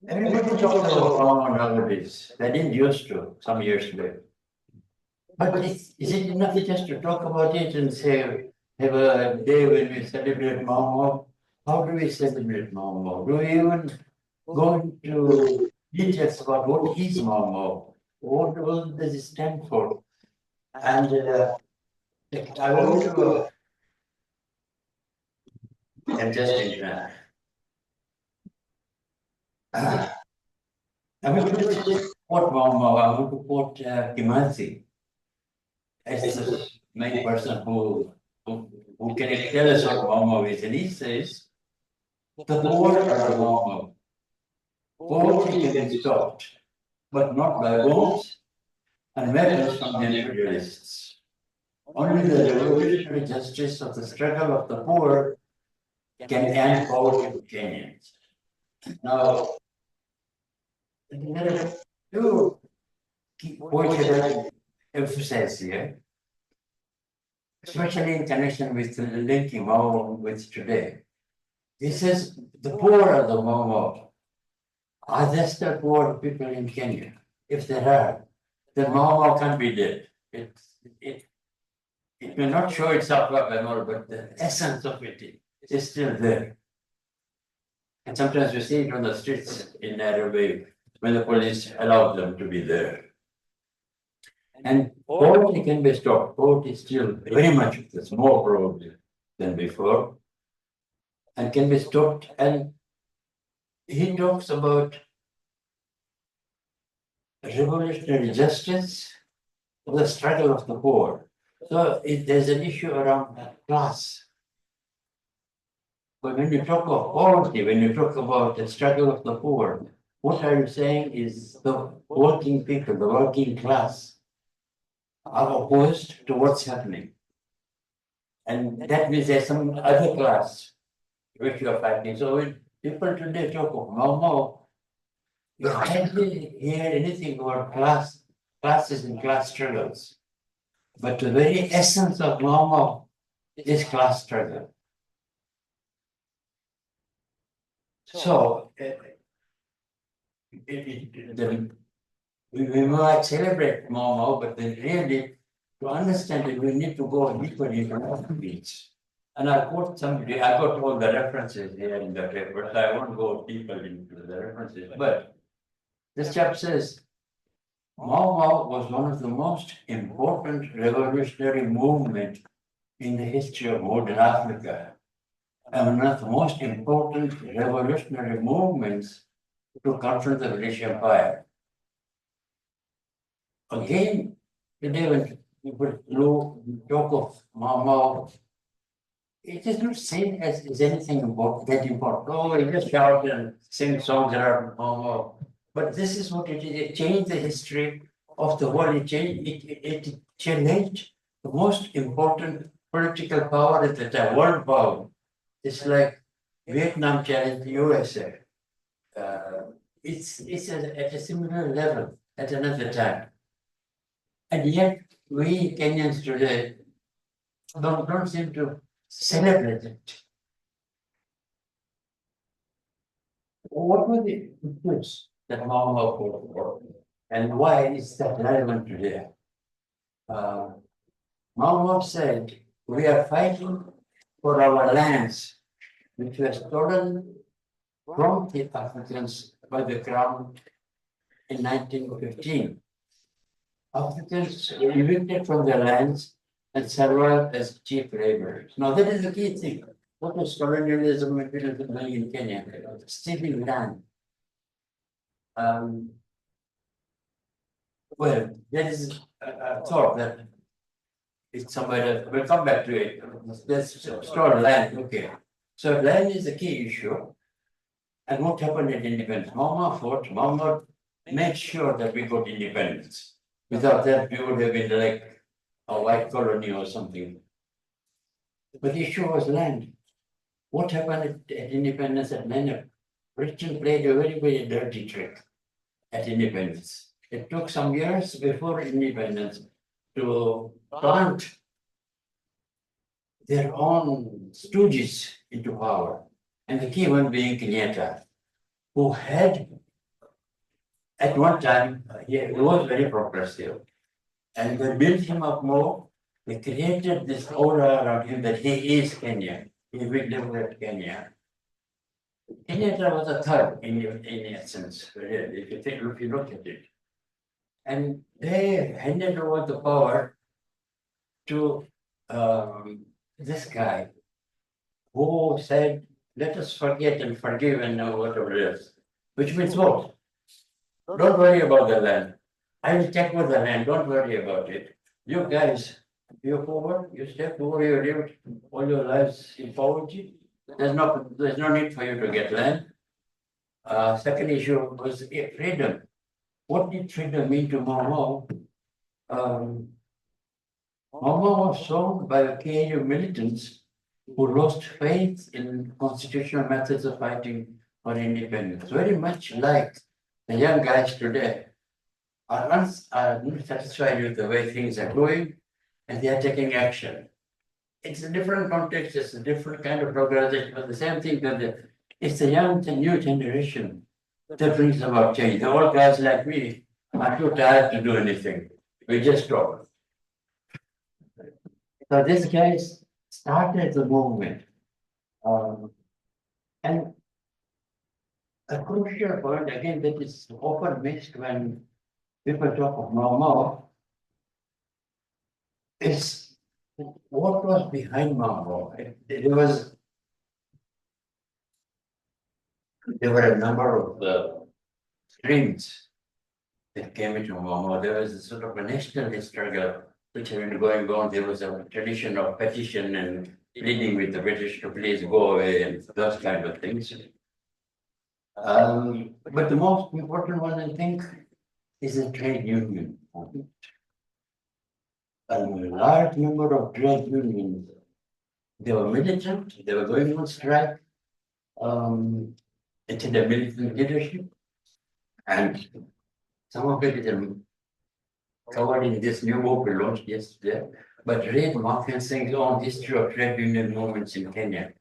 Everybody talks about Mau nowadays. They didn't used to some years back. But is it enough just to talk about it and say, have a day when we celebrate Mau? How do we celebrate Mau? Do we even go into details about what is Mau? What does it stand for? And I want to just I'm going to just quote Mau. I want to quote Kimazi as the main person who can tell us what Mau is. And he says, the poor are the Mau. Poverty can be stopped, but not by bombs and weapons from the imperialists. Only the revolutionary justice of the struggle of the poor can end poverty for Kenyans. Now, there are two key points that I emphasize here, especially in connection with linking Mao with today. He says the poor are the Mao. Are there still poor people in Kenya? If there are, then Mao can't be dead. It may not show itself up and all, but the essence of it is still there. And sometimes you see it on the streets in Nairobi when the police allow them to be there. And poverty can be stopped. Poverty is still very much, it's more probably than before, and can be stopped. And he talks about revolutionary justice, the struggle of the poor. So there's an issue around class. But when you talk of poverty, when you talk about the struggle of the poor, what are you saying is the working people, the working class, are opposed to what's happening. And that means there's some other class which you are fighting. So when people today talk of Mau, you hardly hear anything about classes and class struggles. But the very essence of Mau is class struggle. So we might celebrate Mau, but then really to understand it, we need to go deeper into the beats. And I quote somebody, I got all the references here in the paper, so I won't go deeper into the references. But this chap says, Mau was one of the most important revolutionary movements in the history of modern Africa, and one of the most important revolutionary movements to confront the British Empire. Again, today when people talk of Mau, it is not seen as anything important, that important. Oh, we just shout and sing songs around Mau. But this is what it is. It changed the history of the world. It challenged the most important political power at the time, world power. It's like Vietnam challenged the USA. It's at a similar level at another time. And yet, we Kenyans today don't seem to celebrate it. What were the issues that Mau fought for, and why is that relevant today? Mau said, we are fighting for our lands, which were stolen from the Africans by the Crown in 1915. Africans were evicted from their lands and survived as cheap laborers. Now, that is the key thing. What was colonialism in Kenya? Stealing land. Well, there is a thought that it's somewhere, we'll come back to it. Let's store land, okay. So land is the key issue. And what happened at independence? Mau made sure that we got independence. Without that, we would have been like a white colony or something. But the issue was land. What happened at independence at Nana? Britain played a very, very dirty trick at independence. It took some years before independence to plant their own stooges into power. And the key one being Kenyatta, who had at one time, he was very progressive. And they built him up more. They created this aura around him that he is Kenya. He will liberate Kenya. Kenyatta was a third in essence, really, if you look at it. And they handed over the power to this guy who said, let us forget and forgive and know whatever it is. Which means what? Don't worry about the land. I will take over the land. Don't worry about it. You guys, you forward, you step forward, you lived all your lives in poverty. There's no need for you to get land. Second issue was freedom. What did freedom mean to Mao? Mao was sold by a KNU militants who lost faith in constitutional methods of fighting for independence. Very much like the young guys today are unsatisfied with the way things are going and they are taking action. It's a different context, it's a different kind of organization, but the same thing that it's the young, the new generation that brings about change. The old guys like me are too tired to do anything. We just talk. So these guys started the movement. And a crucial point, again, that is often missed when people talk of Mao is what was behind Mao. There were a number of streams that came into Mao. There was a sort of a nationalist struggle which had been going on. There was a tradition of petition and pleading with the British to please go away and those kind of things. But the most important one, I think, is the trade union movement. A large number of trade unions, they were militant, they were going on strike, it had a militant leadership, and some of it is covered in this new book we launched yesterday. But read Mark and Singh's own history of trade union movements in Kenya.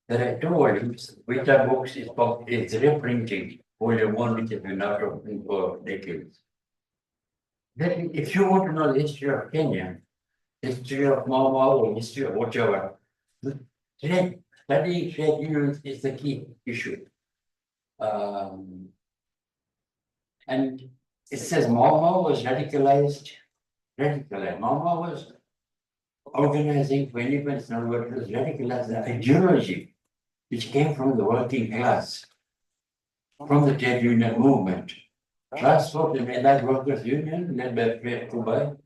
There are two volumes. Vita Books is reprinting volume 1, which has been out of print for decades. Then, if you want to know the history of Kenya, history of Mao or history of whatever, studying trade unions is the key issue. And it says Mao was radicalized. Mao was organizing for independence, and what was radicalized the ideology which came from the working class, from the trade union movement. Transport and Allied Workers Union, led by Fred Kubai,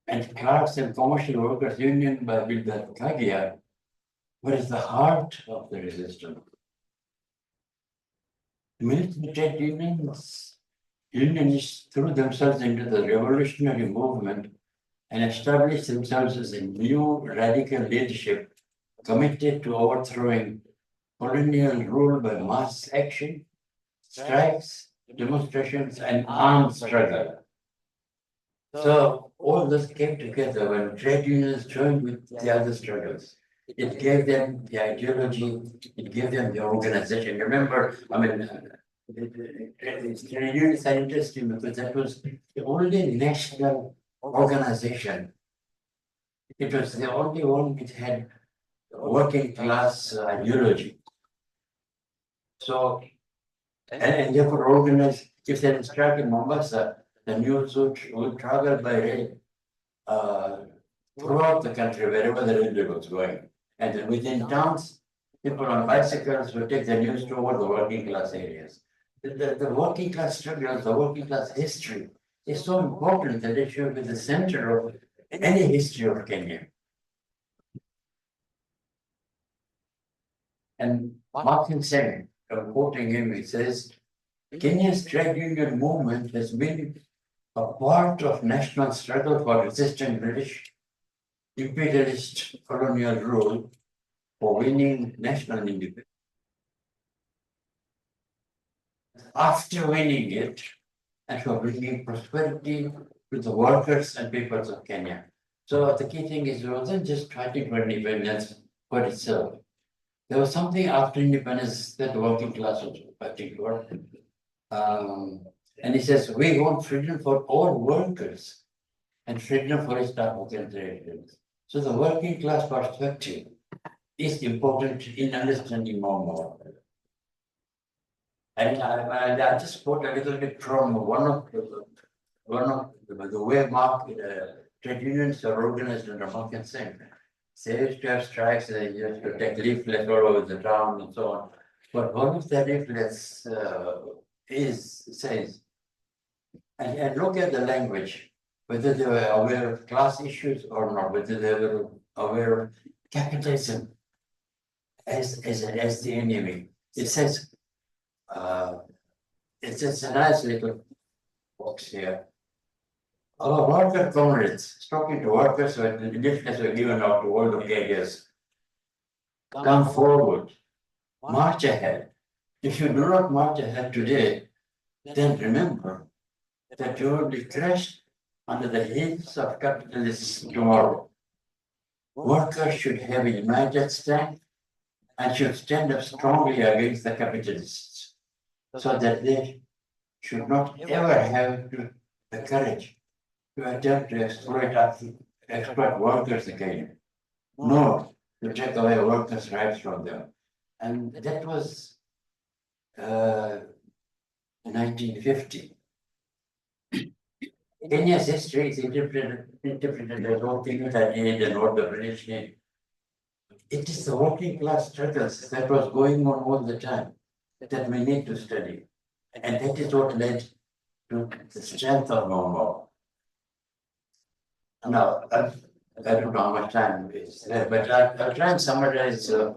and Clerks and Commercial Workers Union by Bildat Kagia, was the heart of the resistance. Militant trade unionists threw themselves into the revolutionary movement and established themselves as a new radical leadership committed to overthrowing colonial rule by mass action, strikes, demonstrations, and armed struggle. So all this came together when trade unions joined with the other struggles. It gave them the ideology, it gave them the organization. Remember, trade unions are interesting because that was the only national organization. It was the only one which had working class ideology. So, and therefore organized, if there is strike in Mombasa, the news would travel by rail throughout the country, wherever the railway was going. And then within towns, people on bicycles would take the news toward the working class areas. The working class struggles, the working class history is so important that it should be the center of any history of Kenya. And Martin Singh, quoting him, he says, Kenya's trade union movement has been a part of national struggle for resisting British imperialist colonial rule for winning national independence. After winning it, and for bringing prosperity to the workers and peoples of Kenya. So the key thing is it wasn't just fighting for independence for itself. There was something after independence that the working class was fighting for. And he says, we want freedom for all workers and freedom for East African traders. So the working class perspective is important in understanding more. And I just quote a little bit from one of the way trade unions are organized under market thing. They used to have strikes, they used to take leaflets all over the town and so on. But one of the leaflets says, and look at the language, whether they were aware of class issues or not, whether they were aware of capitalism as the enemy. It says, it's a nice little box here. Our worker comrades, talking to workers when the leaflets were given out to all the areas, come forward, march ahead. If you do not march ahead today, then remember that you will be crushed under the heels of capitalists tomorrow. Workers should have a united stand and should stand up strongly against the capitalists so that they should not ever have the courage to attempt to exploit workers again, nor to take away workers' rights from them. And that was 1950. Kenya's history is interpreted as all things that need and what the British need. It is the working class struggles that was going on all the time that we need to study. And that is what led to the strength of Momo. Now, I don't know how much time is there, but I'll try and summarize a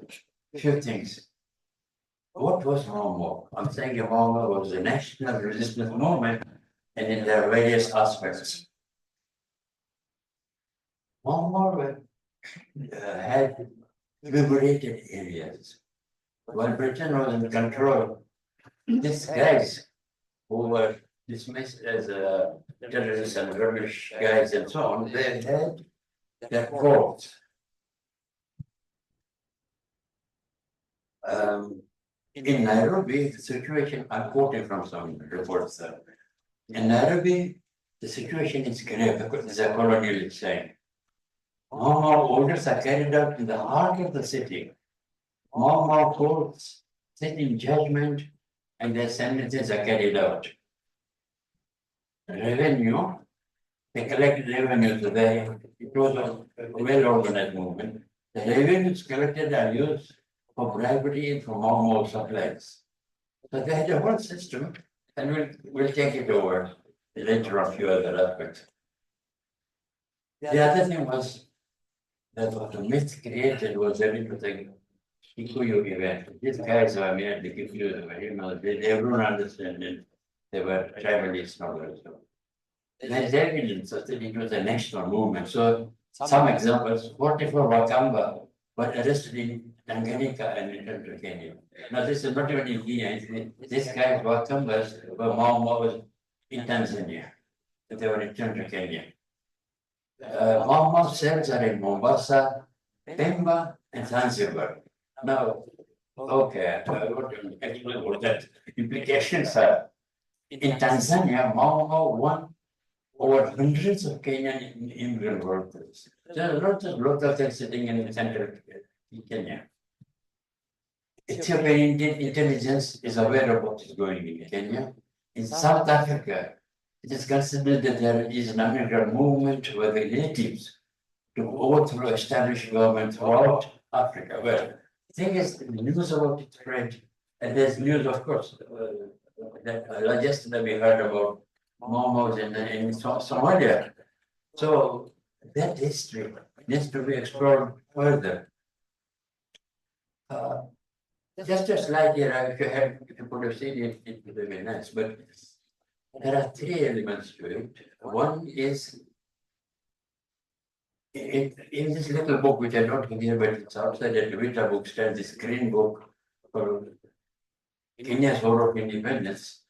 few things. What was Momo? I'm saying Momo was a national resistance movement and in their various aspects. Momo had liberated areas. While Britain was in control, these guys who were dismissed as terrorists and rubbish guys and so on, they had their courts. In Nairobi, the situation, I'm quoting from some reports there. In Nairobi, the situation is grave, the colonial is saying. More orders are carried out in the heart of the city. More courts sit in judgment and their sentences are carried out. Revenue, they collected revenues there. It was a well-organized movement. The revenues collected are used for bribery and for more supplies. So they had a whole system, and we'll take it over later on a few other aspects. The other thing was that what the myth created was everything Kikuyu event. These guys were made the Kikuyu, everyone understood it. They were tribalist novels. There's evidence that it was a national movement. So some examples, 44 Wakamba were arrested in Tanganyika and returned to Kenya. Now this is not even in Kenya. These guys, Wakambas, were more in Tanzania. They were returned to Kenya. Mau cells are in Mombasa, Pemba, and Zanzibar. Now, okay, what that implications are. In Tanzania, Mau won over hundreds of Kenyan immigrant workers. There are lots of locals sitting in central Kenya. Ethiopian intelligence is aware of what is going on in Kenya. In South Africa, it is considered that there is an underground movement where the natives to overthrow established government throughout Africa. Well, the thing is, the news about it spread, and there's news, of course, that yesterday we heard about Momos in Somalia. So that history needs to be explored further. Just a slide here, if you could have seen it, it would have been nice, but there are three elements to it. One is in this little book, which I don't have here, but it's outside the Vita bookstand, this green book called Kenya's War of Independence.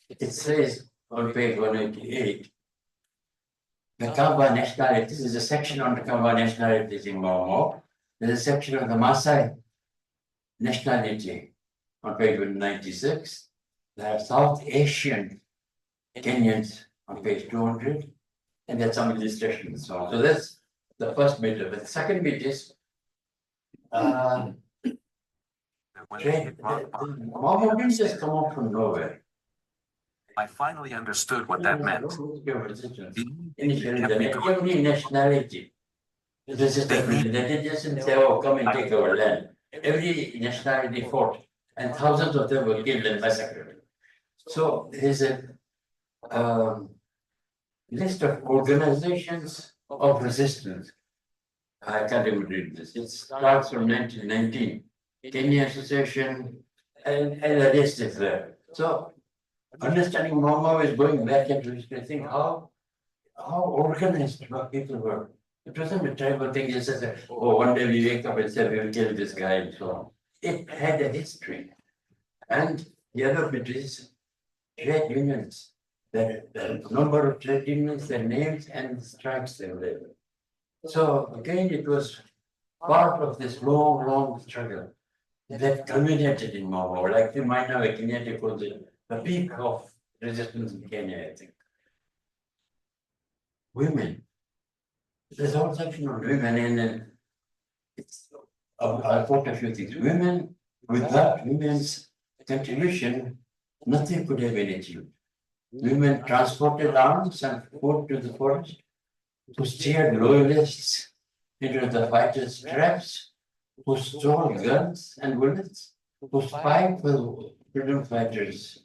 It says on page 188, the Kamba nationalities, there's a section on the Kamba nationalities in Momo. There's a section on the Maasai nationality on page 196. There are South Asian Kenyans on page 200, and there's some illustration and so on. So that's the first bit of it. The second bit is trade. Mama didn't just come out from nowhere. I finally understood what that meant. Initially, every nationality resisted. They didn't say, "Oh, come and take our land." Every nationality fought, and thousands of them were killed and massacred. So there's a list of organizations of resistance. I can't even read this. It starts from 1919. Kenya Association, and the rest is there. So understanding Mama is going back into history, think how organized people were. It wasn't a tribal thing, just as oh, one day we wake up and say we will kill this guy and so on. It had a history. And the other bit is trade unions. The number of trade unions, their names and the strikes they were. So again, it was part of this long struggle that culminated in Mama. Like you might know, Kenyatta calls it the peak of resistance in Kenya, I think. Women. There's a whole section on women, and it's, I'll quote a few things. Women, without women's contribution, nothing could have been achieved. Women transported arms and food to the forest, who steered loyalists into the fighters' traps, who stole guns and bullets, who spied for freedom fighters.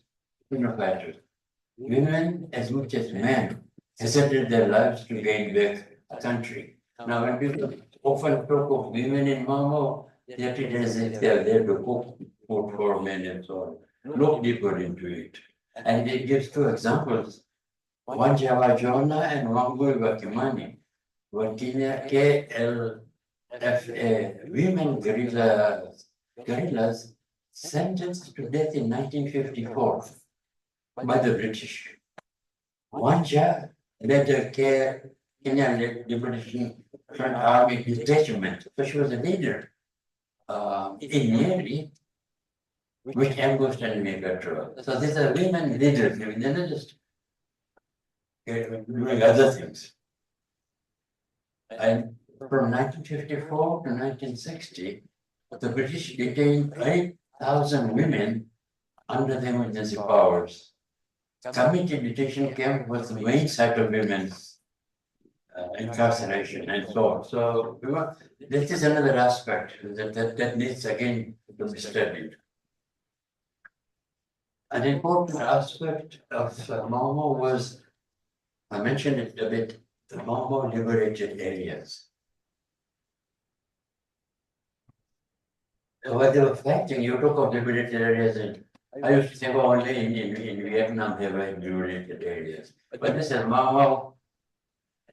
Women, as much as men, hazarded their lives to gain back a country. Now, when people often talk of women in Mamo, they are treated as if they are there to cook food for men and so on. Look deeper into it. And it gives two examples. Wanjawa Jona and Wangui Wakimani were Kenya KLFA women guerrillas sentenced to death in 1954 by the British. Wanja led the Kenya Liberation Front Army detachment, so she was a leader in Nyeri, which ambushed enemy patrol. So these are women leaders, they're not just doing other things. And from 1954 to 1960, the British detained 8,000 women under the emergency powers. Community detention camp was the main site of women's incarceration and so on. So this is another aspect that needs again to be studied. An important aspect of Mamo was, I mentioned it a bit, the Mamo liberated areas. So while they were fighting, you talk of liberated areas, and I used to think only in Vietnam there were liberated areas. But this is Mamo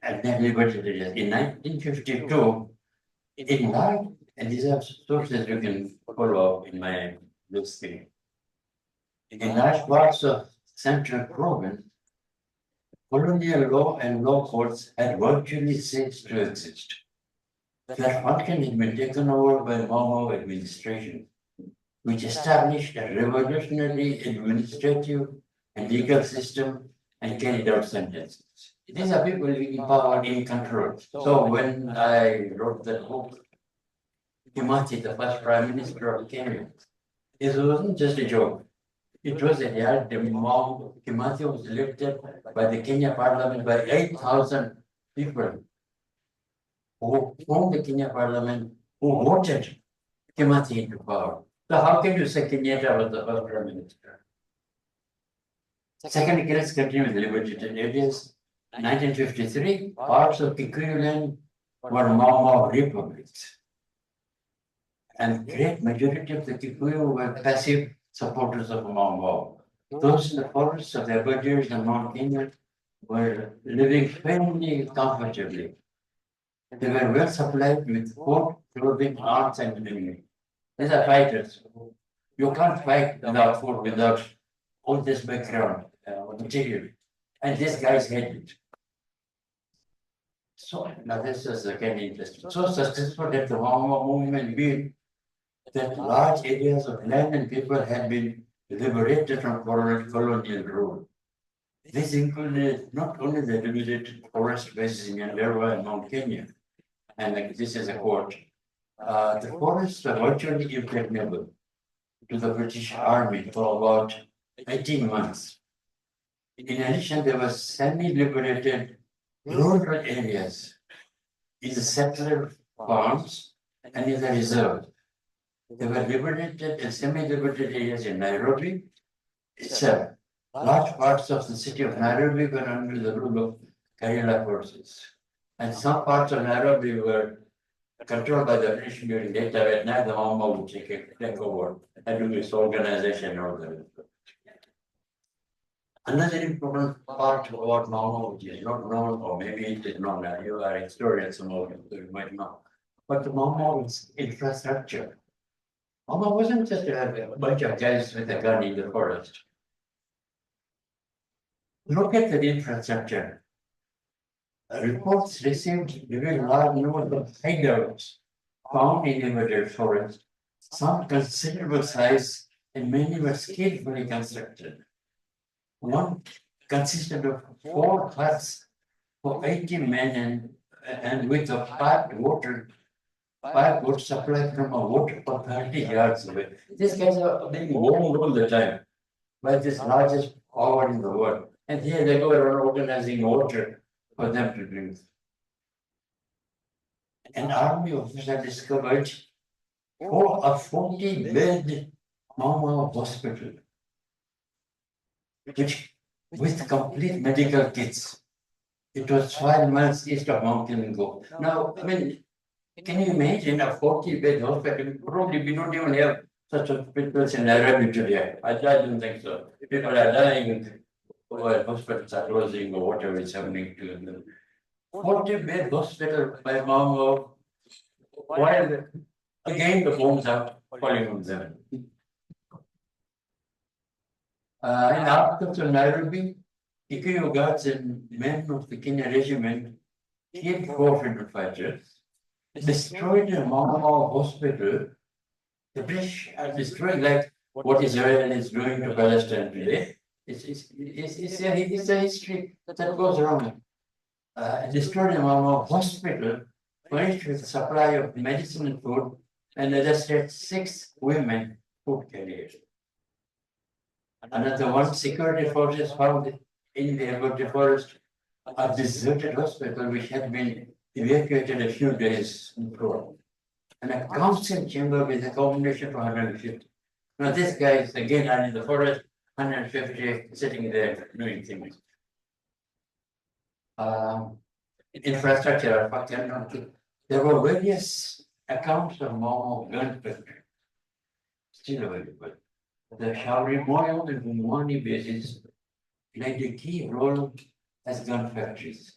and then liberated areas. In 1952, in large, and these are sources you can follow in my listing. In large parts of central province, colonial law and law courts had virtually ceased to exist. Their function had been taken over by Mamo administration, which established a revolutionary administrative and legal system and carried out sentences. These are people in power, in control. So when I wrote that book, Kimathi, the first Prime Minister of Kenya, it wasn't just a joke. It was a reality. Kimathi was elected by the Kenya Parliament by 8,000 people who formed the Kenya Parliament, who voted Kimathi into power. So how can you say Kenyatta was the first Prime Minister? Second, let's continue with liberated areas. 1953, parts of Kikuyu land were Mau republics. And great majority of the Kikuyu were passive supporters of Mau. Those in the forests of the Aberdares and Mount Kenya were living fairly comfortably. They were well supplied with food, clothing, arms, and ammunition. These are fighters. You can't fight without food, without all this background material. And these guys had it. So now this is again interesting. So successful that the Mau movement been that large areas of land and people had been liberated from colonial rule. This included not only the liberated forest bases in Nyandarua and Mount Kenya, and this is a quote, the forests were virtually impregnable to the British Army for about 18 months. In addition, there were semi-liberated rural areas in the settler farms and in the reserve. There were liberated and semi-liberated areas in Nairobi itself. Large parts of the city of Nairobi were under the rule of guerrilla forces. And some parts of Nairobi were controlled by the British during later. At night, the Mama would take over and do this organization and all that. Another important part about Mama, which is not known, or maybe it is known, you are historians, some of you might know, but the Mama's infrastructure. Mama wasn't just a bunch of guys with a gun in the forest. Look at the infrastructure. Reports received very large number of hideouts found in embedded forest, some considerable size, and many were skillfully constructed. One consisted of 4 huts for 80 men and with a piped water supply from a waterfall 30 yards away. These guys are being warned all the time by this largest power in the world. And here they go around organizing water for them to drink. An army officer discovered a 40-bed Mama hospital, which with complete medical kits. It was 5 miles east of Mount Kilimanjaro. Now, I mean, can you imagine a 40-bed hospital? Probably we don't even have such hospitals in Nairobi today. I don't think so. People are dying, or hospitals are closing, or whatever is happening to them. 40-bed hospital by Mama, while again the bombs are falling on them. In the outskirts of Nairobi, Kikuyu guards and men of the Kenya regiment killed 4 freedom fighters, destroyed a Mama hospital. The British are destroying like what Israel is doing to Palestine today. It's a history that goes around. Destroyed a Mama hospital, furnished with supply of medicine and food, and arrested 6 women food carriers. Another one, security forces found in the Alberta forest a deserted hospital which had been evacuated a few days before, and a council chamber with accommodation for 150. Now this guy is again out in the forest, 150 sitting there doing things. Infrastructure, there were various accounts of Mama gun factory still available. The Shauri Moyo and Bumwani bases played a key role as gun factories.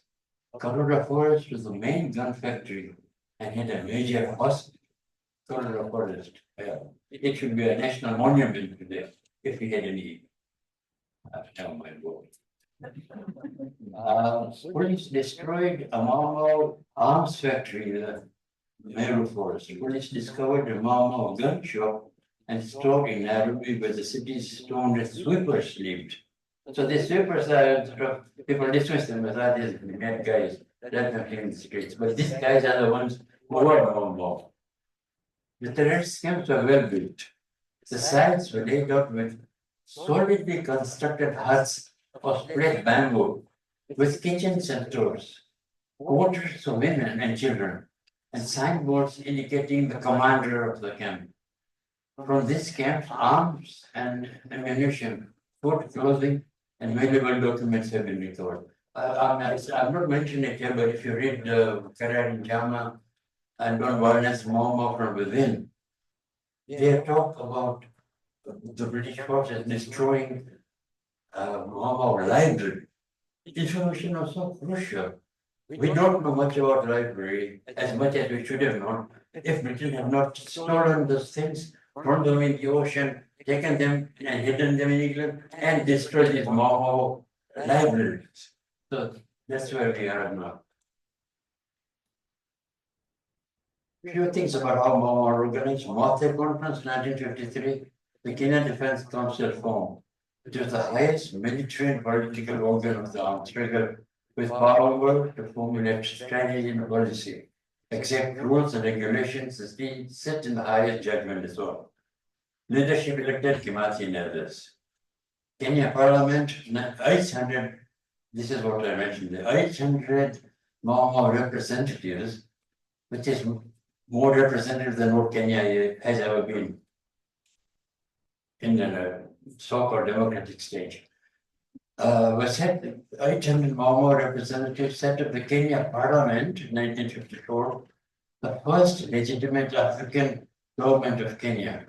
Karura Forest was the main gun factory and had a major hospital. Karura Forest, it should be a national monument today if we had any. Tell my boy. Police destroyed a Mama arms factory in the Meru Forest. Police discovered a Mama gun shop and stored in Nairobi where the city's stoned sweepers lived. So the sweepers are sort of, people dismiss them as these bad guys that are cleaning the streets, but these guys are the ones who are Mama. The terrorist camps were well built. The sites were laid out with solidly constructed huts of split bamboo, with kitchens and stores, quarters for women and children, and signboards indicating the commander of the camp. From these camps, arms and ammunition, food, clothing, and valuable documents have been recovered. I've not mentioned it here, but if you read Karan Jama and Don't Violence Mama from Within, they talk about the British forces destroying Mama library. Information was so crucial. We don't know much about library as much as we should have known if Britain had not stolen those things, thrown them in the ocean, taken them and hidden them in England, and destroyed these Mama libraries. So that's where we are now. Few things about how Mama organized Martha Conference 1953. the Kenya Defense Council formed. It was the highest military and political organ of the armed struggle, with power to formulate strategy and policy, accept rules and regulations as being set in the highest judgment as well. Leadership elected Kimathi and others. Kenya Parliament, 800, this is what I mentioned, the 800 Mau representatives, which is more representative than what Kenya has ever been in a so-called democratic stage. Was head 800 Mau representatives set up the Kenya Parliament in 1954, the first legitimate African government of Kenya.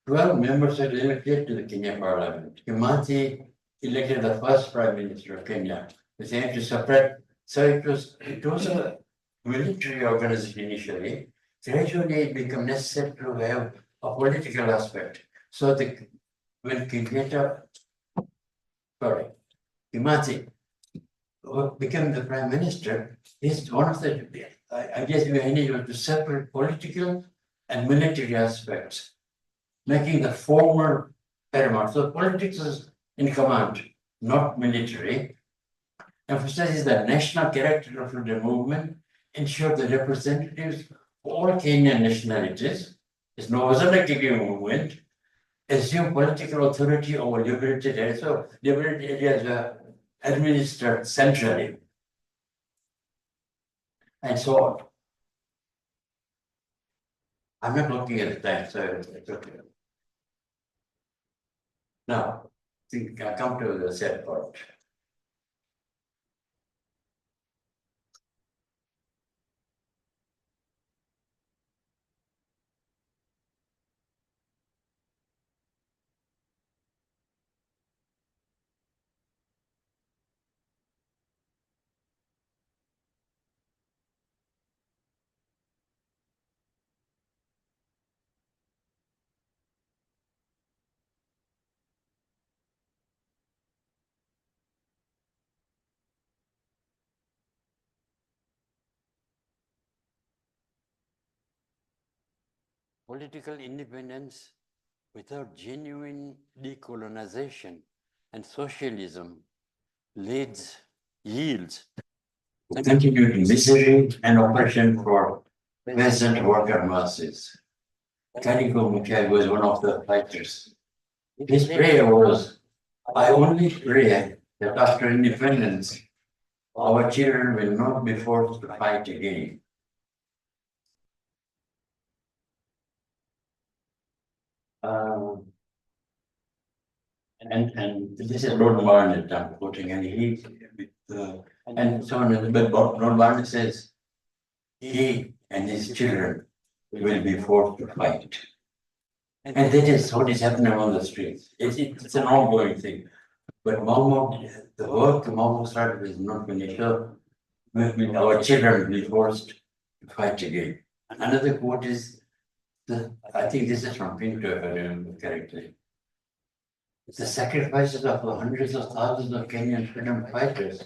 12 members were elected to the Kenya Parliament. Kimathi elected the first Prime Minister of Kenya, with aim to separate. So it was a military organization initially. Gradually, it became necessary to have a political aspect. So when Kimathi became the Prime Minister, he's one of the ideas behind it was to separate political and military aspects, making the former paramount. So politics is in command, not military. Emphasizes the national character of the movement, ensure the representatives of all Kenyan nationalities, it's no wasn't a Kenyan movement, assume political authority over liberated areas. So liberated areas were administered centrally, and so on. I'm not looking at the time, so it's okay. Now, I think I come to the sad part. Political independence without genuine decolonization and socialism yields continued misery and oppression for peasant worker masses. Kaniko Mukai was one of the fighters. His prayer was, I only pray that after independence, our children will not be forced to fight again. And this is Lord Barnett I'm quoting, and and so on. But Lord Barnett says he and his children will be forced to fight, and that is what is happening on the streets. It's an ongoing thing. But the work Momo started is not finished. So our children will be forced to fight again. Another quote is, I think this is from Pinto, if I remember correctly. The sacrifices of hundreds of thousands of Kenyan freedom fighters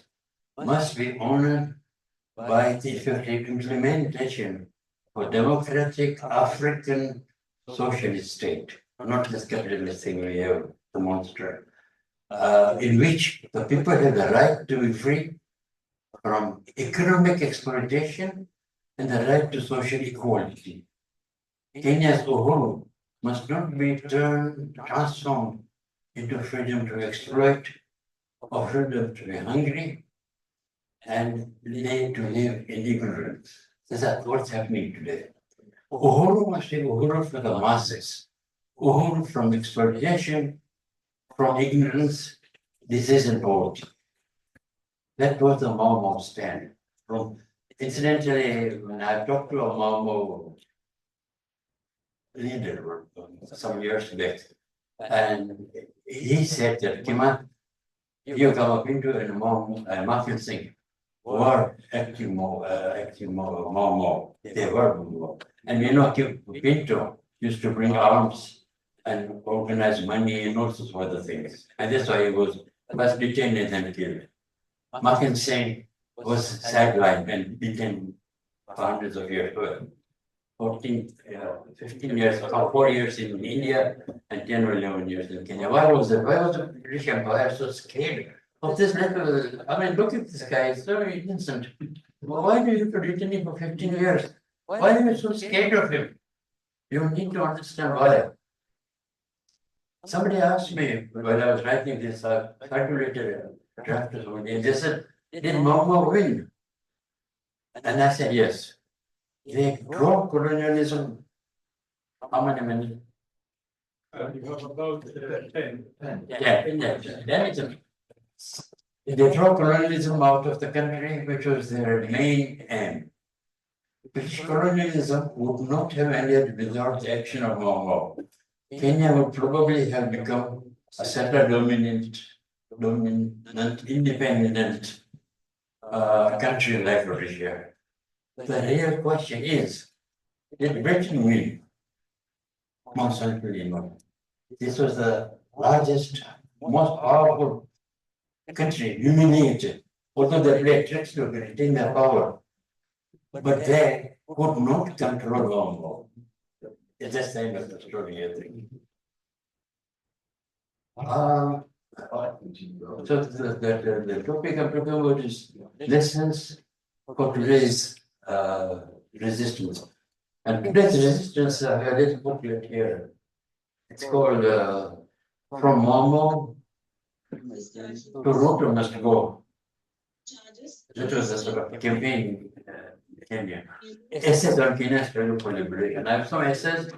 must be honored by the effective implementation for democratic African socialist state, not this capitalist thing we have, the monster, in which the people have the right to be free from economic exploitation and the right to social equality. Kenya's uhuru must not be transformed into freedom to exploit or freedom to be hungry and to live in ignorance. That's what's happening today. Uhuru must be uhuru for the masses, uhuru from exploitation, from ignorance, disease and poverty. That was the Mau stand. Incidentally, when I talked to a Mau leader some years back, and he said that Kimat, you come up into a Mafia Singh were active Mau. They were Mau. And Pinto used to bring arms and organize money and all sorts of other things. And that's why he was first detained and then killed. Mafia Singh was sidelined and beaten for hundreds of years. 15 years, or 4 years in India and 10 or 11 years in Kenya. Why was it? Why was the British Empire so scared of this little? I mean, look at this guy, it's so innocent. Why do you have to retain him for 15 years? Why are you so scared of him? You need to understand why. Somebody asked me when I was writing this, I calculated a draft or something, and they said, did Mama win? And I said, yes. They dropped colonialism. How many minutes? About 10. They drove colonialism out of the country, which was their main aim. British colonialism would not have ended without the action of Mao. Kenya would probably have become a settler-dominant, independent country like Russia. The real question is, did Britain win? Most certainly not. This was the largest, most powerful country, humiliated, although they played tricks to retain their power. But they could not control Congo. It's just the end of the story, I think. So the topic I'm talking about is lessons for today's resistance. And today's resistance, I have this booklet here. It's called From Momo to Ruto Must Go. That was a sort of campaign in Kenya. Essays on Kenya's struggle for liberation. I have some essays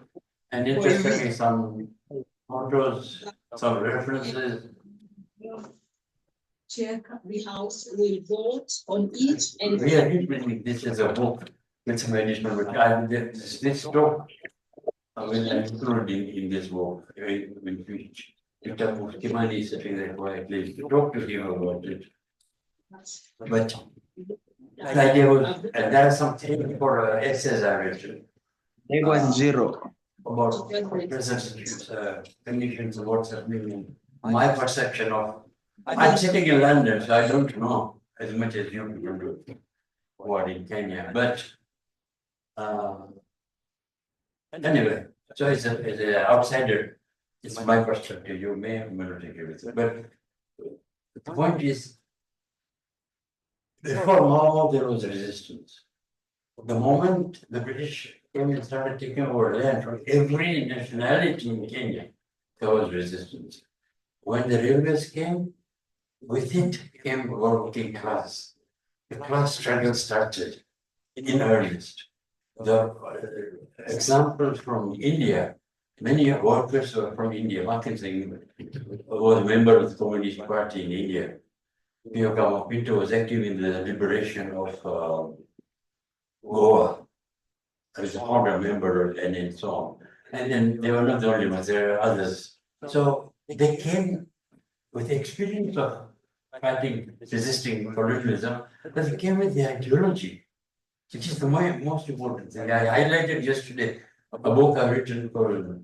and interestingly some photos, some references. Chair, the House will vote on each and We are reading this is a book with some additional material. This talk will include in this book. Which Kimani is sitting there quietly to talk to him about it. But the idea was, there are some things for essays I read. 810. About present conditions of what's happening. My perception of, I'm sitting in London, so I don't know as much as you people do what in Kenya. But anyway, so as an outsider, it's my perspective. You may or may not agree with it. But the point is, before Mao, there was resistance. The moment the British came and started taking over land from every nationality in Kenya, there was resistance. When the railways came, with it came working class. The class struggle started in earnest. The examples from India, many workers were from India. Martin Singh was a member of the Communist Party in India. Piyokama Pinto was active in the liberation of Goa. I was a founder member and so on. And then they were not the only ones, there are others. So they came with the experience of fighting, resisting colonialism, but they came with the ideology, which is the most important thing. I highlighted yesterday a book I've written called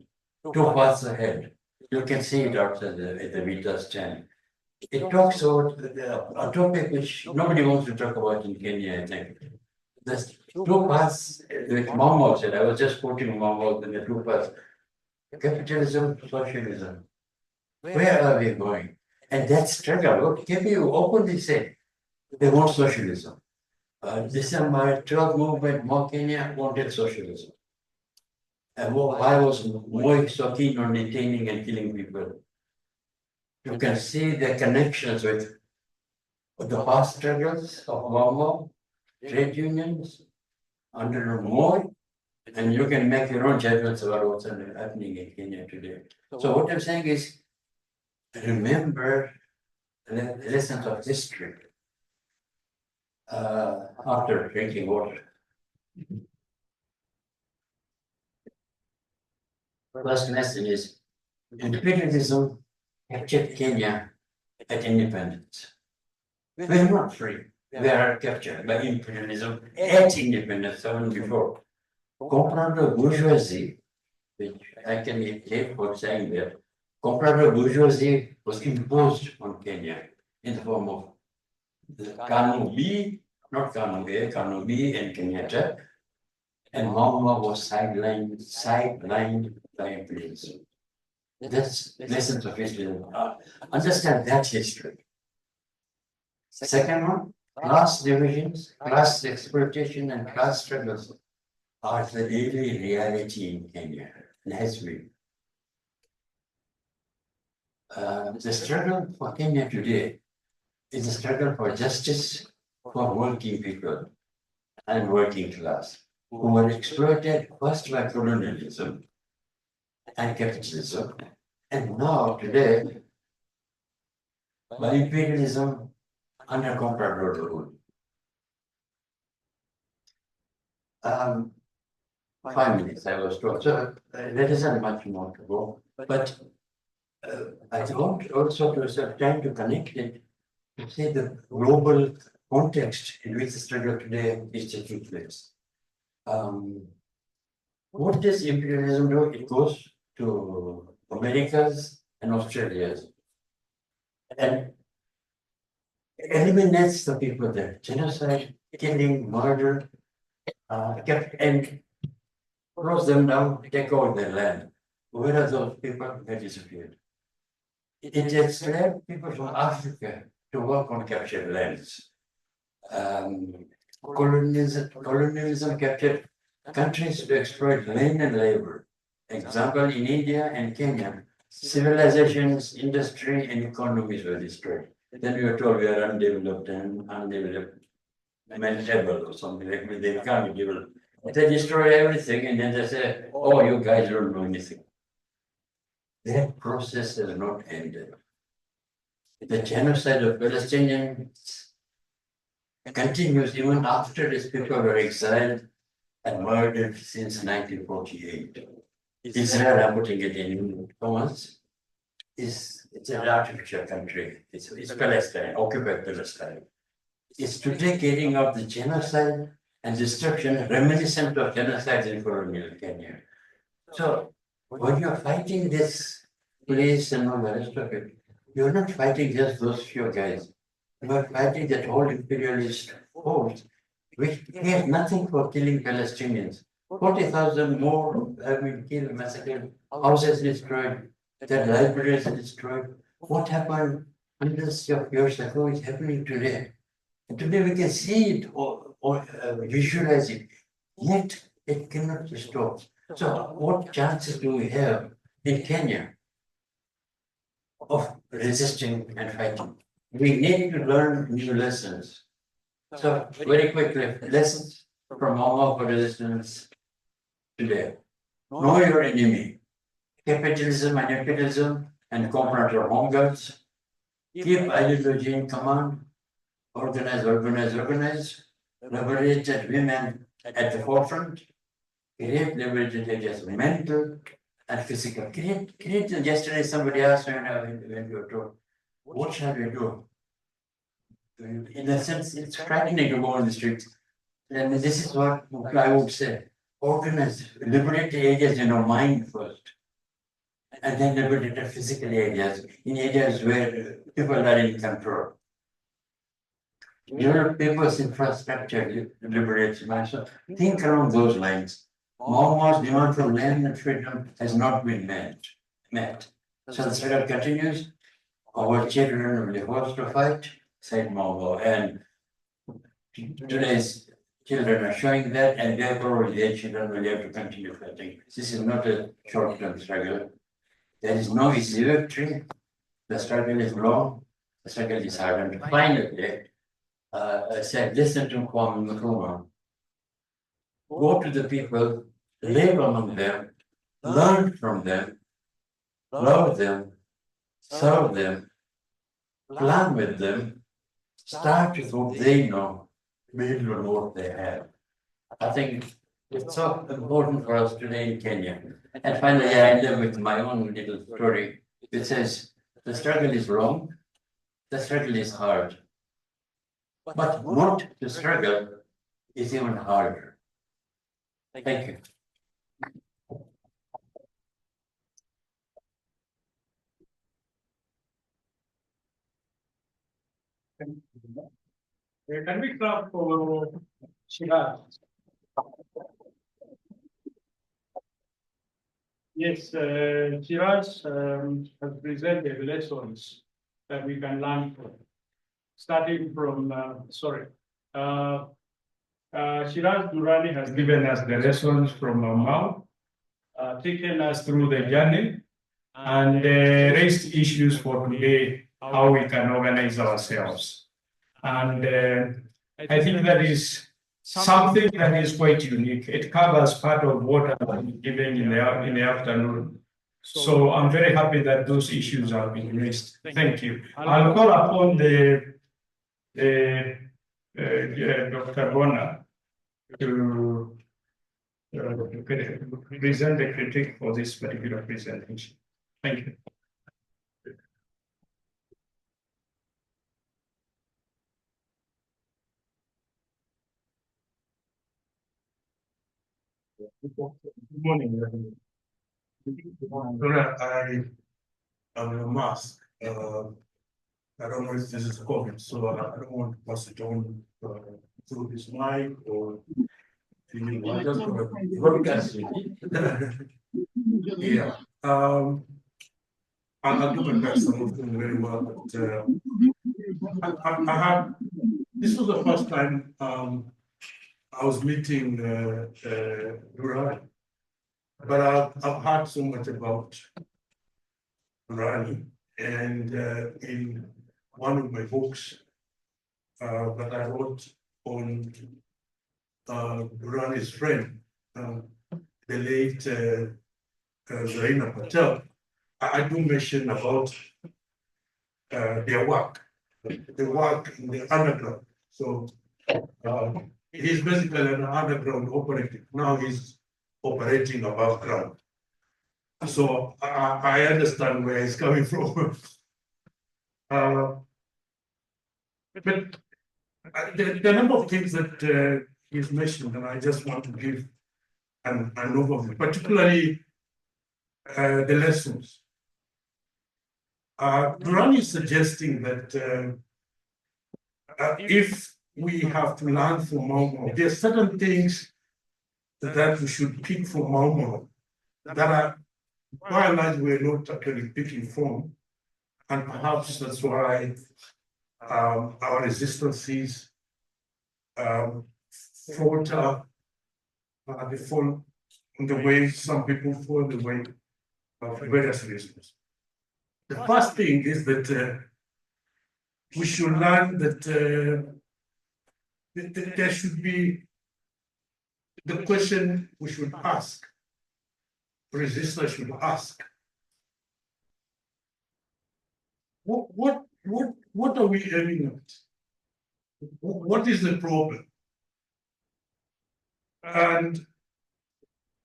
Two Paths Ahead. You can see it outside at the Vita stand. It talks about a topic which nobody wants to talk about in Kenya, I think. There's two paths, like Mamo said, I was just quoting Mamo in the two paths. Capitalism, socialism. Where are we going? And that struggle, what KPU openly said, they want socialism. December 12 movement, more Kenya wanted socialism. And why was Moi so keen on detaining and killing people? You can see the connections with the past struggles of Mamo, trade unions, under Moi, and you can make your own judgments about what's happening in Kenya today. So what I'm saying is, remember the lessons of history after drinking water. First lesson is, imperialism captured Kenya at independence. We are not free. We are captured by imperialism at independence, even before. Comprador bourgeoisie, which I can take for saying that, comprador bourgeoisie was imposed on Kenya in the form of the Kanu B, not Kanu A, Kanu B and Kenyatta. and Mama was sidelined by imperialism. That's lessons of history. Understand that history. Second one, class divisions, class exploitation, and class struggles are the daily reality in Kenya and has been. The struggle for Kenya today is a struggle for justice for working people and working class who were exploited first by colonialism and capitalism, and now today by imperialism under contract rule. 5 minutes I was told, so there isn't much more to go, but I want also to have time to connect it to see the global context in which the struggle today is taking place. What does imperialism do? It goes to Americas and Australias and eliminates the people there. Genocide, killing, murder, and close them down, take over their land. Where are those people? They disappeared. It has led people from Africa to work on captured lands. Colonialism captured countries to exploit land and labor. Example, in India and Kenya, civilizations, industry, and economies were destroyed. Then we were told we are undeveloped and manageable or something like that. They can't be developed. They destroy everything and then they say, oh, you guys don't know anything. That process has not ended. The genocide of Palestinians continues even after these people were exiled and murdered since 1948. Israel, I'm putting it in commas, it's an artificial country. It's Palestine, occupied Palestine. It's today carrying out the genocide and destruction reminiscent of genocides in colonial Kenya. So when you're fighting this place and all the rest of it, you're not fighting just those few guys. You're fighting that whole imperialist force, which cares nothing for killing Palestinians. 40,000 more have been killed, massacred, houses destroyed, their libraries destroyed. What happened hundreds of years ago is happening today. And today we can see it or visualize it, yet it cannot be stopped. So what chances do we have in Kenya of resisting and fighting? We need to learn new lessons. So very quickly, lessons from Mama for resistance today. Know your enemy. Capitalism and imperialism and component are home guards. Keep ideology in command. Organize, organize, organize. Liberated women at the forefront. Create liberated areas, mental and physical. Create. Yesterday somebody asked me when you were told, what shall we do? In a sense, it's frightening to go on the streets. And this is what I would say. Organize, liberate the areas in our mind first. And then liberate the physical areas, in areas where people are in control. Develop people's infrastructure, liberates mind. So think along those lines. Myanmar's demand for land and freedom has not been met. So the struggle continues. Our children will be forced to fight, said Myanmar. And today's children are showing that, and therefore their children will have to continue fighting. This is not a short-term struggle. There is no easy victory. The struggle is long. The struggle is hard. And finally, I said, listen to Kwame Nkrumah. Go to the people, live among them, learn from them, love them, serve them, plan with them, start with what they know, build on what they have. I think it's so important for us today in Kenya. And finally, I end up with my own little story. It says, the struggle is long, the struggle is hard, but not to struggle is even harder. Thank you. Can we clap for Shiraz? Yes, Shiraz has presented lessons that we can learn from. Starting from, Shiraz Durrani has given us the lessons from Mau, taken us through the journey, and raised issues for today, how we can organize ourselves. And I think that is something that is quite unique. It covers part of what I'm giving in the afternoon. So I'm very happy that those issues have been raised. Thank you. I'll call upon Dr. Bona to present the critique for this particular presentation. Thank you. Good morning, everyone. I'm a mask. I don't know if this is COVID, so I don't want to pass it on through this mic or. I just broadcast it. Yeah. I'll do my best. I'm not doing very well, but I have. This was the first time I was meeting Durrani, but I've heard so much about Durrani, and in one of my books that I wrote on Durrani's friend, the late Zarina Patel, I do mention about their work, the work in the underground. So he's basically an underground operative. Now he's operating above ground. So I understand where he's coming from. But there are a number of things that he's mentioned, and I just want to give an overview, particularly the lessons. Durrani is suggesting that if we have to learn from Mau, there are certain things that we should pick from Mau that are, by and large, we're not actually picking from, and perhaps that's why our resistances falter, they fall in the way some people fall the way of various reasons. The first thing is that we should learn that there should be the question we should ask, resistors should ask. What are we aiming at? What is the problem? And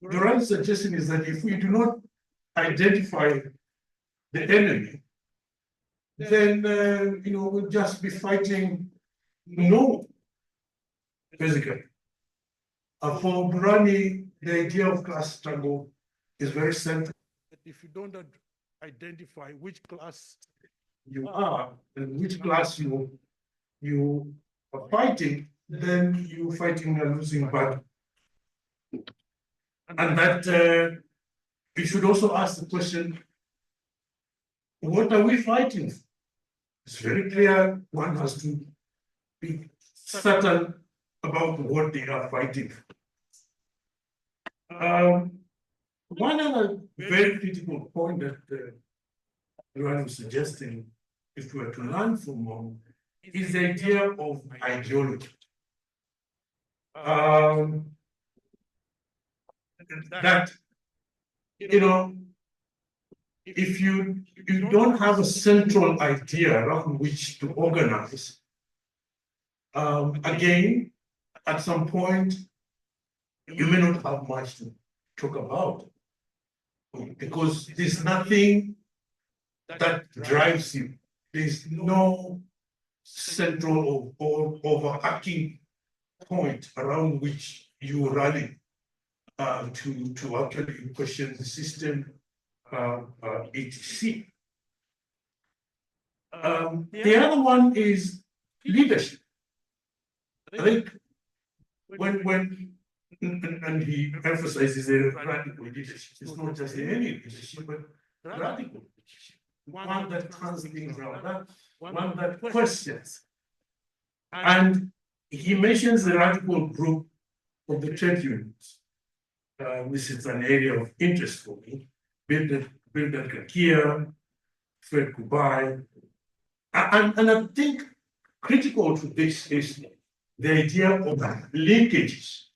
the right suggestion is that if we do not identify the enemy, then we'll just be fighting no, basically. For Durrani, the idea of class struggle is very central. If you don't identify which class you are and which class you are fighting, then you're fighting a losing battle. And that we should also ask the question, what are we fighting for? It's very clear one has to be certain about what they are fighting for. One other very critical point that Durrani was suggesting, if we were to learn from Mau, is the idea of ideology. That if you don't have a central idea around which to organize, again, at some point, you may not have much to talk about, because there's nothing that drives you. There's no central or overarching point around which you rally to actually question the system, etc. The other one is leadership. I think when and he emphasizes a radical leadership. It's not just any leadership, but radical leadership. One that turns things around, one that questions. And he mentions the radical group of the trade unions. This is an area of interest for me. Build that Kakia, Fred Kubai. And I think critical to this is the idea of linkages.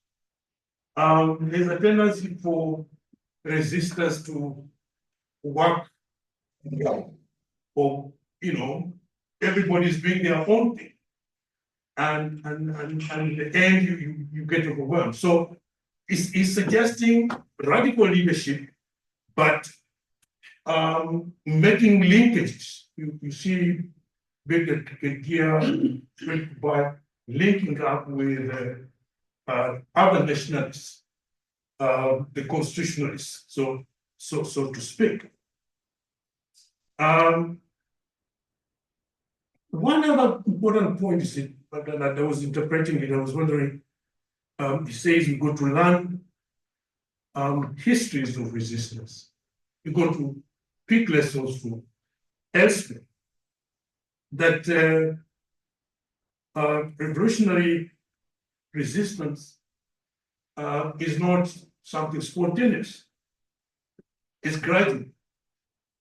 There's a tendency for resistors to work, or everybody's doing their own thing, and in the end you get overwhelmed. So it's suggesting radical leadership, but making linkages. You see big idea by linking up with other nationalists, the constitutionalists, so to speak. One other important point is that I was interpreting it. I was wondering. He says we go to learn histories of resistance. We go to pick lessons from elsewhere. That revolutionary resistance is not something spontaneous. It's gradual.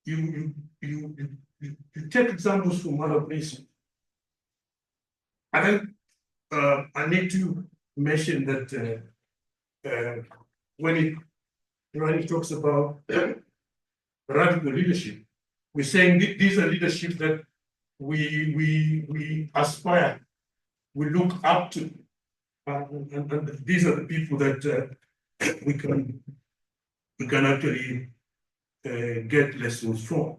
You take examples from other places. And then I need to mention that when it talks about radical leadership, we're saying these are leadership that we aspire, we look up to, and these are the people that we can actually get lessons from.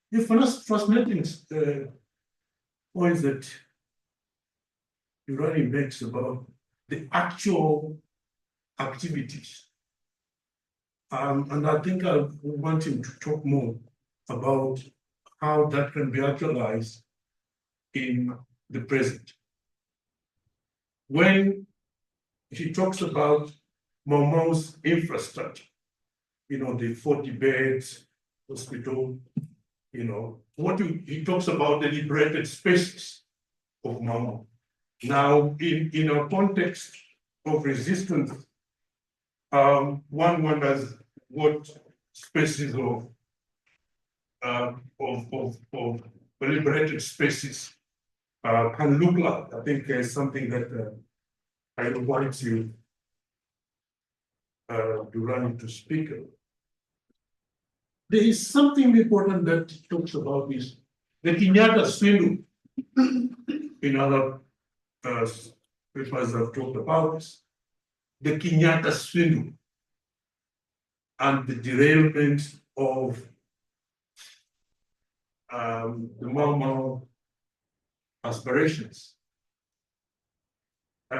The fascinating points that Urani makes about the actual activities. And I think I want him to talk more about how that can be actualized in the present. When he talks about Momo's infrastructure, the 40 beds, hospital, he talks about the liberated spaces of Momo. Now, in a context of resistance, one wonders what spaces of liberated spaces can look like. I think is something that I want to Durani to speak of. There is something important that he talks about is the Kenyatta swindle. In other papers I've talked about this, the Kenyatta swindle and the derailment of the Mau Mau aspirations. I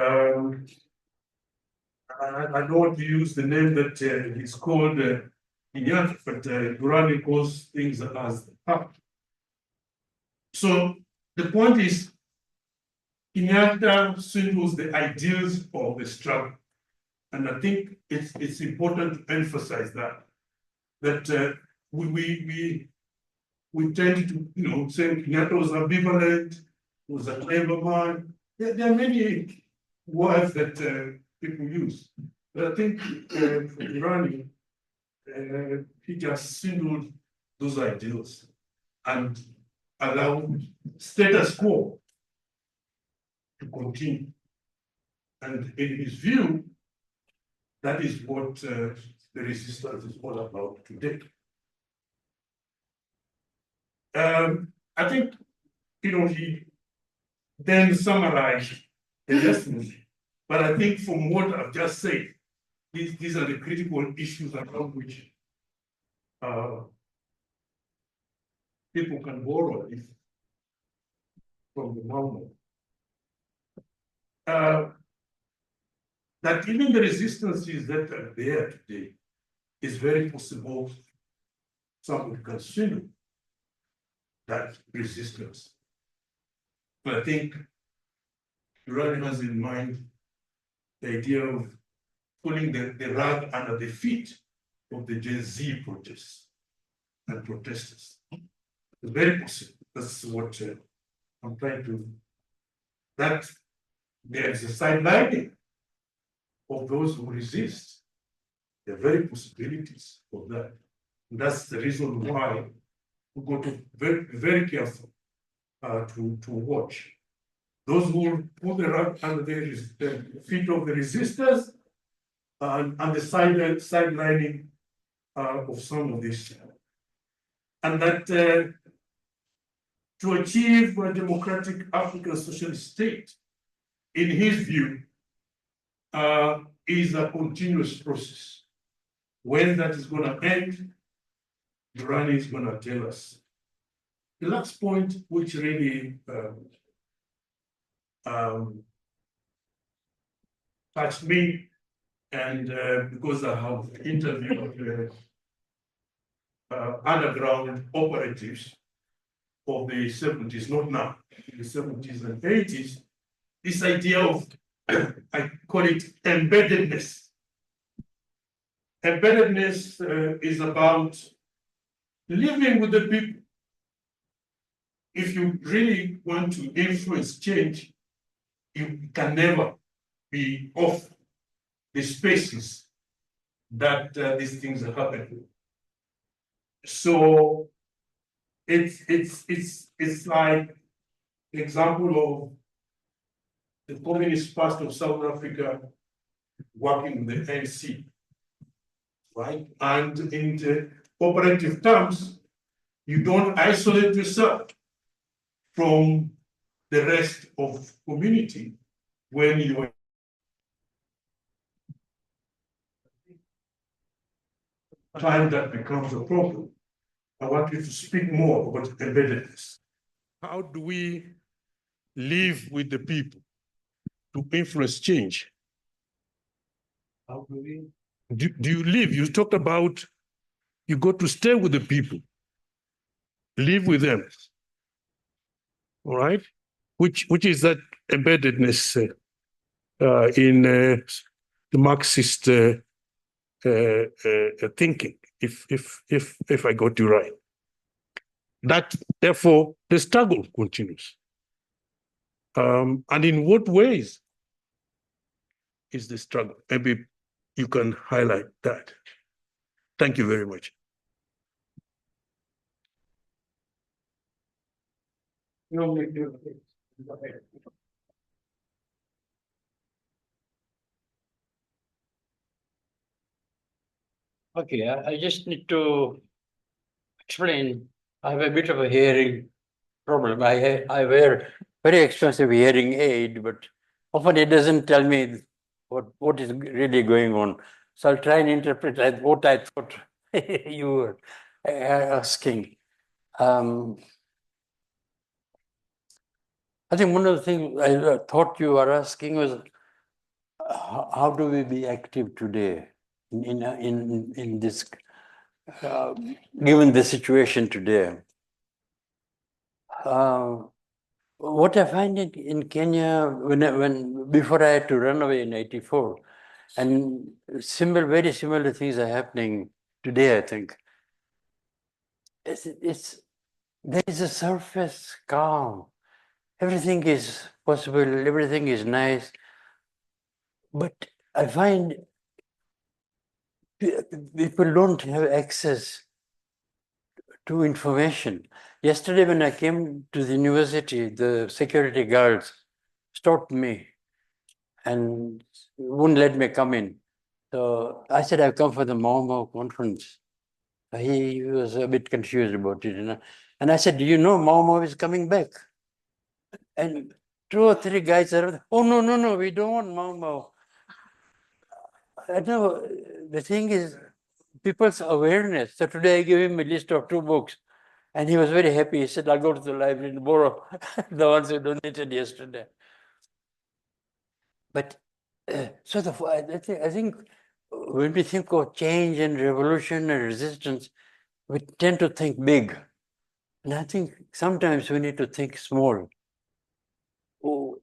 don't want to use the name that is called Kenyatta, but Durani calls things as the fact. So the point is, Kenyatta swindles the ideals of the struggle. And I think it's important to emphasize that we tend to say Kenyatta was ambivalent, was a clever man. There are many words that people use. But I think for Irani, he just swindled those ideals and allowed status quo to continue. And in his view, that is what the resistance is all about today. I think, he then summarized the lessons, but I think from what I've just said, these are the critical issues around which people can borrow this from the moment. That even the resistances that are there today is very possible someone can swindle that resistance. I think Duran has in mind the idea of pulling the rug under the feet of the Gen Z protests and protesters. It's very possible. That's what I'm trying to. That there is a sidelining of those who resist. There are very possibilities of that. And that's the reason why we got to be very careful to watch. Those who will put the rug under the feet of the resistors and the sidelining of some of this. And that to achieve a democratic African socialist state, in his view, is a continuous process. When that is going to end, Duran is going to tell us. The last point, which really touched me, and because I have interviewed underground operatives of the 70s, not now, the 70s and 80s, this idea of, I call it embeddedness. Embeddedness is about living with the people. If you really want to influence change, you can never be off the spaces that these things are happening. So it's like the example of the Communist Party of South Africa working with the ANC, right? And in the cooperative terms, you don't isolate yourself from the rest of community when you are. Time that becomes a problem. I want you to speak more about embeddedness. How do we live with the people to influence change? How do we? Do you live? You talked about you got to stay with the people, live with them. All right, which is that embeddedness in the Marxist thinking, if I got you right. That therefore the struggle continues. And in what ways is the struggle? Maybe you can highlight that. Thank you very much. Okay, I just need to explain. I have a bit of a hearing problem. I wear very expensive hearing aid, but often it doesn't tell me what is really going on. So I'll try and interpret what I thought you were asking. I think one of the things I thought you were asking was how do we be active today in this given the situation today? What I find in Kenya when before I had to run away in '84, and very similar things are happening today. I think there is a surface calm. Everything is possible. Everything is nice, but I find people don't have access to information. Yesterday, when I came to the university, the security guards stopped me and wouldn't let me come in. So I said, I've come for the Mau conference. He was a bit confused about it. And I said, do you know Mau is coming back? And 2 or 3 guys are, oh, no, we don't want Mau. I know, the thing is, people's awareness. So today I gave him a list of 2 books. And he was very happy. He said, I'll go to the library and borrow the ones you donated yesterday. But so I think when we think of change and revolution and resistance, we tend to think big. And I think sometimes we need to think small. who,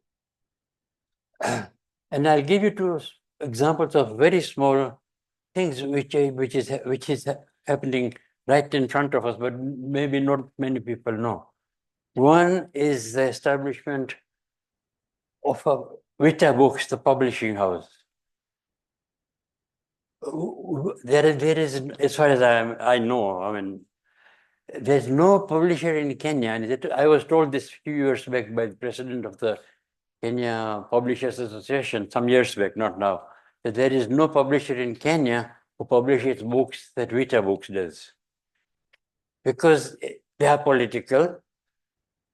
and I'll give you two examples of very small things which is happening right in front of us, but maybe not many people know. One is the establishment of Vita Books, the publishing house. There is, as far as I know, I mean, there's no publisher in Kenya, and I was told this a few years back by the president of the Kenya Publishers Association, some years back, not now, that there is no publisher in Kenya who publishes books that Vita Books does. Because they are political,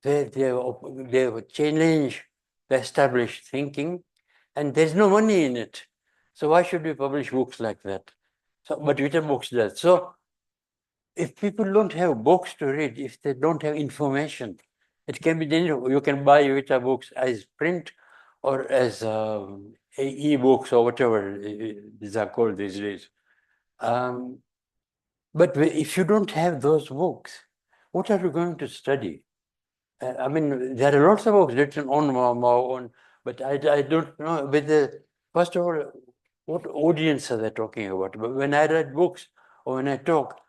they challenge the established thinking, and there's no money in it. So why should we publish books like that? So, but Vita Books does. So if people don't have books to read, if they don't have information, it can be dangerous. You can buy Vita Books as print or as e-books or whatever these are called these days. But if you don't have those books, what are you going to study? I mean, there are lots of books written on Mao, but I don't know. First of all, what audience are they talking about? But when I read books or when I talk,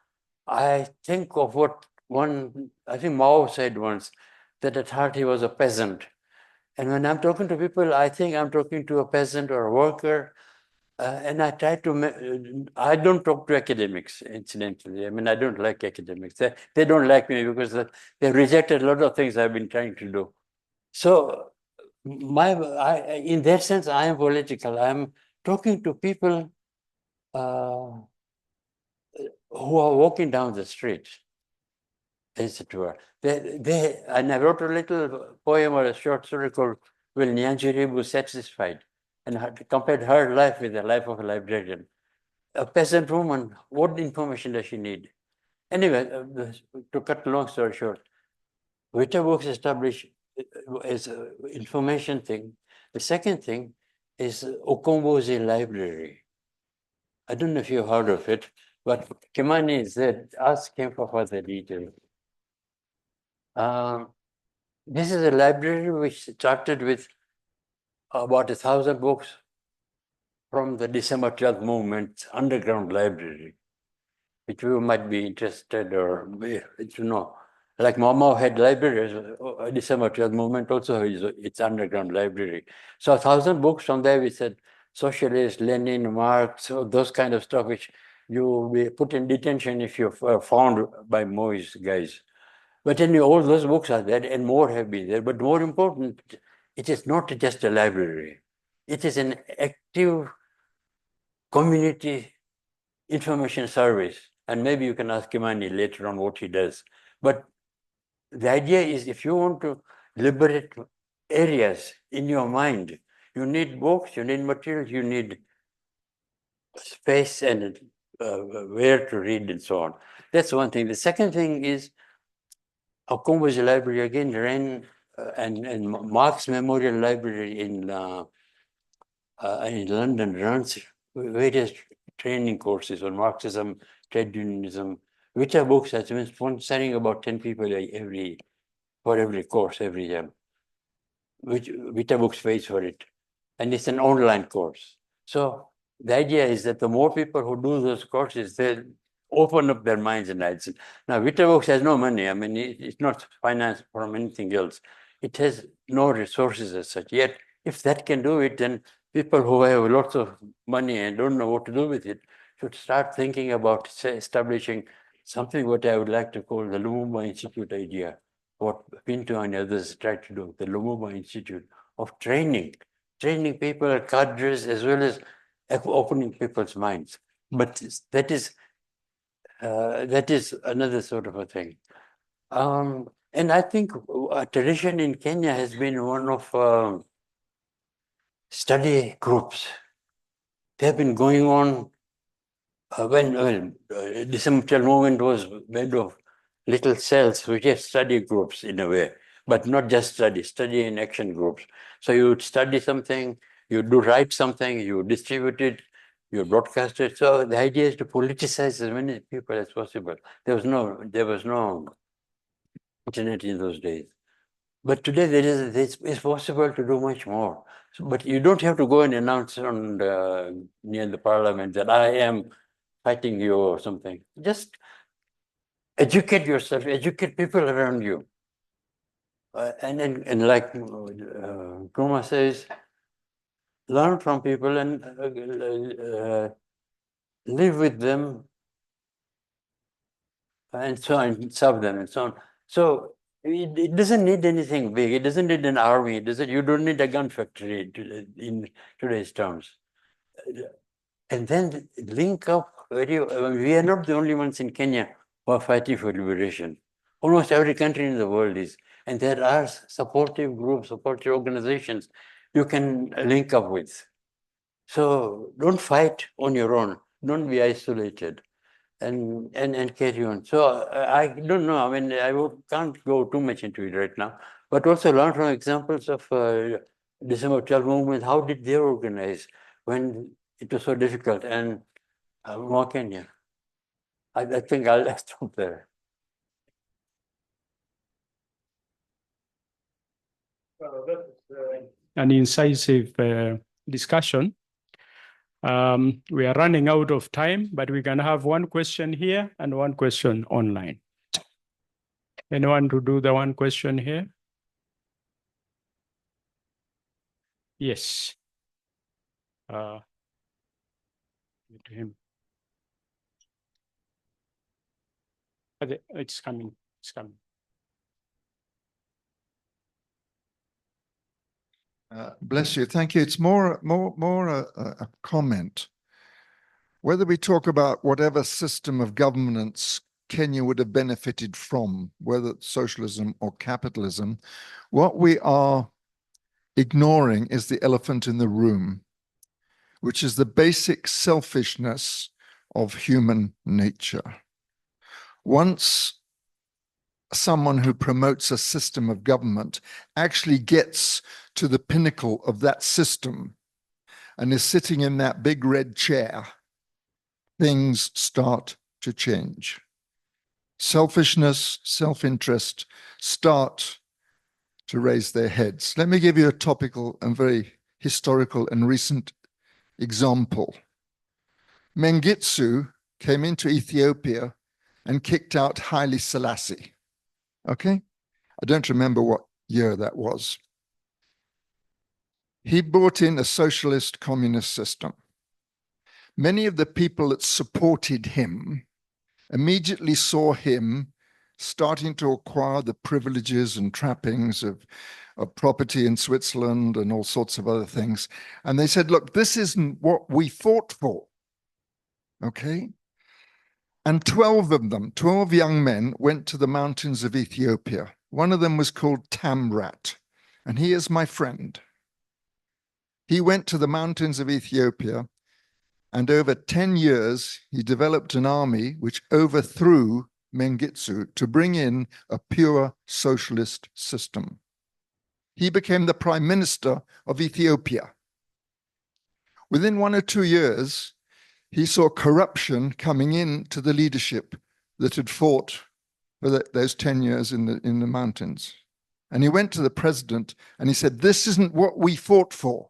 I think of what I think Mao said once, that at heart he was a peasant. And when I'm talking to people, I think I'm talking to a peasant or a worker. And I try to, I don't talk to academics, incidentally. I mean, I don't like academics. They don't like me because they rejected a lot of things I've been trying to do. So in that sense, I am political. I'm talking to people who are walking down the street, as it were. And I wrote a little poem or a short story called Will Nyanjiri Be Satisfied? And I compared her life with the life of a librarian. A peasant woman, what information does she need? Anyway, to cut a long story short, Vita Books established as an information thing. The second thing is Okombo's Library. I don't know if you've heard of it, but Kimani said, ask him for further details. This is a library which started with about 1,000 books from the December 12th movement underground library, which you might be interested or, you know, like Mao had libraries, December 12th movement also is its underground library. So 1,000 books from there, we said socialist, Lenin, Marx, so those kind of stuff, which you will be put in detention if you're found by Moi's guys. But anyway, all those books are there and more have been there. But more important, it is not just a library. It is an active community information service. And maybe you can ask Kimani later on what he does. But the idea is if you want to liberate areas in your mind, you need books, you need materials, you need space and where to read and so on. That's one thing. The second thing is Okombo's library again ran and Marx Memorial Library in London runs various training courses on Marxism, trade unionism. Vita Books has been sponsoring about 10 people for every course every year, which Vita Books pays for it. And it's an online course. So the idea is that the more people who do those courses, they open up their minds and eyes. Now, Vita Books has no money. I mean, it's not financed from anything else. It has no resources as such. Yet, if that can do it, then people who have lots of money and don't know what to do with it should start thinking about, say, establishing something what I would like to call the Lumumba Institute idea, what Pinto and others tried to do, the Lumumba Institute of training people, cadres, as well as opening people's minds. But that is another sort of a thing. And I think a tradition in Kenya has been one of study groups. They have been going on when December 12 movement was made of little cells, which are study groups in a way, but not just study in action groups. So you would study something, you do write something, you distribute it, you broadcast it. So the idea is to politicize as many people as possible. There was no internet in those days. But today it's possible to do much more. So, but you don't have to go and announce on near the parliament that I am fighting you or something. Just educate yourself, educate people around you. And like Kuma says, learn from people and live with them and so on, serve them and so on. So it doesn't need anything big. It doesn't need an army. You don't need a gun factory in today's terms. And then link up. We are not the only ones in Kenya who are fighting for liberation. Almost every country in the world is. And there are supportive groups, supportive organizations you can link up with. So don't fight on your own. Don't be isolated and carry on. So I don't know. I mean, can't go too much into it right now, but also learn from examples of December 12 movement. How did they organize when it was so difficult? And more Kenya. I think I'll stop there. An incisive discussion. We are running out of time, but we can have one question here and one question online. Anyone to do the one question here? Yes. To him. It's coming. It's coming. Bless you. Thank you. It's more a comment. Whether we talk about whatever system of governance Kenya would have benefited from, whether socialism or capitalism, what we are ignoring is the elephant in the room, which is the basic selfishness of human nature. Once someone who promotes a system of government actually gets to the pinnacle of that system and is sitting in that big red chair, things start to change. Selfishness, self-interest start to raise their heads. Let me give you a topical and very historical and recent example. Mengistu came into Ethiopia and kicked out Haile Selassie. Okay? I don't remember what year that was. He brought in a socialist communist system. Many of the people that supported him immediately saw him starting to acquire the privileges and trappings of property in Switzerland and all sorts of other things. And they said, look, this isn't what we fought for. Okay? And 12 of them, 12 young men, went to the mountains of Ethiopia. One of them was called Tamrat, and he is my friend. He went to the mountains of Ethiopia, and over 10 years, he developed an army which overthrew Mengistu to bring in a pure socialist system. He became the prime minister of Ethiopia. Within 1 or 2 years, he saw corruption coming into the leadership that had fought for those 10 years in the mountains. And he went to the president and he said, this isn't what we fought for.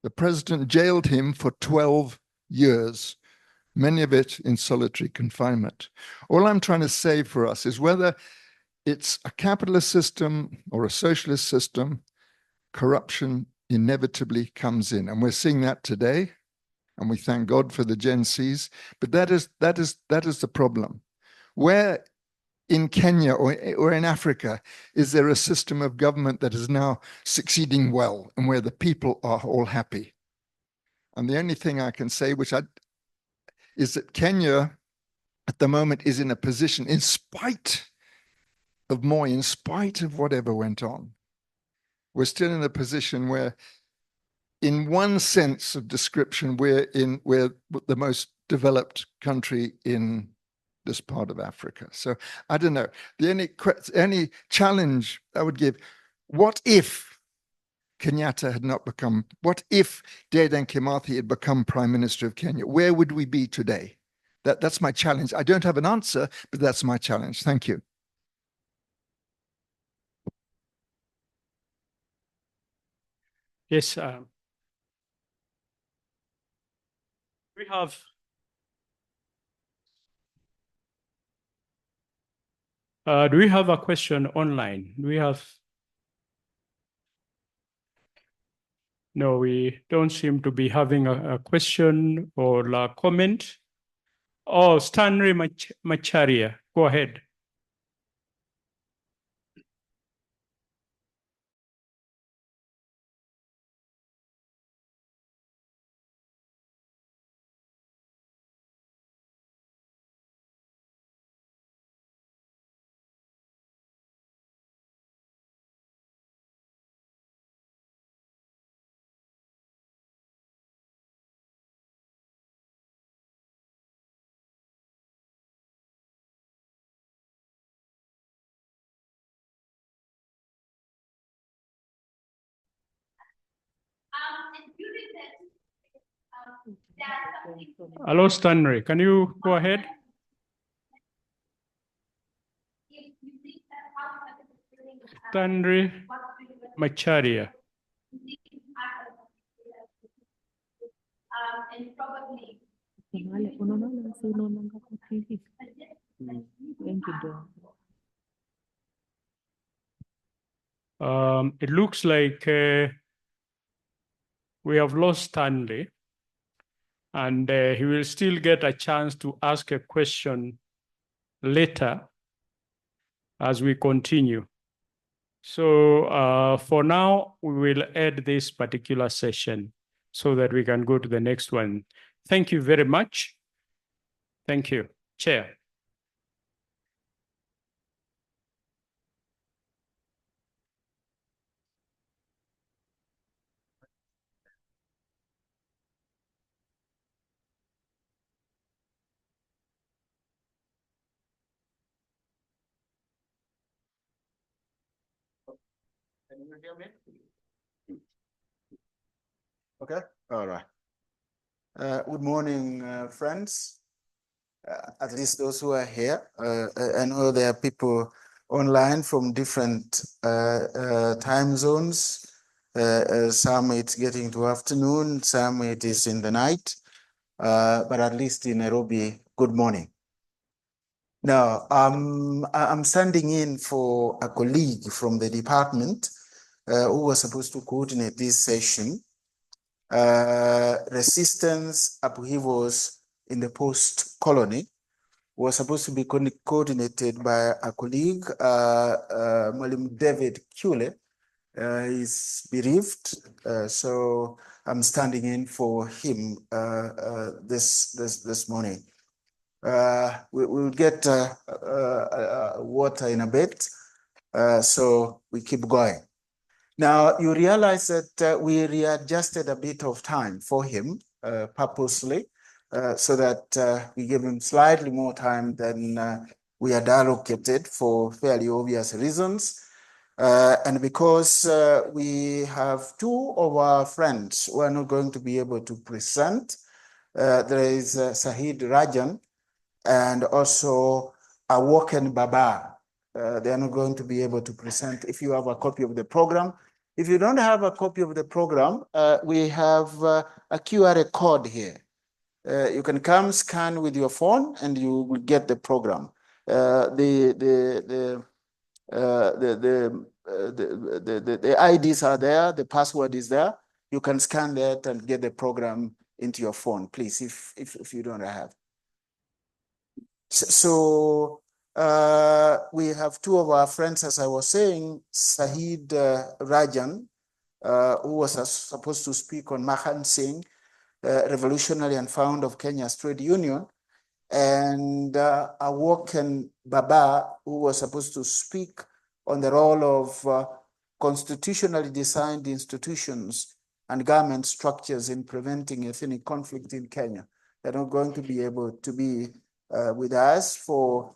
The president jailed him for 12 years, many of it in solitary confinement. All I'm trying to say for us is whether it's a capitalist system or a socialist system, corruption inevitably comes in. And we're seeing that today. And we thank God for the Gen Zs, but that is the problem. Where in Kenya or in Africa is there a system of government that is now succeeding well and where the people are all happy? And the only thing I can say, is that Kenya at the moment is in a position, in spite of Moi, in spite of whatever went on, we're still in a position where, in one sense of description, we're the most developed country in this part of Africa. So I don't know. The only challenge I would give, what if Kenyatta had not become, what if Dedan Kimathi had become Prime Minister of Kenya? Where would we be today? That's my challenge. I don't have an answer, but that's my challenge. Thank you. Yes, we have do we have a question online? Do we have? No, we don't seem to be having a question or a comment. Oh, Stanley Macharia, go ahead. Hello, Stanley, can you go ahead? Stanley Macharia. And probably. It looks like we have lost Stanley, and he will still get a chance to ask a question later as we continue. So for now, we will end this particular session so that we can go to the next one. Thank you very much. Thank you, Chair. Can you hear me? Okay, all right. Good morning, friends. At least those who are here. I know there are people online from different time zones. Some it's getting to afternoon, some it is in the night. But at least in Nairobi, good morning. Now, I'm standing in for a colleague from the department who was supposed to coordinate this session. Resistance upheavals in the post-colony was supposed to be coordinated by a colleague, Malim David Kule. Is bereaved, so I'm standing in for him this morning. We'll get water in a bit, so we keep going. Now, you realize that we readjusted a bit of time for him purposely, so that we give him slightly more time than we had allocated for fairly obvious reasons. And because we have two of our friends who are not going to be able to present, there is Sahid Rajan and also Awoken Baba. They are not going to be able to present. If you have a copy of the program, if you don't have a copy of the program, we have a QR code here. You can come scan with your phone and you will get the program. The IDs are there, the password is there. You can scan that and get the program into your phone, please, if you don't have. So we have two of our friends, as I was saying, Sahid Rajan, who was supposed to speak on Mahan Singh, revolutionary and founder of Kenya's trade union, and Awoken Baba, who was supposed to speak on the role of constitutionally designed institutions and government structures in preventing ethnic conflict in Kenya. They're not going to be able to be with us for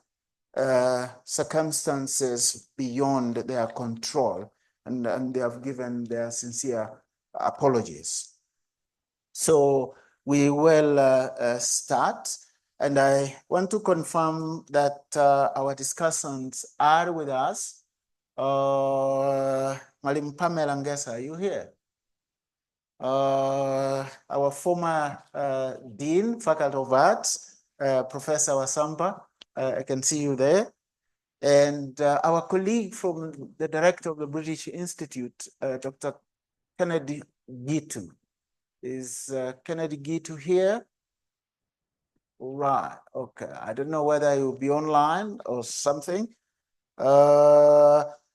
circumstances beyond their control, and they have given their sincere apologies. So we will start, and I want to confirm that our discussants are with us. Malim Pamela Ngesa, are you here? our former Dean, Faculty of Arts, Professor Wasampa, I can see you there. And our colleague from the director of the British Institute, Dr. Kennedy Gitu. Is Kennedy Gitu here? Right, okay. I don't know whether you'll be online or something.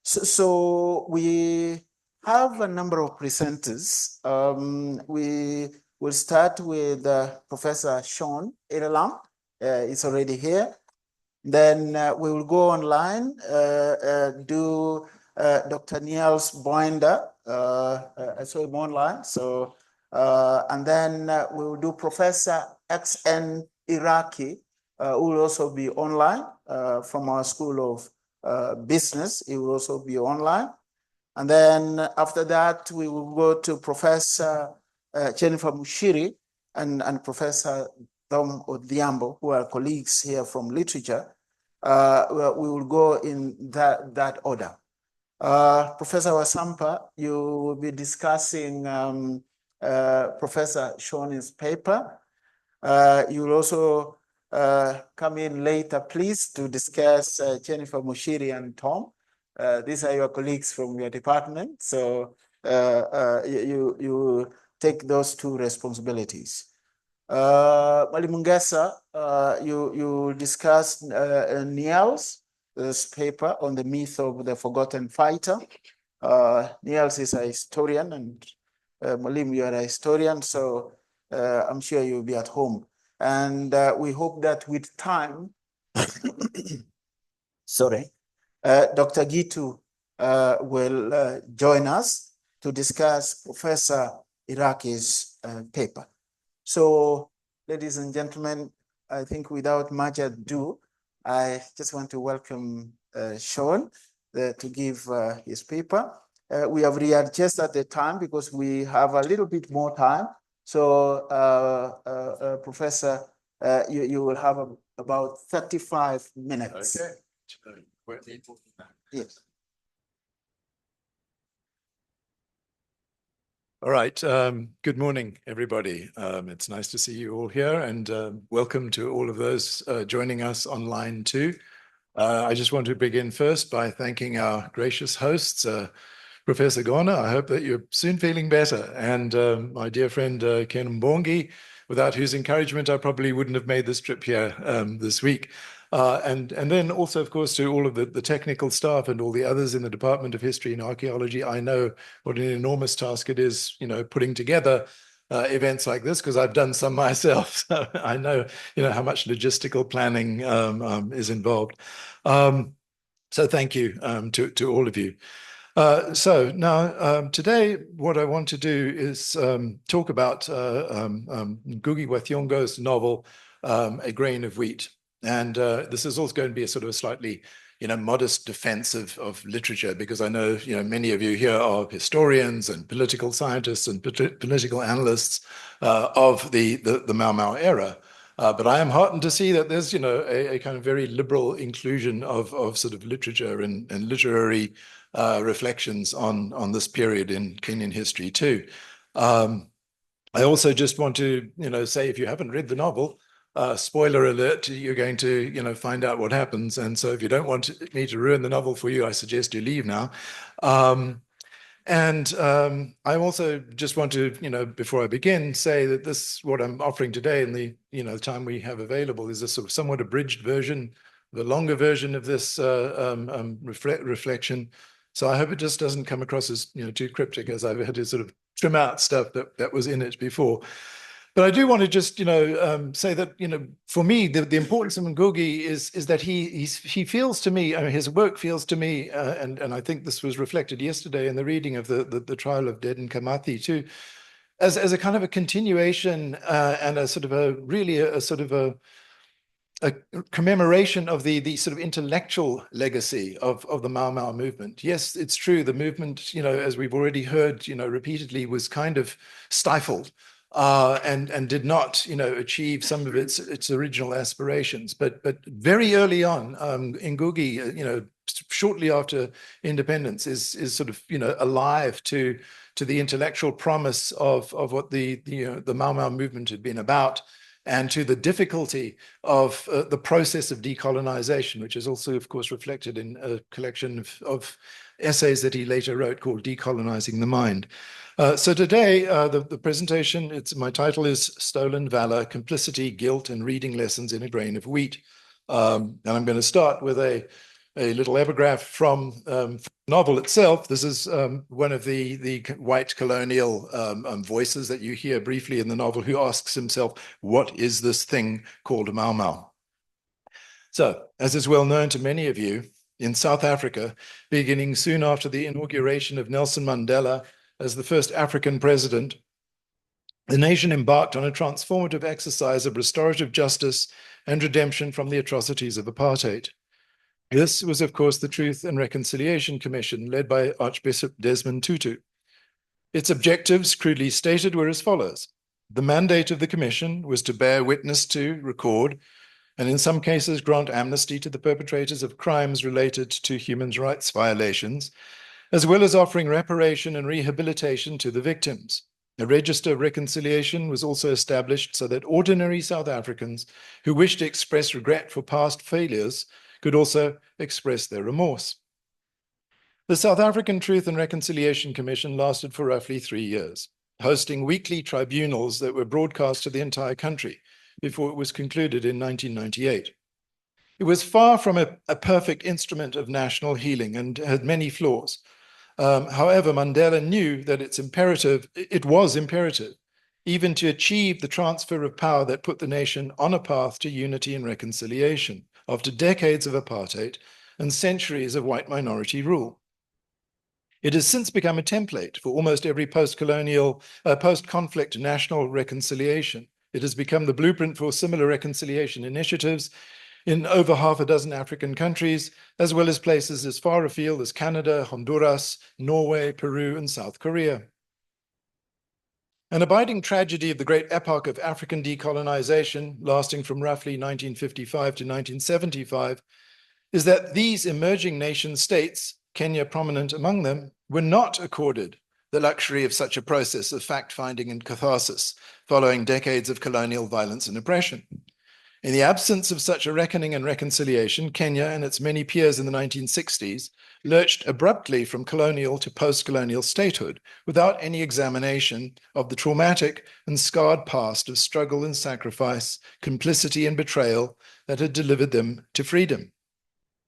So we have a number of presenters. We will start with Professor Sean Ireland. He's already here. Then we will go online, do Dr. Niels Boinder. I saw him online. So, and then we will do Professor XN Iraqi, who will also be online from our School of Business. He will also be online. And then after that, we will go to Professor Jennifer Mushiri and Professor Dom Odhiambo, who are colleagues here from literature. We will go in that order. Professor Wasampa, you will be discussing Professor Shoni's paper. You will also come in later, please, to discuss Jennifer Mushiri and Tom. These are your colleagues from your department, so you take those two responsibilities. Mwalimu Ngesa, you discussed Niels' paper on the myth of the forgotten fighter. Niels is a historian, and Mwalimu, you are a historian, so I'm sure you'll be at home. And we hope that with time, sorry, Dr. Gitu will join us to discuss Professor Iraqi's paper. So, ladies and gentlemen, I think without much ado, I just want to welcome Sean to give his paper. We have readjusted the time because we have a little bit more time. So, Professor, you will have about 35 minutes. Okay. Yes. All right. Good morning, everybody. It's nice to see you all here, and welcome to all of those joining us online too. I just want to begin first by thanking our gracious hosts, Professor Gona. I hope that you're soon feeling better, and my dear friend Ken Mbongi, without whose encouragement I probably wouldn't have made this trip here this week. And then also, of course, to all of the technical staff and all the others in the Department of History and Archaeology. I know what an enormous task it is, putting together events like this, because I've done some myself. So I know, how much logistical planning is involved. So thank you to all of you. So now, today, what I want to do is talk about Ngugi wa Thiong'o's novel, A Grain of Wheat. And this is also going to be a sort of a slightly, modest defense of literature, because I know, many of you here are historians and political scientists and political analysts of the Mau Mau era. But I am heartened to see that there's, a kind of very liberal inclusion of sort of literature and literary reflections on this period in Kenyan history too. I also just want to, say, if you haven't read the novel, spoiler alert, you're going to, find out what happens. And so if you don't want me to ruin the novel for you, I suggest you leave now. I also just want to, before I begin, say that what I'm offering today in the, time we have available is a sort of somewhat abridged version, the longer version of this reflection. So I hope it just doesn't come across as, too cryptic, as I've had to sort of trim out stuff that was in it before. But I do want to just, say that, for me, the importance of Ngugi is that he feels to me, his work feels to me, and I think this was reflected yesterday in the reading of the trial of Dedan Kimathi too, as a kind of a continuation and a sort of a commemoration of the sort of intellectual legacy of the Mau Mau movement. Yes, it's true. The movement, as we've already heard, repeatedly, was kind of stifled. And did not, achieve some of its original aspirations. But very early on, Ngugi, shortly after independence, is sort of, alive to to the intellectual promise of what the Mau Mau movement had been about, and to the difficulty of the process of decolonization, which is also, of course, reflected in a collection of essays that he later wrote called Decolonizing the Mind. So today, the presentation, my title is Stolen Valor, Complicity, Guilt, and Reading Lessons in a Grain of Wheat. And I'm going to start with a little epigraph from the novel itself. This is one of the white colonial voices that you hear briefly in the novel, who asks himself, what is this thing called Mau Mau? So, as is well known to many of you, in South Africa, beginning soon after the inauguration of Nelson Mandela as the first African president, the nation embarked on a transformative exercise of restorative justice and redemption from the atrocities of apartheid. This was, of course, the Truth and Reconciliation Commission, led by Archbishop Desmond Tutu. Its objectives, crudely stated, were as follows. The mandate of the commission was to bear witness to, record, and in some cases grant amnesty to the perpetrators of crimes related to human rights violations, as well as offering reparation and rehabilitation to the victims. A register of reconciliation was also established so that ordinary South Africans who wished to express regret for past failures could also express their remorse. The South African Truth and Reconciliation Commission lasted for roughly 3 years, hosting weekly tribunals that were broadcast to the entire country before it was concluded in 1998. It was far from a perfect instrument of national healing and had many flaws. However, Mandela knew that it was imperative, even to achieve the transfer of power that put the nation on a path to unity and reconciliation after decades of apartheid and centuries of white minority rule. It has since become a template for almost every post-conflict national reconciliation. It has become the blueprint for similar reconciliation initiatives in over half a dozen African countries, as well as places as far afield as Canada, Honduras, Norway, Peru, and South Korea. An abiding tragedy of the great epoch of African decolonization, lasting from roughly 1955 to 1975, is that these emerging nation states, Kenya prominent among them, were not accorded the luxury of such a process of fact-finding and catharsis following decades of colonial violence and oppression. In the absence of such a reckoning and reconciliation, Kenya and its many peers in the 1960s lurched abruptly from colonial to post-colonial statehood without any examination of the traumatic and scarred past of struggle and sacrifice, complicity and betrayal that had delivered them to freedom.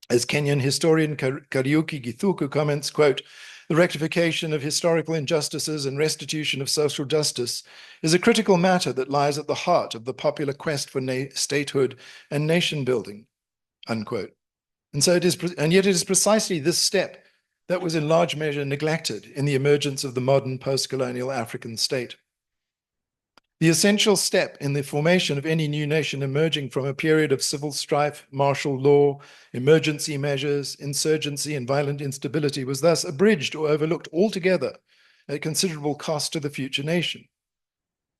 As Kenyan historian Kariuki Githuku comments, quote, the rectification of historical injustices and restitution of social justice is a critical matter that lies at the heart of the popular quest for statehood and nation building, unquote. And yet it is precisely this step that was in large measure neglected in the emergence of the modern post-colonial African state. The essential step in the formation of any new nation emerging from a period of civil strife, martial law, emergency measures, insurgency, and violent instability was thus abridged or overlooked altogether at considerable cost to the future nation.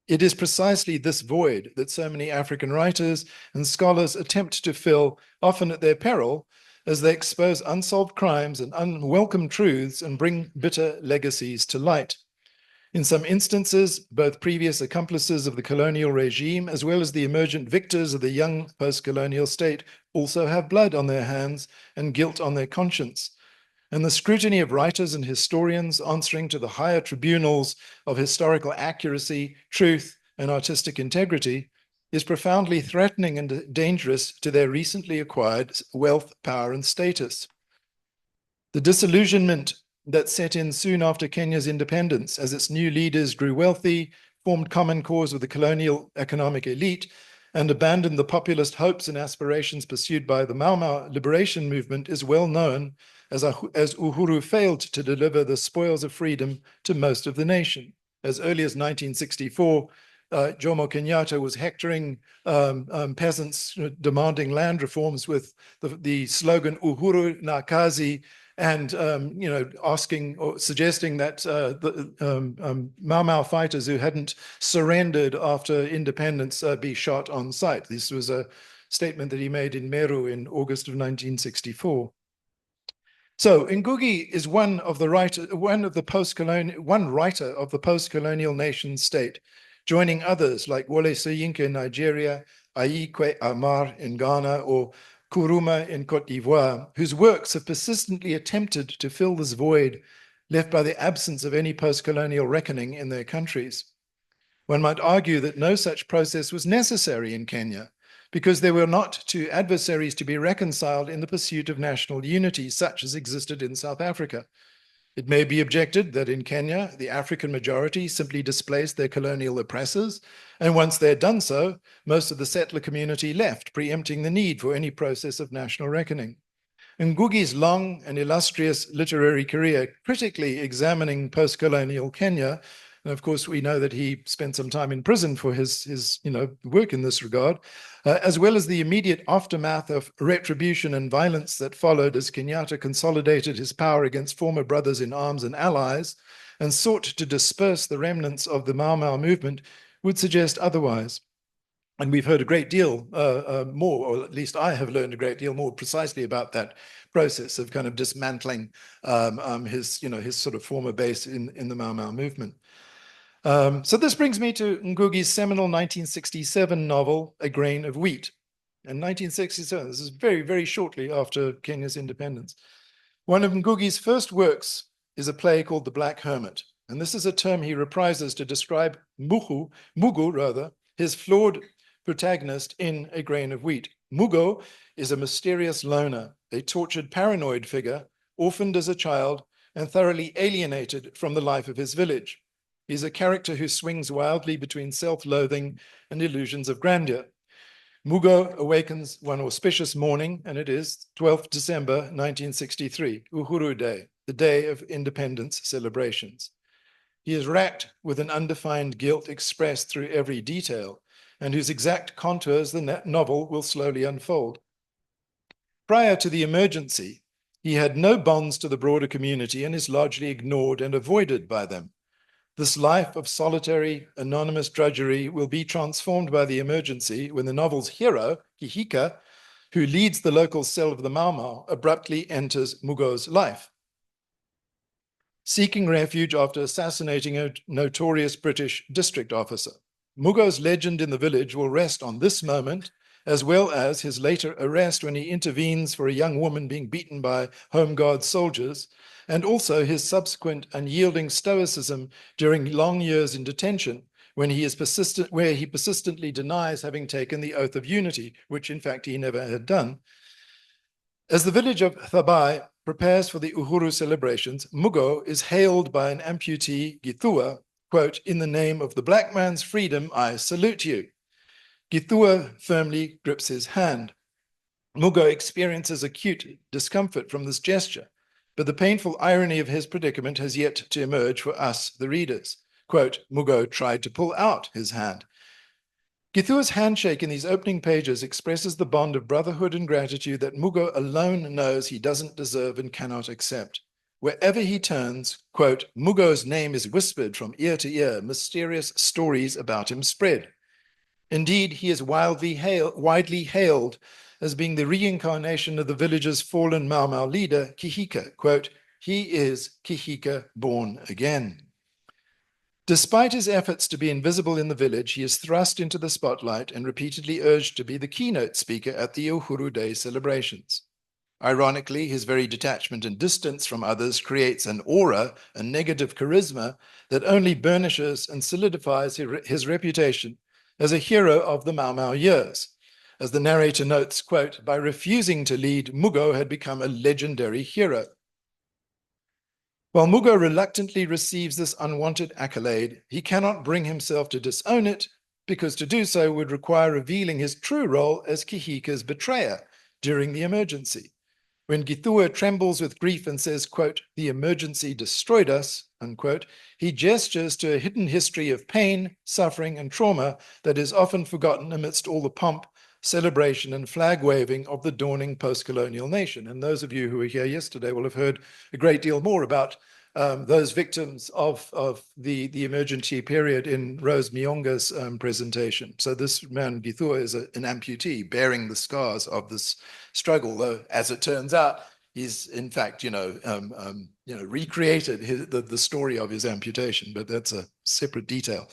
It is precisely this void that so many African writers and scholars attempt to fill, often at their peril, as they expose unsolved crimes and unwelcome truths and bring bitter legacies to light. In some instances, both previous accomplices of the colonial regime as well as the emergent victors of the young post-colonial state also have blood on their hands and guilt on their conscience. And the scrutiny of writers and historians answering to the higher tribunals of historical accuracy, truth, and artistic integrity is profoundly threatening and dangerous to their recently acquired wealth, power, and status. The disillusionment that set in soon after Kenya's independence as its new leaders grew wealthy, formed common cause with the colonial economic elite, and abandoned the populist hopes and aspirations pursued by the Mau Mau liberation movement is well known, as Uhuru failed to deliver the spoils of freedom to most of the nation. As early as 1964, Jomo Kenyatta was hectoring peasants demanding land reforms with the slogan Uhuru na Kazi, and asking or suggesting that the Mau Mau fighters who hadn't surrendered after independence be shot on sight. This was a statement that he made in Meru in August of 1964. So Ngugi is one writer of the post-colonial nation state, joining others like Wole Soyinka in Nigeria, Aikwe Amar in Ghana, or Kuruma in Cote d'Ivoire, whose works have persistently attempted to fill this void left by the absence of any post-colonial reckoning in their countries. One might argue that no such process was necessary in Kenya, because there were not two adversaries to be reconciled in the pursuit of national unity, such as existed in South Africa. It may be objected that in Kenya, the African majority simply displaced their colonial oppressors, and once they had done so, most of the settler community left, preempting the need for any process of national reckoning. Ngugi's long and illustrious literary career critically examining post-colonial Kenya, and of course we know that he spent some time in prison for his work in this regard, as well as the immediate aftermath of retribution and violence that followed as Kenyatta consolidated his power against former brothers in arms and allies and sought to disperse the remnants of the Mau Mau movement, would suggest otherwise. And we've heard a great deal more, or at least I have learned a great deal more precisely about that process of kind of dismantling his sort of former base in the Mau Mau movement. So this brings me to Ngugi's seminal 1967 novel, A Grain of Wheat. In 1967, this is very, very shortly after Kenya's independence. One of Ngugi's first works is a play called The Black Hermit. And this is a term he reprises to describe Mugu, his flawed protagonist in A Grain of Wheat. Mugo is a mysterious loner, a tortured paranoid figure, orphaned as a child and thoroughly alienated from the life of his village. He's a character who swings wildly between self-loathing and illusions of grandeur. Mugo awakens one auspicious morning, and it is 12th December 1963, Uhuru Day, the day of independence celebrations. He is racked with an undefined guilt expressed through every detail, and whose exact contours the novel will slowly unfold. Prior to the emergency, he had no bonds to the broader community and is largely ignored and avoided by them. This life of solitary, anonymous drudgery will be transformed by the emergency when the novel's hero, Kihika, who leads the local cell of the Mau Mau, abruptly enters Mugo's life. Seeking refuge after assassinating a notorious British district officer, Mugo's legend in the village will rest on this moment, as well as his later arrest when he intervenes for a young woman being beaten by Home Guard soldiers, and also his subsequent unyielding stoicism during long years in detention, where he persistently denies having taken the oath of unity, which in fact he never had done. As the village of Thabai prepares for the Uhuru celebrations, Mugo is hailed by an amputee, Githua, quote, "In the name of the black man's freedom, I salute you." Githua firmly grips his hand. Mugo experiences acute discomfort from this gesture, but the painful irony of his predicament has yet to emerge for us, the readers. Quote, Mugo tried to pull out his hand. Githua's handshake in these opening pages expresses the bond of brotherhood and gratitude that Mugo alone knows he doesn't deserve and cannot accept. Wherever he turns, quote, Mugo's name is whispered from ear to ear, mysterious stories about him spread. Indeed, he is widely hailed as being the reincarnation of the village's fallen Mau Mau leader, Kihika. Quote, he is Kihika born again. Despite his efforts to be invisible in the village, he is thrust into the spotlight and repeatedly urged to be the keynote speaker at the Uhuru Day celebrations. Ironically, his very detachment and distance from others creates an aura, a negative charisma that only burnishes and solidifies his reputation as a hero of the Mau Mau years. As the narrator notes, quote, by refusing to lead, Mugo had become a legendary hero. While Mugo reluctantly receives this unwanted accolade, he cannot bring himself to disown it, because to do so would require revealing his true role as Kihika's betrayer during the emergency. When Githua trembles with grief and says, quote, the emergency destroyed us, unquote, he gestures to a hidden history of pain, suffering, and trauma that is often forgotten amidst all the pomp, celebration, and flag waving of the dawning post-colonial nation. And those of you who were here yesterday will have heard a great deal more about those victims of the emergency period in Rose Mionga's presentation. So this man, Githua, is an amputee bearing the scars of this struggle, though, as it turns out, he's in fact, recreated the story of his amputation, but that's a separate detail.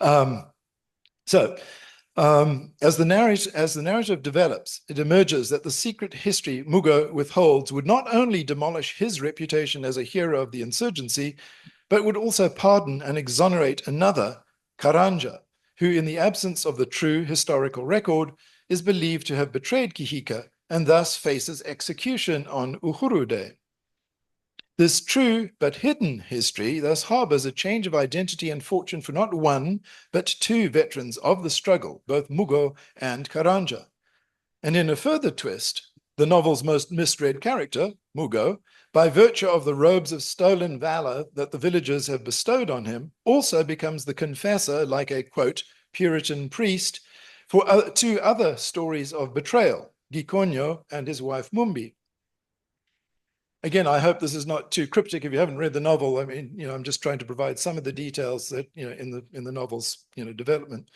As the narrative develops, it emerges that the secret history Mugo withholds would not only demolish his reputation as a hero of the insurgency, but would also pardon and exonerate another, Karanja, who in the absence of the true historical record is believed to have betrayed Kihika and thus faces execution on Uhuru Day. This true but hidden history thus harbors a change of identity and fortune for not one, but two veterans of the struggle, both Mugo and Karanja. And in a further twist, the novel's most misread character, Mugo, by virtue of the robes of stolen valor that the villagers have bestowed on him, also becomes the confessor, like a, quote, Puritan priest, for two other stories of betrayal, Gikonyo and his wife Mumbi. Again, I hope this is not too cryptic. If you haven't read the novel, I mean, I'm just trying to provide some of the details that, in the novel's, development.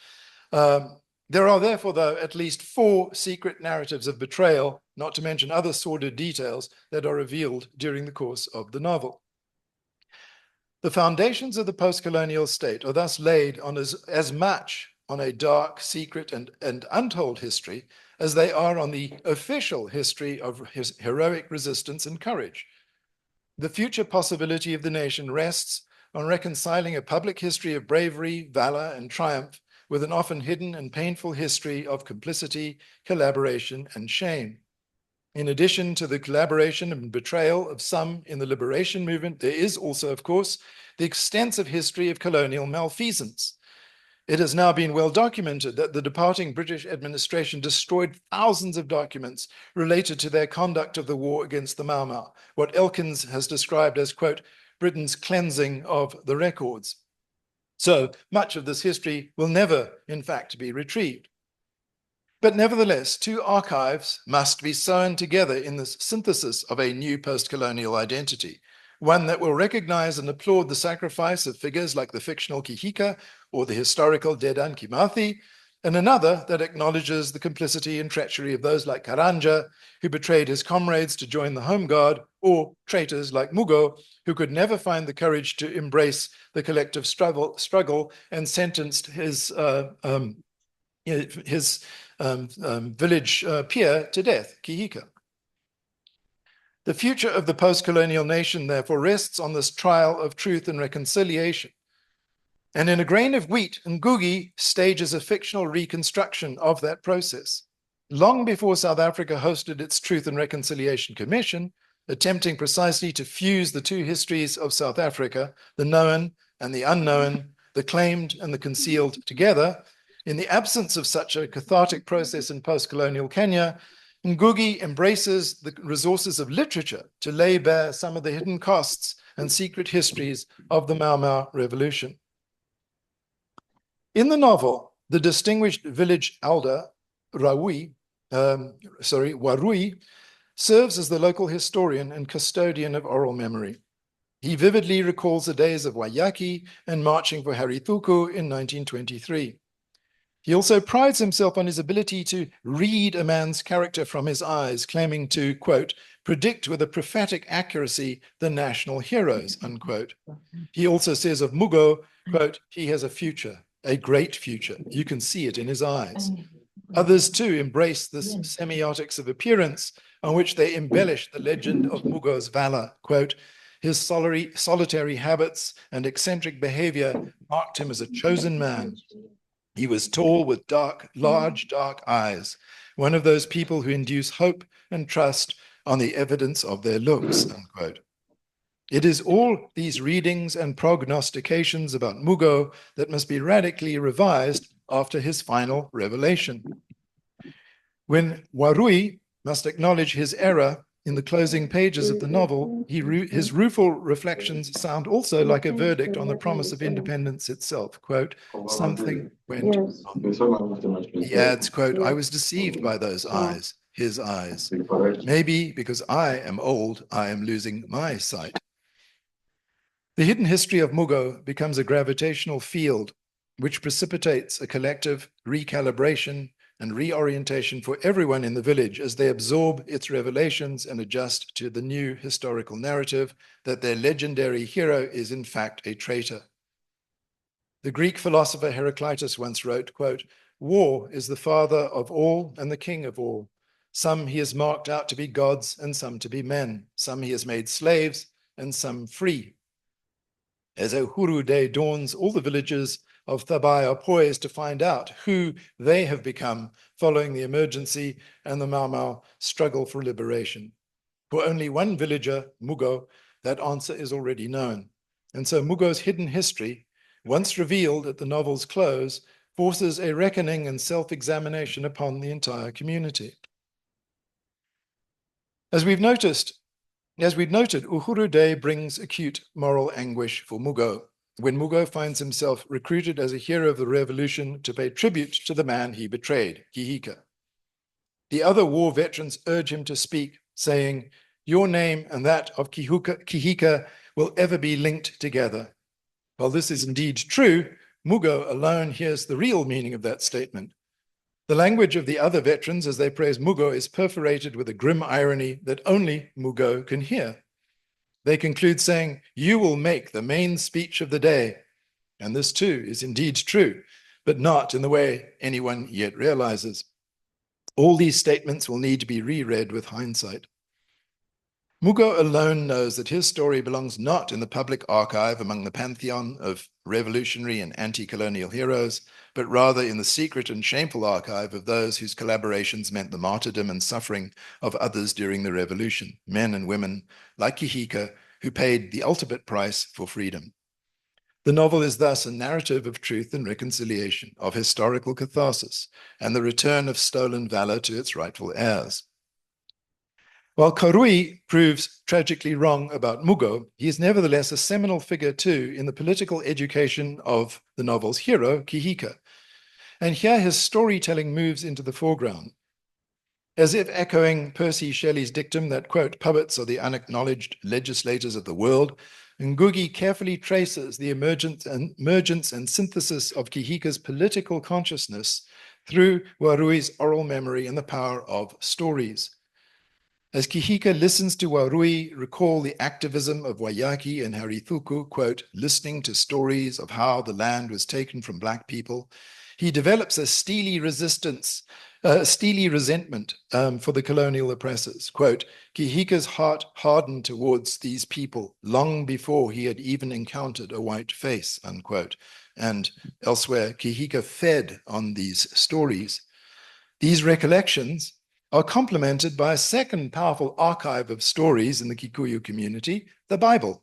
There are therefore, though, at least 4 secret narratives of betrayal, not to mention other sordid details that are revealed during the course of the novel. The foundations of the post-colonial state are thus laid on as much on a dark, secret, and untold history as they are on the official history of his heroic resistance and courage. The future possibility of the nation rests on reconciling a public history of bravery, valor, and triumph with an often hidden and painful history of complicity, collaboration, and shame. In addition to the collaboration and betrayal of some in the liberation movement, there is also, of course, the extensive history of colonial malfeasance. It has now been well documented that the departing British administration destroyed thousands of documents related to their conduct of the war against the Mau Mau, what Elkins has described as, quote, Britain's cleansing of the records. So much of this history will never, in fact, be retrieved. But nevertheless, 2 archives must be sewn together in this synthesis of a new post-colonial identity, one that will recognize and applaud the sacrifice of figures like the fictional Kihika or the historical Dedan Kimathi, and another that acknowledges the complicity and treachery of those like Karanja, who betrayed his comrades to join the Home Guard, or traitors like Mugo, who could never find the courage to embrace the collective struggle and sentenced his village peer to death, Kihika. The future of the post-colonial nation, therefore, rests on this trial of truth and reconciliation. And in A Grain of Wheat, Ngugi stages a fictional reconstruction of that process. Long before South Africa hosted its Truth and Reconciliation Commission, attempting precisely to fuse the 2 histories of South Africa, the known and the unknown, the claimed and the concealed together, in the absence of such a cathartic process in post-colonial Kenya, Ngugi embraces the resources of literature to lay bare some of the hidden costs and secret histories of the Mau Mau Revolution. In the novel, the distinguished village elder, Warui, serves as the local historian and custodian of oral memory. He vividly recalls the days of Waiyaki and marching for Harry Thuku in 1923. He also prides himself on his ability to read a man's character from his eyes, claiming to, quote, predict with a prophetic accuracy the national heroes, unquote. He also says of Mugo, quote, he has a future, a great future. You can see it in his eyes. Others too embrace this semiotics of appearance on which they embellish the legend of Mugo's valor, quote, his solitary habits and eccentric behavior marked him as a chosen man. He was tall with large dark eyes, one of those people who induce hope and trust on the evidence of their looks, unquote. It is all these readings and prognostications about Mugo that must be radically revised after his final revelation. When Warui must acknowledge his error in the closing pages of the novel, his rueful reflections sound also like a verdict on the promise of independence itself. Quote, something went wrong. He adds, quote, I was deceived by those eyes, his eyes. Maybe because I am old, I am losing my sight. The hidden history of Mugo becomes a gravitational field which precipitates a collective recalibration, and reorientation for everyone in the village as they absorb its revelations and adjust to the new historical narrative that their legendary hero is in fact a traitor. The Greek philosopher Heraclitus once wrote, quote, "War is the father of all and the king of all. Some he has marked out to be gods and some to be men. Some he has made slaves and some free." As Uhuru Day dawns, all the villagers of Thabai are poised to find out who they have become following the emergency and the Mau Mau struggle for liberation. For only one villager, Mugo, that answer is already known. And so Mugo's hidden history, once revealed at the novel's close, forces a reckoning and self-examination upon the entire community. As we've noted, Uhuru Day brings acute moral anguish for Mugo, when Mugo finds himself recruited as a hero of the revolution to pay tribute to the man he betrayed, Kihika. The other war veterans urge him to speak, saying, "Your name and that of Kihika will ever be linked together." While this is indeed true, Mugo alone hears the real meaning of that statement. The language of the other veterans as they praise Mugo is perforated with a grim irony that only Mugo can hear. They conclude saying, "You will make the main speech of the day." And this too is indeed true, but not in the way anyone yet realizes. All these statements will need to be reread with hindsight. Mugo alone knows that his story belongs not in the public archive among the pantheon of revolutionary and anti-colonial heroes, but rather in the secret and shameful archive of those whose collaborations meant the martyrdom and suffering of others during the revolution, men and women like Kihika, who paid the ultimate price for freedom. The novel is thus a narrative of truth and reconciliation, of historical catharsis, and the return of stolen valor to its rightful heirs. While Karui proves tragically wrong about Mugo, he is nevertheless a seminal figure too in the political education of the novel's hero, Kihika. And here his storytelling moves into the foreground. As if echoing Percy Shelley's dictum that, quote, "Poets are the unacknowledged legislators of the world," Ngugi carefully traces the emergence and synthesis of Kihika's political consciousness through Warui's oral memory and the power of stories. As Kihika listens to Warui recall the activism of Wayaki and Harithuku, quote, "listening to stories of how the land was taken from Black people," he develops a steely resentment for the colonial oppressors. Quote, "Kihika's heart hardened towards these people long before he had even encountered a white face," unquote. And elsewhere, Kihika fed on these stories. These recollections are complemented by a second powerful archive of stories in the Kikuyu community, the Bible.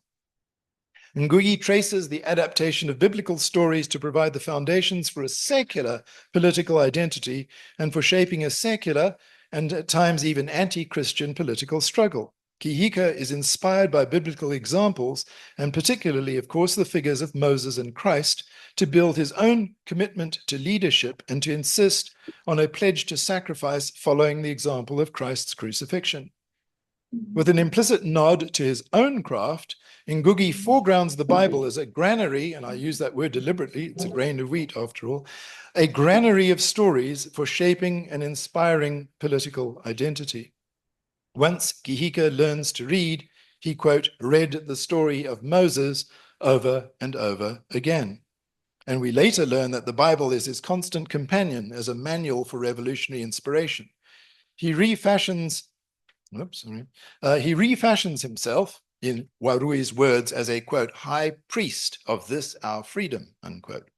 Ngugi traces the adaptation of biblical stories to provide the foundations for a secular political identity and for shaping a secular and at times even anti-Christian political struggle. Kihika is inspired by biblical examples, and particularly, of course, the figures of Moses and Christ, to build his own commitment to leadership and to insist on a pledge to sacrifice following the example of Christ's crucifixion. With an implicit nod to his own craft, Ngugi foregrounds the Bible as a granary, and I use that word deliberately, it's a grain of wheat after all, a granary of stories for shaping and inspiring political identity. Once Kihika learns to read, he, quote, "read the story of Moses over and over again." And we later learn that the Bible is his constant companion as a manual for revolutionary inspiration. He refashions himself, in Warui's words, as a, quote, "high priest of this our freedom," unquote.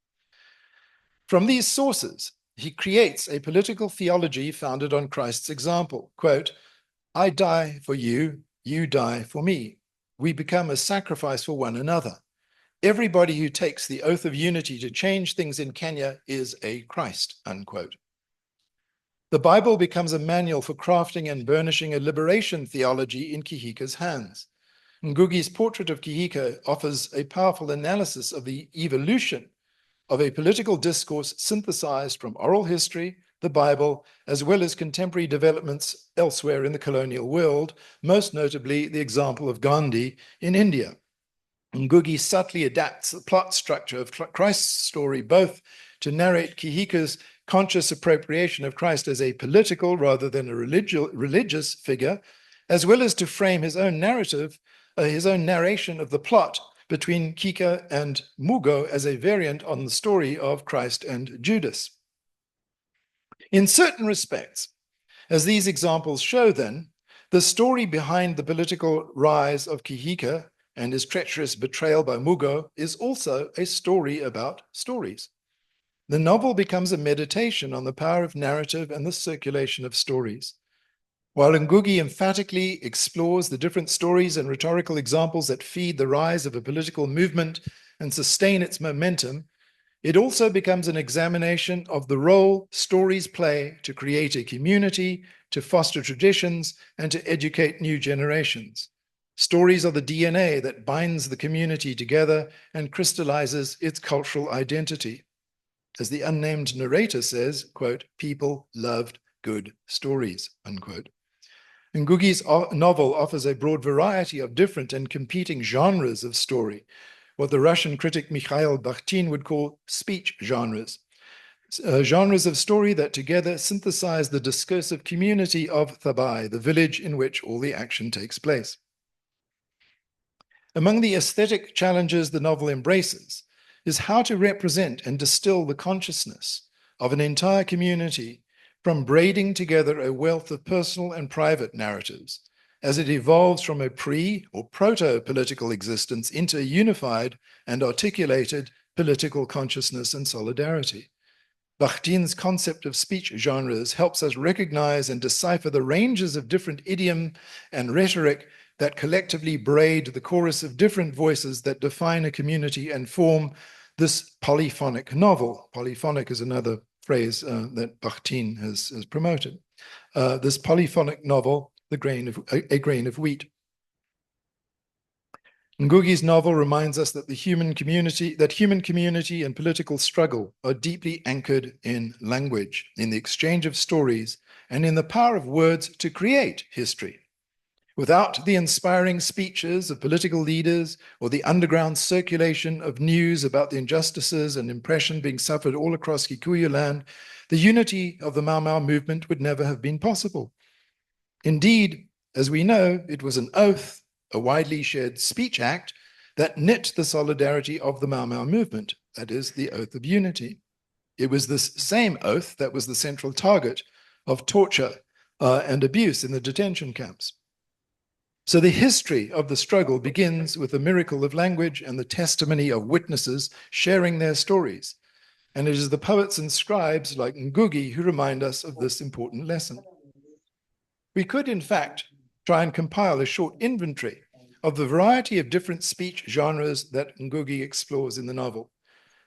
From these sources, he creates a political theology founded on Christ's example, quote, "I die for you, you die for me. We become a sacrifice for one another. Everybody who takes the oath of unity to change things in Kenya is a Christ," unquote. The Bible becomes a manual for crafting and burnishing a liberation theology in Kihika's hands. Ngugi's portrait of Kihika offers a powerful analysis of the evolution of a political discourse synthesized from oral history, the Bible, as well as contemporary developments elsewhere in the colonial world, most notably the example of Gandhi in India. Ngugi subtly adapts the plot structure of Christ's story both to narrate Kihika's conscious appropriation of Christ as a political rather than a religious figure, as well as to frame his own narrative, his own narration of the plot between Kika and Mugo as a variant on the story of Christ and Judas. In certain respects, as these examples show then, the story behind the political rise of Kihika and his treacherous betrayal by Mugo is also a story about stories. The novel becomes a meditation on the power of narrative and the circulation of stories. While Ngugi emphatically explores the different stories and rhetorical examples that feed the rise of a political movement and sustain its momentum, it also becomes an examination of the role stories play to create a community, to foster traditions, and to educate new generations. Stories are the DNA that binds the community together and crystallizes its cultural identity. As the unnamed narrator says, quote, "People loved good stories," unquote. Ngugi's novel offers a broad variety of different and competing genres of story, what the Russian critic Mikhail Bakhtin would call speech genres. Genres of story that together synthesize the discursive community of Thabai, the village in which all the action takes place. Among the aesthetic challenges the novel embraces is how to represent and distill the consciousness of an entire community from braiding together a wealth of personal and private narratives as it evolves from a pre- or proto-political existence into a unified and articulated political consciousness and solidarity. Bakhtin's concept of speech genres helps us recognize and decipher the ranges of different idiom and rhetoric that collectively braid the chorus of different voices that define a community and form this polyphonic novel. Polyphonic is another phrase that Bakhtin has promoted. This polyphonic novel, a grain of wheat. Ngugi's novel reminds us that human community and political struggle are deeply anchored in language, in the exchange of stories, and in the power of words to create history. Without the inspiring speeches of political leaders or the underground circulation of news about the injustices and oppression being suffered all across Kikuyu land, the unity of the Mau Mau movement would never have been possible. Indeed, as we know, it was an oath, a widely shared speech act, that knit the solidarity of the Mau Mau movement, that is, the oath of unity. It was this same oath that was the central target of torture and abuse in the detention camps. So the history of the struggle begins with the miracle of language and the testimony of witnesses sharing their stories. And it is the poets and scribes like Ngugi who remind us of this important lesson. We could, in fact, try and compile a short inventory of the variety of different speech genres that Ngugi explores in the novel.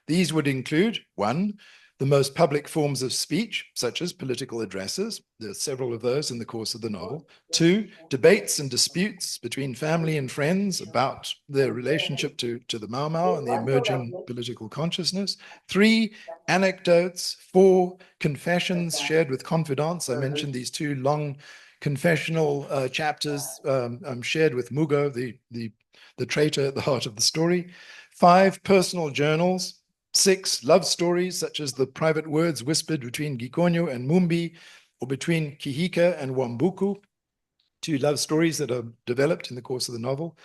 These would include, 1, the most public forms of speech, such as political addresses. There are several of those in the course of the novel. 2, debates and disputes between family and friends about their relationship to the Mau Mau and the emerging political consciousness. 3, anecdotes. 4, confessions shared with confidants. I mentioned these 2 long confessional chapters shared with Mugo, the traitor at the heart of the story. 5, personal journals. 6, love stories, such as the private words whispered between Gikonyo and Mumbi, or between Kihika and Wambuku, 2 love stories that are developed in the course of the novel.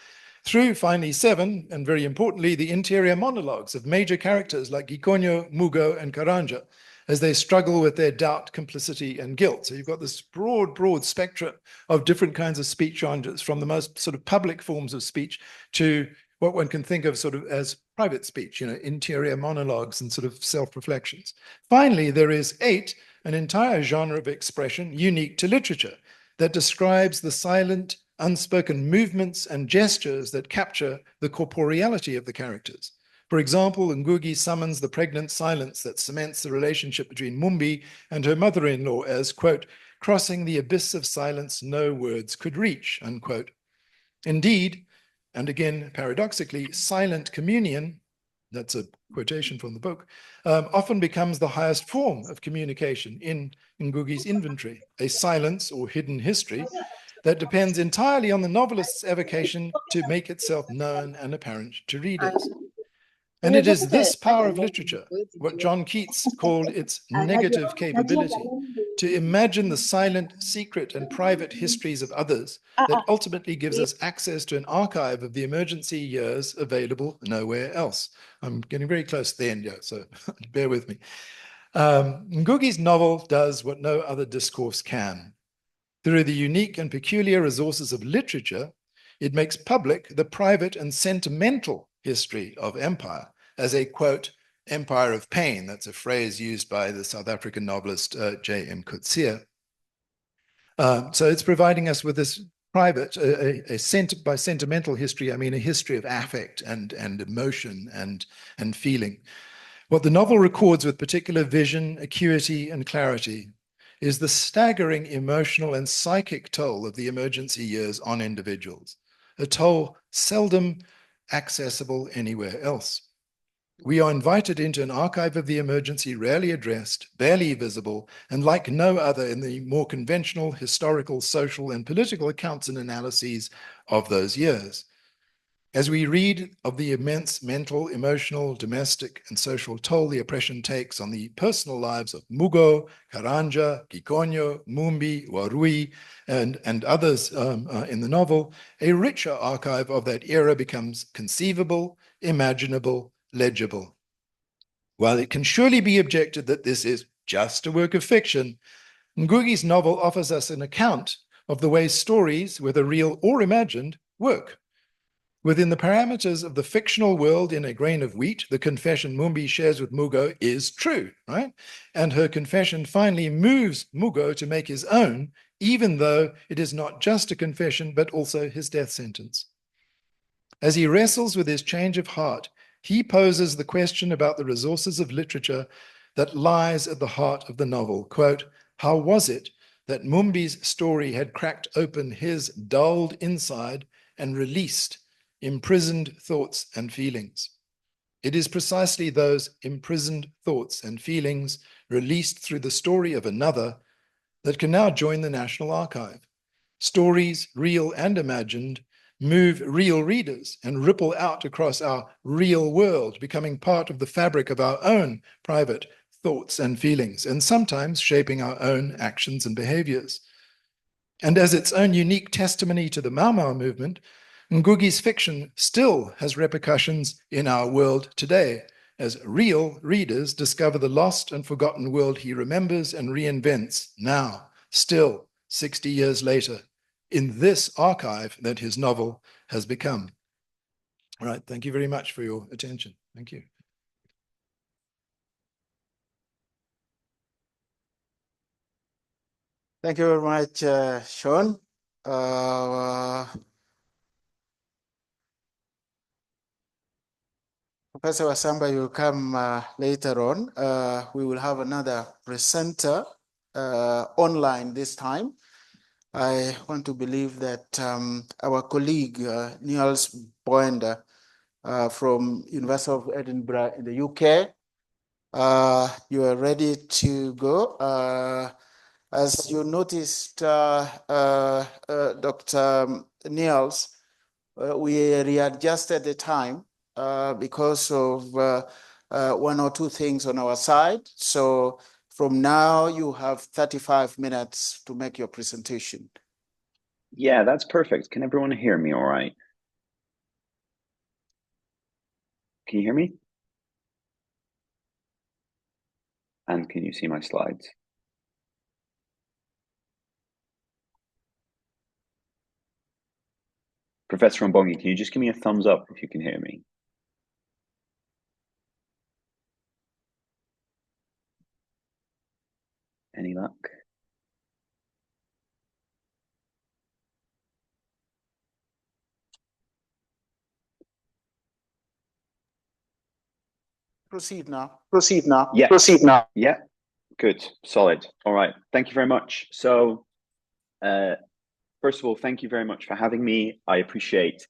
Through, finally, 7, and very importantly, the interior monologues of major characters like Gikonyo, Mugo, and Karanja, as they struggle with their doubt, complicity, and guilt. So you've got this broad spectrum of different kinds of speech genres, from the most sort of public forms of speech to what one can think of sort of as private speech, interior monologues and sort of self-reflections. Finally, there is 8, an entire genre of expression unique to literature that describes the silent, unspoken movements and gestures that capture the corporeality of the characters. For example, Ngugi summons the pregnant silence that cements the relationship between Mumbi and her mother-in-law as, quote, crossing the abyss of silence no words could reach, unquote. Indeed, and again, paradoxically, silent communion, that's a quotation from the book, often becomes the highest form of communication in Ngugi's inventory, a silence or hidden history that depends entirely on the novelist's evocation to make itself known and apparent to readers. And it is this power of literature, what John Keats called its negative capability, to imagine the silent, secret, and private histories of others that ultimately gives us access to an archive of the emergency years available nowhere else. I'm getting very close to the end here, so bear with me. Ngugi's novel does what no other discourse can. Through the unique and peculiar resources of literature, it makes public the private and sentimental history of empire as a, quote, empire of pain. That's a phrase used by the South African novelist J.M. Coetzee. So it's providing us with this private, by sentimental history, I mean a history of affect and emotion and feeling. What the novel records with particular vision, acuity, and clarity is the staggering emotional and psychic toll of the emergency years on individuals, a toll seldom accessible anywhere else. We are invited into an archive of the emergency rarely addressed, barely visible, and like no other in the more conventional historical, social, and political accounts and analyses of those years. As we read of the immense mental, emotional, domestic, and social toll the oppression takes on the personal lives of Mugo, Karanja, Gikonyo, Mumbi, Warui, and others in the novel, a richer archive of that era becomes conceivable, imaginable, legible. While it can surely be objected that this is just a work of fiction, Ngugi's novel offers us an account of the way stories, whether real or imagined, work. Within the parameters of the fictional world in A Grain of Wheat, the confession Mumbi shares with Mugo is true, right? And her confession finally moves Mugo to make his own, even though it is not just a confession, but also his death sentence. As he wrestles with his change of heart, he poses the question about the resources of literature that lies at the heart of the novel. Quote, how was it that Mumbi's story had cracked open his dulled inside and released imprisoned thoughts and feelings? It is precisely those imprisoned thoughts and feelings released through the story of another that can now join the National Archive. Stories, real and imagined, move real readers and ripple out across our real world, becoming part of the fabric of our own private thoughts and feelings, and sometimes shaping our own actions and behaviors. And as its own unique testimony to the Mau Mau movement, Ngugi's fiction still has repercussions in our world today, as real readers discover the lost and forgotten world he remembers and reinvents now, still 60 years later, in this archive that his novel has become. All right, thank you very much for your attention. Thank you. Thank you very much, Sean. Professor Wasamba, you'll come later on. We will have another presenter online this time. I want to believe that our colleague Niels Boender from University of Edinburgh in the UK, you are ready to go. As you noticed, Dr. Niels, we readjusted the time because of one or two things on our side. So from now, you have 35 minutes to make your presentation. Yeah, that's perfect. Can everyone hear me all right? Can you hear me? And can you see my slides? Professor Mbongi, can you just give me a thumbs up if you can hear me? Any luck? Proceed now. Proceed now. Yeah. Proceed now. Yeah, good, solid. All right, thank you very much. So, first of all, thank you very much for having me. I appreciate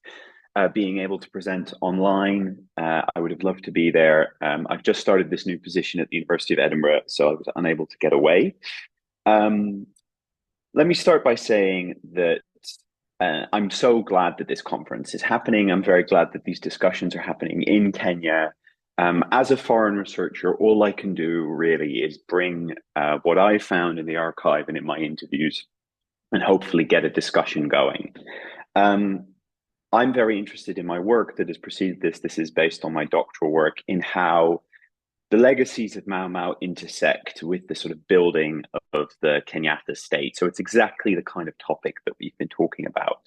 being able to present online. I would have loved to be there. I've just started this new position at the University of Edinburgh, so I was unable to get away. Let me start by saying that I'm so glad that this conference is happening. I'm very glad that these discussions are happening in Kenya. As a foreign researcher, all I can do really is bring what I found in the archive and in my interviews and hopefully get a discussion going. I'm very interested in my work that has preceded this. This is based on my doctoral work in how the legacies of Mau Mau intersect with the sort of building of the Kenyatta state. So it's exactly the kind of topic that we've been talking about.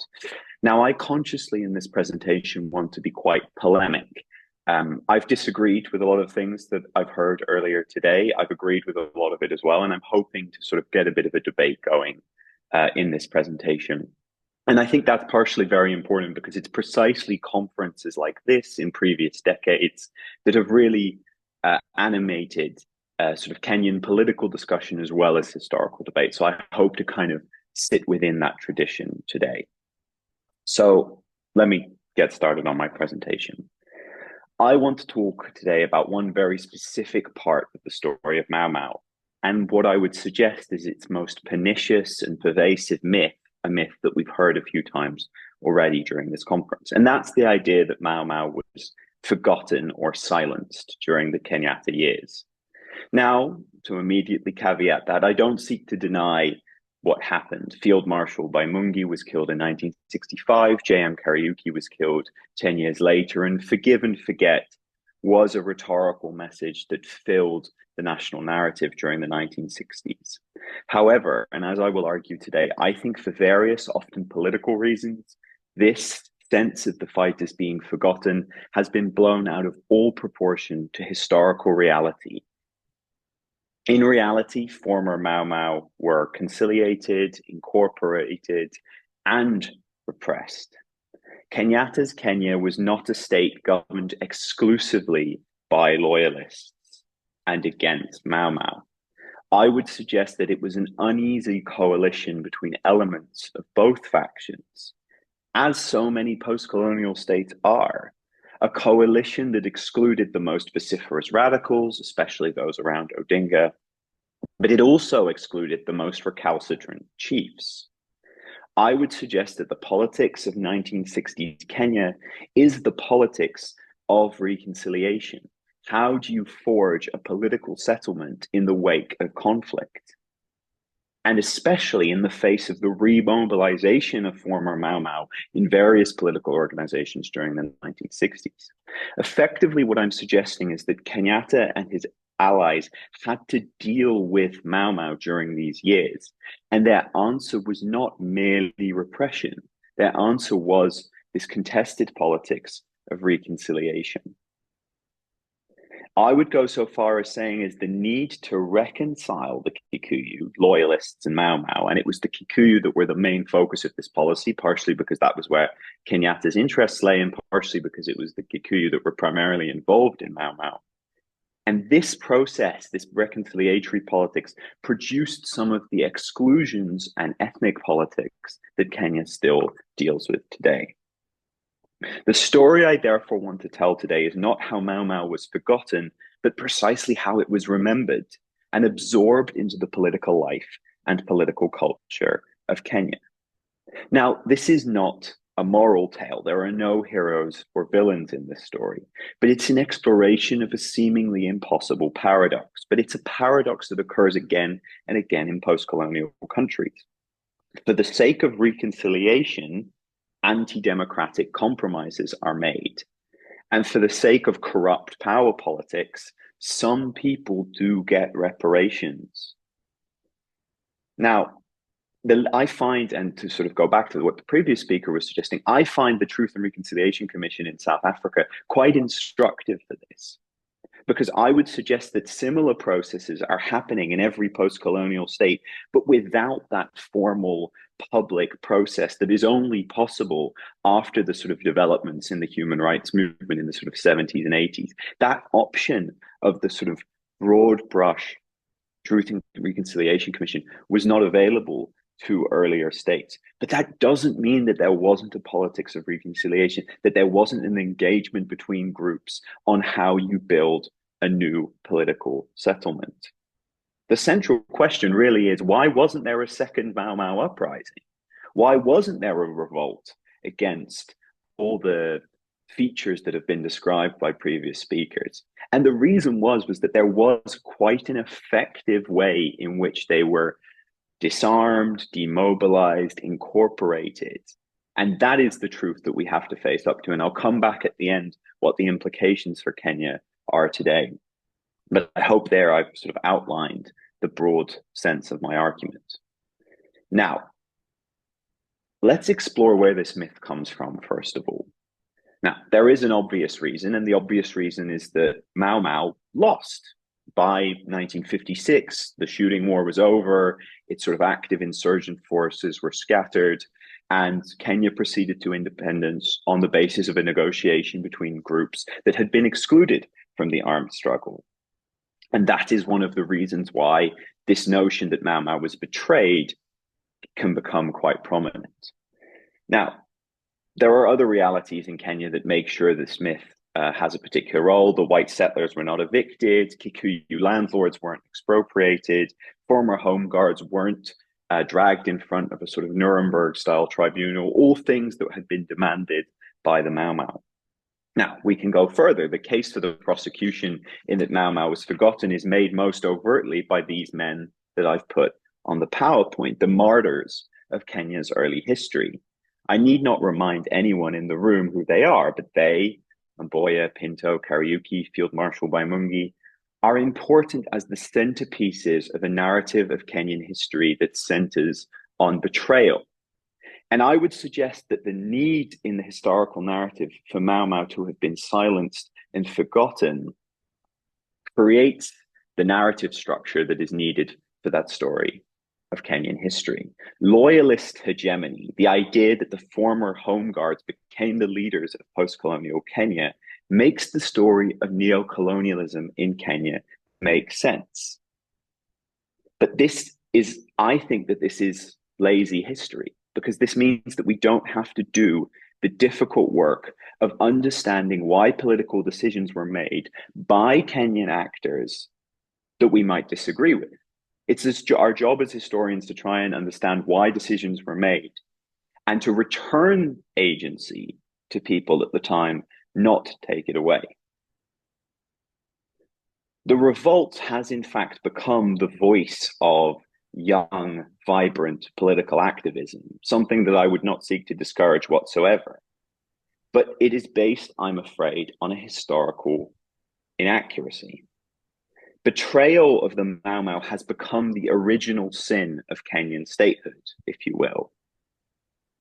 Now, I consciously in this presentation want to be quite polemic. I've disagreed with a lot of things that I've heard earlier today. I've agreed with a lot of it as well, and I'm hoping to sort of get a bit of a debate going in this presentation. And I think that's partially very important because it's precisely conferences like this in previous decades that have really animated sort of Kenyan political discussion as well as historical debate. So I hope to kind of sit within that tradition today. So let me get started on my presentation. I want to talk today about one very specific part of the story of Mau Mau, and what I would suggest is its most pernicious and pervasive myth, a myth that we've heard a few times already during this conference. And that's the idea that Mau Mau was forgotten or silenced during the Kenyatta years. Now, to immediately caveat that, I don't seek to deny what happened. Field Marshal Baimungi was killed in 1965, J.M. Kariuki was killed 10 years later, and forgive and forget was a rhetorical message that filled the national narrative during the 1960s. However, and as I will argue today, I think for various, often political reasons, this sense of the fight as being forgotten has been blown out of all proportion to historical reality. In reality, former Mau Mau were conciliated, incorporated, and repressed. Kenyatta's Kenya was not a state governed exclusively by loyalists and against Mau Mau. I would suggest that it was an uneasy coalition between elements of both factions, as so many post-colonial states are. A coalition that excluded the most vociferous radicals, especially those around Odinga, but it also excluded the most recalcitrant chiefs. I would suggest that the politics of 1960s Kenya is the politics of reconciliation. How do you forge a political settlement in the wake of conflict? And especially in the face of the remobilization of former Mau Mau in various political organizations during the 1960s. Effectively, what I'm suggesting is that Kenyatta and his allies had to deal with Mau Mau during these years. And their answer was not merely repression. Their answer was this contested politics of reconciliation. I would go so far as saying is the need to reconcile the Kikuyu, loyalists and Mau Mau, and it was the Kikuyu that were the main focus of this policy, partially because that was where Kenyatta's interests lay, and partially because it was the Kikuyu that were primarily involved in Mau Mau. And this process, this reconciliatory politics, produced some of the exclusions and ethnic politics that Kenya still deals with today. The story I therefore want to tell today is not how Mau Mau was forgotten, but precisely how it was remembered and absorbed into the political life and political culture of Kenya. Now, this is not a moral tale. There are no heroes or villains in this story, but it's an exploration of a seemingly impossible paradox. But it's a paradox that occurs again and again in post-colonial countries. For the sake of reconciliation, anti-democratic compromises are made. And for the sake of corrupt power politics, some people do get reparations. Now, I find, and to sort of go back to what the previous speaker was suggesting, I find the Truth and Reconciliation Commission in South Africa quite instructive for this. Because I would suggest that similar processes are happening in every post-colonial state, but without that formal public process that is only possible after the sort of developments in the human rights movement in the sort of 70s and 80s. That option of the sort of broad brush Truth and Reconciliation Commission was not available to earlier states. But that doesn't mean that there wasn't a politics of reconciliation, that there wasn't an engagement between groups on how you build a new political settlement. The central question really is, why wasn't there a second Mau Mau uprising? Why wasn't there a revolt against all the features that have been described by previous speakers. And the reason was that there was quite an effective way in which they were disarmed, demobilized, incorporated. And that is the truth that we have to face up to. And I'll come back at the end what the implications for Kenya are today. But I hope there I've sort of outlined the broad sense of my argument. Now, let's explore where this myth comes from, first of all. Now, there is an obvious reason, and the obvious reason is that Mau Mau lost. By 1956, the shooting war was over, its sort of active insurgent forces were scattered, and Kenya proceeded to independence on the basis of a negotiation between groups that had been excluded from the armed struggle. And that is one of the reasons why this notion that Mau Mau was betrayed can become quite prominent. Now, there are other realities in Kenya that make sure this myth has a particular role. The white settlers were not evicted, Kikuyu landlords weren't expropriated, former home guards weren't dragged in front of a sort of Nuremberg-style tribunal, all things that had been demanded by the Mau Mau. Now, we can go further. The case for the prosecution in that Mau Mau was forgotten is made most overtly by these men that I've put on the PowerPoint, the martyrs of Kenya's early history. I need not remind anyone in the room who they are, but they, Mboya, Pinto, Kariuki, Field Marshal Baimungi, are important as the centerpieces of a narrative of Kenyan history that centers on betrayal. And I would suggest that the need in the historical narrative for Mau Mau to have been silenced and forgotten creates the narrative structure that is needed for that story of Kenyan history. Loyalist hegemony, the idea that the former home guards became the leaders of post-colonial Kenya, makes the story of neo-colonialism in Kenya make sense. But I think that this is lazy history, because this means that we don't have to do the difficult work of understanding why political decisions were made by Kenyan actors that we might disagree with. It's our job as historians to try and understand why decisions were made and to return agency to people at the time, not take it away. The revolt has in fact become the voice of young, vibrant political activism, something that I would not seek to discourage whatsoever. But it is based, I'm afraid, on a historical inaccuracy. Betrayal of the Mau Mau has become the original sin of Kenyan statehood, if you will.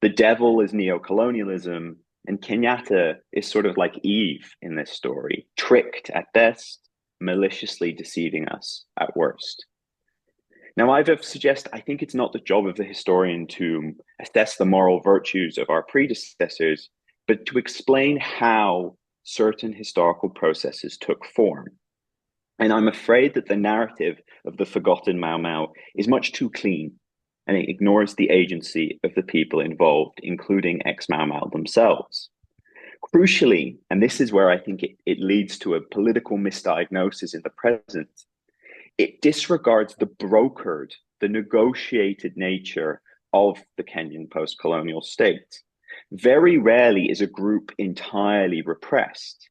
The devil is neo-colonialism, and Kenyatta is sort of like Eve in this story, tricked at best, maliciously deceiving us at worst. Now, I think it's not the job of the historian to assess the moral virtues of our predecessors, but to explain how certain historical processes took form. And I'm afraid that the narrative of the forgotten Mau Mau is much too clean, and it ignores the agency of the people involved, including ex-Mau Mau themselves. Crucially, and this is where I think it leads to a political misdiagnosis in the present, it disregards the brokered, the negotiated nature of the Kenyan post-colonial state. Very rarely is a group entirely repressed.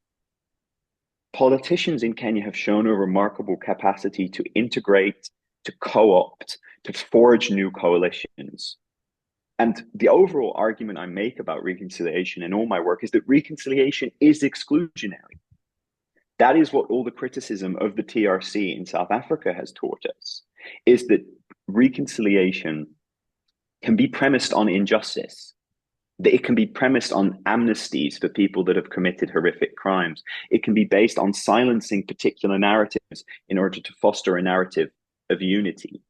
Politicians in Kenya have shown a remarkable capacity to integrate, to co-opt, to forge new coalitions. And the overall argument I make about reconciliation in all my work is that reconciliation is exclusionary. That is what all the criticism of the TRC in South Africa has taught us, is that reconciliation can be premised on injustice, that it can be premised on amnesties for people that have committed horrific crimes. It can be based on silencing particular narratives in order to foster a narrative of unity.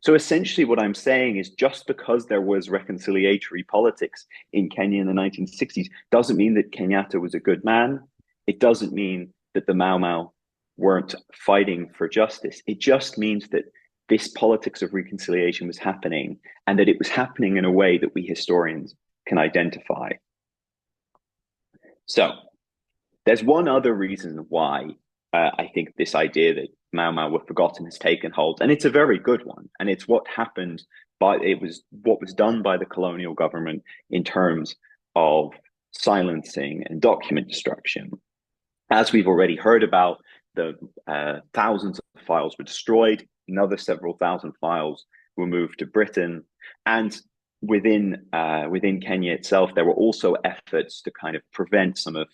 So essentially what I'm saying is just because there was reconciliatory politics in Kenya in the 1960s doesn't mean that Kenyatta was a good man. It doesn't mean that the Mau Mau weren't fighting for justice. It just means that this politics of reconciliation was happening, and that it was happening in a way that we historians can identify. So there's one other reason why I think this idea that Mau Mau were forgotten has taken hold, and it's a very good one, and it's what happened it was what was done by the colonial government in terms of silencing, and document destruction. As we've already heard about, the thousands of files were destroyed, another several thousand files were moved to Britain, and within Kenya itself, there were also efforts to kind of prevent some of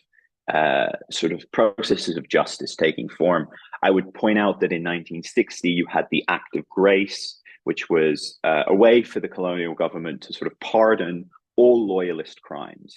sort of processes of justice taking form. I would point out that in 1960, you had the Act of Grace, which was a way for the colonial government to sort of pardon all loyalist crimes.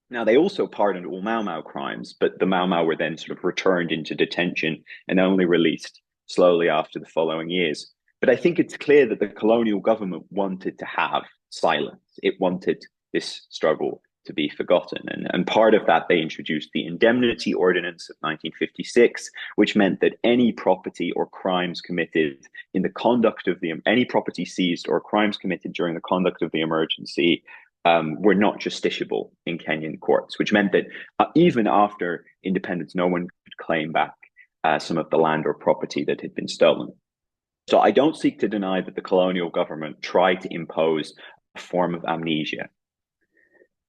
Now, they also pardoned all Mau Mau crimes, but the Mau Mau were then sort of returned into detention and only released slowly after the following years. But I think it's clear that the colonial government wanted to have silence. It wanted this struggle to be forgotten. And part of that, they introduced the Indemnity Ordinance of 1956, which meant that any property or crimes committed in the conduct of any property seized or crimes committed during the conduct of the emergency were not justiciable in Kenyan courts, which meant that even after independence, no one could claim back some of the land or property that had been stolen. So I don't seek to deny that the colonial government tried to impose a form of amnesia.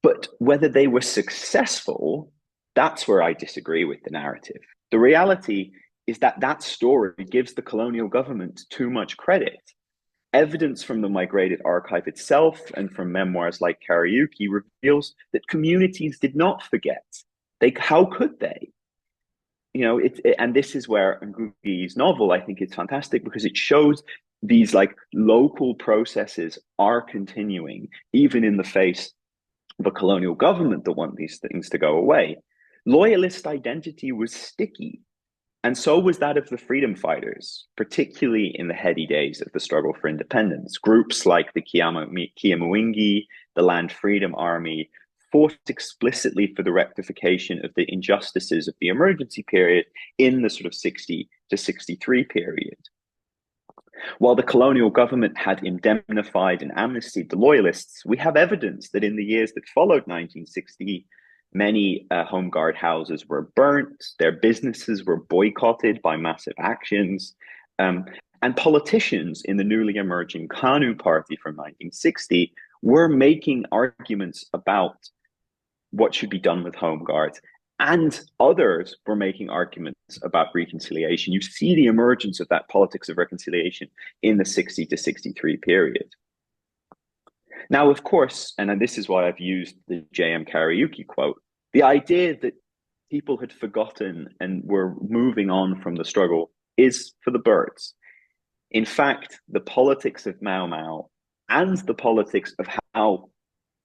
But whether they were successful, that's where I disagree with the narrative. The reality is that that story gives the colonial government too much credit. Evidence from the migrated archive itself and from memoirs like Kariuki reveals that communities did not forget. How could they? You know, and this is where Ngugi's novel, I think, is fantastic because it shows these like local processes are continuing, even in the face of a colonial government that want these things to go away. Loyalist identity was sticky. And so was that of the freedom fighters, particularly in the heady days of the struggle for independence. Groups like the Kiamuingi, the Land Freedom Army, fought explicitly for the rectification of the injustices of the emergency period in the sort of 60 to 63 period. While the colonial government had indemnified and amnestied the loyalists, we have evidence that in the years that followed 1960, many home guard houses were burnt, their businesses were boycotted by massive actions, and politicians in the newly emerging KANU party from 1960 were making arguments about what should be done with home guards, and others were making arguments about reconciliation. You see the emergence of that politics of reconciliation in the 60 to 63 period. Now, of course, and this is why I've used the J.M. Kariuki quote, the idea that people had forgotten and were moving on from the struggle is for the birds. In fact, the politics of Mau Mau and the politics of how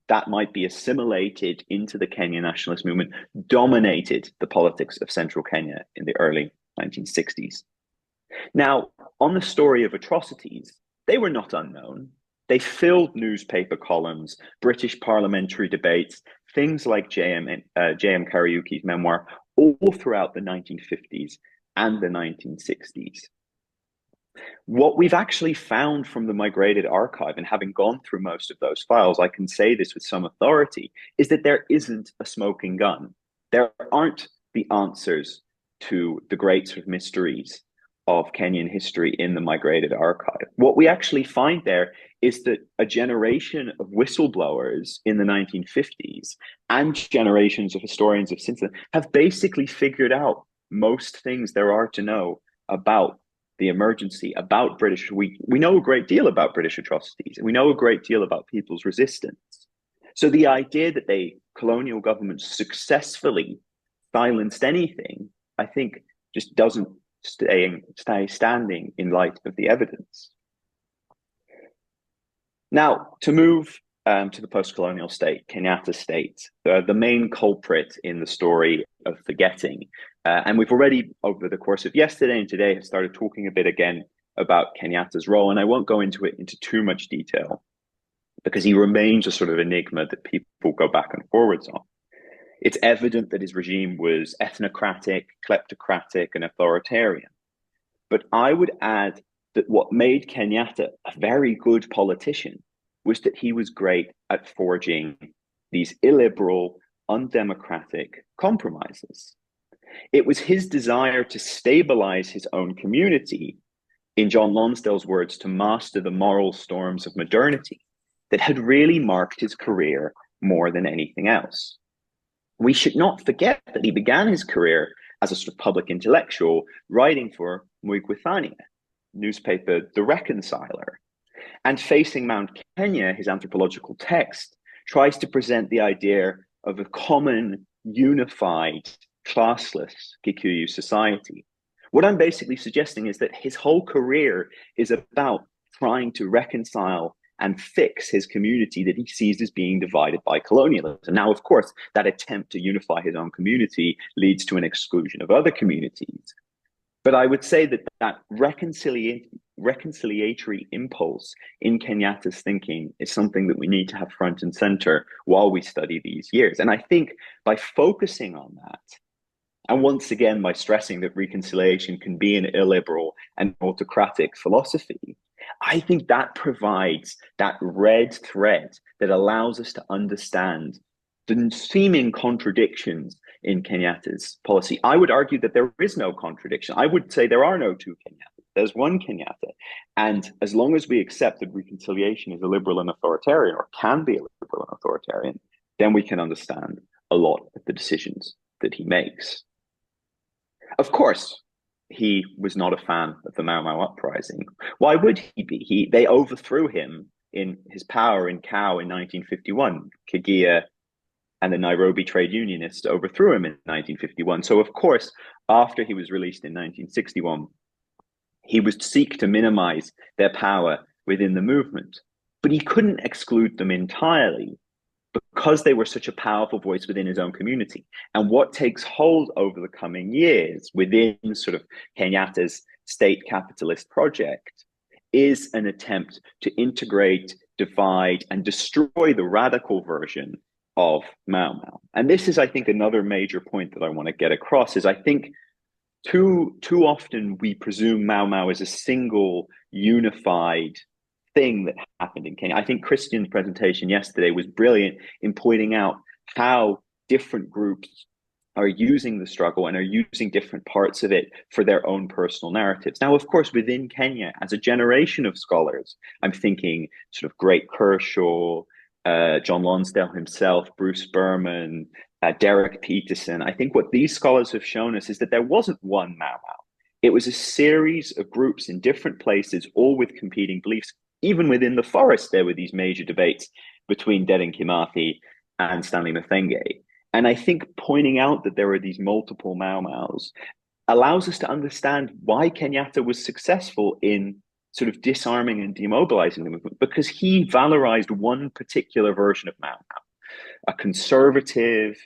that might be assimilated into the Kenyan nationalist movement dominated the politics of central Kenya in the early 1960s. Now, on the story of atrocities, they were not unknown. They filled newspaper columns, British parliamentary debates, things like J.M. Kariuki's memoir, all throughout the 1950s and the 1960s. What we've actually found from the migrated archive, and having gone through most of those files, I can say this with some authority, is that there isn't a smoking gun. There aren't the answers to the great sort of mysteries of Kenyan history in the migrated archive. What we actually find there is that a generation of whistleblowers in the 1950s and generations of historians of since then have basically figured out most things there are to know about the emergency, about British. We know a great deal about British atrocities, and we know a great deal about people's resistance. So the idea that the colonial government successfully silenced anything, I think, just doesn't stay standing in light of the evidence. Now, to move to the post-colonial state, Kenyatta state, the main culprit in the story of forgetting. And we've already, over the course of yesterday and today, have started talking a bit again about Kenyatta's role. And I won't go into it into too much detail because he remains a sort of enigma that people go back and forwards on. It's evident that his regime was ethnocratic, kleptocratic, and authoritarian. But I would add that what made Kenyatta a very good politician was that he was great at forging these illiberal, undemocratic compromises. It was his desire to stabilize his own community, in John Lonsdale's words, to master the moral storms of modernity, that had really marked his career more than anything else. we should not forget that he began his career as a sort of public intellectual, writing for Mwigwithania, newspaper The Reconciler. And Facing Mount Kenya, his anthropological text, tries to present the idea of a common, unified, classless Kikuyu society. What I'm basically suggesting is that his whole career is about trying to reconcile and fix his community that he sees as being divided by colonialism. Now, of course, that attempt to unify his own community leads to an exclusion of other communities. But I would say that that reconciliatory impulse in Kenyatta's thinking is something that we need to have front and center while we study these years. And I think by focusing on that, and once again, by stressing that reconciliation can be an illiberal and autocratic philosophy, I think that provides that red thread that allows us to understand the seeming contradictions in Kenyatta's policy. I would argue that there is no contradiction. I would say there are no two Kenyatta. There's one Kenyatta. And as long as we accept that reconciliation is a liberal and authoritarian, or can be a liberal and authoritarian, then we can understand a lot of the decisions that he makes. Of course, he was not a fan of the Mau Mau uprising. Why would he be? They overthrew him in his power in Kau in 1951. Kigia and the Nairobi trade unionists overthrew him in 1951. So, of course, after he was released in 1961, he would seek to minimize their power within the movement. But he couldn't exclude them entirely because they were such a powerful voice within his own community. And what takes hold over the coming years within sort of Kenyatta's state capitalist project is an attempt to integrate, divide, and destroy the radical version of Mau Mau. And this is, I think, another major point that I want to get across is I think too often we presume Mau Mau is a single unified thing that happened in Kenya. I think Christian's presentation yesterday was brilliant in pointing out how different groups are using the struggle and are using different parts of it for their own personal narratives. Now, of course, within Kenya, as a generation of scholars, I'm thinking sort of Great Kershaw, John Lonsdale himself, Bruce Berman, Derek Peterson. I think what these scholars have shown us is that there wasn't one Mau Mau. It was a series of groups in different places, all with competing beliefs. Even within the forest, there were these major debates between Dedan Kimathi and Stanley Mathenge. And I think pointing out that there are these multiple Mau Maus allows us to understand why Kenyatta was successful in sort of disarming and demobilizing the movement, because he valorized one particular version of Mau Mau, a conservative,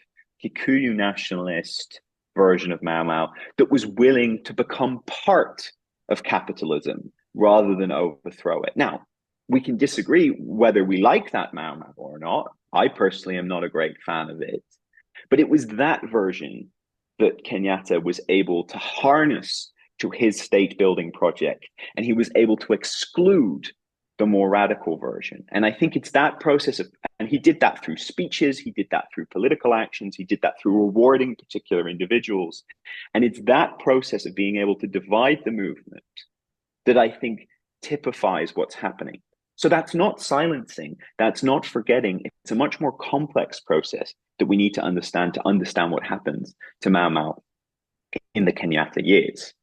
Kikuyu nationalist version of Mau Mau that was willing to become part of capitalism rather than overthrow it. Now, we can disagree whether we like that Mau Mau or not. I personally am not a great fan of it. But it was that version that Kenyatta was able to harness to his state building project. And he was able to exclude the more radical version. And I think it's that process of, and he did that through speeches, he did that through political actions, he did that through rewarding particular individuals. And it's that process of being able to divide the movement that I think typifies what's happening. So that's not silencing, that's not forgetting. It's a much more complex process that we need to understand what happens to Mau Mau in the Kenyatta years.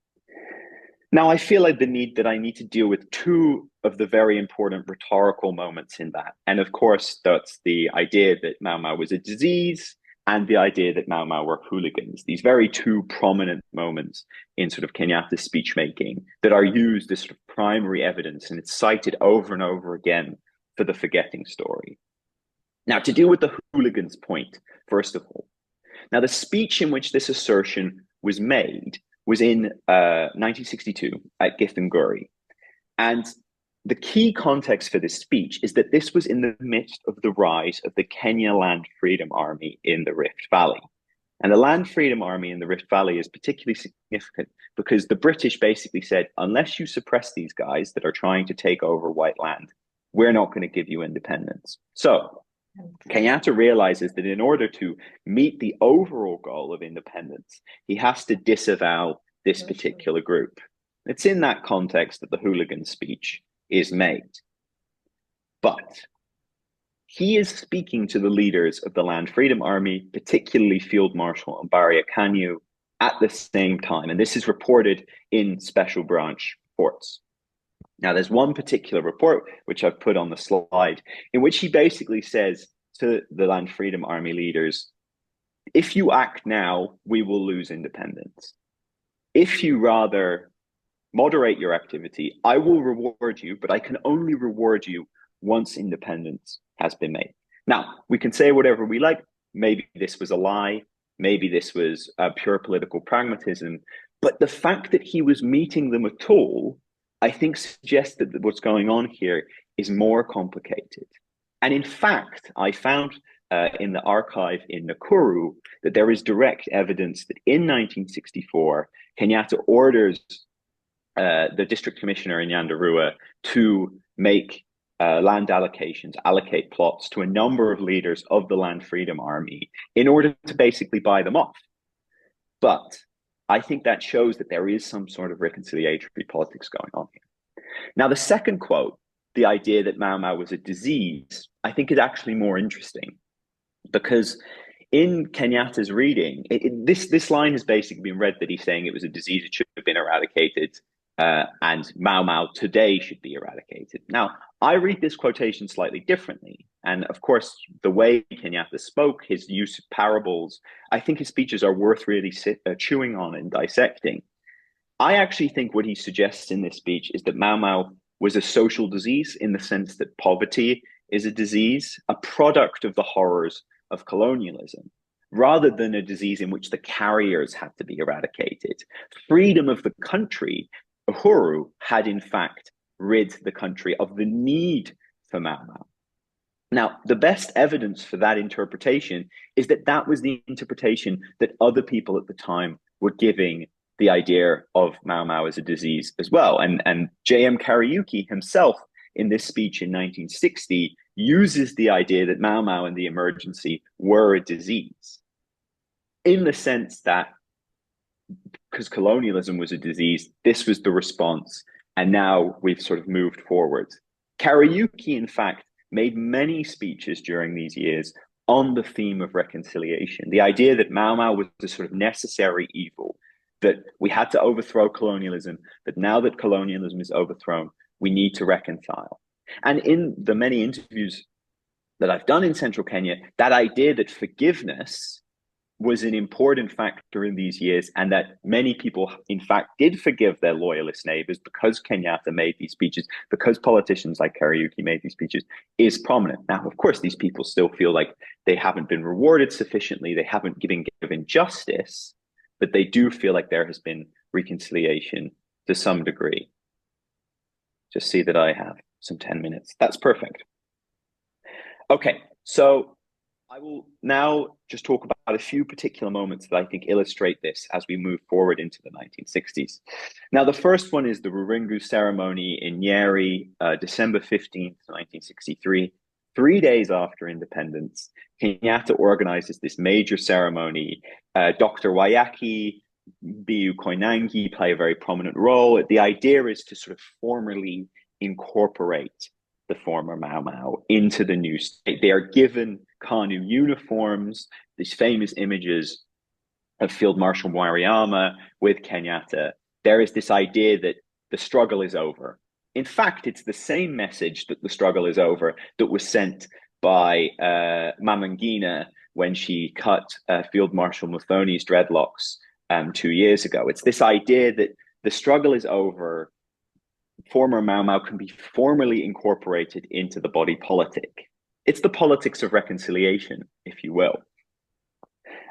Now, I feel like I need to deal with two of the very important rhetorical moments in that. And of course, that's the idea that Mau Mau was a disease and the idea that Mau Mau were hooligans. These very two prominent moments in sort of Kenyatta's speech making that are used as sort of primary evidence, and it's cited over and over again for the forgetting story. Now, to deal with the hooligans point, first of all, now the speech in which this assertion was made was in 1962 at Githunguri. And the key context for this speech is that this was in the midst of the rise of the Kenya Land Freedom Army in the Rift Valley. And the Land Freedom Army in the Rift Valley is particularly significant because the British basically said, unless you suppress these guys that are trying to take over white land, we're not going to give you independence. So Kenyatta realizes that in order to meet the overall goal of independence, he has to disavow this particular group. It's in that context that the hooligan speech is made. But he is speaking to the leaders of the Land Freedom Army, particularly Field Marshal Mbaria Kanyu, at the same time. And this is reported in special branch reports. Now, there's one particular report, which I've put on the slide, in which he basically says to the Land Freedom Army leaders, if you act now, we will lose independence. If you rather moderate your activity, I will reward you, but I can only reward you once independence has been made. Now, we can say whatever we like. Maybe this was a lie. Maybe this was pure political pragmatism. But the fact that he was meeting them at all, I think, suggests that what's going on here is more complicated. And in fact, I found in the archive in Nakuru that there is direct evidence that in 1964, Kenyatta orders the district commissioner in Nyandarua to make land allocations, allocate plots to a number of leaders of the Land Freedom Army in order to basically buy them off. But I think that shows that there is some sort of reconciliatory politics going on here. Now, the second quote, the idea that Mau Mau was a disease, I think is actually more interesting, because in Kenyatta's reading, this line has basically been read that he's saying it was a disease, it should have been eradicated, and Mau Mau today should be eradicated. Now, I read this quotation slightly differently. And of course, the way Kenyatta spoke, his use of parables, I think his speeches are worth really chewing on and dissecting. I actually think what he suggests in this speech is that Mau Mau was a social disease in the sense that poverty is a disease, a product of the horrors of colonialism, rather than a disease in which the carriers had to be eradicated. Freedom of the country, Uhuru, had in fact rid the country of the need for Mau Mau. Now, the best evidence for that interpretation is that that was the interpretation that other people at the time were giving the idea of Mau Mau as a disease as well. And J.M. Kariuki himself, in this speech in 1960, uses the idea that Mau Mau and the emergency were a disease, in the sense that because colonialism was a disease, this was the response, and now we've sort of moved forward. Kariuki, in fact, made many speeches during these years on the theme of reconciliation, the idea that Mau Mau was a sort of necessary evil, that we had to overthrow colonialism, but now that colonialism is overthrown, we need to reconcile. And in the many interviews that I've done in central Kenya, that idea that forgiveness was an important factor in these years, and that many people, in fact, did forgive their loyalist neighbors because Kenyatta made these speeches, because politicians like Kariuki made these speeches, is prominent. Now, of course, these people still feel like they haven't been rewarded sufficiently, they haven't been given justice, but they do feel like there has been reconciliation to some degree. Just see that I have some 10 minutes. That's perfect. Okay, so I will now just talk about a few particular moments that I think illustrate this as we move forward into the 1960s. Now, the first one is the Ruringu ceremony in Nyeri, December 15th, 1963. 3 days after independence, Kenyatta organizes this major ceremony. Dr. Wayaki, Biu Koinange play a very prominent role. The idea is to sort of formally incorporate the former Mau Mau into the new state. They are given KANU uniforms, these famous images of Field Marshal Mwariama with Kenyatta. There is this idea that the struggle is over. In fact, it's the same message that the struggle is over that was sent by Mama Ngina when she cut Field Marshal Muthoni's dreadlocks 2 years ago. It's this idea that the struggle is over, former Mau Mau can be formally incorporated into the body politic. It's the politics of reconciliation, if you will.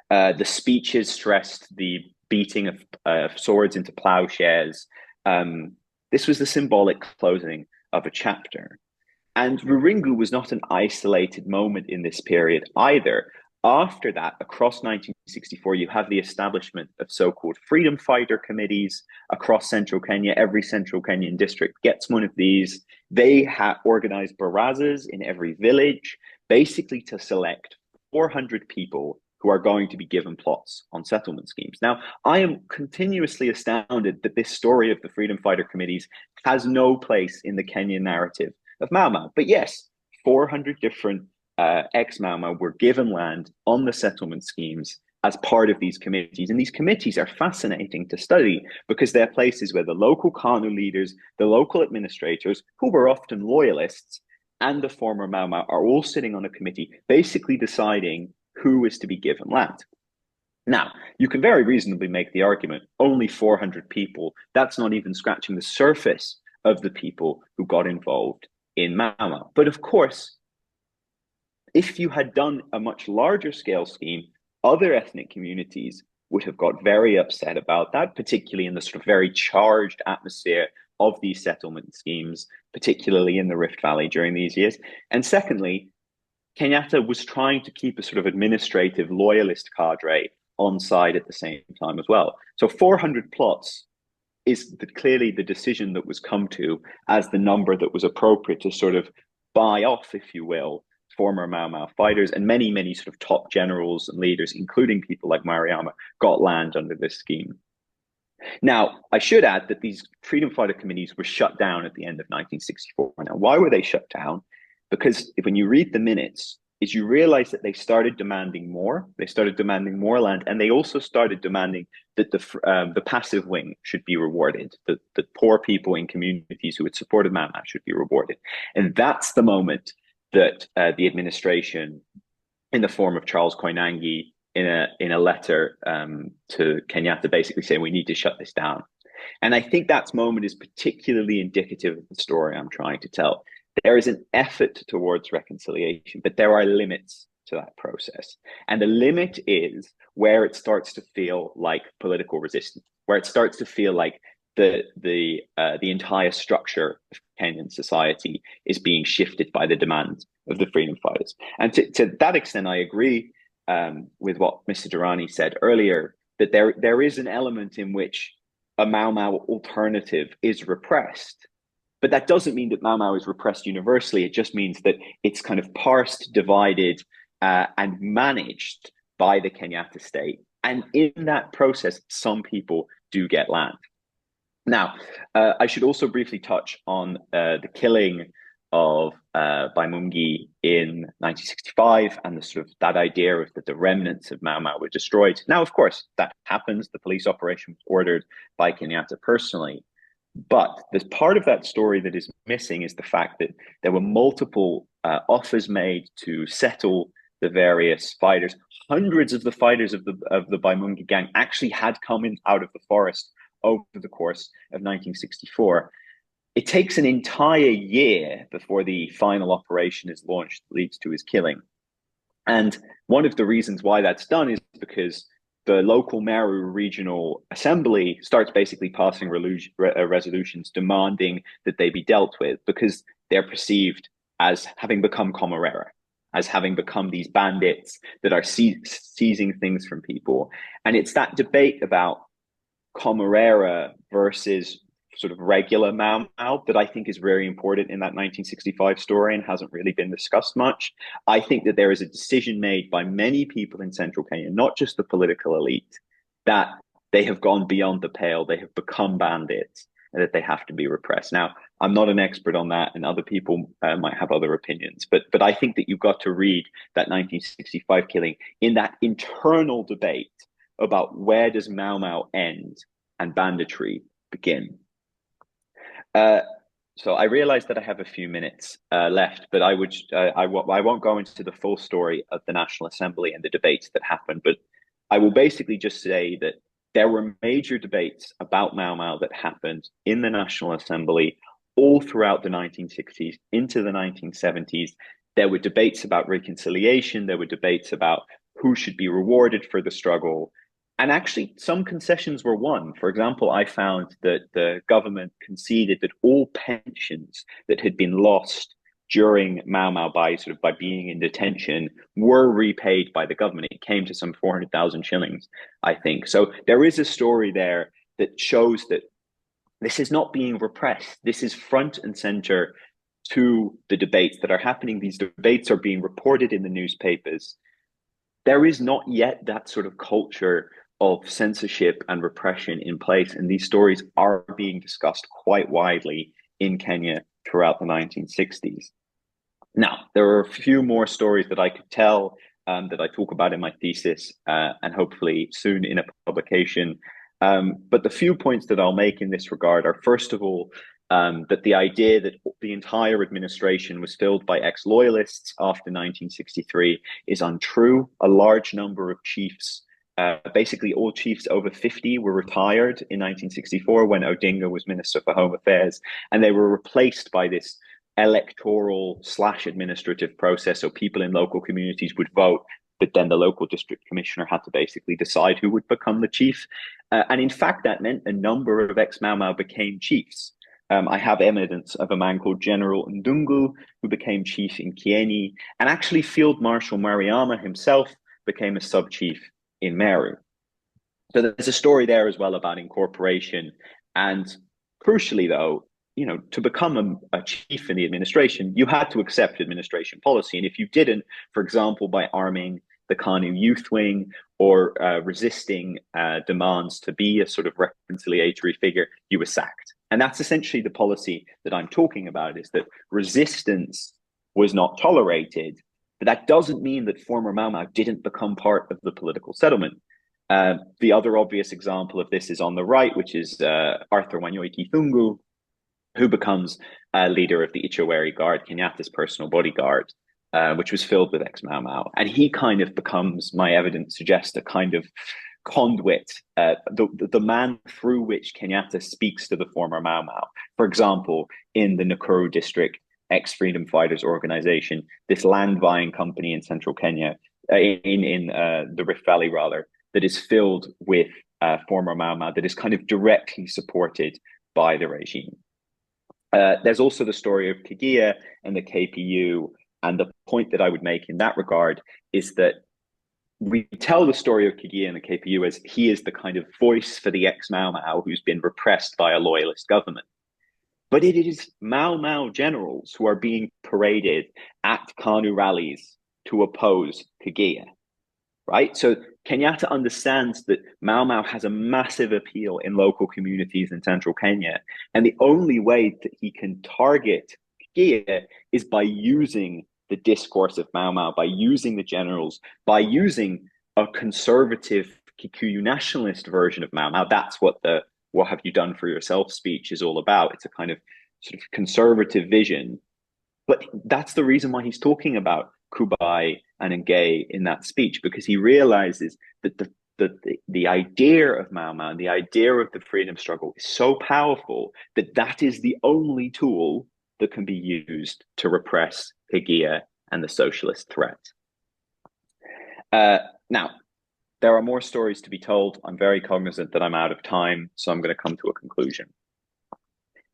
The speeches stressed the beating of swords into plowshares. This was the symbolic closing of a chapter. And Ruringu was not an isolated moment in this period either. After that, across 1964, you have the establishment of so-called freedom fighter committees across central Kenya. Every central Kenyan district gets one of these. They have organized barazas in every village, basically to select 400 people who are going to be given plots on settlement schemes. Now, I am continuously astounded that this story of the freedom fighter committees has no place in the Kenyan narrative of Mau Mau. But yes, 400 different ex-Mau Mau were given land on the settlement schemes as part of these committees. And these committees are fascinating to study because they're places where the local Kanu leaders, the local administrators, who were often loyalists, and the former Mau Mau are all sitting on a committee, basically deciding who is to be given land. Now, you can very reasonably make the argument, only 400 people, that's not even scratching the surface of the people who got involved in Mau Mau. But of course, if you had done a much larger scale scheme, other ethnic communities would have got very upset about that, particularly in the sort of very charged atmosphere of these settlement schemes, particularly in the Rift Valley during these years. And secondly, Kenyatta was trying to keep a sort of administrative loyalist cadre on side at the same time as well. So 400 plots is clearly the decision that was come to as the number that was appropriate to sort of buy off, if you will, former Mau Mau fighters, and many, many sort of top generals and leaders, including people like Mariama, got land under this scheme. Now, I should add that these freedom fighter committees were shut down at the end of 1964. Now, why were they shut down? Because when you read the minutes, is you realize that they started demanding more. They started demanding more land, and they also started demanding that the passive wing should be rewarded. That the poor people in communities who had supported Mau Mau should be rewarded, and that's the moment that the administration, in the form of Charles Koinange, in a letter to Kenyatta, basically saying we need to shut this down. And I think that moment is particularly indicative of the story I'm trying to tell. There is an effort towards reconciliation, but there are limits to that process. And the limit is where it starts to feel like political resistance, where it starts to feel like the entire structure of Kenyan society is being shifted by the demands of the freedom fighters. And to that extent, I agree with what Mr. Durrani said earlier, that there is an element in which a Mau Mau alternative is repressed. But that doesn't mean that Mau Mau is repressed universally. It just means that it's kind of parsed, divided, and managed by the Kenyatta state. And in that process, some people do get land. Now, I should also briefly touch on the killing of Baimungi in 1965 and the sort of that idea of that the remnants of Mau Mau were destroyed. Now, of course, that happens. The police operation was ordered by Kenyatta personally. But there's part of that story that is missing is the fact that there were multiple offers made to settle the various fighters. Hundreds of the fighters of the Baimungi gang actually had come in out of the forest over the course of 1964. It takes an entire year before the final operation is launched that leads to his killing. And one of the reasons why that's done is because the local Meru Regional Assembly starts basically passing resolutions demanding that they be dealt with because they're perceived as having become Comarera, as having become these bandits that are seizing things from people. And it's that debate about Comarera versus sort of regular Mau Mau that I think is very important in that 1965 story and hasn't really been discussed much. I think that there is a decision made by many people in central Kenya, not just the political elite, that they have gone beyond the pale, they have become bandits, and that they have to be repressed. Now, I'm not an expert on that, and other people might have other opinions, but I think that you've got to read that 1965 killing in that internal debate about where does Mau Mau end and banditry begin. So I realize that I have a few minutes left, but I won't go into the full story of the National Assembly and the debates that happened, but I will basically just say that there were major debates about Mau Mau that happened in the National Assembly all throughout the 1960s into the 1970s. There were debates about reconciliation. There were debates about who should be rewarded for the struggle. And actually, some concessions were won. For example, I found that the government conceded that all pensions that had been lost during Mau Mau by being in detention were repaid by the government. It came to some 400,000 shillings, I think. So there is a story there that shows that this is not being repressed. This is front and center to the debates that are happening. These debates are being reported in the newspapers. There is not yet that sort of culture of censorship and repression in place, and these stories are being discussed quite widely in Kenya throughout the 1960s. Now, there are a few more stories that I could tell that I talk about in my thesis and hopefully soon in a publication. But the few points that I'll make in this regard are, first of all, that the idea that the entire administration was filled by ex-loyalists after 1963 is untrue. A large number of chiefs, basically all chiefs over 50, were retired in 1964 when Odinga was Minister for Home Affairs, and they were replaced by this electoral/administrative process. So people in local communities would vote, but then the local district commissioner had to basically decide who would become the chief. And in fact, that meant a number of ex-Mau Mau became chiefs. I have evidence of a man called General Ndungu, who became chief in Kieni, and actually Field Marshal Mariama himself became a sub-chief in Meru. So there's a story there as well about incorporation. And crucially, though, you know, to become a chief in the administration, you had to accept administration policy. And if you didn't, for example, by arming the Kanu youth wing or resisting demands to be a sort of reconciliatory figure, you were sacked. And that's essentially the policy that I'm talking about, is that resistance was not tolerated. But that doesn't mean that former Mau Mau didn't become part of the political settlement. The other obvious example of this is on the right, which is Arthur Wanyoike Thungu, who becomes leader of the Ichaweri Guard, Kenyatta's personal bodyguard, which was filled with ex-Mau Mau. And he kind of becomes, my evidence suggests, a kind of conduit, the man through which Kenyatta speaks to the former Mau Mau. For example, in the Nakuru district ex-freedom fighters organization, this land buying company in central Kenya, in the Rift Valley rather, that is filled with former Mau Mau, that is kind of directly supported by the regime. There's also the story of Kigia and the KPU, and the point that I would make in that regard is that we tell the story of Kigia and the KPU as he is the kind of voice for the ex-Mau Mau who's been repressed by a loyalist government. But it is Mau Mau generals who are being paraded at Kanu rallies to oppose Kigia, right? So Kenyatta understands that Mau Mau has a massive appeal in local communities in central Kenya. And the only way that he can target Kigia is by using the discourse of Mau Mau, by using the generals, by using a conservative Kikuyu nationalist version of Mau Mau. That's what the "what have you done for yourself" speech is all about. It's a kind of sort of conservative vision. But that's the reason why he's talking about Kubai and Ngei in that speech, because he realizes that the idea of Mau Mau and the idea of the freedom struggle is so powerful that that is the only tool that can be used to repress Kigia and the socialist threat. Now, there are more stories to be told. I'm very cognizant that I'm out of time, so I'm going to come to a conclusion.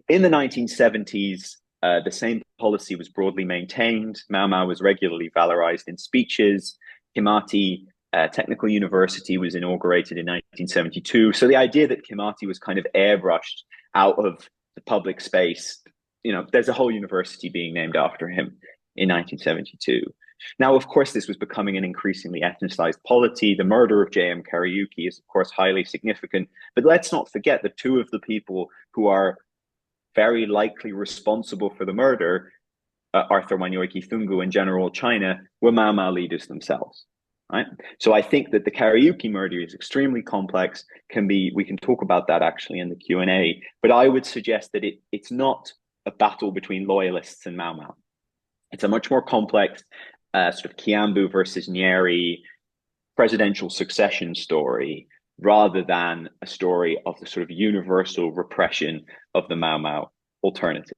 In the 1970s, the same policy was broadly maintained. Mau Mau was regularly valorized in speeches. Kimati Technical University was inaugurated in 1972. So the idea that Kimati was kind of airbrushed out of the public space, you know, there's a whole university being named after him in 1972. Now, of course, this was becoming an increasingly ethnicized polity. The murder of J.M. Kariuki is, of course, highly significant. But let's not forget that two of the people who are very likely responsible for the murder, Arthur Wanyoike Thungu and General China, were Mau Mau leaders themselves. Right? So I think that the Kariuki murder is extremely complex. We can talk about that actually in the Q&A, but I would suggest that it's not a battle between loyalists and Mau Mau. It's a much more complex sort of Kiambu versus Nyeri presidential succession story, rather than a story of the sort of universal repression of the Mau Mau alternative.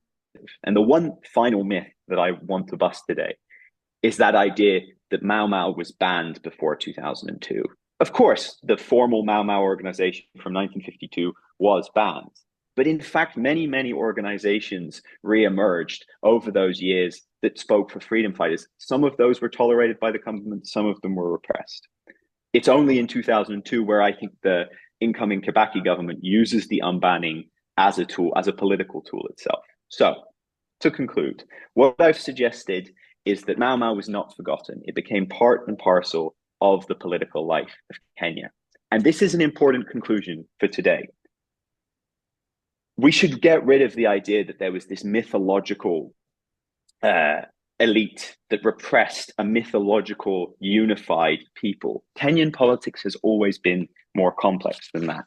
And the one final myth that I want to bust today is that idea that Mau Mau was banned before 2002. Of course, the formal Mau Mau organization from 1952 was banned. But in fact, many, many organizations re-emerged over those years that spoke for freedom fighters. Some of those were tolerated by the government, some of them were repressed. It's only in 2002 where I think the incoming Kibaki government uses the unbanning as a tool, as a political tool itself. So, to conclude, what I've suggested is that Mau Mau was not forgotten. It became part and parcel of the political life of Kenya. And this is an important conclusion for today. We should get rid of the idea that there was this mythological elite that repressed a mythological, unified people. Kenyan politics has always been more complex than that.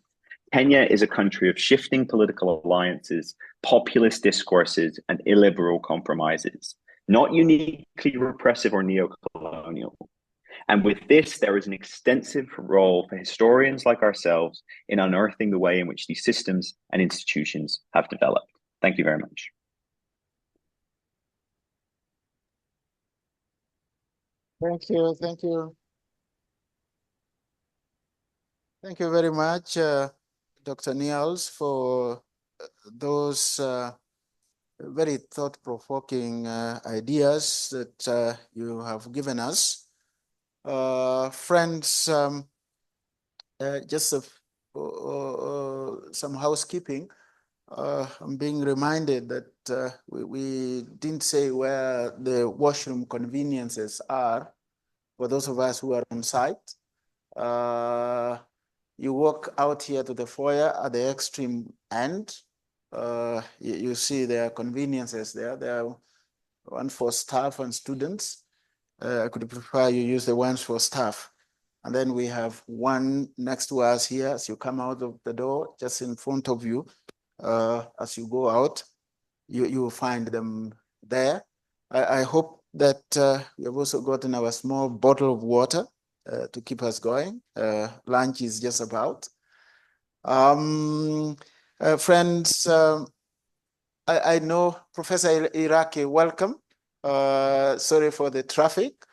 Kenya is a country of shifting political alliances, populist discourses, and illiberal compromises, not uniquely repressive or neo-colonial. And with this, there is an extensive role for historians like ourselves in unearthing the way in which these systems and institutions have developed. Thank you very much. Thank you, thank you. Thank you very much, Dr. Niels, for those very thought-provoking ideas that you have given us. Friends, just some housekeeping. I'm being reminded that we didn't say where the washroom conveniences are for those of us who are on site. You walk out here to the foyer at the extreme end. You see there are conveniences there. There are one for staff and students. I could prefer you use the ones for staff. And then we have one next to us here as you come out of the door, just in front of you. As you go out, you will find them there. I hope that we have also gotten our small bottle of water to keep us going. Lunch is just about. Friends, I know Professor Iraki, welcome. Sorry for the traffic.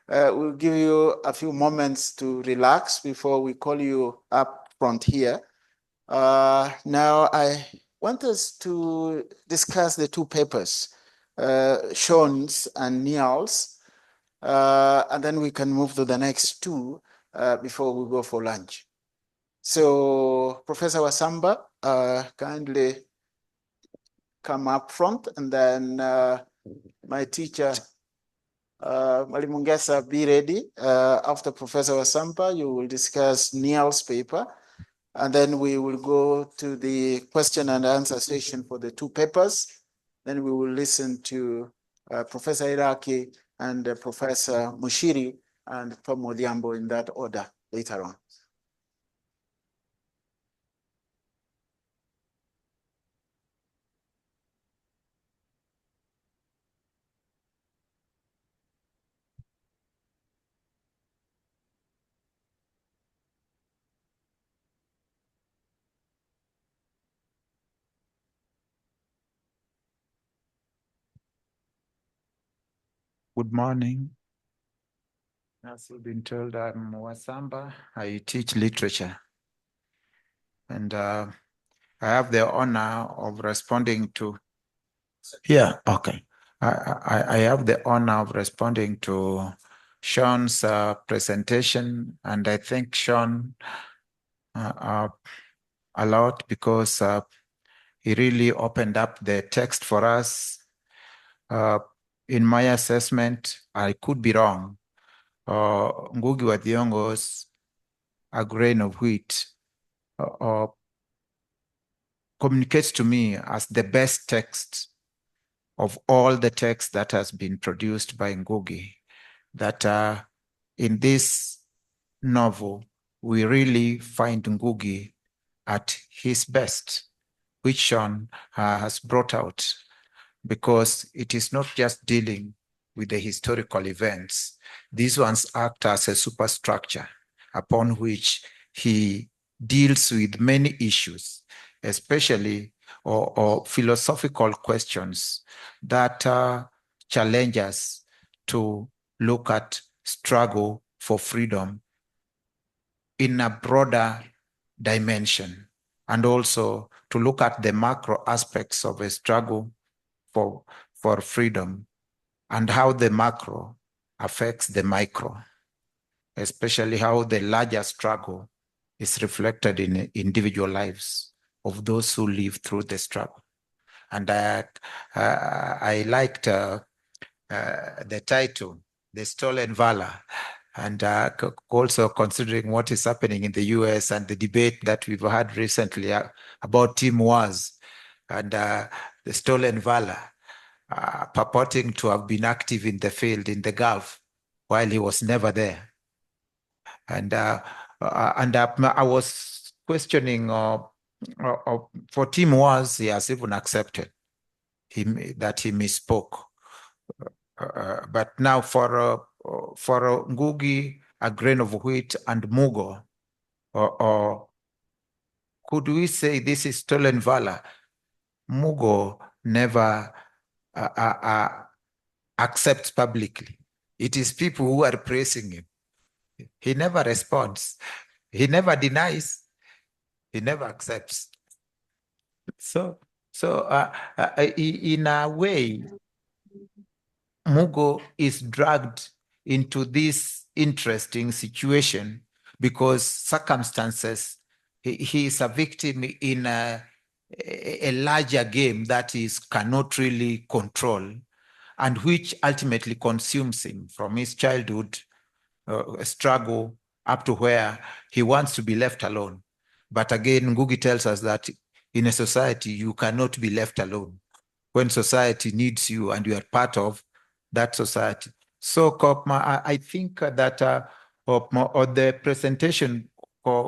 We'll give you a few moments to relax before we call you up front here. Now, I want us to discuss the two papers, Sean's and Niels, and then we can move to the next two before we go for lunch. So, Professor Wasamba, kindly come up front, and then my teacher, Mwalimu Ngesa, be ready. After Professor Wasamba, you will discuss Niels' paper. And then we will go to the question and answer session for the two papers. Then we will listen to Professor Iraki and Professor Mushiri and Tom Odhiambo in that order later on. Good morning. As you've been told, I'm Wasamba. I teach literature. And I have the honor of responding to, okay. I have the honor of responding to Sean's presentation, and I thank Sean a lot because he really opened up the text for us. In my assessment, I could be wrong. Ngugi wa Thiong'o's A Grain of Wheat communicates to me as the best text of all the texts that has been produced by Ngugi, that in this novel, we really find Ngugi at his best, which Sean has brought out, because it is not just dealing with the historical events. These ones act as a superstructure upon which he deals with many issues, especially or philosophical questions that challenge us to look at struggle for freedom in a broader dimension, and also to look at the macro aspects of a struggle for freedom and how the macro affects the micro, especially how the larger struggle is reflected in individual lives of those who live through the struggle. And I liked the title, The Stolen Valor, and also considering what is happening in the US and the debate that we've had recently about Team Wars and the Stolen Valor. purporting to have been active in the field in the Gulf while he was never there. And I was questioning for Tim Was, he has even accepted that he misspoke. But now for Ngugi, a grain of wheat, and Mugo, or could we say this is stolen valor? Mugo never accepts publicly. It is people who are praising him. He never responds. He never denies. He never accepts. So in a way, Mugo is dragged into this interesting situation because circumstances, he is a victim in a larger game that he cannot really control, and which ultimately consumes him from his childhood struggle up to where he wants to be left alone. But again, Ngugi tells us that in a society, you cannot be left alone when society needs you and you are part of that society. So, Kopma, I think that the presentation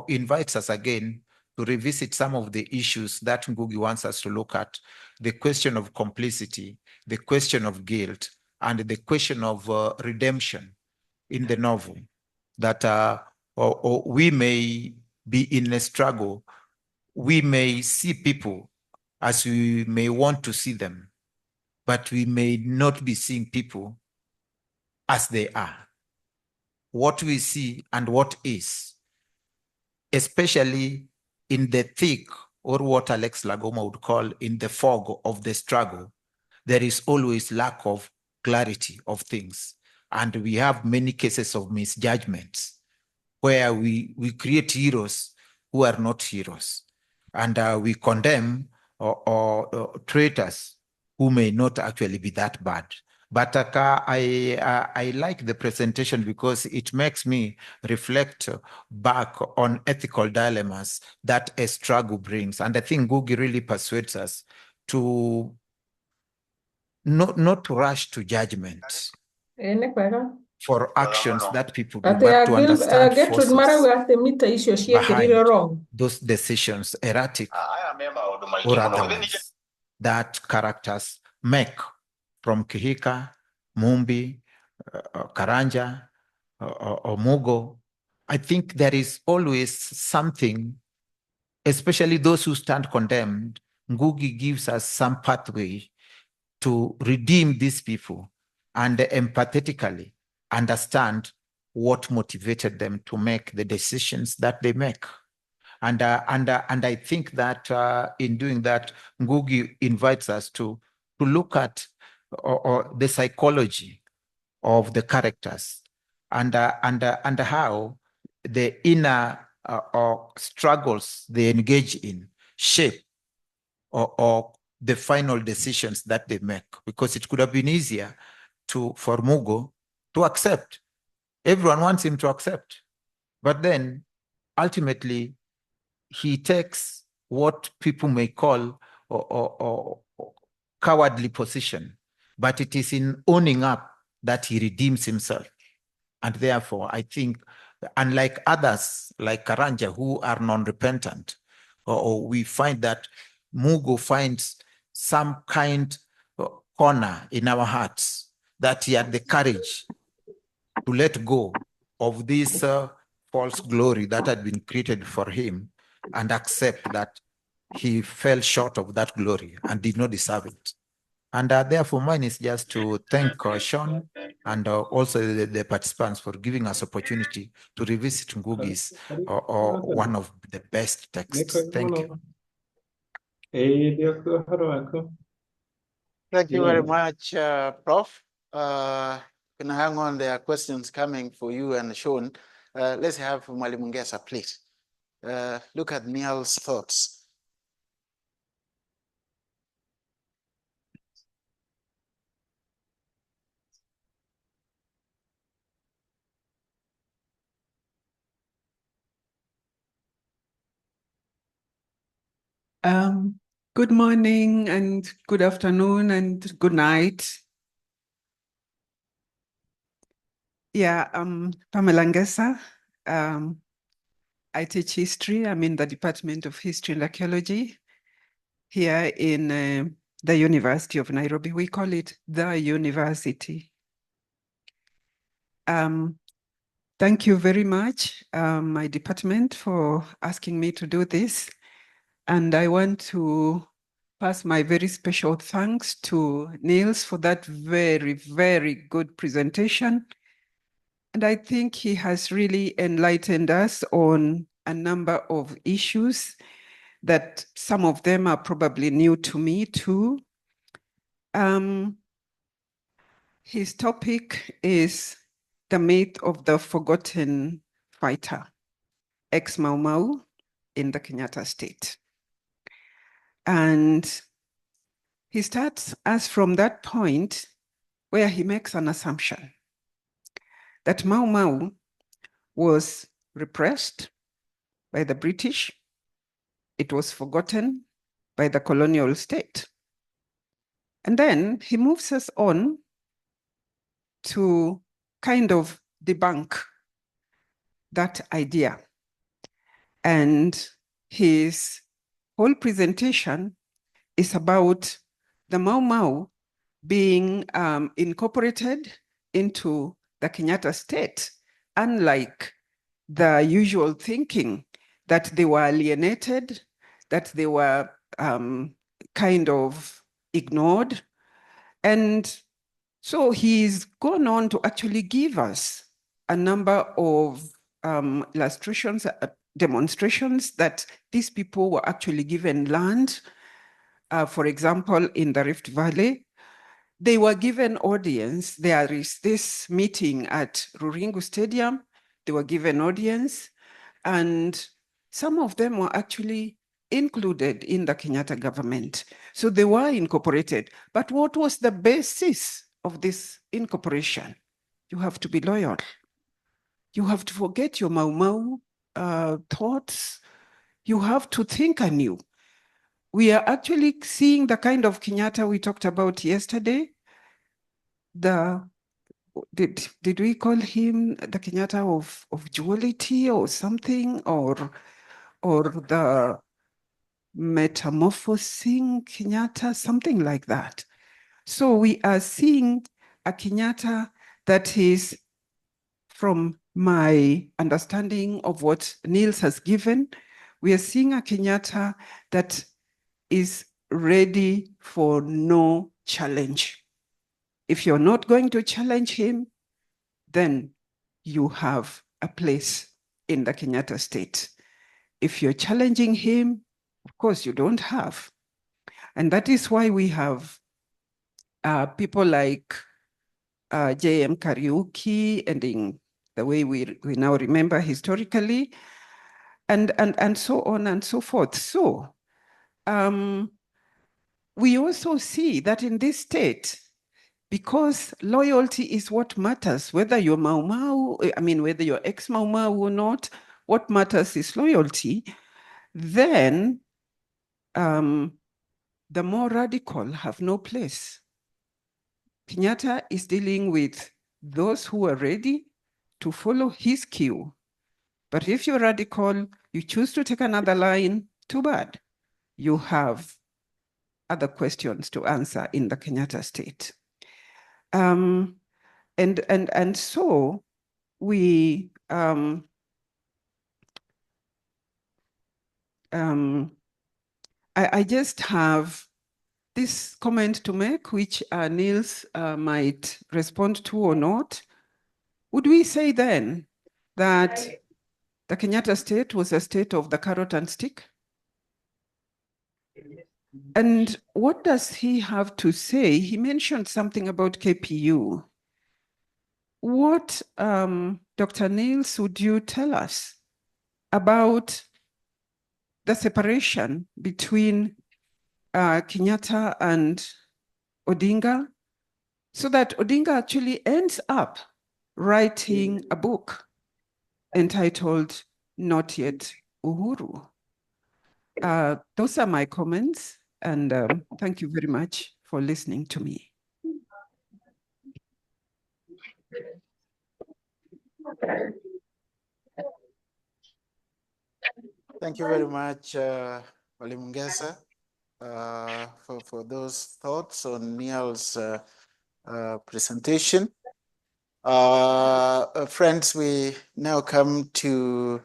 invites us again to revisit some of the issues that Ngugi wants us to look at: the question of complicity, the question of guilt, and the question of redemption in the novel. That or we may be in a struggle, we may see people as we may want to see them, but we may not be seeing people as they are. What we see and what is, especially in the thick, or what Alex Lagoma would call in the fog of the struggle, there is always lack of clarity of things. And we have many cases of misjudgments where we create heroes who are not heroes. And we condemn or traitors who may not actually be that bad. But I like the presentation because it makes me reflect back on ethical dilemmas that a struggle brings. And I think Ngugi really persuades us to not to rush to judgment for actions that people do, but to understand forces behind those decisions, erratic or otherwise, that characters make, from Kihika, Mumbi, Karanja, or Mugo. I think there is always something, especially those who stand condemned. Ngugi gives us some pathway to redeem these people and empathetically understand what motivated them to make the decisions that they make. And I think that in doing that, Ngugi invites us to look at or the psychology of the characters and how the inner struggles they engage in shape or the final decisions that they make. Because it could have been easier for Mugo to accept. Everyone wants him to accept. But then ultimately, he takes what people may call or cowardly position, but it is in owning up that he redeems himself. And therefore, I think, unlike others like Karanja who are non-repentant, or we find that Mugo finds some kind of corner in our hearts that he had the courage to let go of this false glory that had been created for him and accept that he fell short of that glory and did not deserve it. And therefore, mine is just to thank Sean and also the participants for giving us opportunity to revisit Ngugi's or one of the best texts. Thank you. Thank you very much, Prof. Can hang on, there are questions coming for you and Sean. Let's have Mwalimu Ngesa, please. Look at Neil's thoughts. Good morning and good afternoon and good night. Yeah, I'm Pamela Ngesa. I teach history. I'm in the Department of History and Archaeology here in the University of Nairobi. We call it the university. Thank you very much, my department, for asking me to do this. And I want to pass my very special thanks to Niels for that very, very good presentation. And I think he has really enlightened us on a number of issues that some of them are probably new to me too. His topic is the myth of the forgotten fighter, ex-Mau Mau in the Kenyatta state. And he starts us from that point where he makes an assumption that Mau Mau was repressed by the British. It was forgotten by the colonial state. And then he moves us on to kind of debunk that idea. And his whole presentation is about the Mau Mau being incorporated into the Kenyatta state, unlike the usual thinking that they were alienated, that they were kind of ignored. And so he's gone on to actually give us a number of illustrations, demonstrations that these people were actually given land. For example, in the Rift Valley, they were given audience. There is this meeting at Ruringu Stadium. They were given audience, and some of them were actually included in the Kenyatta government. So they were incorporated. But what was the basis of this incorporation? You have to be loyal. You have to forget your Mau Mau thoughts. You have to think anew. We are actually seeing the kind of Kenyatta we talked about yesterday. Did we call him the Kenyatta of duality or something, or the metamorphosing Kenyatta, something like that? So we are seeing a Kenyatta that is, from my understanding of what Niels has given, we are seeing a Kenyatta that is ready for no challenge. If you're not going to challenge him, then you have a place in the Kenyatta state. If you're challenging him, of course you don't have. And that is why we have people like J.M. Kariuki, and in the way we now remember historically, and so on and so forth. So we also see that in this state, because loyalty is what matters, whether you're Mau Mau, whether you're ex-Mau Mau or not, what matters is loyalty, then the more radical have no place. Kenyatta is dealing with those who are ready to follow his cue. But if you're radical, you choose to take another line, too bad. You have other questions to answer in the Kenyatta state. And so we I just have this comment to make, which Niels might respond to or not. Would we say then that the Kenyatta state was a state of the carrot and stick? And what does he have to say? He mentioned something about KPU. What, Dr. Niels, would you tell us about the separation between Kenyatta and Odinga, so that Odinga actually ends up writing a book entitled Not Yet Uhuru? Those are my comments. And thank you very much for listening to me. Thank you very much, Mwalimu Ngesa, for those thoughts on Neil's presentation. Friends, we now come to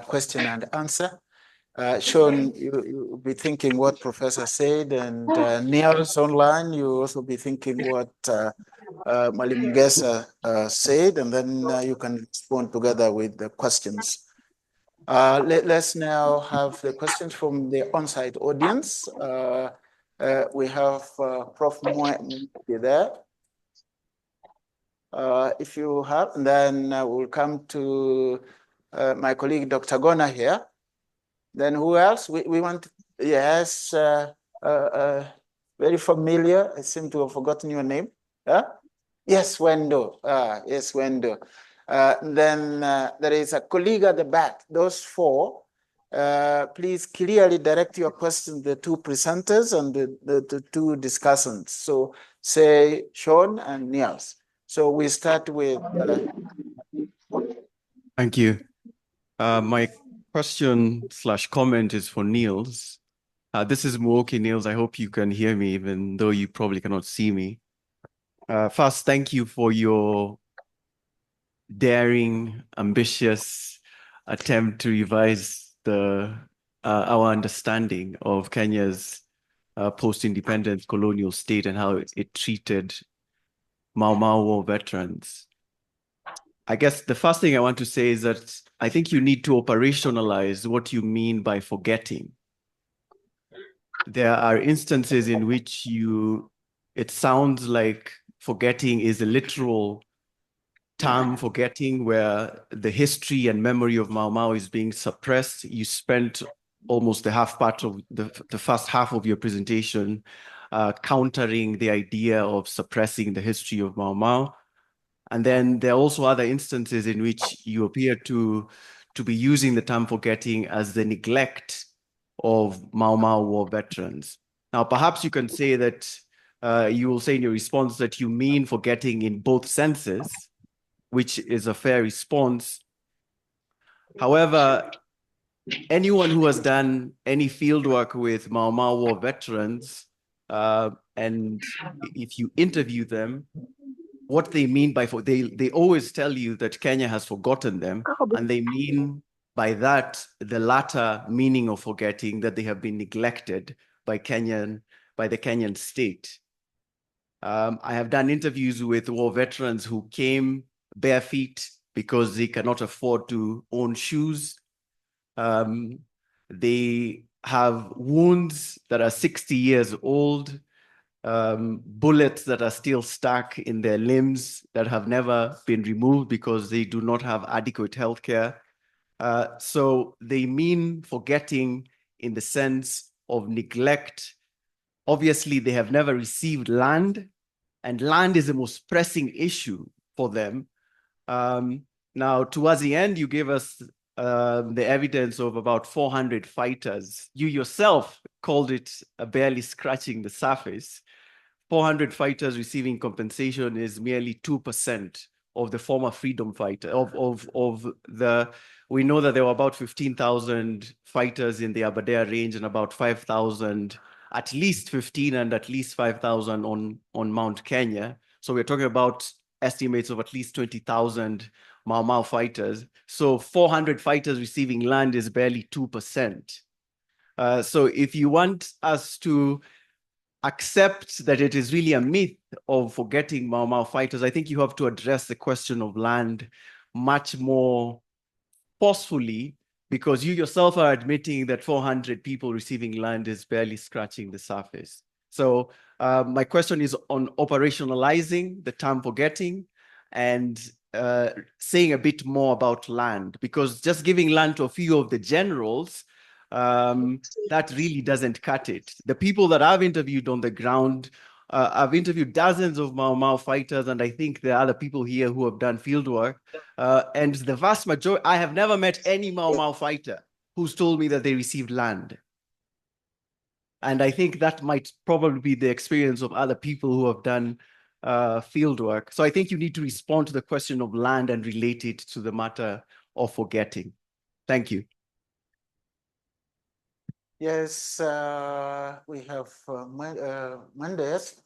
question and answer. Sean, you'll be thinking what Professor said, and Niels online, you'll also be thinking what Mwalimu Ngesa said, and then you can respond together with the questions. Let's now have the questions from the on-site audience. We have Prof. Mwai there. If you have, and then we'll come to my colleague, Dr. Gona here. Then who else? We want, yes, very familiar. I seem to have forgotten your name. Huh? Yes, Wendo. Yes, Wendo. Then there is a colleague at the back. Those four, please clearly direct your questions to the two presenters and the two discussants. So say Sean and Niels. So we start with. Thank you. My question/comment is for Niels. This is Muoki Niels. I hope you can hear me, even though you probably cannot see me. First, thank you for your daring, ambitious attempt to revise our understanding of Kenya's post-independence colonial state and how it treated Mau Mau War veterans. I guess the first thing I want to say is that I think you need to operationalize what you mean by forgetting. There are instances in which it sounds like forgetting is a literal term, forgetting, where the history and memory of Mau Mau is being suppressed. You spent almost the first half of your presentation countering the idea of suppressing the history of Mau Mau. And then there are also other instances in which you appear to be using the term forgetting as the neglect of Mau Mau War veterans. Now, perhaps you can say that, you will say in your response that you mean forgetting in both senses, which is a fair response. However, anyone who has done any fieldwork with Mau Mau War veterans, and if you interview them, what they mean by they always tell you that Kenya has forgotten them, and they mean by that the latter meaning of forgetting, that they have been neglected by the Kenyan state. I have done interviews with war veterans who came bare feet because they cannot afford to own shoes. They have wounds that are 60 years old. Bullets that are still stuck in their limbs that have never been removed because they do not have adequate health care. So they mean forgetting in the sense of neglect. Obviously, they have never received land, and land is the most pressing issue for them. Now, towards the end, you gave us the evidence of about 400 fighters. You yourself called it barely scratching the surface. 400 fighters receiving compensation is merely 2% of the former freedom fighter we know that there were about 15,000 fighters in the Aberdare range and about 5,000, at least 15 and at least 5,000 on Mount Kenya. So we're talking about estimates of at least 20,000 Mau Mau fighters. So 400 fighters receiving land is barely 2%. So if you want us to accept that it is really a myth of forgetting Mau Mau fighters, I think you have to address the question of land much more forcefully, because you yourself are admitting that 400 people receiving land is barely scratching the surface. So my question is on operationalizing the term forgetting and saying a bit more about land, because just giving land to a few of the generals, that really doesn't cut it. The people that I've interviewed on the ground, I've interviewed dozens of Mau Mau fighters, and I think there are other people here who have done field work. And the vast majority, I have never met any Mau Mau fighter who's told me that they received land. And I think that might probably be the experience of other people who have done field work. So I think you need to respond to the question of land and relate it to the matter of forgetting. Thank you. Yes, we have Mendes.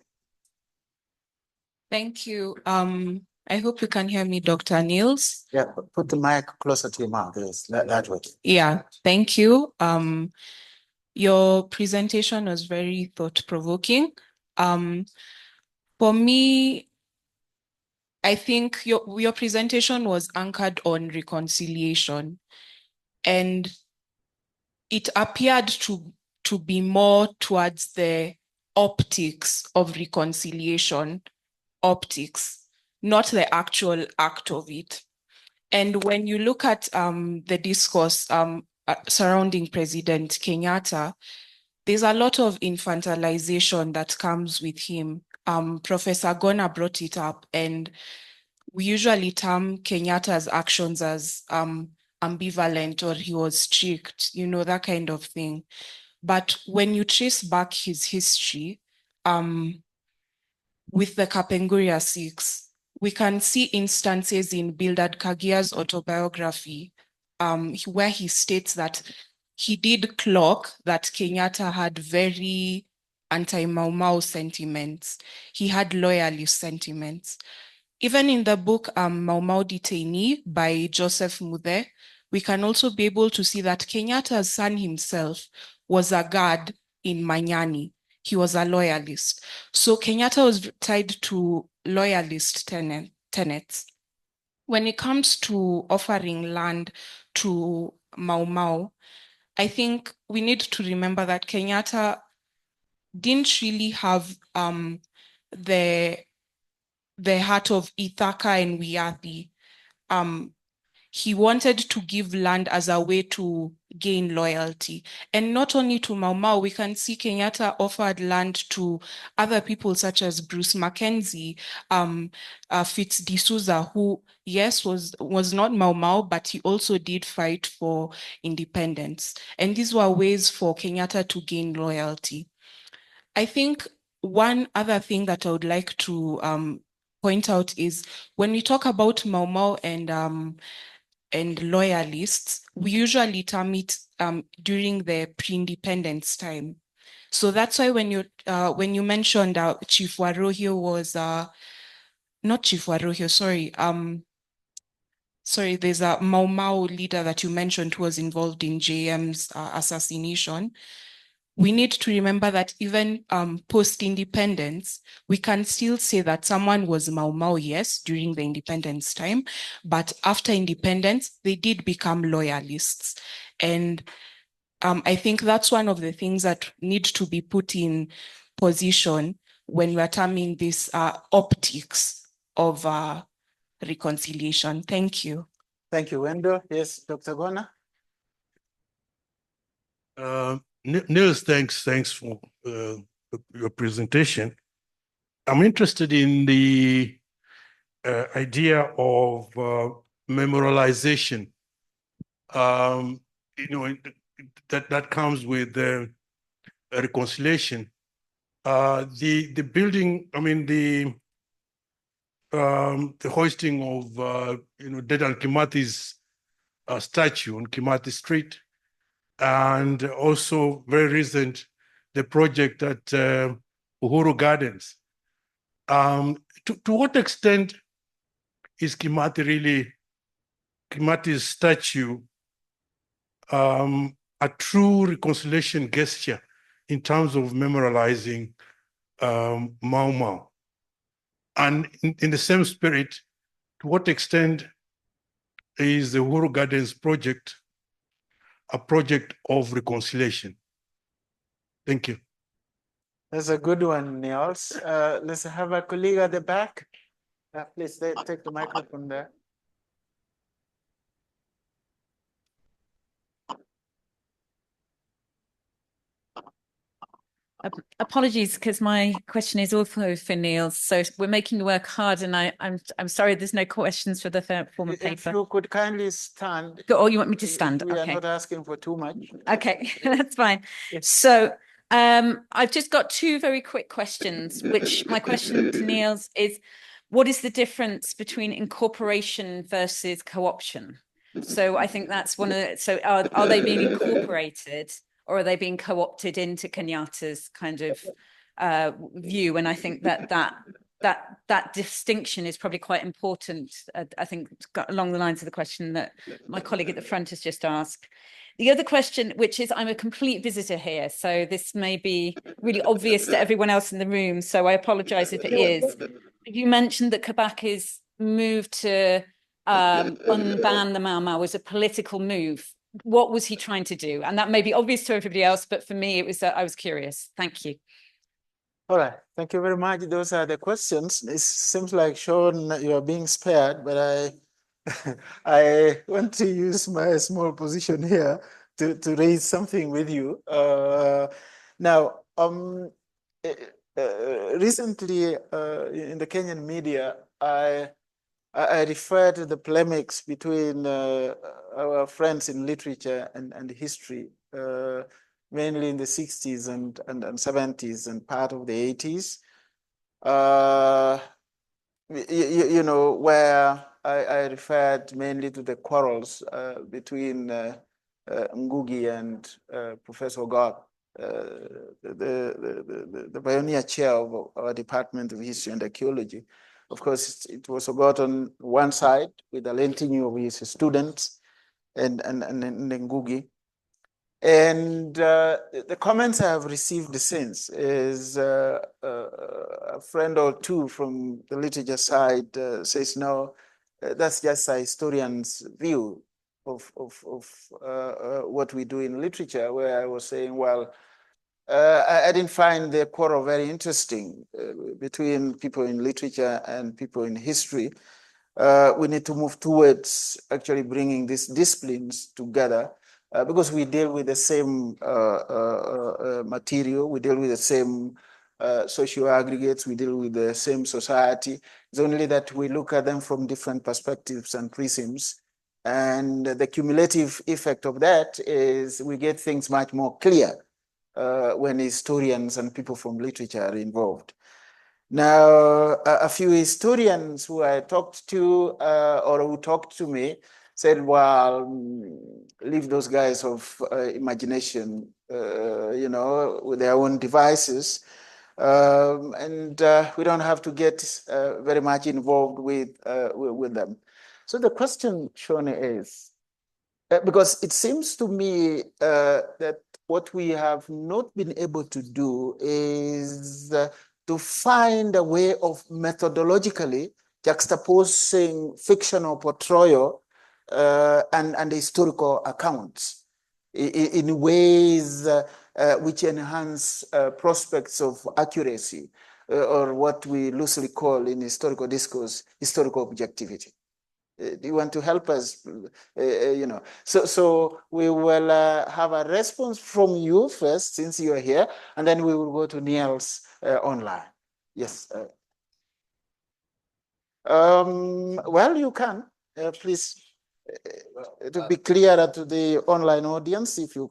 Thank you. I hope you can hear me, Dr. Niels. Yeah, put the mic closer to your mouth. Yes, that way. Yeah, thank you. Your presentation was very thought-provoking. For me, I think your presentation was anchored on reconciliation, and it appeared to be more towards the optics of reconciliation, not the actual act of it. And when you look at the discourse surrounding President Kenyatta, there's a lot of infantilization that comes with him. Professor Gona brought it up, and we usually term Kenyatta's actions as ambivalent, or he was strict, that kind of thing. But when you trace back his history, with the Kapenguria 6, we can see instances in Bildad Kagia's autobiography where he states that he did clock that Kenyatta had very anti-Mau Mau sentiments. He had loyalist sentiments. Even in the book Mau Mau Detainee by Joseph Mude, we can also be able to see that Kenyatta's son himself was a guard in Manyani. He was a loyalist. So Kenyatta was tied to loyalist tenets. When it comes to offering land to Mau Mau, I think we need to remember that Kenyatta didn't really have the heart of Ithaka and Wiathi. He wanted to give land as a way to gain loyalty. And not only to Mau Mau, we can see Kenyatta offered land to other people such as Bruce Mackenzie, Fitz D'Souza, who, yes, was not Mau Mau, but he also did fight for independence. And these were ways for Kenyatta to gain loyalty. I think one other thing that I would like to point out is when we talk about Mau Mau and loyalists, we usually term it during the pre-independence time. So that's why when you mentioned Chief Warohio was not Chief Warohio, sorry, there's a Mau Mau leader that you mentioned who was involved in JM's assassination. We need to remember that even post-independence, we can still say that someone was Mau Mau, yes, during the independence time, but after independence, they did become loyalists. And I think that's one of the things that need to be put in position when we're terming this optics of reconciliation. Thank you. Thank you, Wendell. Yes, Dr. Gona. Niels, thanks for your presentation. I'm interested in the idea of memorialization. That comes with reconciliation. The building, I mean the hoisting of Dedan Kimathi's statue on Kimathi Street. And also very recent, the project at Uhuru Gardens. To what extent is Kimathi's statue a true reconciliation gesture in terms of memorializing Mau Mau? And in the same spirit, to what extent is the Uhuru Gardens project a project of reconciliation? Thank you. That's a good one, Niels. Let's have a colleague at the back. Please take the microphone there. Apologies, because my question is also for Niels. So we're making the work hard, and I'm sorry there's no questions for the third form of paper. If you could kindly stand. Oh, you want me to stand? We Okay. are not asking for too much. Okay, that's fine. Yes. So I've just got two very quick questions, which my question to Niels is, what is the difference between incorporation versus co-option? So I think that's one of the, so are they being incorporated or are they being co-opted into Kenyatta's kind of view? And I think that distinction is probably quite important. I think along the lines of the question that my colleague at the front has just asked. The other question, which is, I'm a complete visitor here, so this may be really obvious to everyone else in the room, so I apologize if it is. You mentioned that Kabaki's move to unban the Mau Mau was a political move. What was he trying to do? And that may be obvious to everybody else, but for me, it was I was curious. Thank you. All right, thank you very much. Those are the questions. It seems like, Sean, you are being spared, but I want to use my small position here to raise something with you. Now, recently in the Kenyan media, I refer to the polemics between our friends in literature and history, mainly in the 60s and 70s and part of the 80s. You know, where I referred mainly to the quarrels between Ngugi and Professor God, the pioneer chair of our Department of History and Archaeology. Of course, it was Ogot on one side with a lentinu of his students and Ngugi. And the comments I have received since is a friend or two from the literature side says, no, that's just a historian's view of what we do in literature, where I was saying, well, I didn't find the quarrel very interesting between people in literature and people in history. We need to move towards actually bringing these disciplines together because we deal with the same material, we deal with the same social aggregates, we deal with the same society. It's only that we look at them from different perspectives and prisms. And the cumulative effect of that is we get things much more clear when historians and people from literature are involved. Now, a few historians who I talked to or who talked to me said, well, leave those guys of imagination, you know, with their own devices. And we don't have to get very much involved with them. So the question, Shoni, is, because it seems to me that what we have not been able to do is to find a way of methodologically juxtaposing fictional portrayal and historical accounts in ways which enhance prospects of accuracy or what we loosely call in historical discourse, historical objectivity. Do you want to help us? You know, so we will have a response from you first, since you are here, and then we will go to Niels online. Yes. Well, you can please to be clearer to the online audience, if you.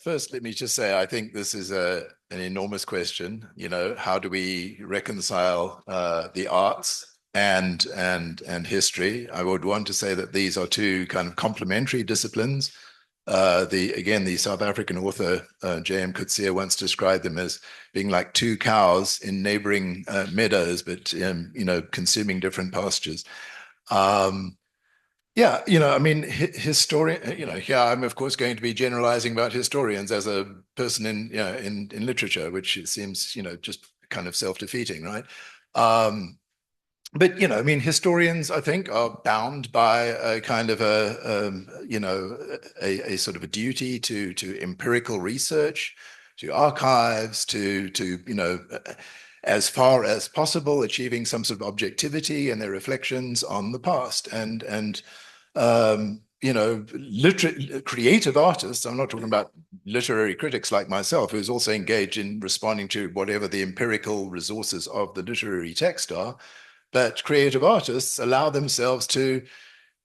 First, let me just say, I think this is an enormous question. You know, how do we reconcile the arts and history? I would want to say that these are two kind of complementary disciplines. The South African author J.M. Coetzee once described them as being like two cows in neighboring meadows, but you know, consuming different pastures. Yeah, you know, I mean, historian, you know, here I'm of course going to be generalizing about historians as a person in, you know, in literature, which it seems, you know, just kind of self-defeating, right? But, you know, I mean, historians, I think, are bound by a kind of you know, a sort of a duty to empirical research, to archives, to you know, as far as possible, achieving some sort of objectivity in their reflections on the past. And you know, creative artists, I'm not talking about literary critics like myself, who's also engaged in responding to whatever the empirical resources of the literary text are, but creative artists allow themselves to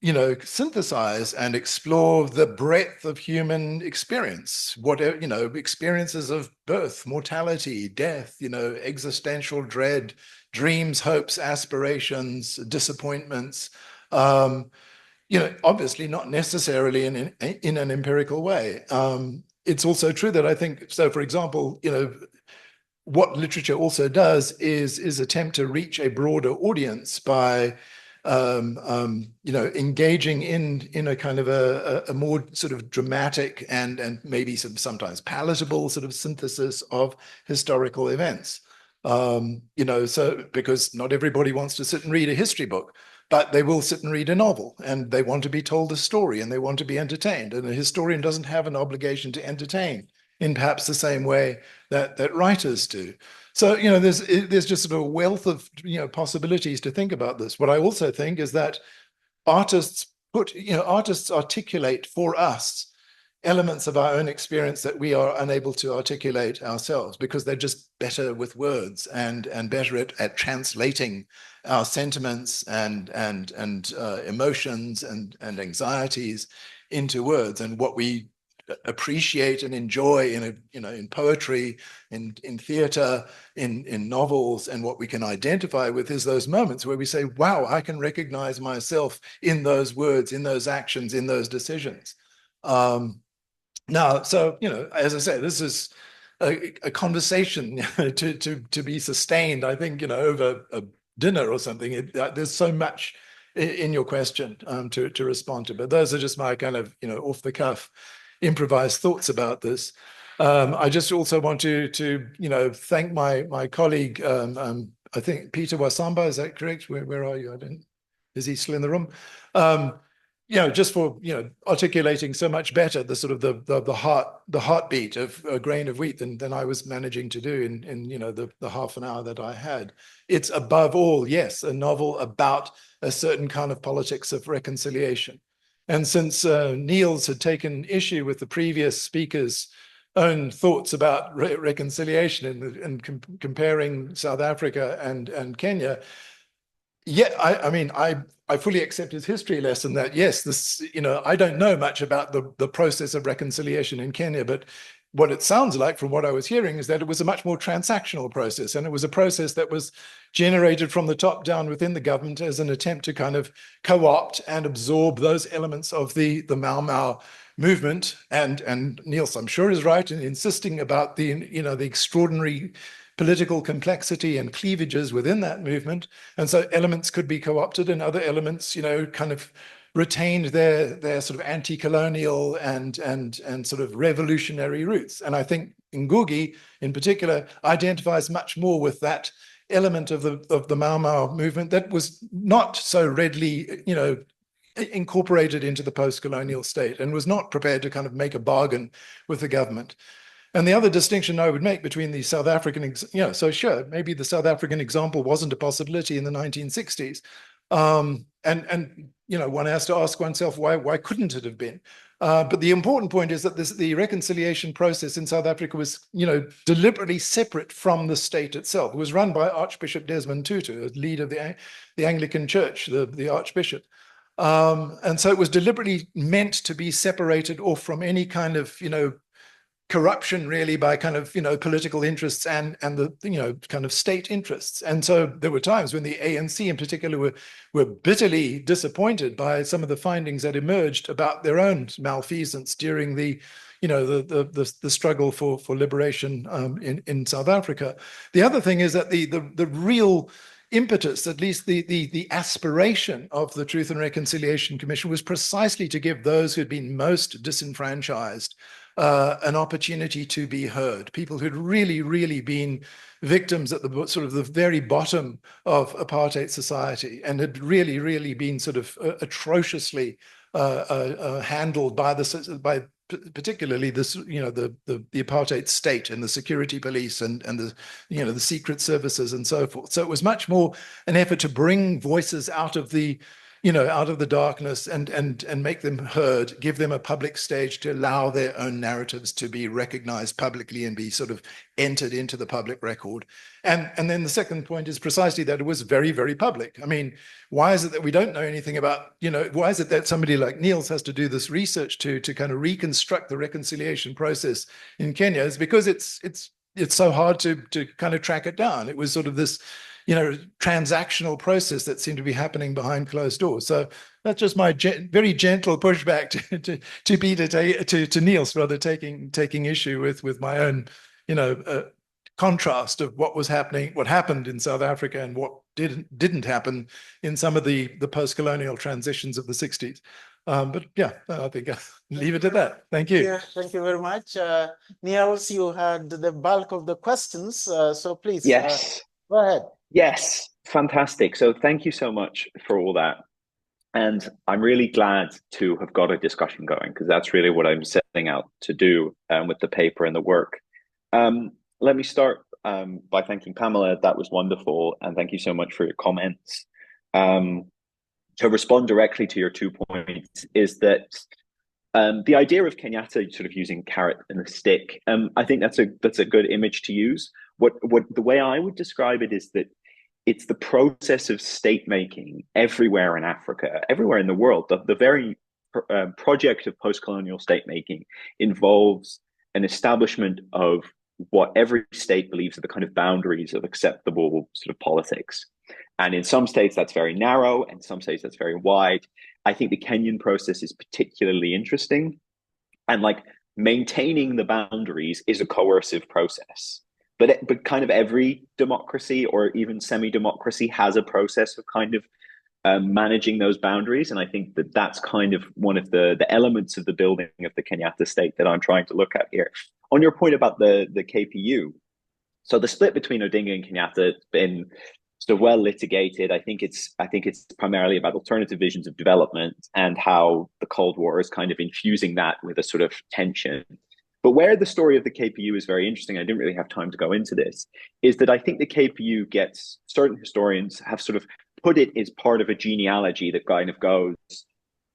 synthesize and explore the breadth of human experience, whatever, experiences of birth, mortality, death, existential dread, dreams, hopes, aspirations, disappointments, obviously not necessarily in an empirical way. It's also true that I think, so for example, what literature also does is attempt to reach a broader audience by engaging in a kind of a more sort of dramatic and maybe sometimes palatable sort of synthesis of historical events. So because not everybody wants to sit and read a history book, but they will sit and read a novel, and they want to be told a story, and they want to be entertained. And a historian doesn't have an obligation to entertain in perhaps the same way that writers do. So, there's just sort of a wealth of, possibilities to think about this. What I also think is that artists articulate for us elements of our own experience that we are unable to articulate ourselves, because they're just better with words and better at translating our sentiments and emotions and anxieties into words, and what we appreciate and enjoy in poetry, in theater, in novels, and what we can identify with is those moments where we say, wow, I can recognize myself in those words, in those actions, in those decisions. Now, so, as I say, this is a conversation to be sustained, I think, over a dinner or something. There's so much in your question to respond to, but those are just my kind of, off the cuff improvised thoughts about this. I just also want to thank my colleague, I think Peter Wasamba, is that correct? Where are you? Is he still in the room? Just for articulating so much better the sort of the heartbeat of a grain of wheat than I was managing to do in the half an hour that I had. It's above all, yes, a novel about a certain kind of politics of reconciliation. And since Niels had taken issue with the previous speaker's own thoughts about reconciliation and comparing South Africa and Kenya, yeah, I fully accept his history lesson that, yes, this, I don't know much about the process of reconciliation in Kenya, but what it sounds like from what I was hearing is that it was a much more transactional process, and it was a process that was generated from the top down within the government as an attempt to kind of co-opt and absorb those elements of the Mau Mau movement. And Niels, I'm sure, is right in insisting about the extraordinary political complexity and cleavages within that movement. And so elements could be co-opted, and other elements, kind of retained their sort of anti-colonial and sort of revolutionary roots. And I think Ngugi, in particular, identifies much more with that element of the Mau Mau movement that was not so readily, incorporated into the post-colonial state, and was not prepared to kind of make a bargain with the government. And the other distinction I would make between the South African, so sure, maybe the South African example wasn't a possibility in the 1960s. And one has to ask oneself, why couldn't it have been? But the important point is that the reconciliation process in South Africa was, deliberately separate from the state itself. It was run by Archbishop Desmond Tutu, leader of the Anglican Church, the Archbishop. And so it was deliberately meant to be separated off from any kind of, corruption, really, by kind of, political interests and the, kind of state interests. And so there were times when the ANC in particular were bitterly disappointed by some of the findings that emerged about their own malfeasance during the struggle for liberation in South Africa. The other thing is that the real impetus, at least the aspiration of the Truth and Reconciliation Commission, was precisely to give those who had been most disenfranchised an opportunity to be heard. People who'd really, really been victims at the sort of the very bottom of apartheid society, and had really, really been sort of atrociously handled by particularly this, the apartheid state and the security police and the secret services and so forth. So it was much more an effort to bring voices out of the out of the darkness and make them heard, give them a public stage to allow their own narratives to be recognized publicly and be sort of entered into the public record. And then the second point is precisely that it was very, very public. I mean, why is it that we don't know anything about, why is it that somebody like Niels has to do this research to kind of reconstruct the reconciliation process in Kenya? Is because it's so hard to kind of track it down. It was sort of this transactional process that seemed to be happening behind closed doors. So that's just my very gentle pushback to Niels, rather taking issue with my own, contrast of what was happening, what happened in South Africa, and what didn't happen in some of the post-colonial transitions of the 60s. But yeah, I think I'll leave it at that. Thank you. Yeah, thank you very much. Niels, you had the bulk of the questions, so please. Yes. Go ahead. Yes, fantastic. So thank you so much for all that. And I'm really glad to have got a discussion going, because that's really what I'm setting out to do with the paper and the work. Let me start by thanking Pamela. That was wonderful. And thank you so much for your comments. To respond directly to your 2 points is that the idea of Kenyatta sort of using carrot and a stick, I think that's a good image to use. What the way I would describe it is that it's the process of state making everywhere in Africa, everywhere in the world. The very project of post-colonial state making involves an establishment of what every state believes are the kind of boundaries of acceptable sort of politics. And in some states that's very narrow, and some states that's very wide. I think the Kenyan process is particularly interesting, and like maintaining the boundaries is a coercive process. But kind of every democracy or even semi-democracy has a process of kind of managing those boundaries. And I think that that's kind of one of the elements of the building of the Kenyatta state that I'm trying to look at here. On your point about the KPU, so the split between Odinga and Kenyatta has been so well litigated. I think it's primarily about alternative visions of development and how the Cold War is kind of infusing that with a sort of tension. But where the story of the KPU is very interesting, I didn't really have time to go into this, is that I think the KPU gets, certain historians have sort of put it as part of a genealogy that kind of goes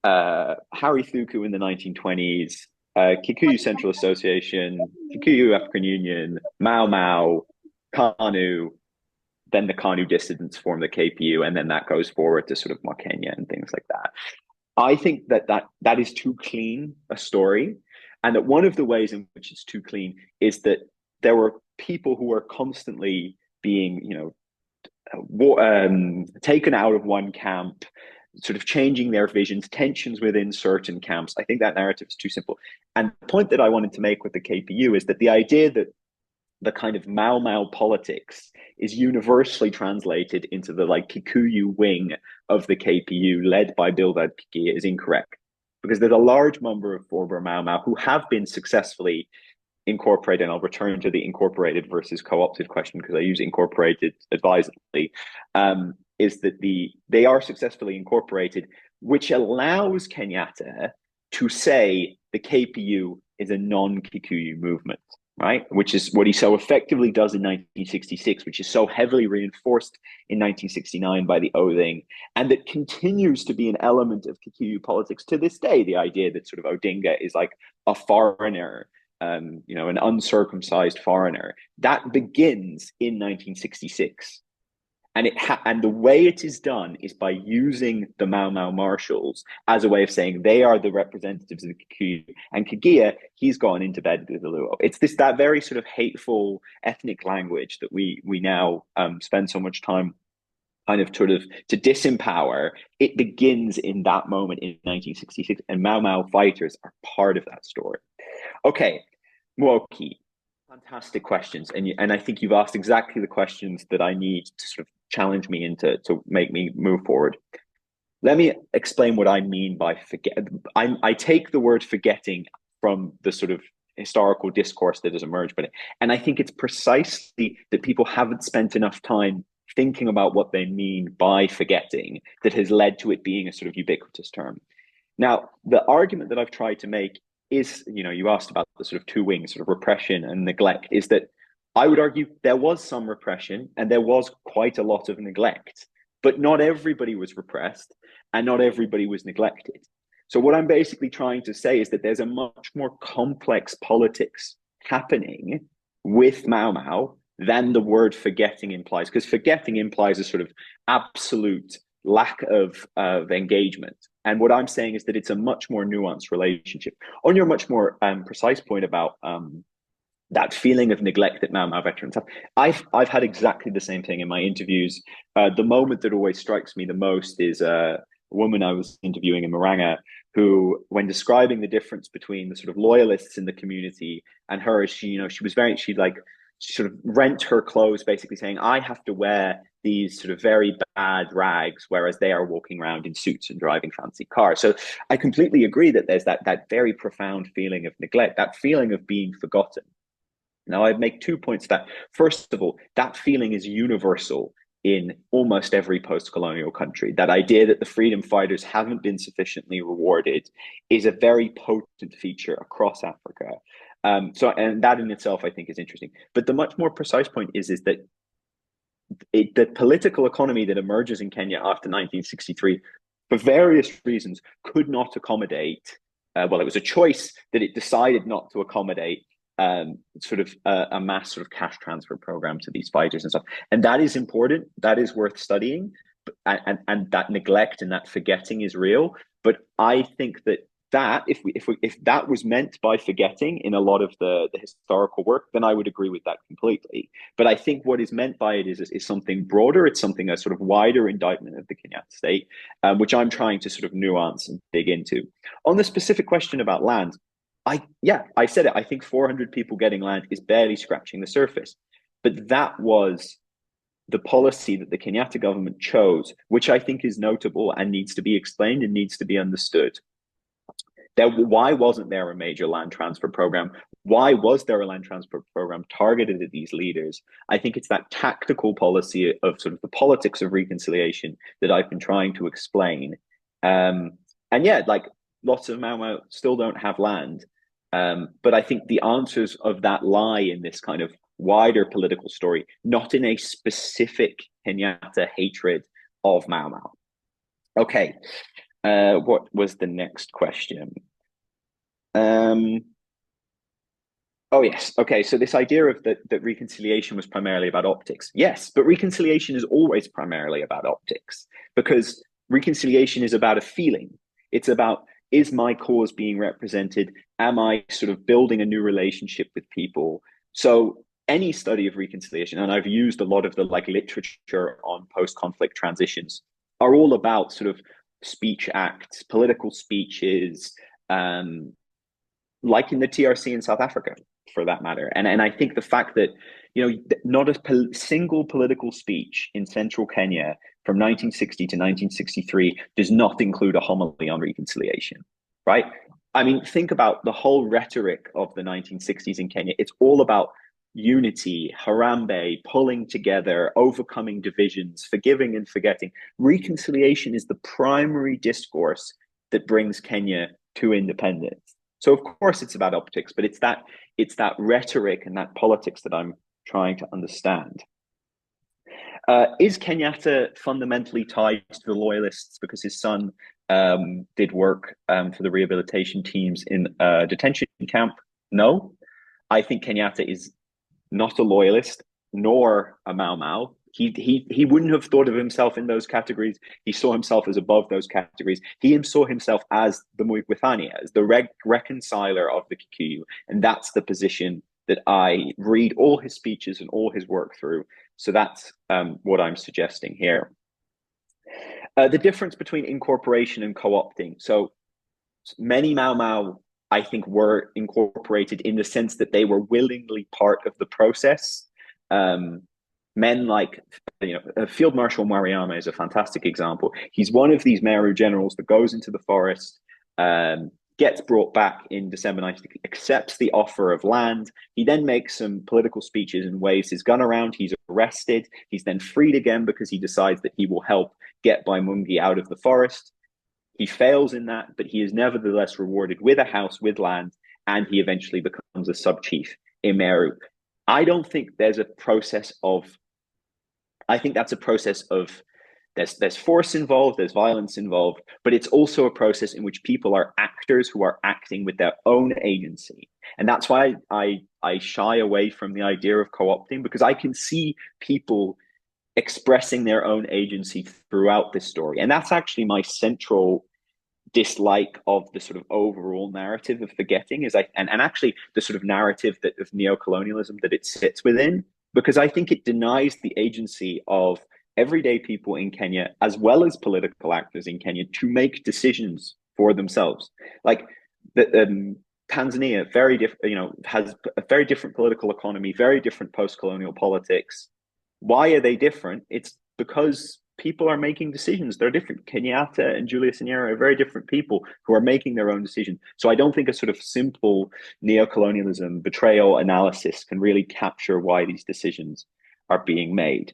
Harry Thuku in the 1920s, Kikuyu Central Association, Kikuyu African Union, Mau Mau, KANU, then the KANU dissidents form the KPU, and then that goes forward to sort of Makenya and things like that. I think that is too clean a story. And that one of the ways in which it's too clean is that there were people who were constantly being, taken out of one camp, sort of changing their visions, tensions within certain camps. I think that narrative is too simple. And the point that I wanted to make with the KPU is that the idea that the kind of Mau Mau politics is universally translated into the like Kikuyu wing of the KPU led by Bildad Kigia is incorrect. Because there's a large number of former Mau Mau who have been successfully incorporated, and I'll return to the incorporated versus co-opted question because I use incorporated advisedly, is that they are successfully incorporated, which allows Kenyatta to say the KPU is a non-Kikuyu movement, right? Which is what he so effectively does in 1966, which is so heavily reinforced in 1969 by the Oding, and that continues to be an element of Kikuyu politics to this day. The idea that sort of Odinga is like a foreigner, an uncircumcised foreigner, that begins in 1966. And the way it is done is by using the Mau Mau marshals as a way of saying they are the representatives of the Kikuyu. And Kigia, he's gone into bed with the Luo. It's that very sort of hateful ethnic language that we now spend so much time kind of to disempower. It begins in that moment in 1966, and Mau Mau fighters are part of that story. Okay, Mwoki. Fantastic questions, and I think you've asked exactly the questions that I need to sort of challenge me into to make me move forward. Let me explain what I mean by forget. I take the word forgetting from the sort of historical discourse that has emerged, and I think it's precisely that people haven't spent enough time thinking about what they mean by forgetting that has led to it being a sort of ubiquitous term. Now, the argument that I've tried to make is, you asked about the sort of two wings, sort of repression and neglect, is that I would argue there was some repression and there was quite a lot of neglect, but not everybody was repressed. and not everybody was neglected. So what I'm basically trying to say is that there's a much more complex politics happening with Mau Mau than the word forgetting implies, because forgetting implies a sort of absolute lack of engagement. And what I'm saying is that it's a much more nuanced relationship. On your much more precise point about that feeling of neglect that Mau Mau veterans have, I've had exactly the same thing in my interviews. The moment that always strikes me the most is a woman I was interviewing in Maranga, who, when describing the difference between the sort of loyalists in the community and her, she sort of rent her clothes, basically saying, I have to wear these sort of very bad rags, whereas they are walking around in suits and driving fancy cars. So I completely agree that there's that very profound feeling of neglect, that feeling of being forgotten. Now, I'd make 2 points to that. First of all, that feeling is universal in almost every post-colonial country. That idea that the freedom fighters haven't been sufficiently rewarded is a very potent feature across Africa. And that in itself, I think, is interesting. But the much more precise point is that the political economy that emerges in Kenya after 1963, for various reasons, could not accommodate, well, it was a choice that it decided not to accommodate sort of a mass sort of cash transfer program to these fighters and stuff. And that is important. That is worth studying. And that neglect and that forgetting is real. But I think that if that was meant by forgetting in a lot of the historical work, then I would agree with that completely. But I think what is meant by it is something broader. It's something, a sort of wider indictment of the Kenyatta state, which I'm trying to sort of nuance and dig into. On the specific question about land, I said it. I think 400 people getting land is barely scratching the surface. But that was the policy that the Kenyatta government chose, which I think is notable and needs to be explained and needs to be understood. Why wasn't there a major land transfer program? Why was there a land transfer program targeted at these leaders? I think it's that tactical policy of sort of the politics of reconciliation that I've been trying to explain. And yeah, like lots of Mau Mau still don't have land. But I think the answers of that lie in this kind of wider political story, not in a specific Kenyatta hatred of Mau Mau. Okay. What was the next question? Oh yes, okay. So this idea of that reconciliation was primarily about optics. Yes, but reconciliation is always primarily about optics, because reconciliation is about a feeling. It's about, is my cause being represented? Am I sort of building a new relationship with people? So any study of reconciliation, and I've used a lot of the literature on post-conflict transitions, are all about sort of speech acts, political speeches, like in the TRC in South Africa, for that matter. And I think the fact that, not a single political speech in central Kenya from 1960 to 1963 does not include a homily on reconciliation, right? I mean, think about the whole rhetoric of the 1960s in Kenya. It's all about unity, Harambee, pulling together, overcoming divisions, forgiving and forgetting. Reconciliation is the primary discourse that brings Kenya to independence. So of course it's about optics, but it's that rhetoric and that politics that I'm trying to understand. Is Kenyatta fundamentally tied to the loyalists because his son did work for the rehabilitation teams in a detention camp? No, I think Kenyatta is not a loyalist, nor a Mau Mau. He wouldn't have thought of himself in those categories. He saw himself as above those categories. He saw himself as the Muigwithania, as the reconciler of the Kikuyu. And that's the position that I read all his speeches and all his work through. So that's what I'm suggesting here. The difference between incorporation and co-opting. So many Mau Mau, I think, were incorporated in the sense that they were willingly part of the process. Men like, Field Marshal Mariama is a fantastic example. He's one of these Meru generals that goes into the forest, gets brought back in December 1960, accepts the offer of land. He then makes some political speeches and waves his gun around. He's arrested. He's then freed again because he decides that he will help get Mungi out of the forest. He fails in that, but he is nevertheless rewarded with a house, with land, and he eventually becomes a sub-chief in Meru. I don't think there's a process of, I think that's a process of There's force involved, there's violence involved, but it's also a process in which people are actors who are acting with their own agency. And that's why I shy away from the idea of co-opting, because I can see people expressing their own agency throughout this story. And that's actually my central dislike of the sort of overall narrative of forgetting and actually the sort of narrative that of neocolonialism that it sits within, because I think it denies the agency of everyday people in Kenya, as well as political actors in Kenya, to make decisions for themselves. Like Tanzania, very different, has a very different political economy, very different post-colonial politics. Why are they different? It's because people are making decisions. They're different. Kenyatta and Julius Nyerere are very different people who are making their own decision. So I don't think a sort of simple neocolonialism betrayal analysis can really capture why these decisions are being made.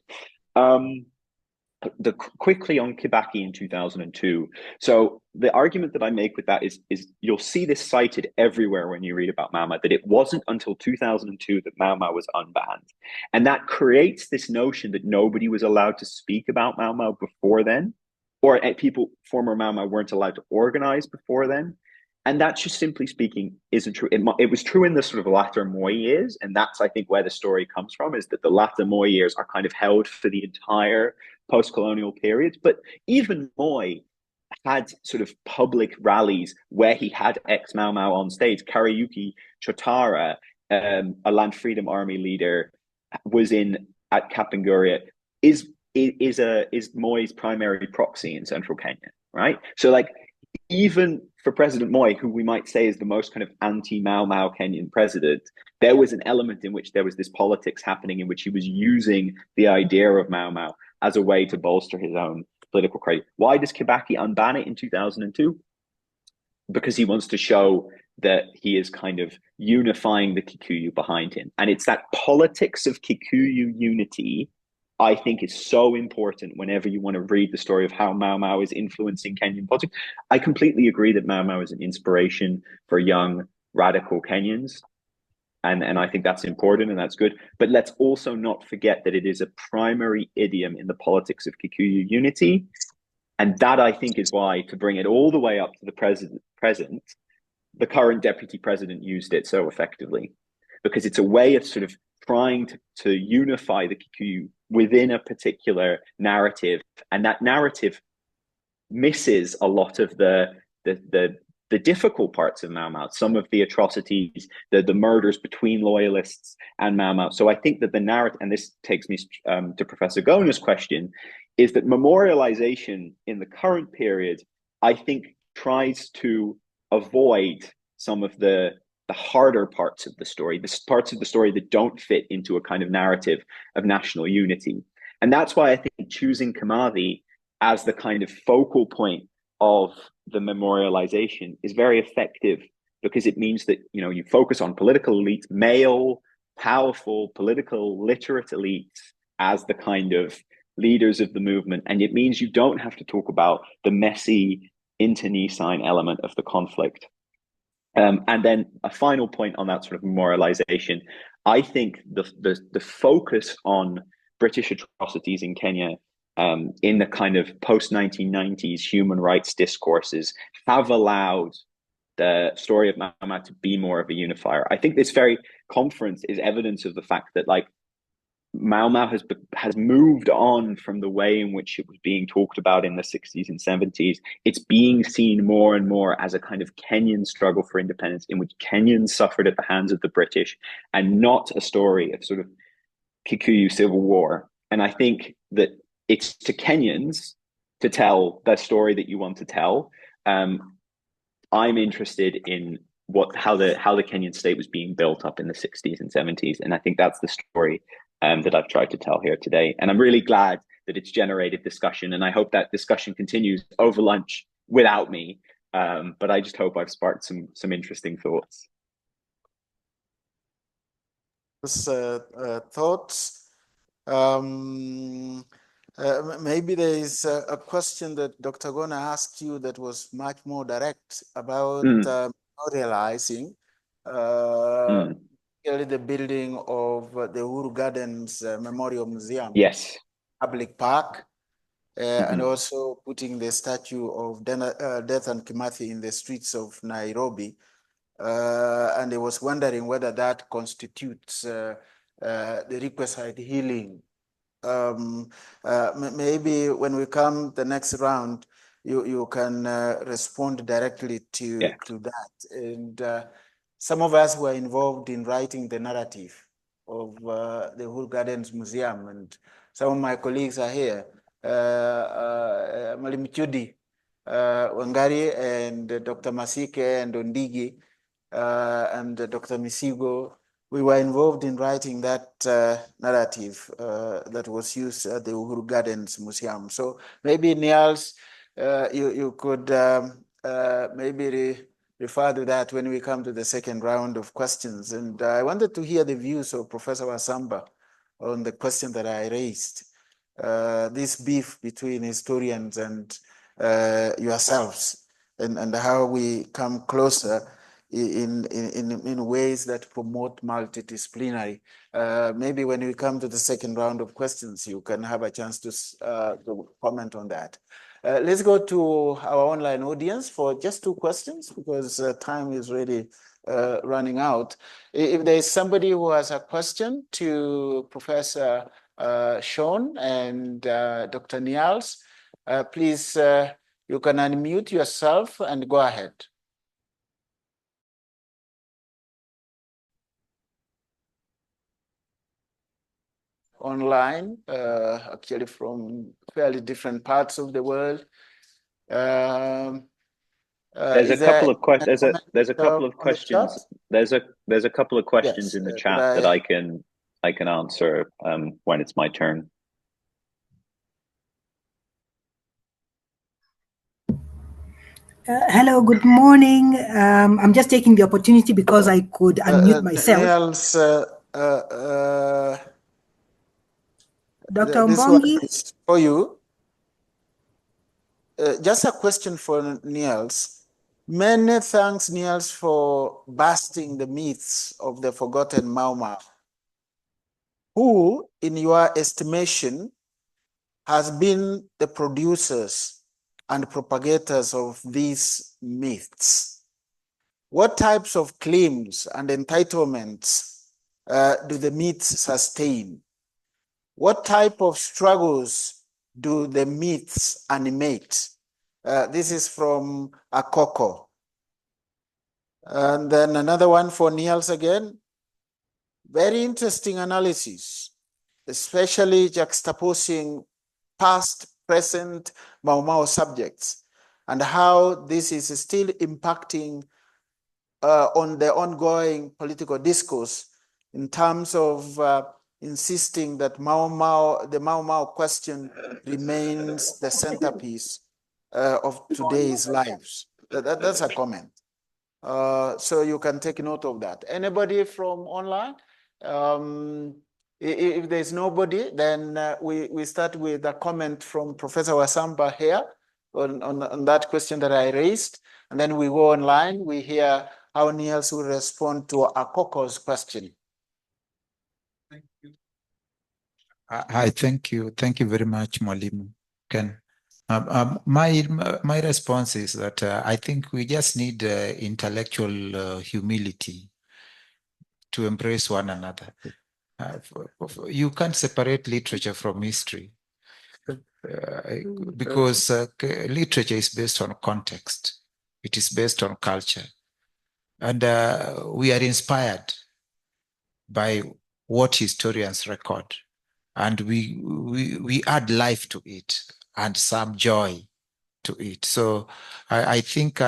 Quickly on Kibaki in 2002. So the argument that I make with that is you'll see this cited everywhere when you read about Mau Mau, that it wasn't until 2002 that Mau Mau was unbanned. And that creates this notion that nobody was allowed to speak about Mau Mau before then, or former Mau Mau weren't allowed to organize before then. And that, just simply speaking, isn't true. It was true in the sort of latter Moi years, and that's, I think, where the story comes from, is that the latter Moi years are kind of held for the entire post-colonial period. But even Moi had sort of public rallies where he had ex-Mau Mau on stage. Kariuki Chotara, a Land Freedom Army leader, was at Kapenguria, is Moi's primary proxy in central Kenya, right? So like, even for President Moi, who we might say is the most kind of anti-Mau Mau Kenyan president, there was an element in which there was this politics happening in which he was using the idea of Mau Mau as a way to bolster his own political credit. Why does Kibaki unban it in 2002? Because he wants to show that he is kind of unifying the Kikuyu behind him. And it's that politics of Kikuyu unity, I think, is so important whenever you want to read the story of how Mau Mau is influencing Kenyan politics. I completely agree that Mau Mau is an inspiration for young radical Kenyans. And I think that's important and that's good. But let's also not forget that it is a primary idiom in the politics of Kikuyu unity. And that, I think, is why, to bring it all the way up to the present, the current deputy president used it so effectively, because it's a way of sort of trying to unify the Kikuyu within a particular narrative. And that narrative misses a lot of the difficult parts of Mau Mau, some of the atrocities, the murders between loyalists and Mau Mau. So I think that the narrative, and this takes me to Professor Gona's question, is that memorialization in the current period, I think, tries to avoid some of the harder parts of the story, the parts of the story that don't fit into a kind of narrative of national unity. And that's why I think choosing Kimathi as the kind of focal point of the memorialization is very effective, because it means that, you know, you focus on political elites, male, powerful, political, literate elites as the kind of leaders of the movement. And it means you don't have to talk about the messy internecine element of the conflict. And then a final point on that sort of memorialization, I think the focus on British atrocities in Kenya in the kind of post-1990s human rights discourses have allowed the story of Mau Mau to be more of a unifier. I think this very conference is evidence of the fact that, like, Mau Mau has moved on from the way in which it was being talked about in the 60s and 70s. It's being seen more and more as a kind of Kenyan struggle for independence in which Kenyans suffered at the hands of the British, and not a story of sort of Kikuyu civil war. And I think that it's to Kenyans to tell the story that you want to tell. I'm interested in how the Kenyan state was being built up in the 60s and 70s, and I think that's the story that I've tried to tell here today. And I'm really glad that it's generated discussion, and I hope that discussion continues over lunch without me. But I just hope I've sparked some interesting thoughts. Thoughts. Maybe there is a question that Dr. Gona asked you that was much more direct about memorializing the building of the Uhuru Gardens Memorial Museum. Yes. Public park. and also putting the statue of Death and Kimathi in the streets of Nairobi. And I was wondering whether that constitutes the requisite healing. Maybe when we come the next round, you can respond directly to that. And some of us were involved in writing the narrative of the Uhuru Gardens Museum, and some of my colleagues are here. Malim Chudi, Wangari, and Dr. Masike and Ondigi, and Dr. Misigo. We were involved in writing that narrative that was used at the Uhuru Gardens Museum. So maybe Niels, you could maybe refer to that when we come to the second round of questions. And I wanted to hear the views of Professor Wasamba on the question that I raised. This beef between historians and yourselves, and how we come closer in ways that promote multidisciplinary. Maybe when we come to the second round of questions, you can have a chance to comment on that. Let's go to our online audience for just 2 questions, because time is really running out. If there is somebody who has a question to Professor Sean and Dr. Niels, please, you can unmute yourself and go ahead. Online, actually from fairly different parts of the world. There's a couple of questions. There's a couple of questions. There's a couple of questions in the chat that I can answer when it's my turn. Hello, good morning. I'm just taking the opportunity because I could unmute myself. Niels, Dr. this one Mbongi? is for you. Just a question for Niels. Many thanks, Niels, for busting the myths of the forgotten Mau Mau. Who, in your estimation, has been the producers and propagators of these myths? What types of claims and entitlements do the myths sustain? What type of struggles do the myths animate? This is from Akoko. And then another one for Niels again. Very interesting analysis, especially juxtaposing past, present Mau Mau subjects, and how this is still impacting on the ongoing political discourse in terms of insisting that the Mau Mau question remains the centerpiece of today's lives. That's a comment. So you can take note of that. Anybody from online? If there's nobody, then we start with a comment from Professor Wasamba here on that question that I raised. And then we go online, we hear how Niels will respond to Akoko's question. Thank you. Hi, thank you. Thank you very much, Mwalimu Ken. My response is that I think we just need intellectual humility to embrace one another. You can't separate literature from history because literature is based on context. It is based on culture. And we are inspired by what historians record. And we add life to it and some joy to it. So I think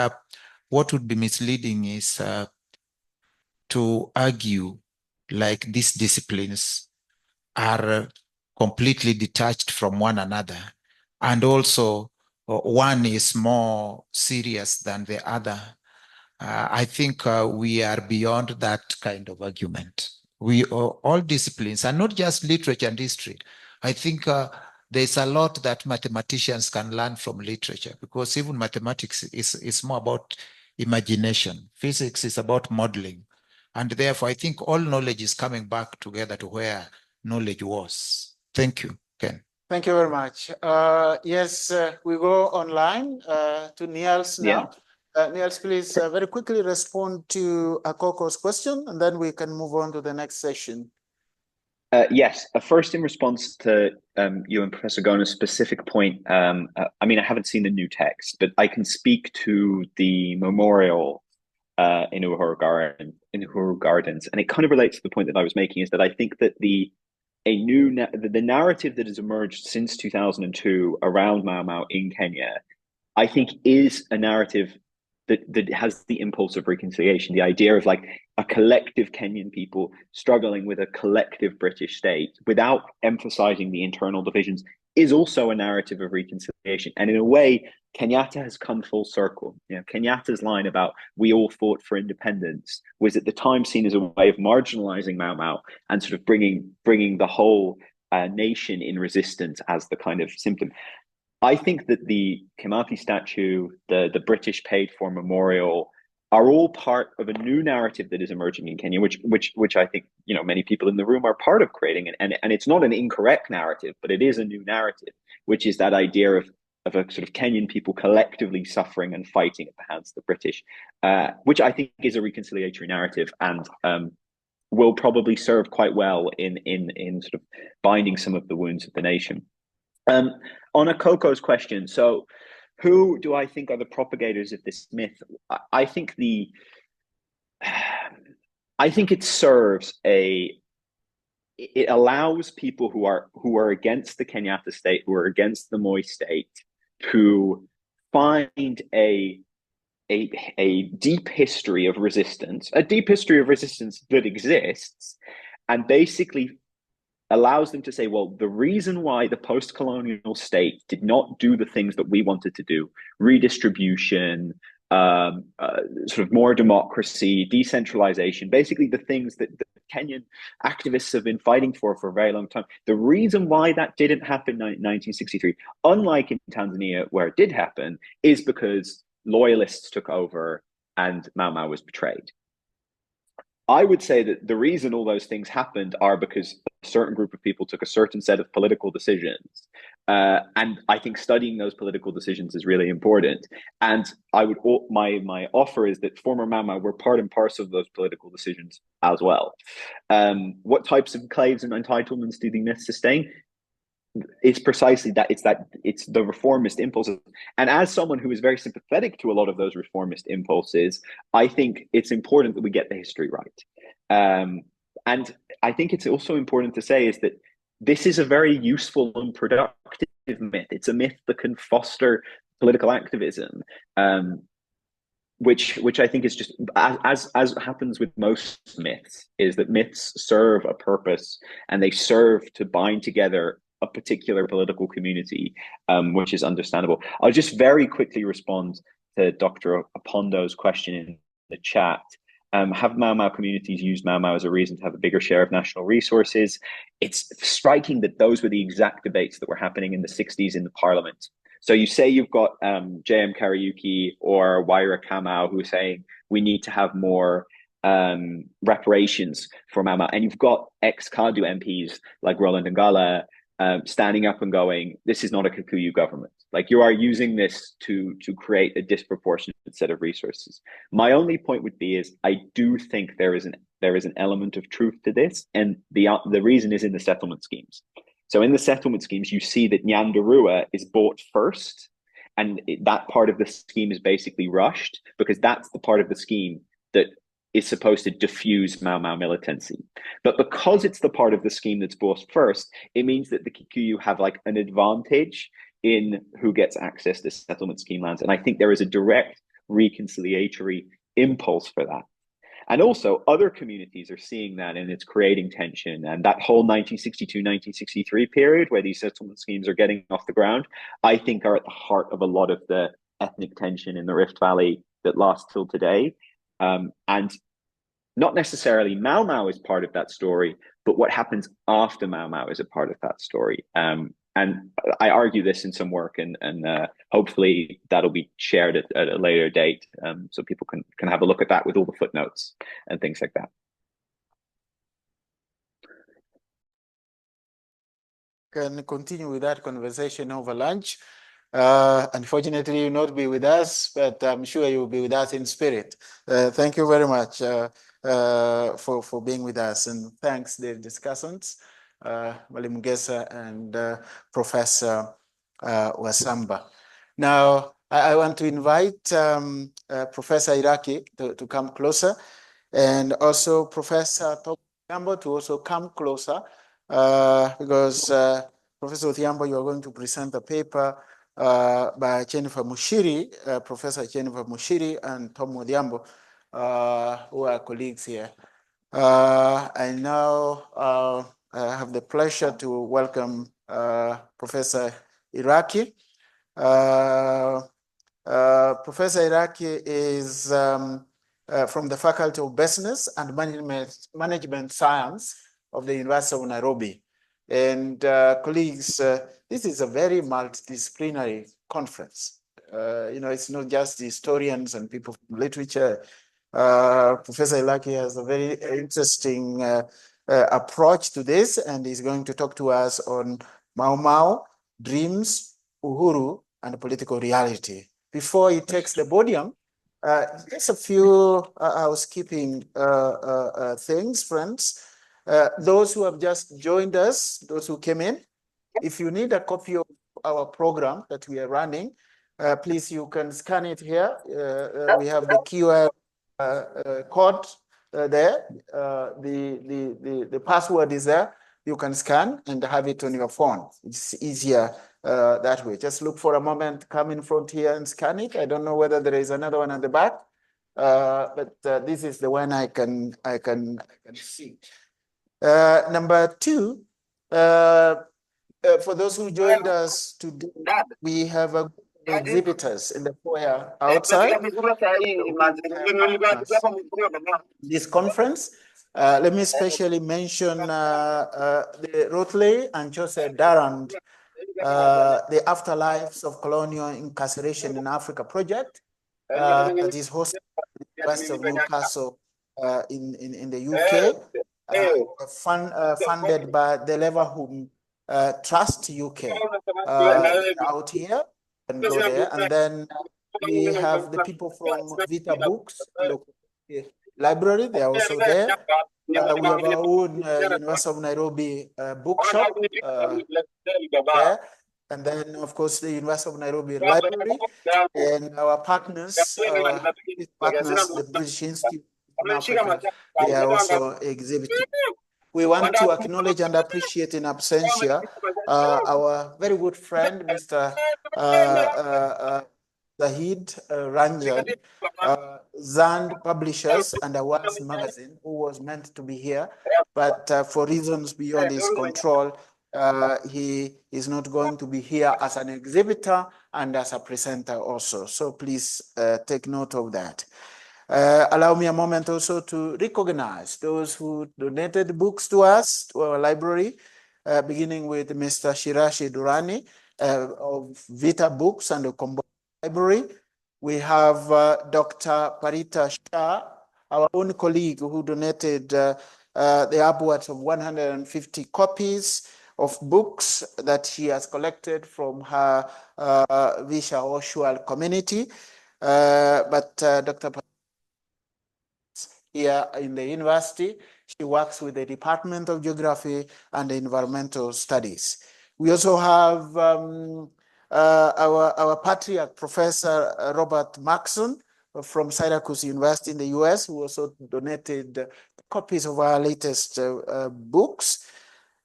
what would be misleading is to argue like these disciplines are completely detached from one another. And also one is more serious than the other. I think we are beyond that kind of argument. We all disciplines, and not just literature and history. I think there's a lot that mathematicians can learn from literature, because even mathematics is more about imagination. Physics is about modeling. And therefore, I think all knowledge is coming back together to where knowledge was. Thank you, Ken. Thank you very much. Yes, we go online to Niels now. Niels, please very quickly respond to Akoko's question, and then we can move on to the next session. Yes, first in response to you and Professor Gona's specific point, I mean, I haven't seen the new text, but I can speak to the memorial in Uhuru Gardens, and it kind of relates to the point that I was making, is that I think that the narrative that has emerged since 2002 around Mau Mau in Kenya, I think is a narrative that has the impulse of reconciliation. The idea of like a collective Kenyan people struggling with a collective British state without emphasizing the internal divisions is also a narrative of reconciliation. And in a way, Kenyatta has come full circle. You know, Kenyatta's line about "we all fought for independence" was at the time seen as a way of marginalizing Mau Mau and sort of bringing the whole nation in resistance as the kind of symptom. I think that the Kimathi statue, the British paid for memorial, are all part of a new narrative that is emerging in Kenya, which I think, you know, many people in the room are part of creating, and it's not an incorrect narrative, but it is a new narrative, which is that idea of a sort of Kenyan people collectively suffering and fighting at the hands of the British, which I think is a reconciliatory narrative and will probably serve quite well in sort of binding some of the wounds of the nation. On Akoko's question, so who do I think are the propagators of this myth? I think it serves it allows people who are against the Kenyatta state, who are against the Moi state, to find a deep history of resistance, that exists, and basically allows them to say, well, the reason why the post-colonial state did not do the things that we wanted to do, redistribution, sort of more democracy, decentralization, basically the things that the Kenyan activists have been fighting for a very long time. The reason why that didn't happen in 1963, unlike in Tanzania where it did happen, is because loyalists took over and Mau Mau was betrayed. I would say that the reason all those things happened are because a certain group of people took a certain set of political decisions. And I think studying those political decisions is really important. And my offer is that former Mau Mau were part and parcel of those political decisions as well. What types of claims and entitlements do the myths sustain? It's precisely that. It's the reformist impulses. And as someone who is very sympathetic to a lot of those reformist impulses, I think it's important that we get the history right. And I think it's also important to say is that this is a very useful and productive myth. It's a myth that can foster political activism, which I think is just as happens with most myths, is that myths serve a purpose and they serve to bind together a particular political community, which is understandable. I'll just very quickly respond to Dr. Apondo's question in the chat. Have Mau Mau communities used Mau Mau as a reason to have a bigger share of national resources? It's striking that those were the exact debates that were happening in the 60s in the parliament. So you say you've got J.M. Kariuki or Waira Kamau who are saying we need to have more reparations for Mau Mau, and you've got ex-KADU MPs like Roland Ngala standing up and going, this is not a Kikuyu government. Like, you are using this to create a disproportionate set of resources. My only point would be is I do think there is an element of truth to this, and the reason is in the settlement schemes. So in the settlement schemes, you see that Nyandarua is bought first, and that part of the scheme is basically rushed because that's the part of the scheme that is supposed to diffuse Mau Mau militancy. But because it's the part of the scheme that's bought first, it means that the Kikuyu have like an advantage in who gets access to settlement scheme lands. And I think there is a direct reconciliatory impulse for that. And also other communities are seeing that, and it's creating tension. And that whole 1962-1963 period where these settlement schemes are getting off the ground, I think are at the heart of a lot of the ethnic tension in the Rift Valley that lasts till today. And not necessarily Mau Mau is part of that story, but what happens after Mau Mau is a part of that story. And I argue this in some work, and hopefully that'll be shared at a later date, so people can have a look at that with all the footnotes and things like that. can continue with that conversation over lunch. Unfortunately, you'll not be with us, but I'm sure you'll be with us in spirit. Thank you very much for being with us, and thanks the discussants, Mwalimu Gesa and Professor Wasamba. Now, I want to invite Professor Iraki to come closer, and also Professor Thiambo to also come closer, because Professor Thiambo, you are going to present a paper by Jennifer Mushiri, Professor Jennifer Mushiri and Tom Odhiambo, who are colleagues here. I now have the pleasure to welcome Professor Iraki. Professor Iraki is from the Faculty of Business and Management Science of the University of Nairobi. And colleagues, this is a very multidisciplinary conference. It's not just historians and people from literature. Professor Iraki has a very interesting approach to this, and he's going to talk to us on Mau Mau, dreams, uhuru, and political reality. Before he takes the podium, just a few housekeeping things, friends. Those who have just joined us, those who came in, if you need a copy of our program that we are running, please, you can scan it here. We have the QR code there. The password is there. You can scan and have it on your phone. It's easier that way. Just look for a moment, come in front here and scan it. I don't know whether there is another one at the back, but this is the one I can see. Number two, for those who joined us today, we have a exhibitors in the foyer outside this conference. Let me especially mention the Rotley and Joseph Darrand, the Afterlives of Colonial Incarceration in Africa project that is hosted at the University of Newcastle in the UK, funded by the Leverhulme Trust UK out here and go there. And then we have the people from Vita Books Library, they are also there. We have our own University of Nairobi bookshop there. And then, of course, the University of Nairobi Library and our partners, the British Institute in Africa, they are also exhibiting. We want to acknowledge and appreciate in absentia our very good friend, Mr. Zahid Ranjan, Zand Publishers and Awards Magazine, who was meant to be here, but for reasons beyond his control, he is not going to be here as an exhibitor and as a presenter also. So please take note of that. Allow me a moment also to recognize those who donated books to us, to our library, beginning with Mr. Shirashi Durani of Vita Books and the Combo Library. We have Dr. Parita Shah, our own colleague who donated the upwards of 150 copies of books that she has collected from her Visha Oshual community. But Dr. here in the university, she works with the Department of Geography and Environmental Studies. We also have our patriarch, Professor Robert Maxson from Syracuse University in the US, who also donated copies of our latest books.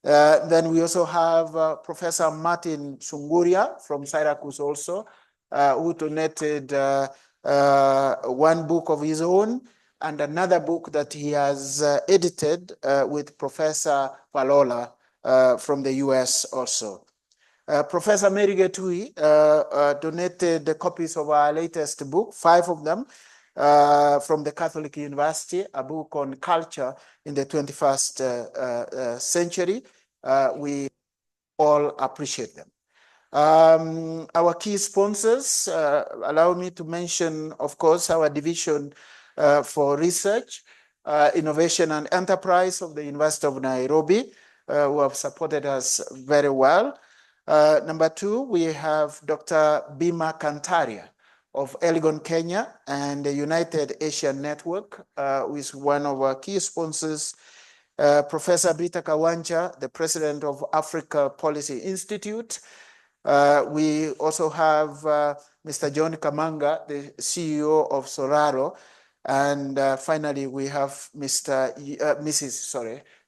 Then we also have Professor Martin Sunguria from Syracuse also, who donated one book of his own and another book that he has edited with Professor Palola from the US also. Professor Mary Getui donated the copies of our latest book, 5 of them, from the Catholic University, a book on culture in the 21st century. We all appreciate them. Our key sponsors, allow me to mention, of course, our division for research, innovation and enterprise of the University of Nairobi, who have supported us very well. Number two, we have Dr. Bima Kantaria of Elgon, Kenya, and the United Asian Network, who is one of our key sponsors. Professor Brita Kawanja, the president of Africa Policy Institute. We also have Mr. John Kamanga, the CEO of Soraro. And finally, we have Mrs.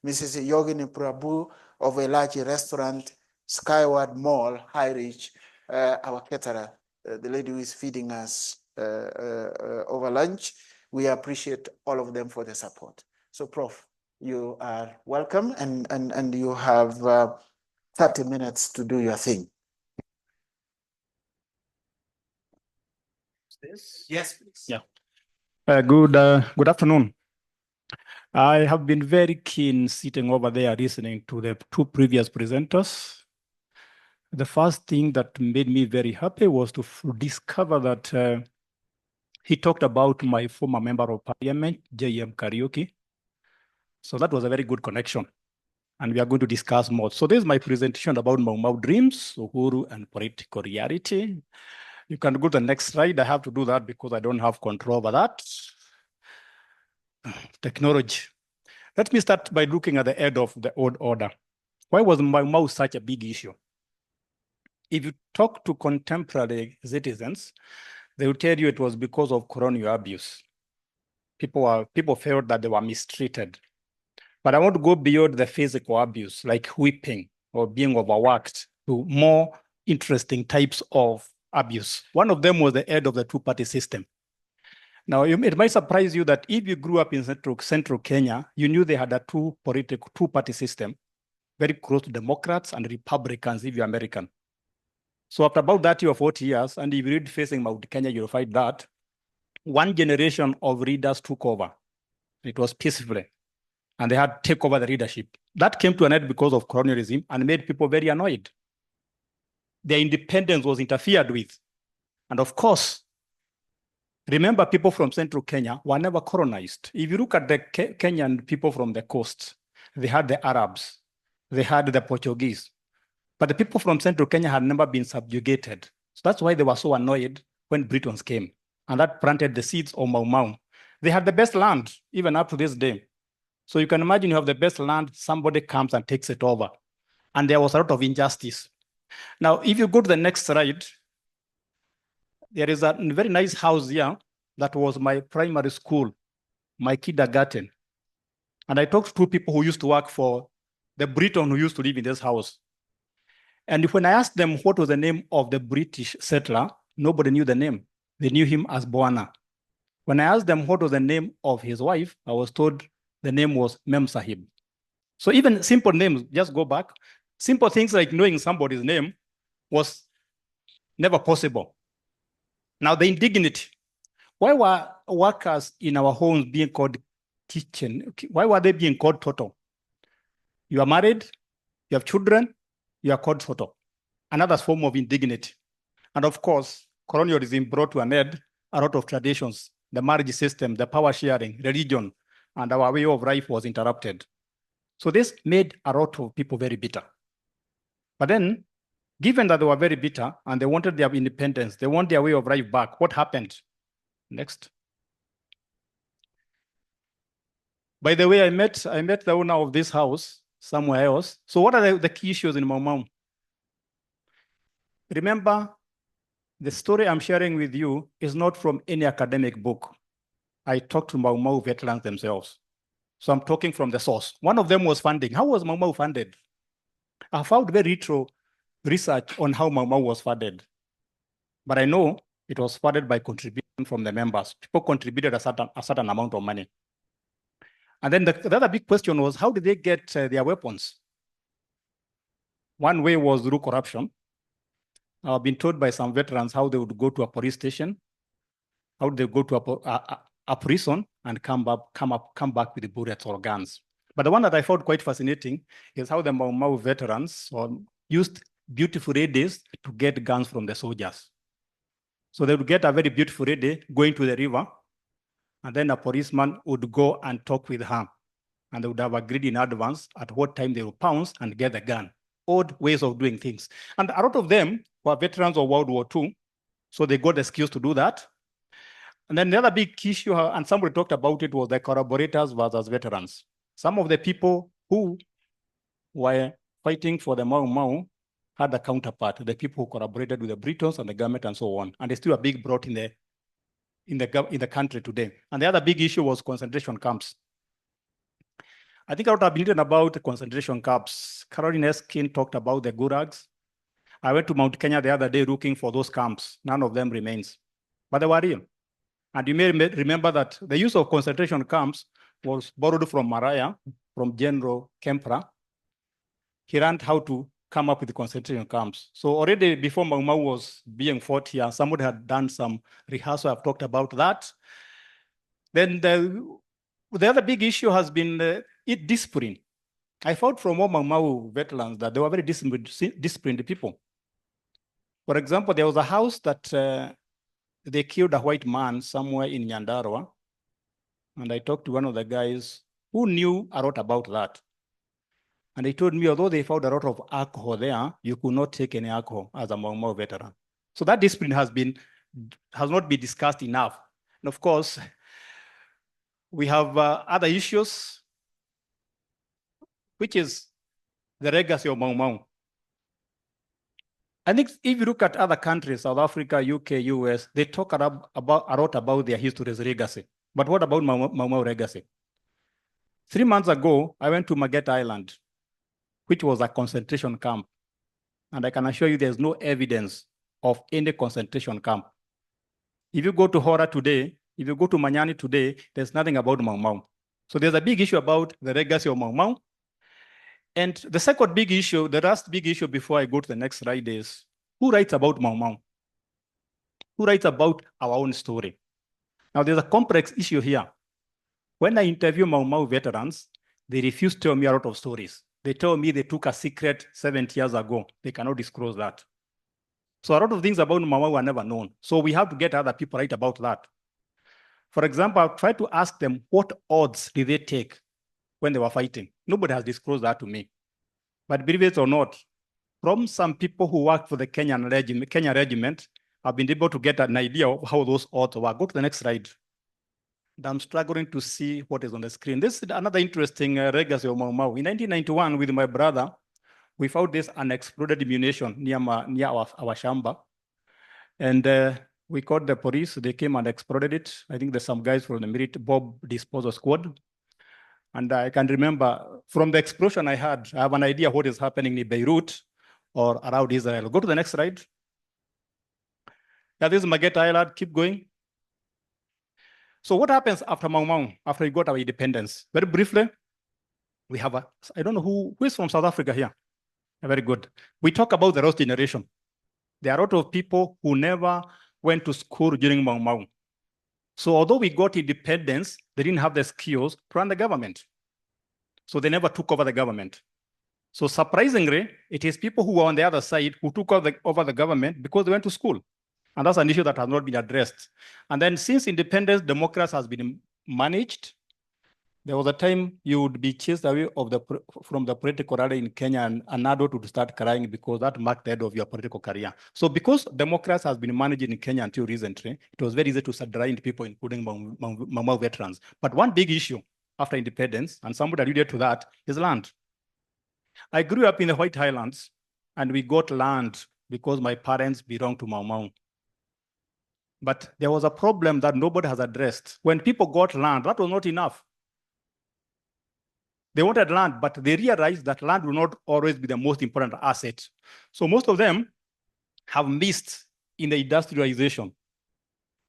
Yogini Prabhu of a large restaurant, Skyward Mall, High Reach, our caterer, the lady who is feeding us over lunch. We appreciate all of them for the support. So, Prof, you are welcome, and you have 30 minutes to do your thing. Yes, please. Yeah. Good afternoon. I have been very keen sitting over there listening to the two previous presenters. The first thing that made me very happy was to discover that he talked about my former member of parliament, J.M. Kariuki. So that was a very good connection. And we are going to discuss more. So this is my presentation about Mau Mau dreams, Uhuru, and political reality. You can go to the next slide. I have to do that because I don't have control over that. Technology. Let me start by looking at the head of the old order. Why was Mau Mau such a big issue? If you talk to contemporary citizens, they will tell you it was because of colonial abuse. People felt that they were mistreated. But I want to go beyond the physical abuse, like whipping or being overworked, to more interesting types of abuse. One of them was the head of the two-party system. Now, it might surprise you that if you grew up in central Kenya, you knew they had a two-party system, very close to Democrats and Republicans if you're American. So after about 30 or 40 years, and if you read Facing Mount Kenya, you'll find that one generation of readers took over. It was peacefully. And they had to take over the leadership. That came to an end because of colonialism and made people very annoyed. Their independence was interfered with. And of course, remember, people from central Kenya were never colonized. If you look at the Kenyan people from the coast, they had the Arabs, they had the Portuguese. But the people from central Kenya had never been subjugated. So that's why they were so annoyed when Britons came. And that planted the seeds of Mau Mau. They had the best land, even up to this day. So you can imagine you have the best land, somebody comes and takes it over. And there was a lot of injustice. Now, if you go to the next slide, there is a very nice house here that was my primary school, my kindergarten. And I talked to two people who used to work for the Briton who used to live in this house. And when I asked them what was the name of the British settler, nobody knew the name. They knew him as Bwana. When I asked them what was the name of his wife, I was told the name was Mem Sahib. So even simple names, just go back. Simple things like knowing somebody's name was never possible. Now the indignity. Why were workers in our homes being called kitchen? Why were they being called Toto? You are married, you have children, you are called Toto. Another form of indignity. And of course, colonialism brought to an end a lot of traditions, the marriage system, the power sharing, religion, and our way of life was interrupted. So this made a lot of people very bitter. But then, given that they were very bitter and they wanted their independence, they want their way of life back, what happened? Next. By the way, I met the owner of this house somewhere else. So what are the key issues in Mau Mau? Remember, the story I'm sharing with you is not from any academic book. I talked to Mau Mau veterans themselves. So I'm talking from the source. One of them was funding. How was Mau Mau funded? I found very retro research on how Mau Mau was funded. But I know it was funded by contribution from the members. People contributed a certain amount of money. And then the other big question was, how did they get their weapons? One way was through corruption. I've been told by some veterans how they would go to a police station, how they go to a prison and come back with the bullets or guns. But the one that I found quite fascinating is how the Mau Mau veterans used beautiful ladies to get guns from the soldiers. So they would get a very beautiful lady going to the river, and then a policeman would go and talk with her. and they would have agreed in advance at what time they will pounce and get the gun. Odd ways of doing things. And a lot of them were veterans of World War II, so they got the skills to do that. And then the other big issue, and somebody talked about it, was the collaborators versus veterans. Some of the people who were fighting for the Mau Mau had a counterpart, the people who collaborated with the Britons and the government and so on. And there's still a big blot in the country today. And the other big issue was concentration camps. I think I would have been written about concentration camps. Caroline Eskin talked about the gulags. I went to Mount Kenya the other day looking for those camps. None of them remains, but they were real. And you may remember that the use of concentration camps was borrowed from Maraya, from General Kempra. He learned how to come up with the concentration camps. So already before Mau Mau was being fought here, somebody had done some rehearsal. I've talked about that. Then the other big issue has been discipline. I found from all Mau Mau veterans that they were very disciplined people. For example, there was a house that they killed a white man somewhere in Nyandarua. And I talked to one of the guys who knew a lot about that. And he told me, although they found a lot of alcohol there, you could not take any alcohol as a Mau Mau veteran. So that discipline has not been discussed enough. And of course, we have other issues, which is the legacy of Mau Mau. I think if you look at other countries, South Africa, UK, US, they talk a lot about their history's legacy. But what about Mau Mau legacy? 3 months ago, I went to Mageta Island, which was a concentration camp. And I can assure you there's no evidence of any concentration camp. If you go to Hora today, if you go to Manyani today, there's nothing about Mau Mau. So there's a big issue about the legacy of Mau Mau. And the second big issue, the last big issue before I go to the next slide is, who writes about Mau Mau? Who writes about our own story? Now there's a complex issue here. When I interview Mau Mau veterans, they refuse to tell me a lot of stories. They tell me they took a secret 70 years ago. They cannot disclose that. So a lot of things about Mau Mau are never known. So we have to get other people right about that. For example, I'll try to ask them, what odds did they take when they were fighting? Nobody has disclosed that to me. But believe it or not, from some people who worked for the Kenya regiment, I've been able to get an idea of how those odds were. Go to the next slide. And I'm struggling to see what is on the screen. This is another interesting legacy of Mau Mau. In 1991, with my brother, we found this unexploded ammunition near our shamba. And we called the police. They came and exploded it. I think there's some guys from the military Bob Disposal Squad. And I can remember from the explosion I had, I have an idea what is happening in Beirut or around Israel. Go to the next slide. Yeah, this is Mageta Island. Keep going. So what happens after Mau Mau, after we got our independence? Very briefly, we have I don't know who is from South Africa here. Very good. We talk about the lost generation. There are a lot of people who never went to school during Mau Mau. So although we got independence, they didn't have the skills to run the government. So they never took over the government. So surprisingly, it is people who were on the other side who took over the government because they went to school. And that's an issue that has not been addressed. And then since independence, democracy has been managed. There was a time you would be chased away from the political rally in Kenya, and an adult would start crying because that marked the end of your political career. So because democracy has been managed in Kenya until recently, it was very easy to start drawing people, including Mau Mau veterans. But one big issue after independence, and somebody alluded to that, is land. I grew up in the White Highlands, and we got land because my parents belonged to Mau Mau. But there was a problem that nobody has addressed. When people got land, that was not enough. They wanted land, but they realized that land will not always be the most important asset. So most of them have missed in the industrialization.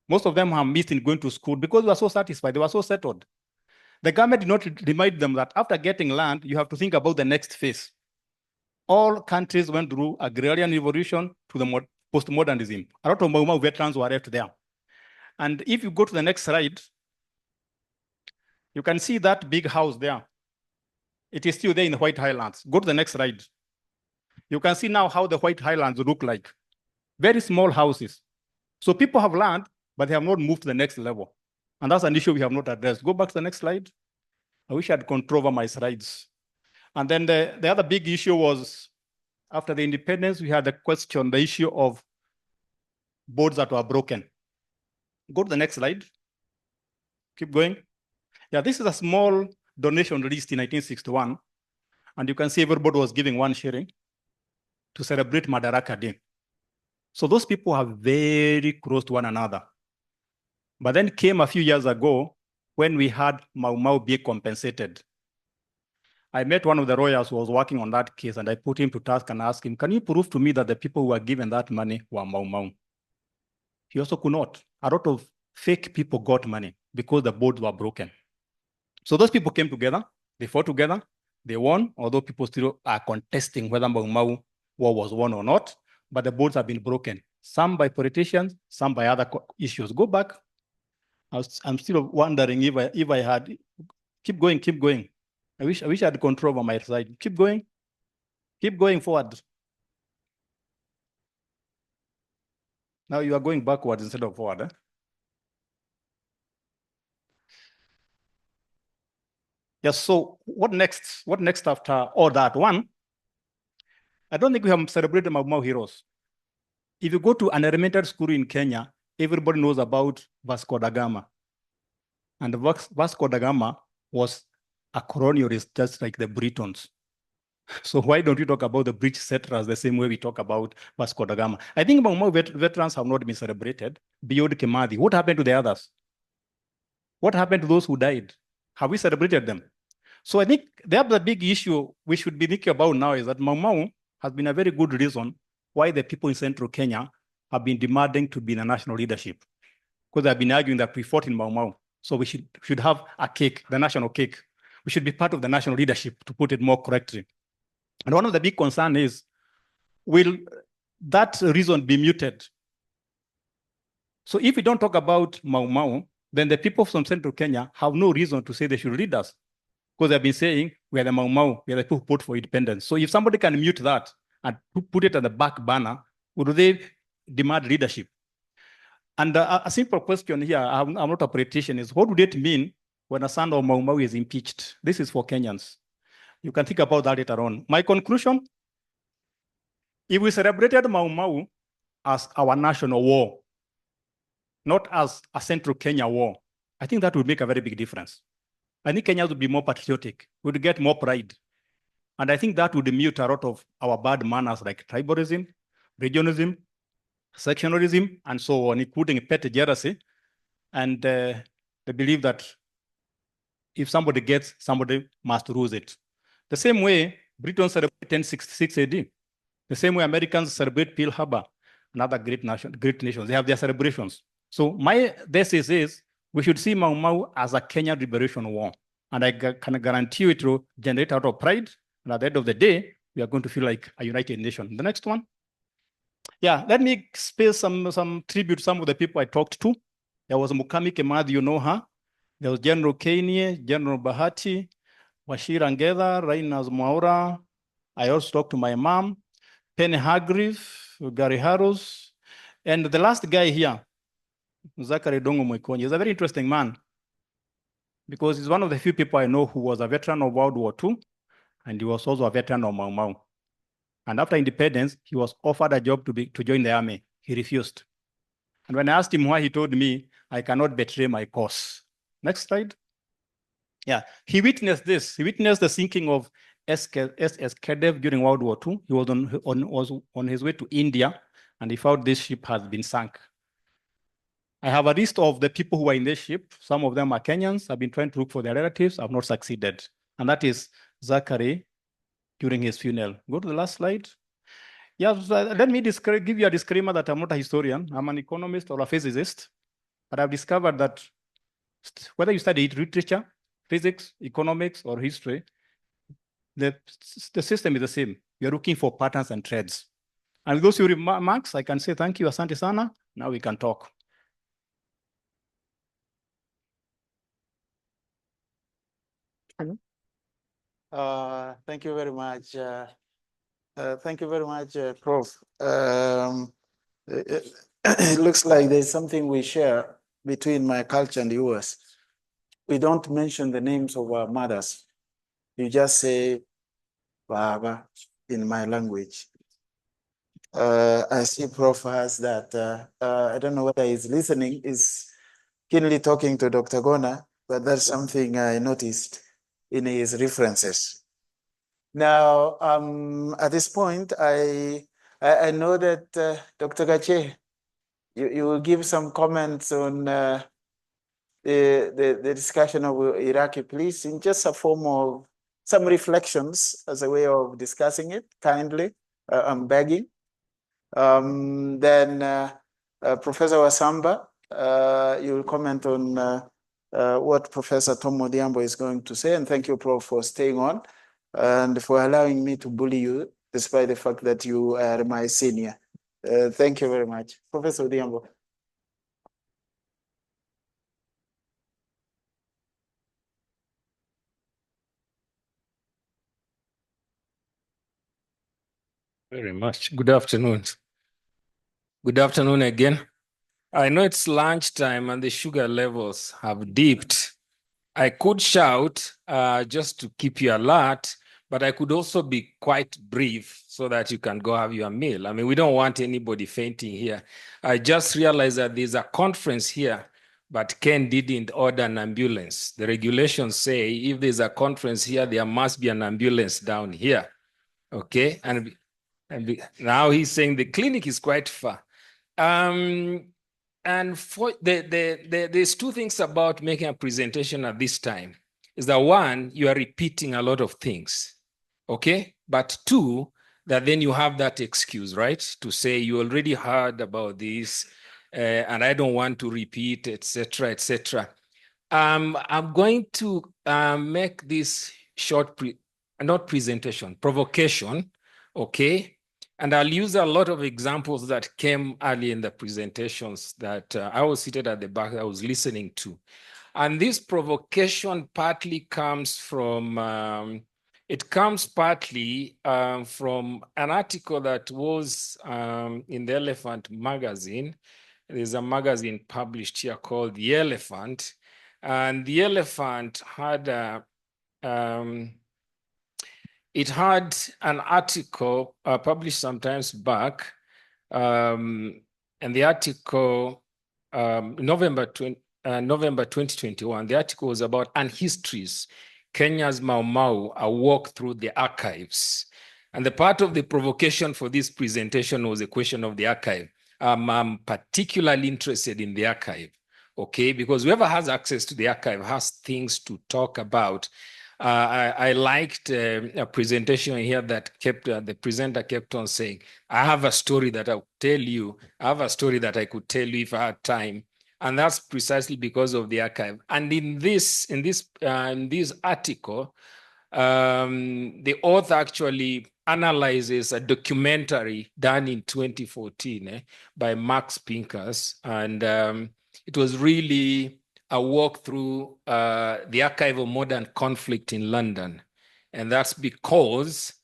Most of them have missed in going to school because they were so satisfied, they were so settled. The government did not remind them that after getting land, you have to think about the next phase. All countries went through agrarian revolution to the postmodernism. A lot of Mau Mau veterans were left there. And if you go to the next slide, you can see that big house there. It is still there in the White Highlands. Go to the next slide. You can see now how the White Highlands look like. Very small houses. So people have land, but they have not moved to the next level. And that's an issue we have not addressed. Go back to the next slide. I wish I had control over my slides. And then the other big issue was after the independence, we had the question, the issue of boards that were broken. Go to the next slide. Keep going. Yeah, this is a small donation released in 1961. And you can see everybody was giving 1 shilling to celebrate Madaraka Day. So those people are very close to one another. But then came a few years ago when we had Mau Mau be compensated. I met one of the lawyers who was working on that case, and I put him to task and asked him, can you prove to me that the people who were given that money were Mau Mau? He also could not. A lot of fake people got money because the boards were broken. So those people came together, they fought together, they won, although people still are contesting whether Mau Mau war was won or not, but the boards have been broken. Some by politicians, some by other issues. Go back. I'm still wondering if I had, keep going. I wish I had control over my side. Keep going forward. Now you are going backwards instead of forward. Eh? Yes, so what next? What next after all that? One, I don't think we have celebrated Mau Mau heroes. If you go to an elementary school in Kenya, everybody knows about Vasco da Gama. And Vasco da Gama was a colonialist just like the Britons. So why don't we talk about the British settlers the same way we talk about Vasco da Gama? I think Mau Mau veterans have not been celebrated beyond Kimathi. What happened to the others? What happened to those who died? Have we celebrated them? So I think the other big issue we should be thinking about now is that Mau Mau has been a very good reason why the people in central Kenya have been demanding to be in the national leadership. Because they've been arguing that we fought in Mau Mau. So we should have a cake, the national cake. We should be part of the national leadership, to put it more correctly. And one of the big concerns is, will that reason be muted? So if we don't talk about Mau Mau, then the people from central Kenya have no reason to say they should lead us. Because they've been saying, we are the Mau Mau, we are the people who fought for independence. So if somebody can mute that and put it on the back burner, would they demand leadership? And a simple question here, I'm not a politician, is what would it mean when a son of Mau Mau is impeached? This is for Kenyans. You can think about that later on. My conclusion, if we celebrated Mau Mau as our national war, not as a central Kenya war, I think that would make a very big difference. I think Kenyans would be more patriotic, would get more pride. And I think that would mute a lot of our bad manners like tribalism, regionalism, sectionalism, and so on, including petty jealousy. And they believe that if somebody gets, somebody must lose it. The same way Britons celebrate 1066 AD. The same way Americans celebrate Pearl Harbor, another great nations. They have their celebrations. So my thesis is we should see Mau Mau as a Kenya liberation war. And I can guarantee you it will generate out of pride. And at the end of the day, we are going to feel like a united nation. The next one. Yeah, let me spare some tribute to some of the people I talked to. There was Mukami Kimathi, you know her. There was General Kanye, General Bahati, Washira Ngedha, Rainas Mwaura. I also talked to my mom, Penny Hargreave, Gary Harrows, and the last guy here, Zachary Dongo Mwikonyi. He's a very interesting man because he's one of the few people I know who was a veteran of World War II, and he was also a veteran of Mau Mau. And after independence, he was offered a job to join the army. He refused. And when I asked him why, he told me, I cannot betray my cause. Next slide. Yeah, he witnessed this. He witnessed the sinking of SS Kedev during World War II. He was on his way to India, and he found this ship has been sunk. I have a list of the people who were in this ship. Some of them are Kenyans. I've been trying to look for their relatives. I've not succeeded. And that is Zachary during his funeral. Go to the last slide. Yeah, let me give you a disclaimer that I'm not a historian. I'm an economist or a physicist. But I've discovered that whether you study literature, physics, economics, or history, the system is the same. You're looking for patterns and trends. And with those few remarks, I can say thank you, asante sana. Now we can talk. Thank you very much. Thank you very much, Prof. It looks like there's something we share between my culture and yours. we don't mention the names of our mothers. You just say Baba in my language. I see Prof has that. I don't know whether he's listening, is keenly talking to Dr. Gona, but that's something I noticed in his references. Now, at this point, I know that Dr. Gache, you will give some comments on the discussion of Iraqi police in just a form of some reflections as a way of discussing it, kindly. I'm begging. Then Professor Wasamba, you will comment on what Professor Tom Odiambo is going to say. And thank you, Prof, for staying on and for allowing me to bully you, despite the fact that you are my senior. Thank you very much. Professor Odiambo. Very much. Good afternoon. Good afternoon again. I know it's lunchtime and the sugar levels have dipped. I could shout just to keep you alert, but I could also be quite brief so that you can go have your meal. I mean, we don't want anybody fainting here. I just realized that there's a conference here, but Ken didn't order an ambulance. The regulations say if there's a conference here, there must be an ambulance down here. Okay? And now he's saying the clinic is quite far. And for there's two things about making a presentation at this time. Is that one, you are repeating a lot of things, okay? But two, that then you have that excuse, right? To say you already heard about this, and I don't want to repeat, etc., etc. I'm going to make this short, not presentation, provocation, okay? And I'll use a lot of examples that came early in the presentations that I was seated at the back, I was listening to. And this provocation partly comes from, from an article that was in the Elephant magazine. There's a magazine published here called The Elephant. And The Elephant had it had an article published sometimes back, and the article, November 2021, the article was about Unhistories, Kenya's Mau Mau, a walk through the archives. And the part of the provocation for this presentation was a question of the archive. I'm particularly interested in the archive, okay? Because whoever has access to the archive has things to talk about. I liked a presentation here that kept, the presenter kept on saying, I have a story that I'll tell you. I have a story that I could tell you if I had time. And that's precisely because of the archive. And in this article, the author actually analyzes a documentary done in 2014 by Max Pincus. And it was really a walk through the archive of modern conflict in London. And that's because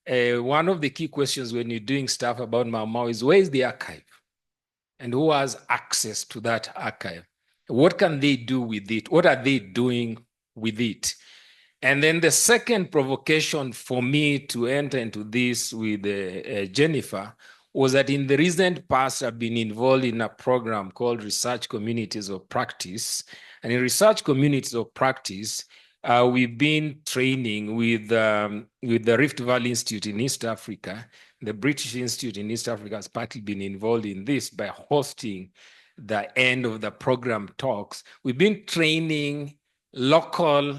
one of the key questions when you're doing stuff about Mau Mau is, where is the archive? And who has access to that archive? What can they do with it? What are they doing with it? And then the second provocation for me to enter into this with Jennifer was that in the recent past, I've been involved in a program called Research Communities of Practice. And in Research Communities of Practice, we've been training with the Rift Valley Institute in East Africa. The British Institute in East Africa has partly been involved in this by hosting the end of the program talks. We've been training local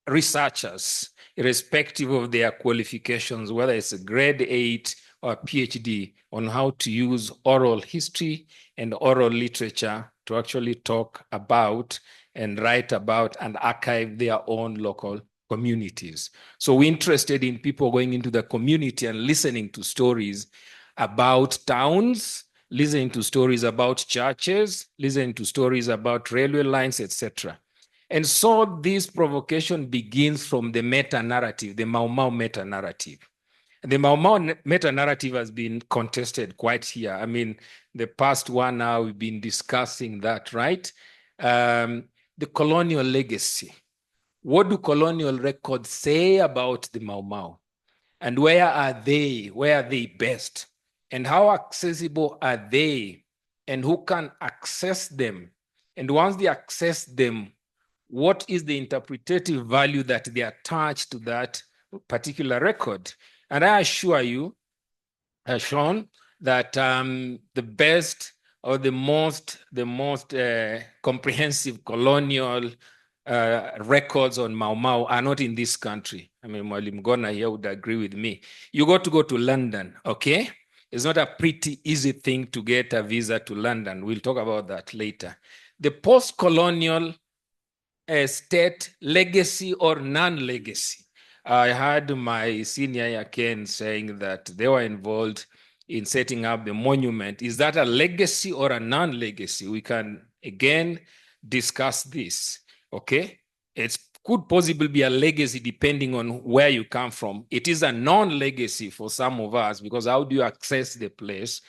researchers, irrespective of their qualifications, whether it's a grade 8 or a PhD, on how to use oral history and oral literature to actually talk about and write about and archive their own local communities. So we're interested in people going into the community and listening to stories about towns, listening to stories about churches, listening to stories about railway lines, etc. And so this provocation begins from the meta-narrative, the Mau Mau meta-narrative. The Mau Mau meta-narrative has been contested quite here. I mean, the past 1 hour we've been discussing that, right? the colonial legacy. What do colonial records say about the Mau Mau? And where are they? Where are they best? And how accessible are they? And who can access them? And once they access them, what is the interpretative value that they attach to that particular record? And I assure you, Sean, that the best or the most comprehensive colonial records on Mau Mau are not in this country. I mean, Mwalim Gona here would agree with me. You got to go to London, okay? It's not a pretty easy thing to get a visa to London. We'll talk about that later. The post-colonial state legacy or non-legacy. I heard my senior year Ken saying that they were involved in setting up the monument. Is that a legacy or a non-legacy? We can again discuss this, okay? It could possibly be a legacy depending on where you come from. It is a non-legacy for some of us because how do you access the place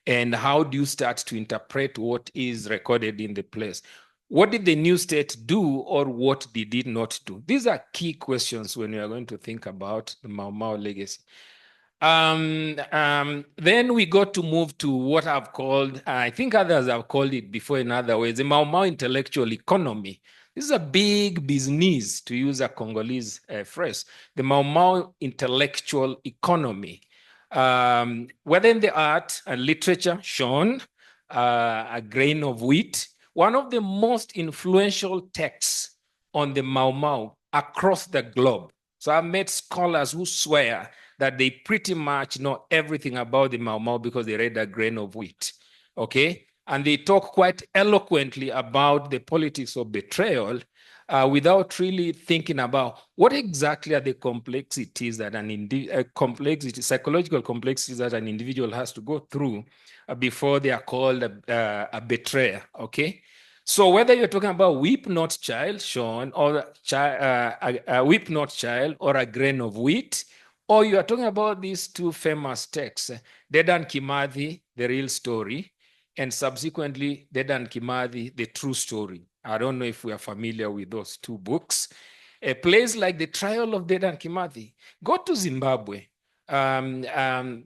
and how do you start to interpret what is recorded in the place? What did the new state do or what did it not do? These are key questions when we are going to think about the Mau Mau legacy. Then we got to move to what I've called, I think others have called it before in other ways, the Mau Mau intellectual economy. This is a big business, to use a Congolese phrase, the Mau Mau intellectual economy. Whether in the art and literature, shown a grain of wheat, one of the most influential texts on the Mau Mau across the globe. So I've met scholars who swear that they pretty much know everything about the Mau Mau because they read a grain of wheat, okay? And they talk quite eloquently about the politics of betrayal without really thinking about what exactly are the complexities that psychological complexities that an individual has to go through before they are called a betrayer, okay? So whether you're talking about Weep Not Child, Sean, or a Weep Not Child, or a grain of wheat, or you are talking about these two famous texts, Dedan Kimathi, The Real Story, and subsequently Dedan Kimathi, The True Story. I don't know if we are familiar with those two books. A place like The Trial of Dedan Kimathi. Go to Zimbabwe. Zimbabwean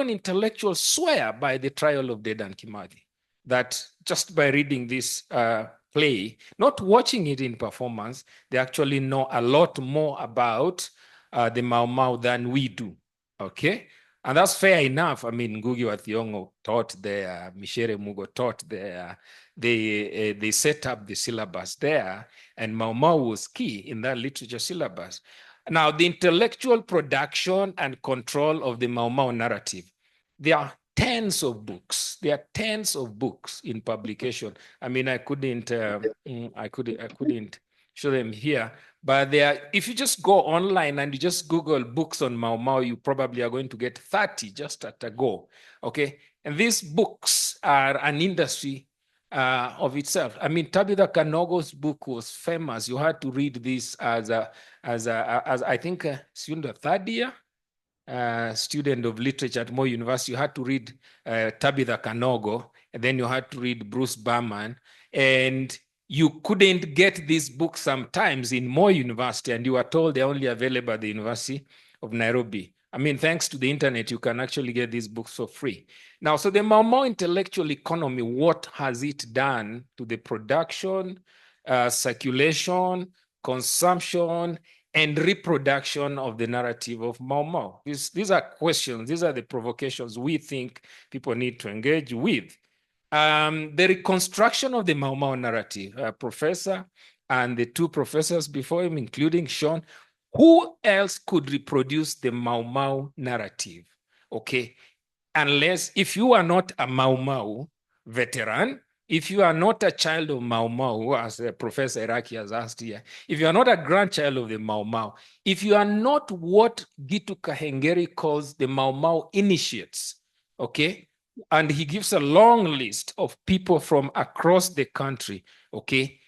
intellectuals swear by The Trial of Dedan Kimathi, that just by reading this play, not watching it in performance, they actually know a lot more about the Mau Mau than we do, okay? And that's fair enough. I mean, Ngugi wa Thiong'o taught there, Michere Mugo taught there. They set up the syllabus there, and Mau Mau was key in that literature syllabus. Now, the intellectual production and control of the Mau Mau narrative, there are tens of books. There are tens of books in publication. I mean, I couldn't show them here, but if you just go online and you just Google books on Mau Mau, you probably are going to get 30 just at a go, okay? And these books are an industry of itself. I mean, Tabitha Kanogo's book was famous. You had to read this as I think, student of third year, student of literature at Moi University. You had to read Tabitha Kanogo, and then you had to read Bruce Berman, and you couldn't get these books sometimes in Moi University, and you were told they're only available at the University of Nairobi. I mean, thanks to the internet, you can actually get these books for free. Now, so the Mau Mau intellectual economy, what has it done to the production, circulation, consumption, and reproduction of the narrative of Mau Mau? These are questions, these are the provocations we think people need to engage with. The reconstruction of the Mau Mau narrative, professor and the two professors before him, including Sean, who else could reproduce the Mau Mau narrative? Okay, unless if you are not a Mau Mau veteran, if you are not a child of Mau Mau, as Professor Iraki has asked here, if you are not a grandchild of the Mau Mau, if you are not what Gitu Kahengeri calls the Mau Mau initiates, okay, and he gives a long list of people from across the country, okay,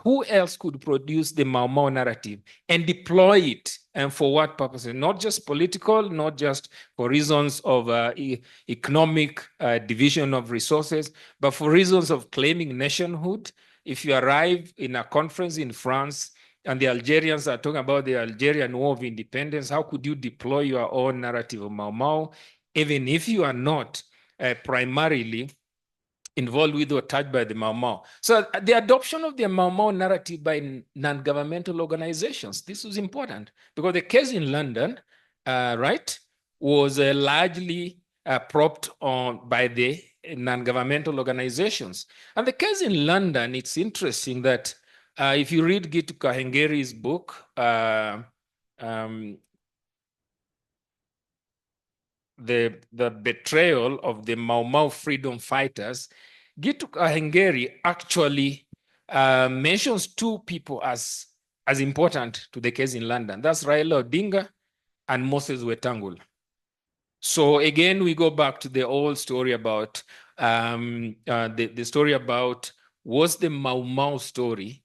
who else could produce the Mau Mau narrative and deploy it, and for what purposes? Not just political, not just for reasons of economic division of resources, but for reasons of claiming nationhood if you arrive in a conference in France and the Algerians are talking about the Algerian War of Independence, how could you deploy your own narrative of Mau Mau, even if you are not primarily involved with or touched by the Mau Mau? So the adoption of the Mau Mau narrative by non-governmental organizations, this was important because the case in London, right, was largely propped on by the non-governmental organizations. And the case in London, it's interesting that if you read Gitu Kahengeri's book, the betrayal of the Mau Mau freedom fighters, Gitu Kahengeri actually mentions two people as important to the case in London. That's Raila Odinga and Moses Wetangula. So again, we go back to the old story about the story about, was the Mau Mau story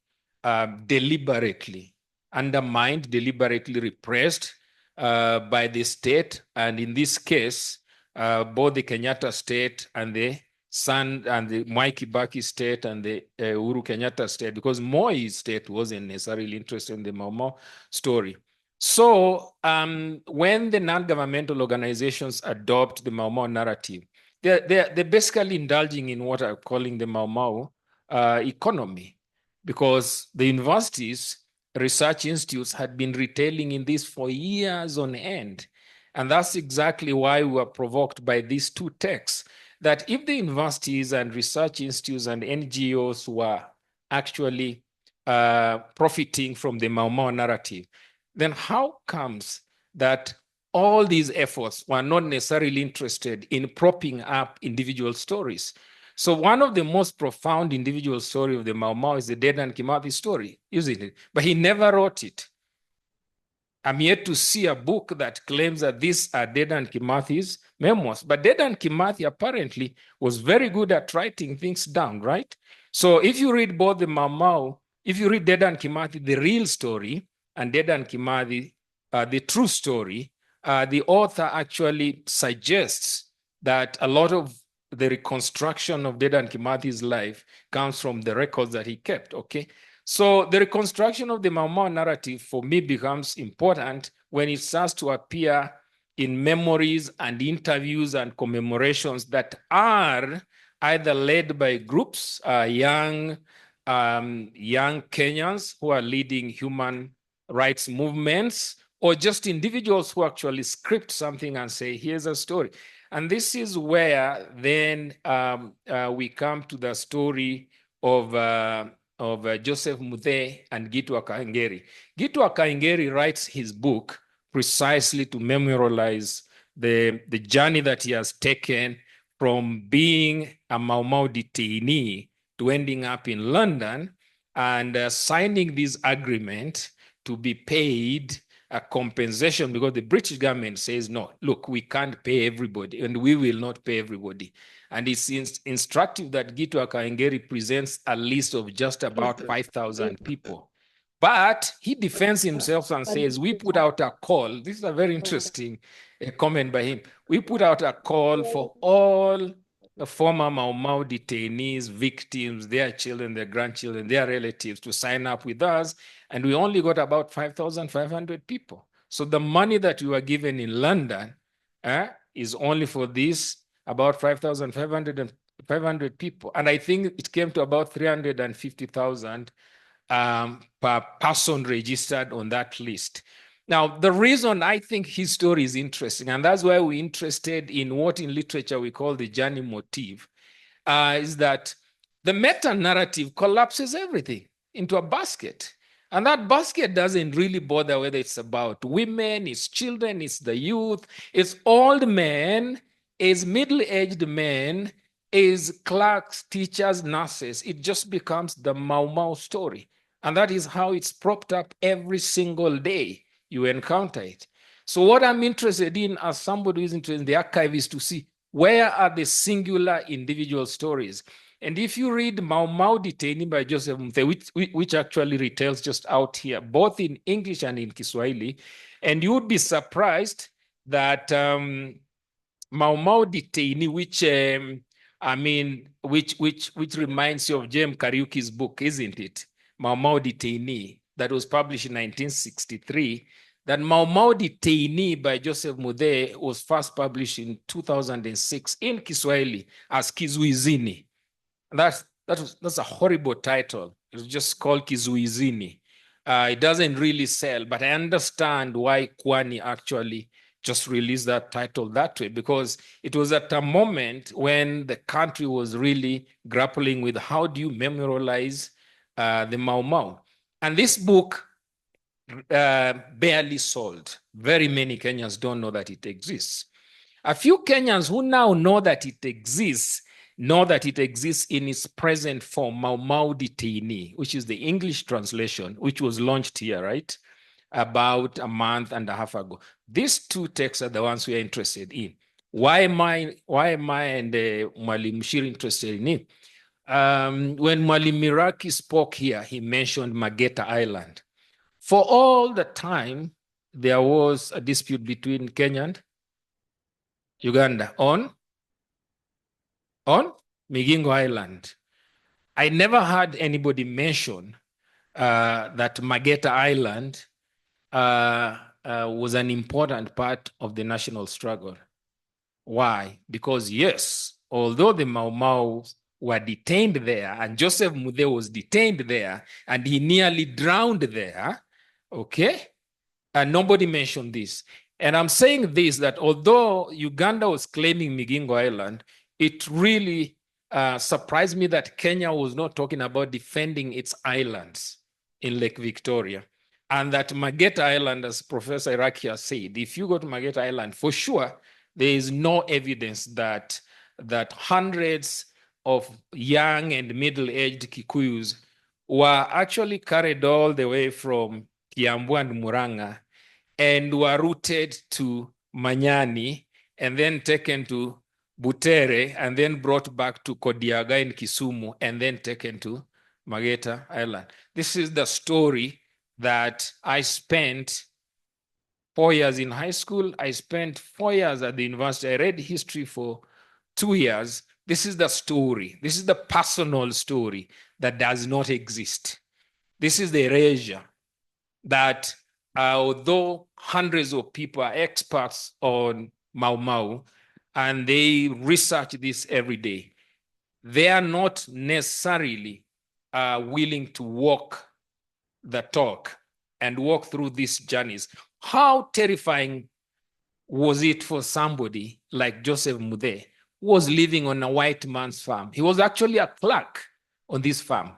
deliberately undermined, deliberately repressed by the state, and in this case, both the Kenyatta state and the Mwai Kibaki state and the Uhuru Kenyatta state, because Moi state wasn't necessarily interested in the Mau Mau story. So when the non-governmental organizations adopt the Mau Mau narrative, they're basically indulging in what I'm calling the Mau Mau economy, because the universities, research institutes had been retailing in this for years on end. And that's exactly why we were provoked by these two texts, that if the universities and research institutes and NGOs were actually profiting from the Mau Mau narrative, then how comes that all these efforts were not necessarily interested in propping up individual stories? So one of the most profound individual story of the Mau Mau is the Dedan Kimathi story, isn't it? But he never wrote it. I'm yet to see a book that claims that these are Dedan Kimathi's memoirs. But Dedan Kimathi apparently was very good at writing things down, right? So if you read both the Mau Mau, if you read Dedan Kimathi, the real story, and Dedan Kimathi, the true story, the author actually suggests that a lot of the reconstruction of Dedan Kimathi's life comes from the records that he kept, okay? So the reconstruction of the Mau Mau narrative for me becomes important when it starts to appear in memories and interviews and commemorations that are either led by groups, young Kenyans who are leading human rights movements, or just individuals who actually script something and say, here's a story. And this is where then we come to the story of Joseph Muthee and Gitu Kahengeri. Gitu Kahengeri writes his book precisely to memorialize the journey that he has taken from being a Mau Mau detainee to ending up in London and signing this agreement to be paid a compensation, because the British government says, no, look, we can't pay everybody and we will not pay everybody. And it's instructive that Gitu Kahengeri presents a list of just about 5,000 people. But he defends himself and says, we put out a call. This is a very interesting comment by him. We put out a call for all the former Mau Mau detainees, victims, their children, their grandchildren, their relatives to sign up with us. And we only got about 5,500 people. So the money that we were given in London is only for this, about 5,500 people. And I think it came to about 350,000 per person registered on that list. Now, the reason I think his story is interesting, and that's why we're interested in what in literature we call the journey motif, is that the meta-narrative collapses everything into a basket. And that basket doesn't really bother whether it's about women, it's children, it's the youth, it's old men, it's middle-aged men, it's clerks, teachers, nurses. It just becomes the Mau Mau story. And that is how it's propped up every single day you encounter it. So what I'm interested in as somebody who is interested in the archive is to see where are the singular individual stories. And if you read Mau Mau Detainee by Joseph Muthee, which actually retails just out here, both in English and in Kiswahili, and you would be surprised that Mau Mau Detainee, which I mean, which reminds you of James Kariuki's book, isn't it? Mau Mau Detainee, that was published in 1963. That Mau Mau Detainee by Joseph Muthee was first published in 2006 in Kiswahili as Kizuizini. That's a horrible title. It's just called Kizuizini. It doesn't really sell, but I understand why Kwani actually just released that title that way, because it was at a moment when the country was really grappling with how do you memorialize the Mau Mau. And this book barely sold. Very many Kenyans don't know that it exists. A few Kenyans who now know that it exists in its present form, Mau Mau Detainee, which is the English translation, which was launched here, right? About a month and a half ago. These two texts are the ones we are interested in. Why am I and Mwalimu Mshiri interested in it? When Mwalimu Miraki spoke here, he mentioned Mageta Island. For all the time, there was a dispute between Kenya and Uganda on Migingo Island. I never heard anybody mention that Mageta Island was an important part of the national struggle. Why? Because yes, although the Mau Mau were detained there, and Joseph Muthee was detained there, and he nearly drowned there, okay? And nobody mentioned this. And I'm saying this, that although Uganda was claiming Migingo Island, it really surprised me that Kenya was not talking about defending its islands in Lake Victoria. And that Mageta Island, as Professor Iraki has said, if you go to Mageta Island, for sure, there is no evidence that hundreds of young and middle-aged Kikuyus were actually carried all the way from Kiambu and Muranga and were routed to Manyani and then taken to Butere and then brought back to Kodiaga in Kisumu and then taken to Mageta Island. This is the story that I spent 4 years in high school. I spent 4 years at the university. I read history for 2 years. This is the story. This is the personal story that does not exist. This is the erasure that although hundreds of people are experts on Mau Mau and they research this every day, they are not necessarily willing to walk the talk and walk through these journeys. How terrifying was it for somebody like Joseph Muthee, who was living on a white man's farm? He was actually a clerk on this farm,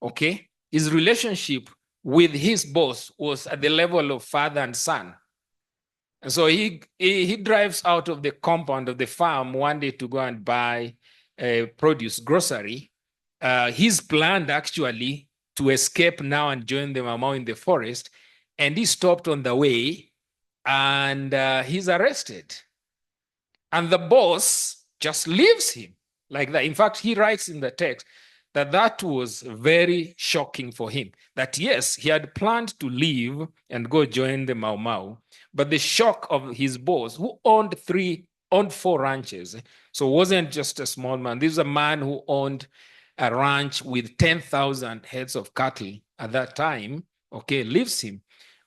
okay? His relationship with his boss was at the level of father and son. And so he drives out of the compound of the farm one day to go and buy produce, grocery. He's planned actually to escape now and join the Mau Mau in the forest. And he stopped on the way and he's arrested. And the boss just leaves him like that. In fact, he writes in the text that was very shocking for him. That yes, he had planned to leave and go join the Mau Mau, but the shock of his boss, who owned 4 ranches, so wasn't just a small man. This is a man who owned a ranch with 10,000 heads of cattle at that time, okay, leaves him.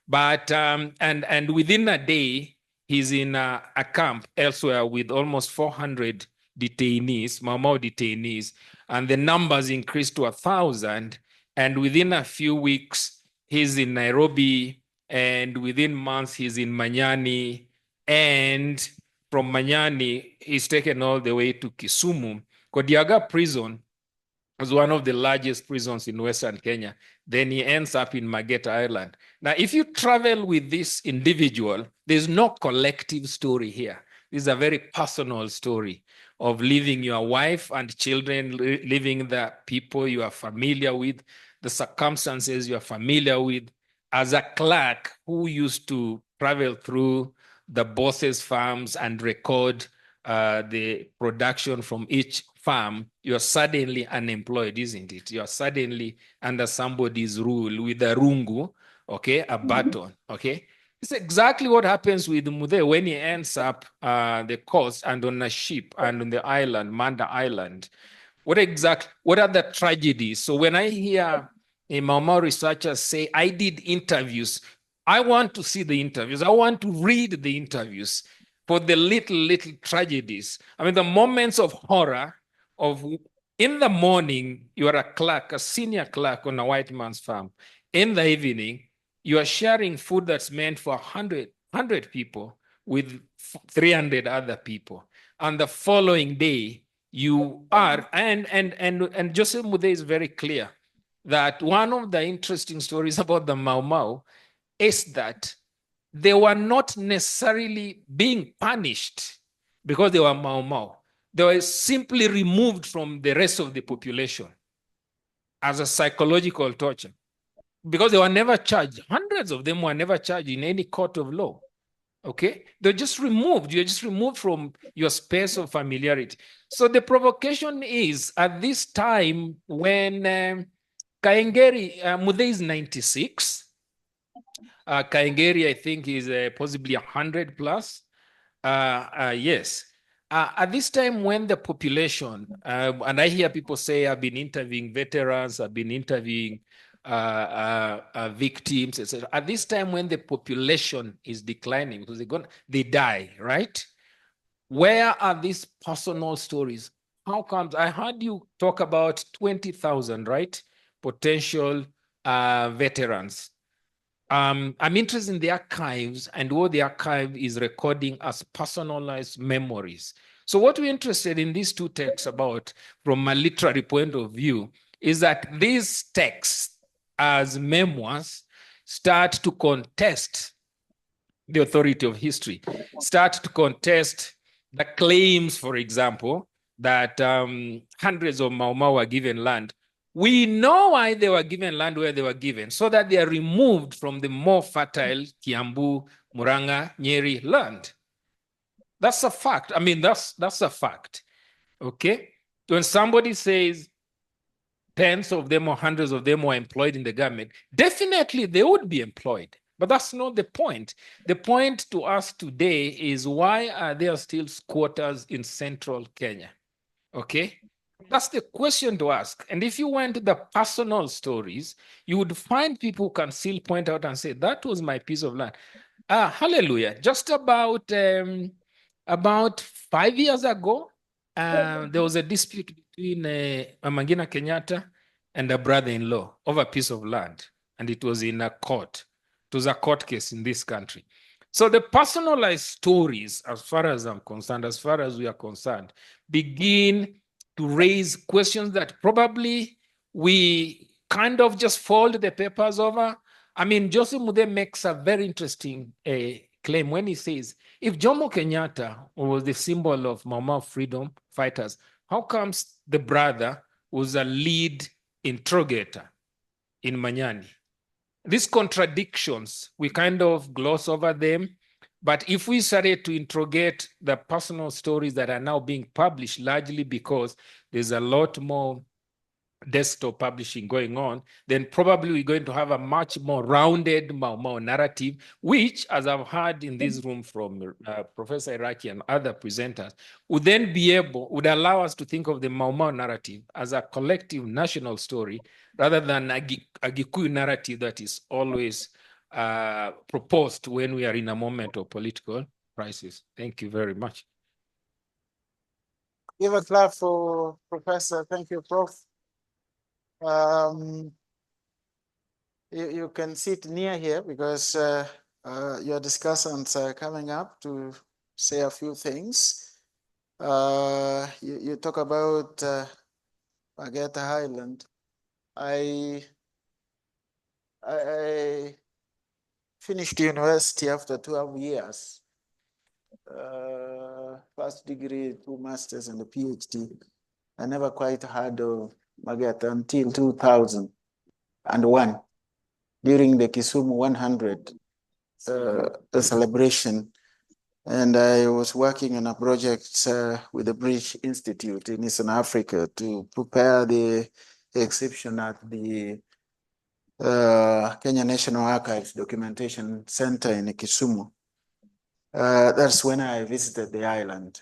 But, and within a day, he's in a camp elsewhere with almost 400 detainees, Mau Mau detainees, and the numbers increased to 1,000. And within a few weeks, he's in Nairobi, and within months, he's in Manyani. And from Manyani, he's taken all the way to Kisumu. Kodiaga prison was one of the largest prisons in Western Kenya. Then he ends up in Mageta Island. Now, if you travel with this individual, there's no collective story here. This is a very personal story of leaving your wife and children, leaving the people you are familiar with, the circumstances you are familiar with, as a clerk who used to travel through the boss's farms and record the production from each farm. You're suddenly unemployed, isn't it? You're suddenly under somebody's rule with a rungu, okay, a baton, okay? It's exactly what happens with Mude when he ends up the coast and on a ship and on the island, Manda Island. What are the tragedies? So when I hear a Mau Mau researchers say, I did interviews, I want to see the interviews. I want to read the interviews for the little tragedies. I mean, the moments of horror of in the morning, you are a clerk, a senior clerk on a white man's farm. In the evening, you are sharing food that's meant for 100 people with 300 other people. And the following day, you are, and Joseph Mude is very clear that one of the interesting stories about the Mau Mau is that they were not necessarily being punished because they were Mau Mau. They were simply removed from the rest of the population as a psychological torture because they were never charged. Hundreds of them were never charged in any court of law. Okay, they're just removed. You're just removed from your space of familiarity. So the provocation is at this time when Kaengeri, Mude is 96. Kaengeri, I think, is possibly 100 plus. Yes. At this time when the population, and I hear people say, I've been interviewing veterans, I've been interviewing victims, etc. At this time when the population is declining because they die, right? Where are these personal stories? How comes? I heard you talk about 20,000, right? Potential veterans. I'm interested in the archives and what the archive is recording as personalized memories. So what we're interested in these two texts about from a literary point of view is that these texts as memoirs start to contest the authority of history, start to contest the claims, for example, that hundreds of Mau Mau were given land. We know why they were given land where they were given, so that they are removed from the more fertile Kiambu, Muranga, Nyeri land. That's a fact. I mean, that's a fact. Okay? When somebody says tens of them or hundreds of them were employed in the government, definitely they would be employed. But that's not the point. The point to us today is why are there still squatters in central Kenya? Okay? That's the question to ask. And if you went to the personal stories, you would find people who can still point out and say, that was my piece of land. Hallelujah. Just about 5 years ago, there was a dispute between Mangina Kenyatta and a brother-in-law over a piece of land. And it was in a court. It was a court case in this country. So the personalized stories, as far as I'm concerned, as far as we are concerned, begin to raise questions that probably we kind of just fold the papers over. I mean, Joseph Mude makes a very interesting claim when he says, if Jomo Kenyatta was the symbol of Mau Mau freedom fighters, how comes the brother was a lead interrogator in Manyani? These contradictions, we kind of gloss over them. But if we started to interrogate the personal stories that are now being published, largely because there's a lot more desktop publishing going on, then probably we're going to have a much more rounded Mau Mau narrative, which, as I've heard in this room from Professor Iraqi and other presenters, would then would allow us to think of the Mau Mau narrative as a collective national story, rather than a Gikuyu narrative that is always proposed when we are in a moment of political crisis. Thank you very much. Give a clap for Professor. Thank you, Prof. You can sit near here because your discussants are coming up to say a few things. You talk about Mageta Highland. I finished university after 12 years. First degree, 2 masters and a PhD. I never quite heard of Mageta until 2001 during the Kisumu 100 celebration. And I was working on a project with the British Institute in Eastern Africa to prepare the exhibition at the Kenya National Archives Documentation Center in Kisumu. That's when I visited the island,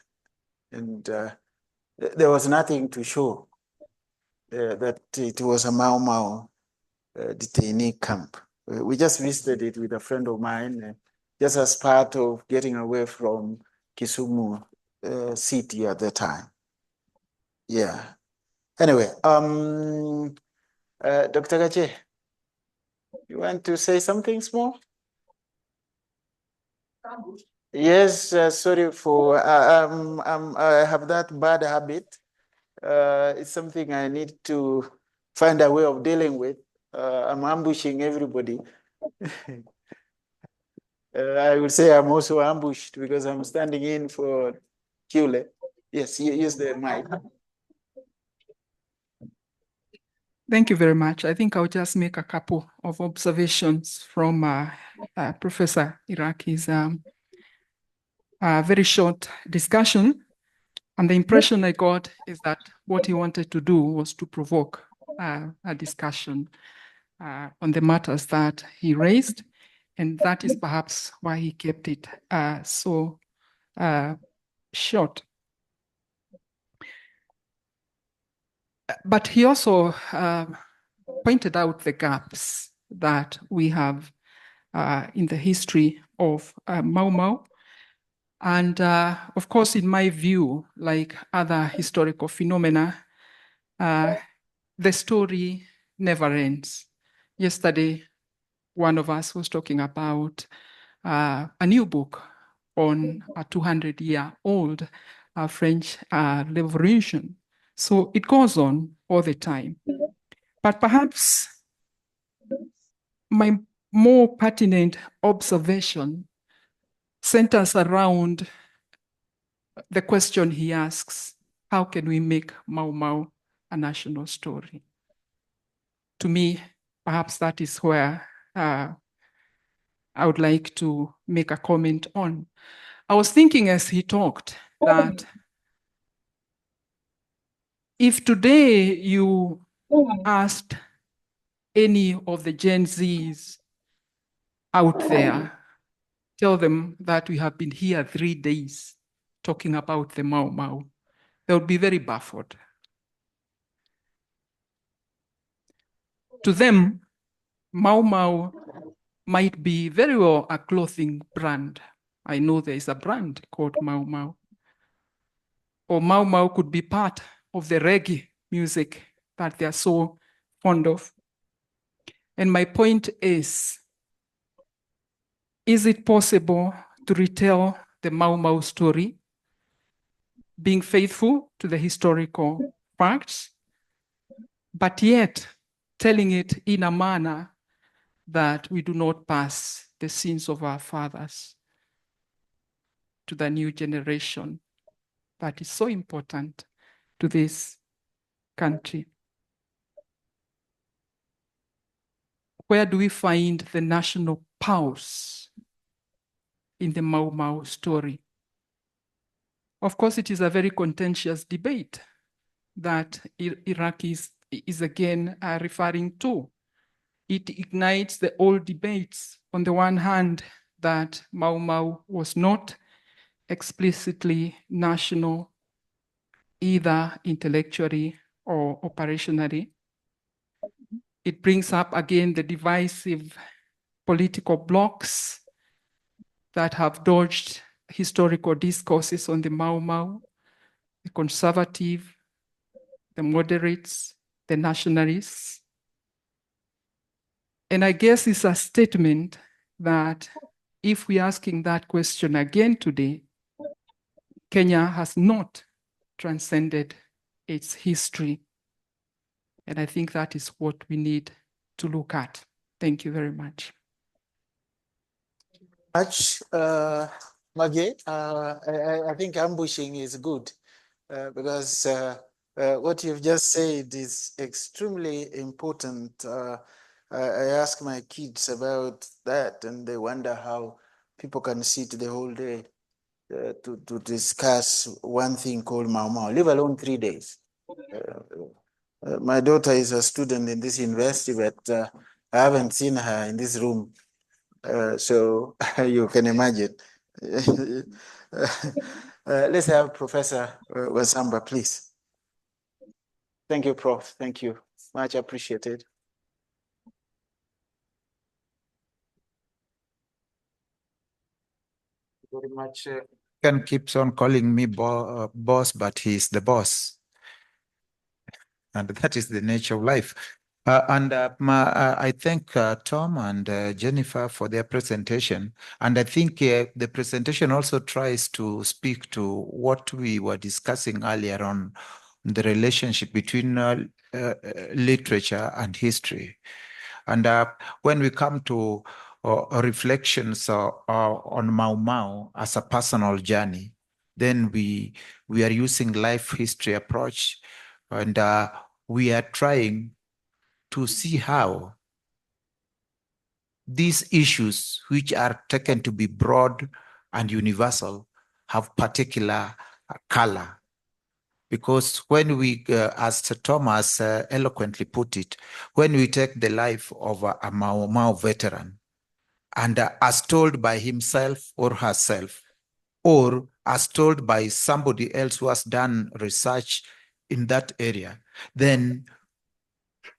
and there was nothing to show that it was a Mau Mau detainee camp. We just visited it with a friend of mine, just as part of getting away from Kisumu city at the time. Yeah. Anyway, Dr. Gache, you want to say something small? Yes, sorry for, I have that bad habit. It's something I need to find a way of dealing with. I'm ambushing everybody. I would say I'm also ambushed because I'm standing in for Kule. Yes, use the mic. Thank you very much. I think I'll just make a couple of observations from Professor Iraki's very short discussion. And the impression I got is that what he wanted to do was to provoke a discussion on the matters that he raised. And that is perhaps why he kept it so short. But he also pointed out the gaps that we have in the history of Mau Mau. And of course, in my view, like other historical phenomena, the story never ends. Yesterday, one of us was talking about a new book on a 200-year-old French Revolution. So it goes on all the time. But perhaps my more pertinent observation centers around the question he asks, how can we make Mau Mau a national story? To me, perhaps that is where I would like to make a comment on. I was thinking as he talked that if today you asked any of the Gen Zs out there, tell them that we have been here 3 days talking about the Mau Mau, they would be very baffled. To them, Mau Mau might be very well a clothing brand. I know there is a brand called Mau Mau. Or Mau Mau could be part of the reggae music that they are so fond of. And my point is it possible to retell the Mau Mau story, being faithful to the historical facts, but yet telling it in a manner that we do not pass the sins of our fathers to the new generation that is so important to this country? Where do we find the national pulse in the Mau Mau story? Of course, it is a very contentious debate that Iraq is again referring to. It ignites the old debates. On the one hand, that Mau Mau was not explicitly national, either intellectually or operationally. It brings up again the divisive political blocs that have dodged historical discourses on the Mau Mau, the conservative, the moderates, the nationalists. And I guess it's a statement that if we're asking that question again today, Kenya has not transcended its history. And I think that is what we need to look at. Thank you very much. Maggie, I think ambushing is good because what you've just said is extremely important. I ask my kids about that and they wonder how people can sit the whole day to discuss one thing called Mau Mau, leave alone 3 days. My daughter is a student in this university, but I haven't seen her in this room, so you can imagine. Let's have Professor Wasamba, please. Thank you, Prof. Thank you. Much appreciated. Very much. Ken keeps on calling me boss, but he's the boss. And that is the nature of life. I thank Tom and Jennifer for their presentation. And I think the presentation also tries to speak to what we were discussing earlier on, the relationship between literature and history. And when we come to reflections on Mau Mau as a personal journey, then we are using life history approach, and we are trying to see how these issues, which are taken to be broad and universal, have particular color. Because when we, as Thomas eloquently put it, when we take the life of a Mau Mau veteran, and as told by himself or herself, or as told by somebody else who has done research in that area, then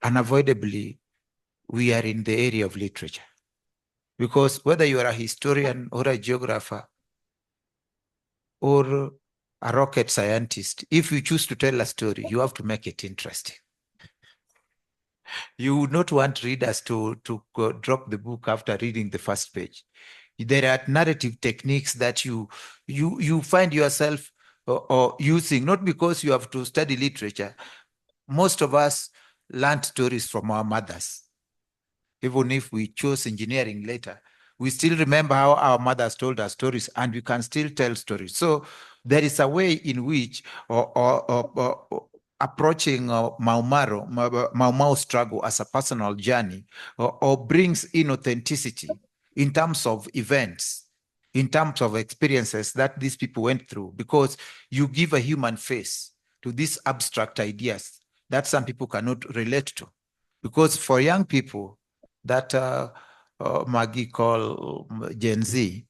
unavoidably we are in the area of literature. Because whether you are a historian or a geographer or a rocket scientist, if you choose to tell a story, you have to make it interesting. You would not want readers to drop the book after reading the first page. There are narrative techniques that you find yourself using, not because you have to study literature. Most of us learned stories from our mothers. Even if we chose engineering later, we still remember how our mothers told us stories, and we can still tell stories. So there is a way in which approaching Mau Mau struggle as a personal journey or brings in authenticity in terms of events, in terms of experiences that these people went through, because you give a human face to these abstract ideas that some people cannot relate to. Because for young people that Maggie call Gen Z,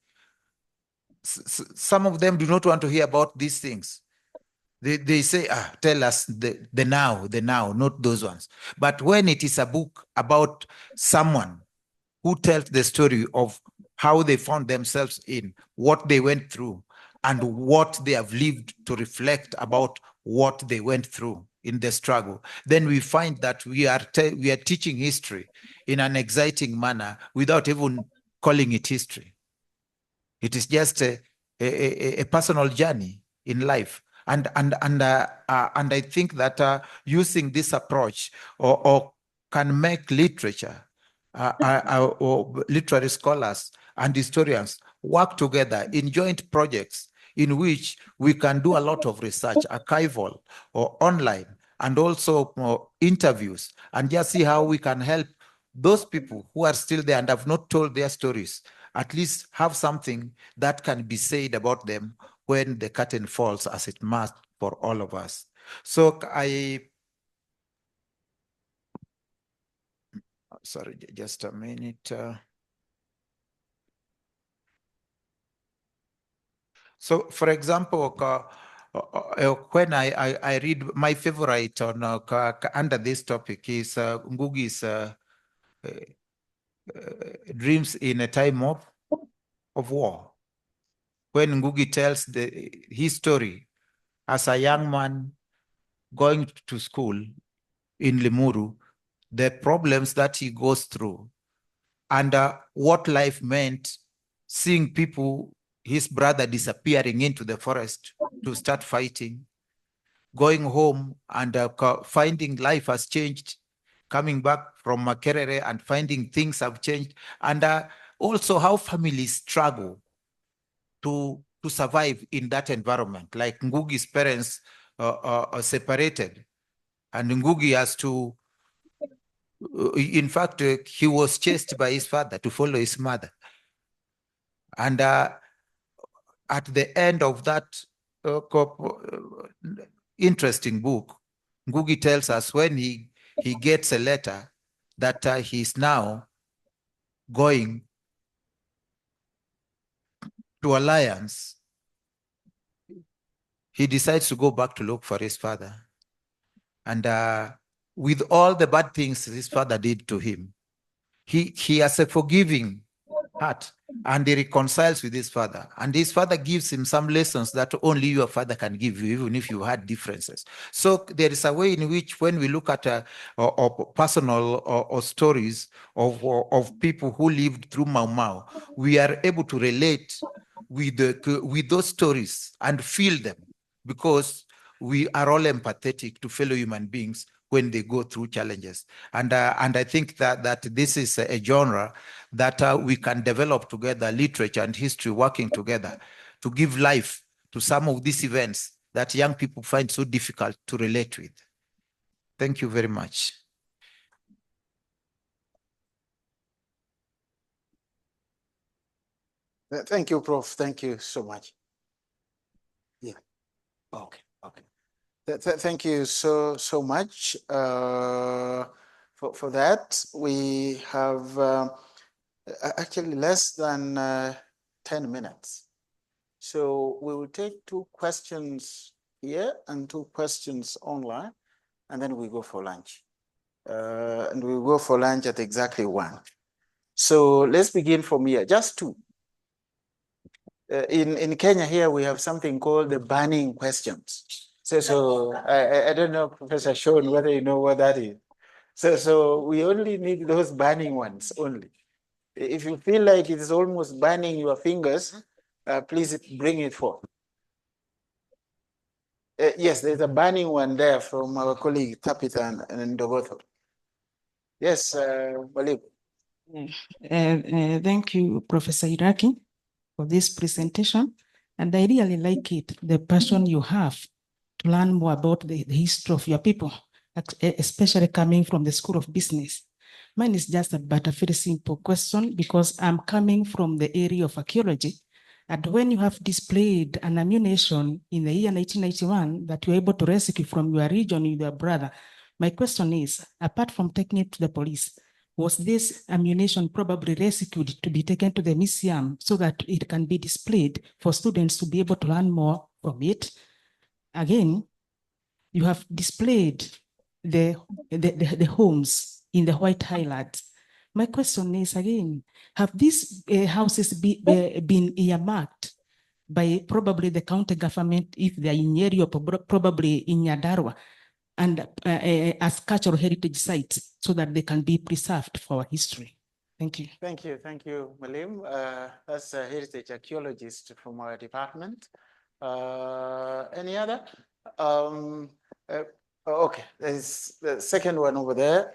some of them do not want to hear about these things. They say, tell us the now, not those ones. But when it is a book about someone who tells the story of how they found themselves in, what they went through, and what they have lived to reflect about what they went through in the struggle, then we find that we are teaching history in an exciting manner without even calling it history. It is just a personal journey in life. And I think that using this approach or can make literature or literary scholars and historians work together in joint projects in which we can do a lot of research, archival or online, and also interviews, and just see how we can help those people who are still there and have not told their stories, at least have something that can be said about them when the curtain falls, as it must for all of us. So sorry, just a minute. So, for example, when I read, my favorite on under this topic is Ngugi's Dreams in a Time of War. When Ngugi tells his story as a young man going to school in Limuru, the problems that he goes through, and what life meant, seeing people, his brother disappearing into the forest to start fighting, going home and finding life has changed, coming back from Makerere and finding things have changed, and also how families struggle to survive in that environment. Like Ngugi's parents are separated, and Ngugi has to, in fact, he was chased by his father to follow his mother. And at the end of that interesting book, Ngugi tells us when he gets a letter that he's now going to Alliance, he decides to go back to look for his father. And with all the bad things his father did to him, he has a forgiving heart, and he reconciles with his father. And his father gives him some lessons that only your father can give you, even if you had differences. So there is a way in which, when we look at or personal or stories of people who lived through Mau Mau, we are able to relate with those stories and feel them, because we are all empathetic to fellow human beings when they go through challenges. And I think that this is a genre that we can develop together, literature and history working together, to give life to some of these events that young people find so difficult to relate with. Thank you very much. Thank you, Prof. Thank you so much. Yeah. Okay. Okay. Thank you so much for that. We have actually less than 10 minutes. So we will take 2 questions here and 2 questions online, and then we go for lunch. And we'll go for lunch at exactly 1. So let's begin from here, just 2. In Kenya here, we have something called the burning questions. So I don't know, Professor Sean, whether you know what that is. So we only need those burning ones only. If you feel like it is almost burning your fingers, please bring it forth. Yes, there's a burning one there from our colleague Tapitan and Ndogoto. Yes, Walib. Thank you, Professor Iraki, for this presentation. And I really like it, the passion you have to learn more about the history of your people, especially coming from the School of Business. Mine is just but a very simple question, because I'm coming from the area of archaeology. And when you have displayed an ammunition in the year 1991 that you were able to rescue from your region with your brother, my question is, apart from taking it to the police, was this ammunition probably rescued to be taken to the museum so that it can be displayed for students to be able to learn more from it? Again, you have displayed the homes in the White Highlands. My question is again, have these houses been earmarked by probably the county government, if they are in Nyeri, or probably in Nyandarua, and as cultural heritage sites, so that they can be preserved for our history? Thank you. Thank you, Malim. That's a heritage archaeologist from our department. Any other? Okay, there's the second one over there.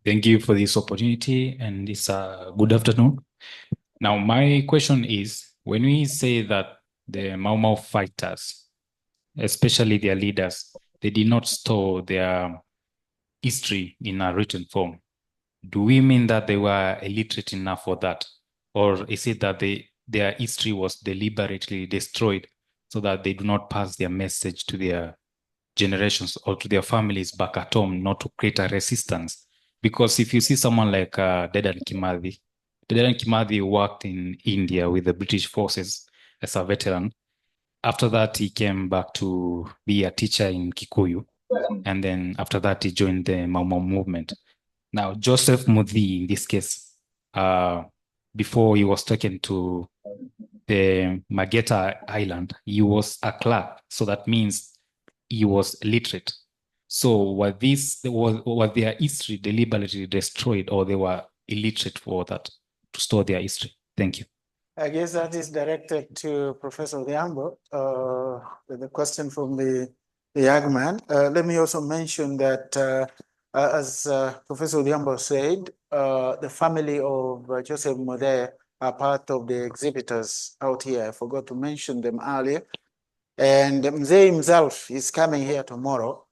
Thank you for this opportunity, and it's a good afternoon. Now, my question is, when we say that the Mau Mau fighters, especially their leaders, they did not store their history in a written form, do we mean that they were illiterate enough for that? Or is it that their history was deliberately destroyed so that they do not pass their message to their generations or to their families back at home, not to create a resistance? Because if you see someone like Dedan Kimathi worked in India with the British forces as a veteran. After that, he came back to be a teacher in Kikuyu. And then after that, he joined the Mau Mau movement. Now, Joseph Muthi, in this case, before he was taken to the Mageta Island, he was a clerk. So that means he was literate. So was their history deliberately destroyed, or they were illiterate for that, to store their history? Thank you. I guess that is directed to Professor Odhiambo, the question from the young man. Let me also mention that as Professor Odhiambo said, the family of Joseph Muthi are part of the exhibitors out here. I forgot to mention them earlier. And Mzee himself is coming here tomorrow.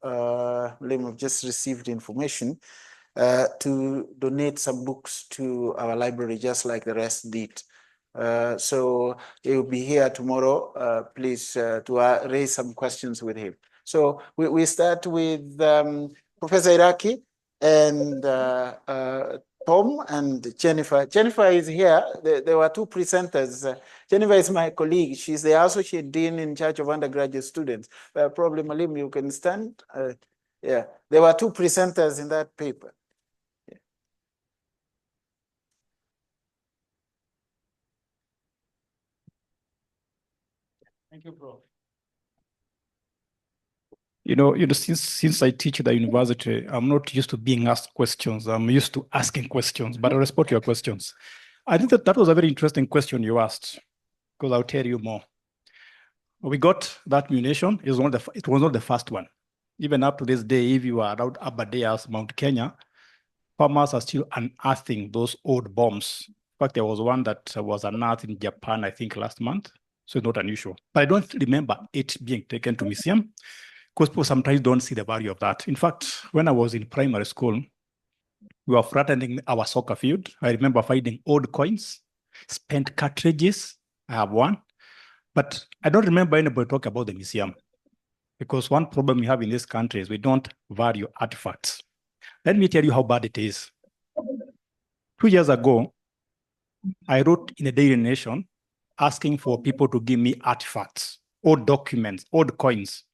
We've just received information to donate some books to our library, just like the rest did. So he will be here tomorrow, please, to raise some questions with him. So we start with Professor Iraki and Tom and Jennifer. Jennifer is here. There were two presenters. Jennifer is my colleague. She's the associate dean in charge of undergraduate students. Probably Malim, you can stand. Yeah, there were two presenters in that paper. Thank you, Prof. Since I teach at the university, I'm not used to being asked questions. I'm used to asking questions, but I'll respond to your questions. I think that was a very interesting question you asked, because I'll tell you more. We got that munition. It was not the first one. Even up to this day, if you are around Aberdares, Mount Kenya, farmers are still unearthing those old bombs. In fact, there was one that was unearthed in Japan, I think, last month. So it's not unusual. But I don't remember it being taken to museum, because people sometimes don't see the value of that. In fact, when I was in primary school, we were flattening our soccer field. I remember finding old coins, spent cartridges. I have one. But I don't remember anybody talking about the museum, because one problem we have in this country is we don't value artifacts. Let me tell you how bad it is. 2 years ago, I wrote in the Daily Nation asking for people to give me artifacts, old documents, old coins.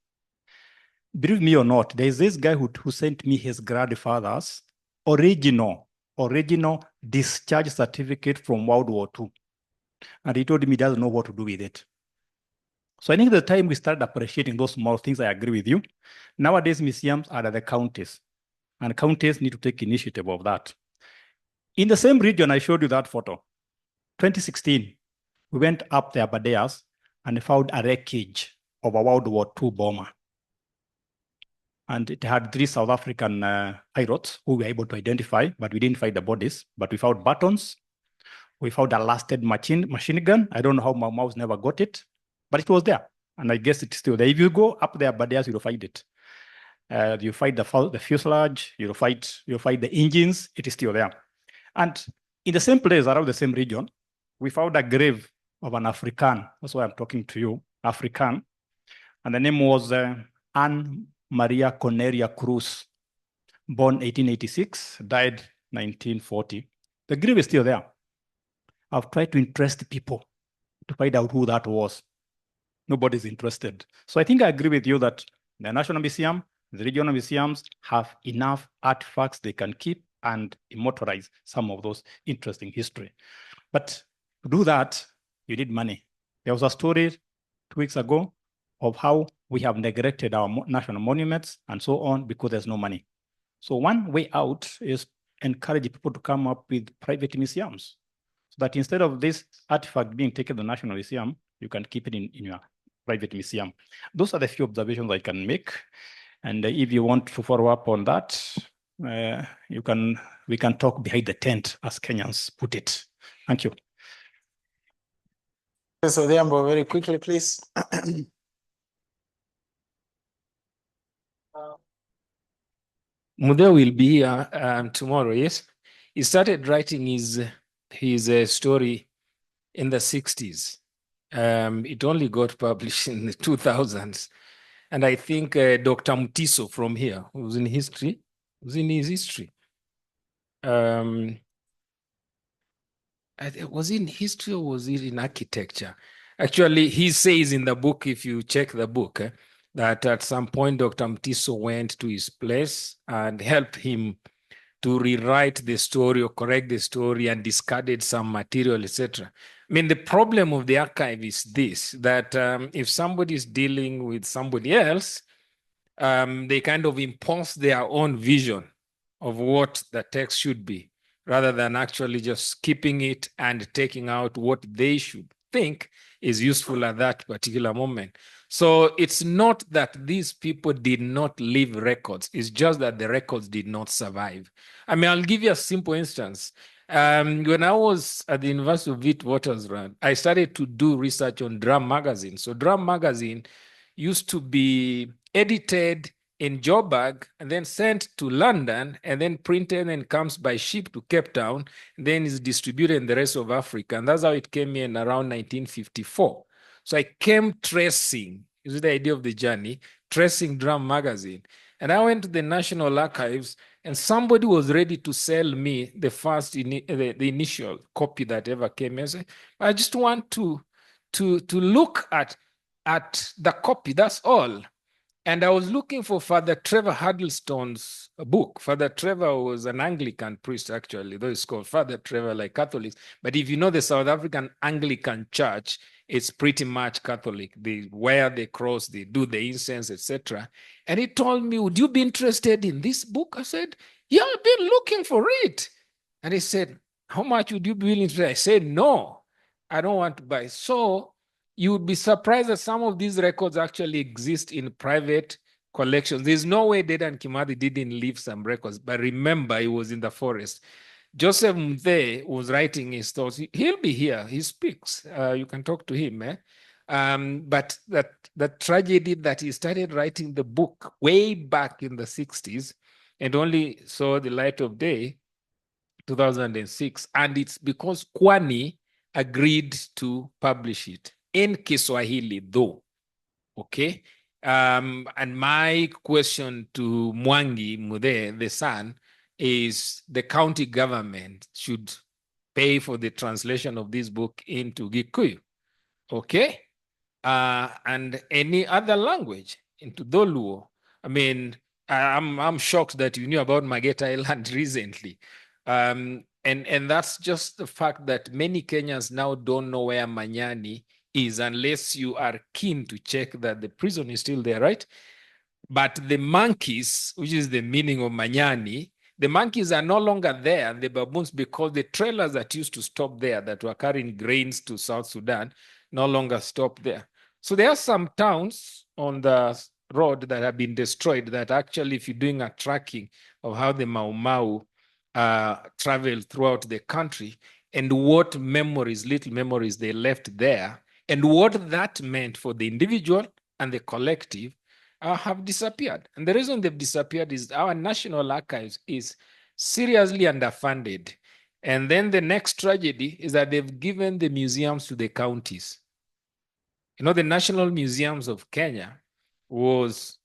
Believe me or not, there is this guy who sent me his grandfather's original discharge certificate from World War II. And he told me he doesn't know what to do with it. So I think the time we started appreciating those small things, I agree with you. Nowadays, museums are at the counties, and counties need to take initiative of that. In the same region, I showed you that photo. 2016, we went up there, Aberdares, and found a wreckage of a World War II bomber. And it had 3 South African pilots who we were able to identify, but we didn't find the bodies. But we found buttons. We found a lasted machine gun. I don't know how my mouse never got it, but it was there. And I guess it's still there. If you go up there, Aberdares, you'll find it. You find the fuselage, you'll find the engines, it is still there. And in the same place, around the same region, we found a grave of an African. That's why I'm talking to you, African. And the name was Anne Maria Cornelia Cruz, born 1886, died 1940. The grave is still there. I've tried to interest people to find out who that was. Nobody's interested. So I think I agree with you that the National Museum, the regional museums have enough artifacts they can keep and immortalize some of those interesting history. But to do that, you need money. There was a story 2 weeks ago of how we have neglected our national monuments and so on because there's no money. So one way out is encourage people to come up with private museums, so that instead of this artifact being taken to the National Museum, you can keep it in your private museum. Those are the few observations I can make. And if you want to follow up on that, we can talk behind the tent, as Kenyans put it. Thank you. So Odhiambo, very quickly, please. Mude will be here tomorrow, yes? He started writing his story in the 60s. It only got published in the 2000s. And I think Dr. Mutiso from here, who's in history, was in his history. Was it in history or was it in architecture? Actually, he says in the book, if you check the book, that at some point Dr. Mutiso went to his place and helped him to rewrite the story or correct the story and discarded some material, etc. I mean, the problem of the archive is this, that if somebody is dealing with somebody else, they kind of impose their own vision of what the text should be, rather than actually just keeping it and taking out what they should think is useful at that particular moment. So it's not that these people did not leave records. It's just that the records did not survive. I mean, I'll give you a simple instance. When I was at the University of Witwatersrand, I started to do research on Drum Magazine. So Drum Magazine used to be edited in Joburg and then sent to London and then printed and comes by ship to Cape Town, and then is distributed in the rest of Africa. And that's how it came in around 1954. So I came tracing, this is the idea of the journey, tracing Drum Magazine. And I went to the National Archives and somebody was ready to sell me the first, the initial copy that ever came. I said, I just want to look at the copy, that's all. And I was looking for Father Trevor Huddlestone's book. Father Trevor was an Anglican priest, actually, though it's called Father Trevor like Catholics. But if you know the South African Anglican Church, it's pretty much Catholic. They wear the cross, they do the incense, etc. And he told me, would you be interested in this book? I said, yeah, I've been looking for it. And he said, how much would you be willing to pay? I said, no, I don't want to buy. So you would be surprised that some of these records actually exist in private collections. There's no way Dedan Kimathi didn't leave some records, but remember, he was in the forest. Joseph Muthe was writing his thoughts. He'll be here. He speaks. You can talk to him. But that tragedy that he started writing the book way back in the 60s and only saw the light of day 2006. And it's because Kwani agreed to publish it in Kiswahili, though. Okay. And my question to Mwangi Mude, the son, is the county government should pay for the translation of this book into Gikuyu. Okay. And any other language into Doluo. I mean, I'm shocked that you knew about Mageta Island recently. And that's just the fact that many Kenyans now don't know where Manyani is unless you are keen to check that the prison is still there, right? But the monkeys, which is the meaning of Manyani, the monkeys are no longer there, the baboons, because the trailers that used to stop there that were carrying grains to South Sudan no longer stop there. So there are some towns on the road that have been destroyed that actually, if you're doing a tracking of how the Mau Mau traveled throughout the country and what memories, little memories they left there, and what that meant for the individual and the collective, have disappeared. And the reason they've disappeared is our National Archives is seriously underfunded. And then the next tragedy is that they've given the museums to the counties. You know, the National Museums of Kenya was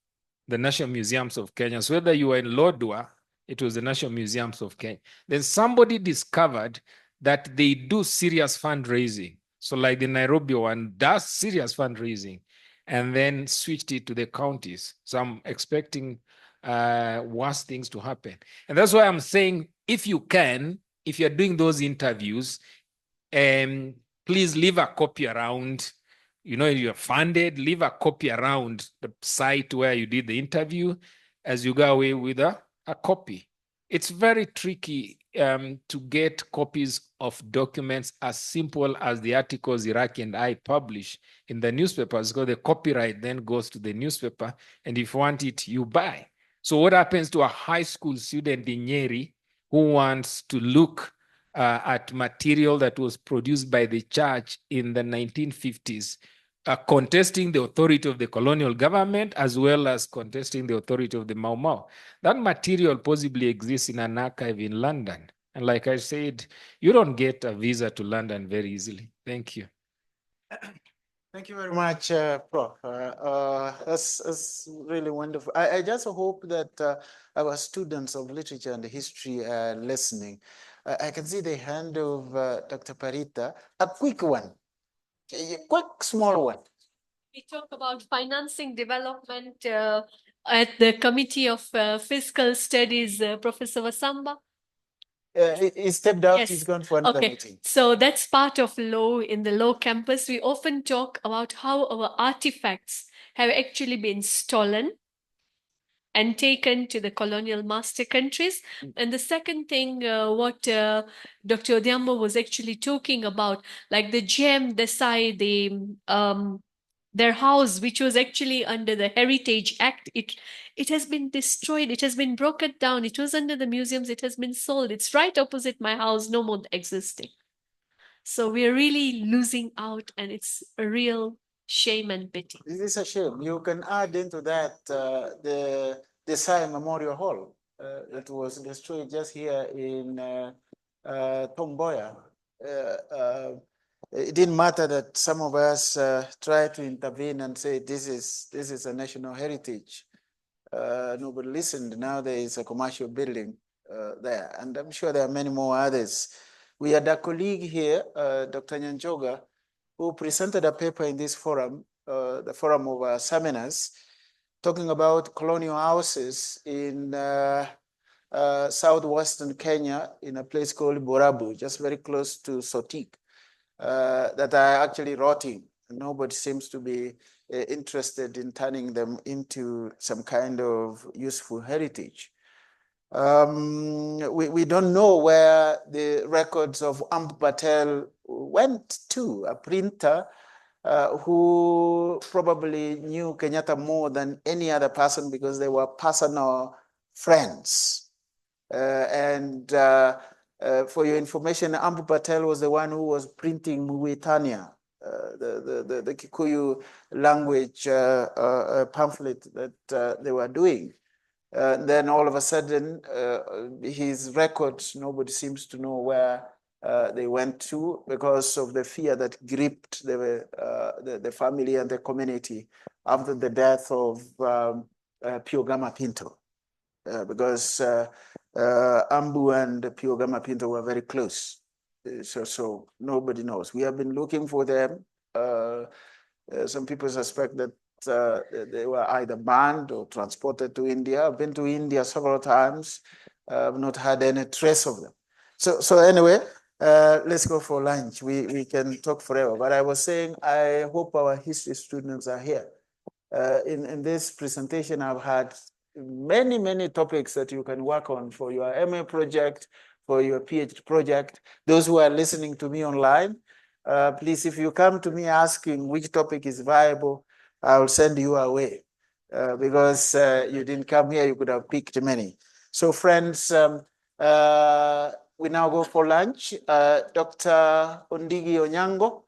the National Museums of Kenya. So whether you were in Lodwar, it was the National Museums of Kenya. Then somebody discovered that they do serious fundraising. So like the Nairobi one does serious fundraising and then switched it to the counties. So I'm expecting worse things to happen. And that's why I'm saying, if you can, if you're doing those interviews, please leave a copy around. You know, you're funded, leave a copy around the site where you did the interview as you go away with a copy. It's very tricky to get copies of documents as simple as the articles Iraqi and I publish in the newspapers, because the copyright then goes to the newspaper, and if you want it, you buy. So what happens to a high school student in Nyeri who wants to look at material that was produced by the church in the 1950s, contesting the authority of the colonial government as well as contesting the authority of the Mau Mau? That material possibly exists in an archive in London. And like I said, you don't get a visa to London very easily. Thank you. Thank you very much, Prof. That's really wonderful. I just hope that our students of literature and history are listening. I can see the hand of Dr. Parita. A quick one, a quick small one. We talk about financing development at the Committee of Fiscal Studies, Professor Wasamba. He stepped out, Yes. he's gone for another Okay, meeting. so that's part of law in the law campus. We often talk about how our artifacts have actually been stolen and taken to the colonial master countries. And the second thing, what Dr. Odhiambo was actually talking about, like the gem, the side, their house, which was actually under the Heritage Act, it has been destroyed. It has been broken down. It was under the museums. It has been sold. It's right opposite my house, no more existing. So we're really losing out, and it's a real shame and pity. It is a shame. You can add into that the Sai Memorial Hall that was destroyed just here in Tomboya. It didn't matter that some of us tried to intervene and say this is a national heritage. Nobody listened. Now there is a commercial building there, and I'm sure there are many more others. We had a colleague here, Dr. Nyanjoga, who presented a paper in this forum, the forum of seminars, talking about colonial houses in southwestern Kenya in a place called Borabu, just very close to Sotik, that are actually rotting. Nobody seems to be interested in turning them into some kind of useful heritage. We don't know where the records of Amp Patel went to, a printer who probably knew Kenyatta more than any other person because they were personal friends. For your information, Amp Patel was the one who was printing Muitania, the Kikuyu language pamphlet that they were doing. Then all of a sudden, his records, nobody seems to know where they went to because of the fear that gripped the family and the community after the death of Piogama Pinto. Because Ambu and Piogama Pinto were very close. So nobody knows. We have been looking for them. Some people suspect that they were either banned or transported to India. I've been to India several times. I've not had any trace of them. So anyway, let's go for lunch. We can talk forever. But I was saying, I hope our history students are here. In this presentation, I've had many topics that you can work on for your MA project, for your PhD project. Those who are listening to me online, please, if you come to me asking which topic is viable, I'll send you away because you didn't come here, you could have picked many. So friends, we now go for lunch. Dr. Ondigi Onyango,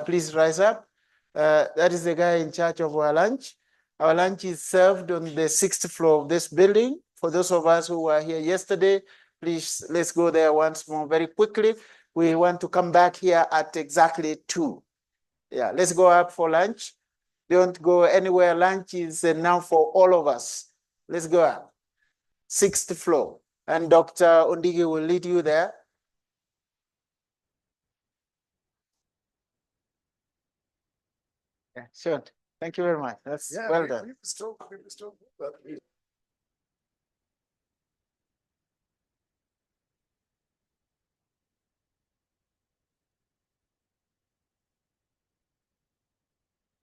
please rise up. That is the guy in charge of our lunch. Our lunch is served on the 6th floor of this building. For those of us who were here yesterday, please, let's go there once more very quickly. We want to come back here at exactly 2. Yeah, let's go up for lunch. Don't go anywhere. Lunch is now for all of us. Let's go up. 6th floor. And Dr. Ondigi will lead you there. Yeah, sure. Thank you very much. That's well done.